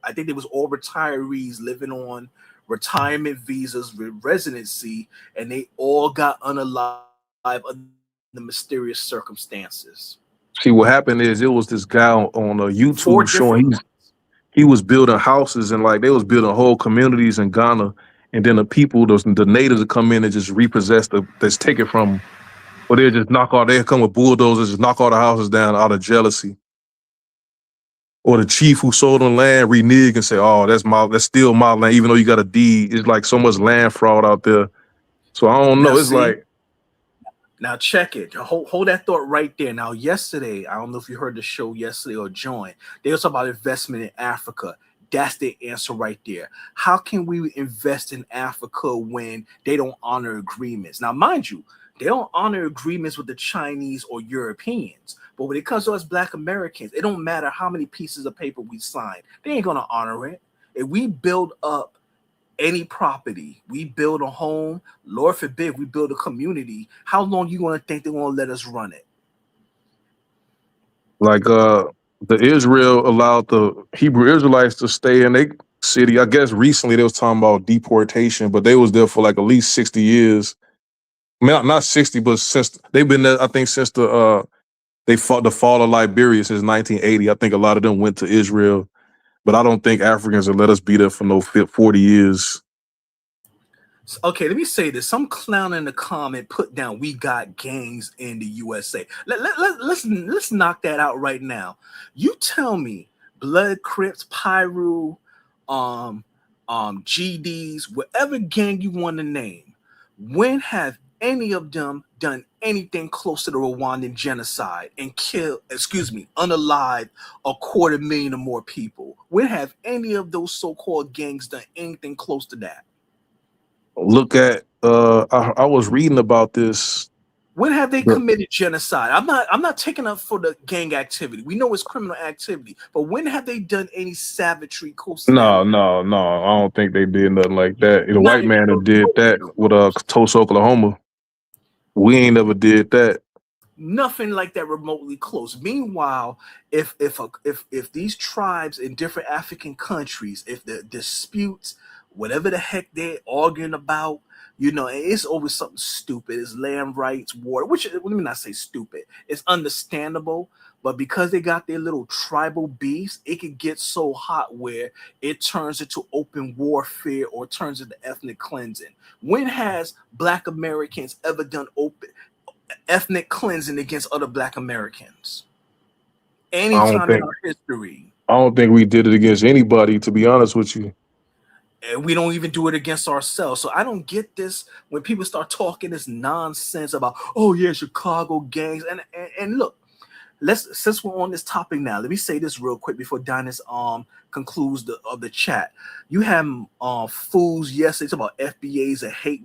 I think they was all retirees living on retirement visas with residency, and they all got unalive under mysterious circumstances. See, what happened is it was this guy on YouTube showing he was building houses, and like they was building whole communities in Ghana, and then the people, the natives would come in and just repossess that's take it from them. Or they just they come with bulldozers, just knock all the houses down out of jealousy. Or the chief who sold them land renege and say, "Oh, that's still my land," even though you got a deed. It's like so much land fraud out there. So I don't know. It's like, now check it. Hold that thought right there. Now, yesterday, I don't know if you heard the show yesterday or joined. They was talking about investment in Africa. That's the answer right there. How can we invest in Africa when they don't honor agreements? Now, mind you, they don't honor agreements with the Chinese or Europeans. But when it comes to us Black Americans, it don't matter how many pieces of paper we sign. They ain't going to honor it. If we build up any property, we build a home, Lord forbid, we build a community, how long you going to think they're going to let us run it? like the Israel allowed the Hebrew Israelites to stay in their city. I guess recently they was talking about deportation, but they was there for like at least 60 years. I mean, not 60, but since they've been there, I think since the fall of Liberia since 1980. I think a lot of them went to Israel, but I don't think Africans will let us be there for no 40 years. Okay, let me say this. Some clown in the comment put down, we got gangs in the USA. Let's knock that out right now. You tell me, Blood, Crips, Pyru, GDs, whatever gang you want to name, when have any of them done anything close to the Rwandan genocide and unalive 250,000 or more people? When have any of those so-called gangs done anything close to that? Look at I was reading about this. When have they committed genocide? I'm not taking up for the gang activity. We know it's criminal activity, but when have they done any savagery close to that? No. I don't think they did nothing like that. The white man that did that with Tulsa, Oklahoma. We ain't never did that. Nothing like that remotely close. Meanwhile, if these tribes in different African countries, if the disputes, whatever the heck they're arguing about, it's always something stupid. It's land rights, water, which, let me not say stupid. It's understandable, but because they got their little tribal beefs, it could get so hot where it turns into open warfare or turns into ethnic cleansing. When has Black Americans ever done open ethnic cleansing against other Black Americans? Anytime in our history. I don't think we did it against anybody, to be honest with you. And we don't even do it against ourselves. So I don't get this when people start talking this nonsense about, oh yeah, Chicago gangs. And look, since we're on this topic now, let me say this real quick before Dinus concludes the chat. You have fools yesterday talking about FBA's a hate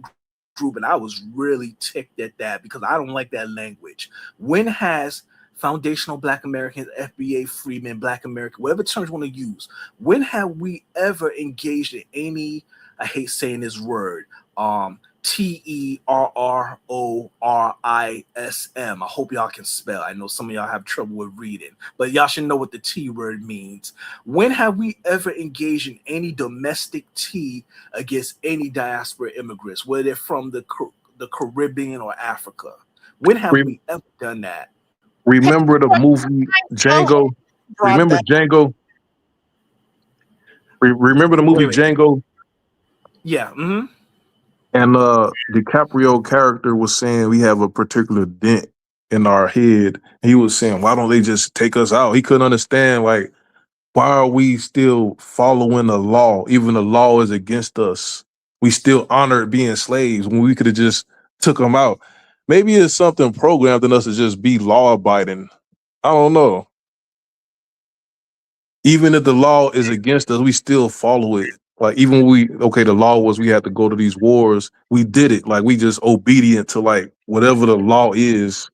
group, and I was really ticked at that because I don't like that language. When has foundational Black Americans, FBA, Freemen, Black American, whatever terms you want to use, when have we ever engaged in any, I hate saying this word, Terrorism. I hope y'all can spell. I know some of y'all have trouble with reading, but y'all should know what the T word means. When have we ever engaged in any domestic T against any diaspora immigrants, whether they're from the Caribbean or Africa? When have we ever done that? Remember the movie Django? Remember Django? Remember the movie Django? Yeah. Mm-hmm. And DiCaprio character was saying we have a particular dent in our head. He was saying, why don't they just take us out? He couldn't understand, like, why are we still following the law? Even the law is against us. We still honor being slaves when we could have just took them out. Maybe it's something programmed in us to just be law abiding. I don't know. Even if the law is against us, we still follow it. Like even when the law was we had to go to these wars, we did it. Like we just obedient to like whatever the law is.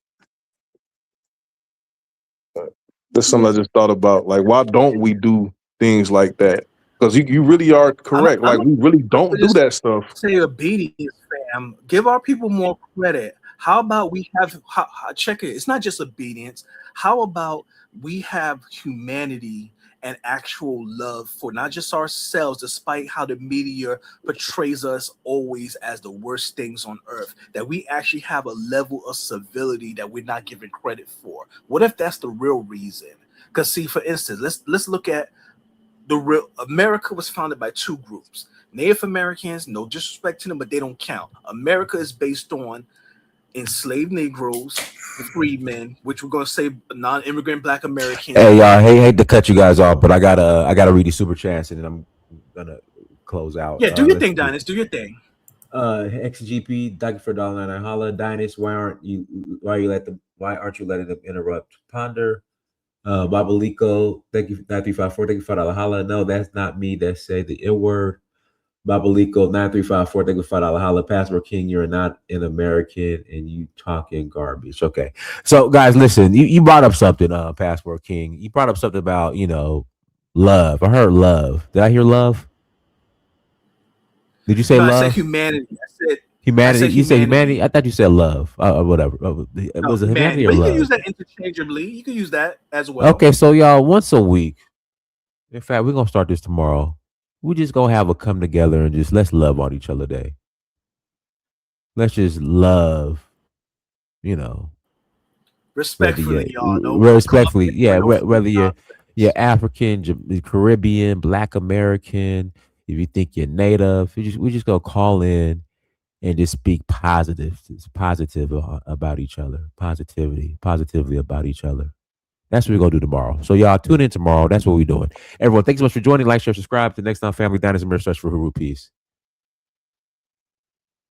That's something I just thought about. Like, why don't we do things like that? Because you really are correct. Like we really don't do that stuff. Say obedience, fam. Give our people more credit. How about we have check it? It's not just obedience. How about we have humanity and actual love for not just ourselves, despite how the media portrays us always as the worst things on earth, that we actually have a level of civility that we're not given credit for. What if that's the real reason? Because see, for instance, let's look at the real America was founded by two groups. Native Americans, no disrespect to them, but they don't count. America is based on enslaved Negroes, freedmen, which we're gonna say non-immigrant Black Americans. Hey y'all, hate to cut you guys off, but I gotta read these super chats and then I'm gonna close out. Yeah, do your thing, Dynas. Do your thing. XGP, thank you for $1.99. Holla, Dynas, why aren't you letting them interrupt? Ponder. Babalico, thank you, 9354, thank you for $5. Holla. No, that's not me that say the N word. Babalico 9354, thank you for $5. Holla. Passport King, you're not an American and you talking garbage. Okay. So guys, listen, you brought up something, Passport King. You brought up something about, love. I heard love. Did I hear love? Did you say love? I said humanity. Humanity. You say humanity? I thought you said love. Whatever. Was it humanity or love? You can use that interchangeably. You can use that as well. Okay, so y'all, once a week, in fact, we're gonna start this tomorrow. We just gonna have a come together and just let's love on each other day. Let's just love, respectfully, y'all. Respectfully, yeah. Whether you're African, Caribbean, Black American, if you think you're Native, we just gonna call in and just speak positive about each other, positively about each other. That's what we're gonna do tomorrow. So y'all tune in tomorrow. That's what we're doing. Everyone, thanks so much for joining. Like, share, subscribe. To next time, family, Dynas and Mirror Search for Huru. Peace.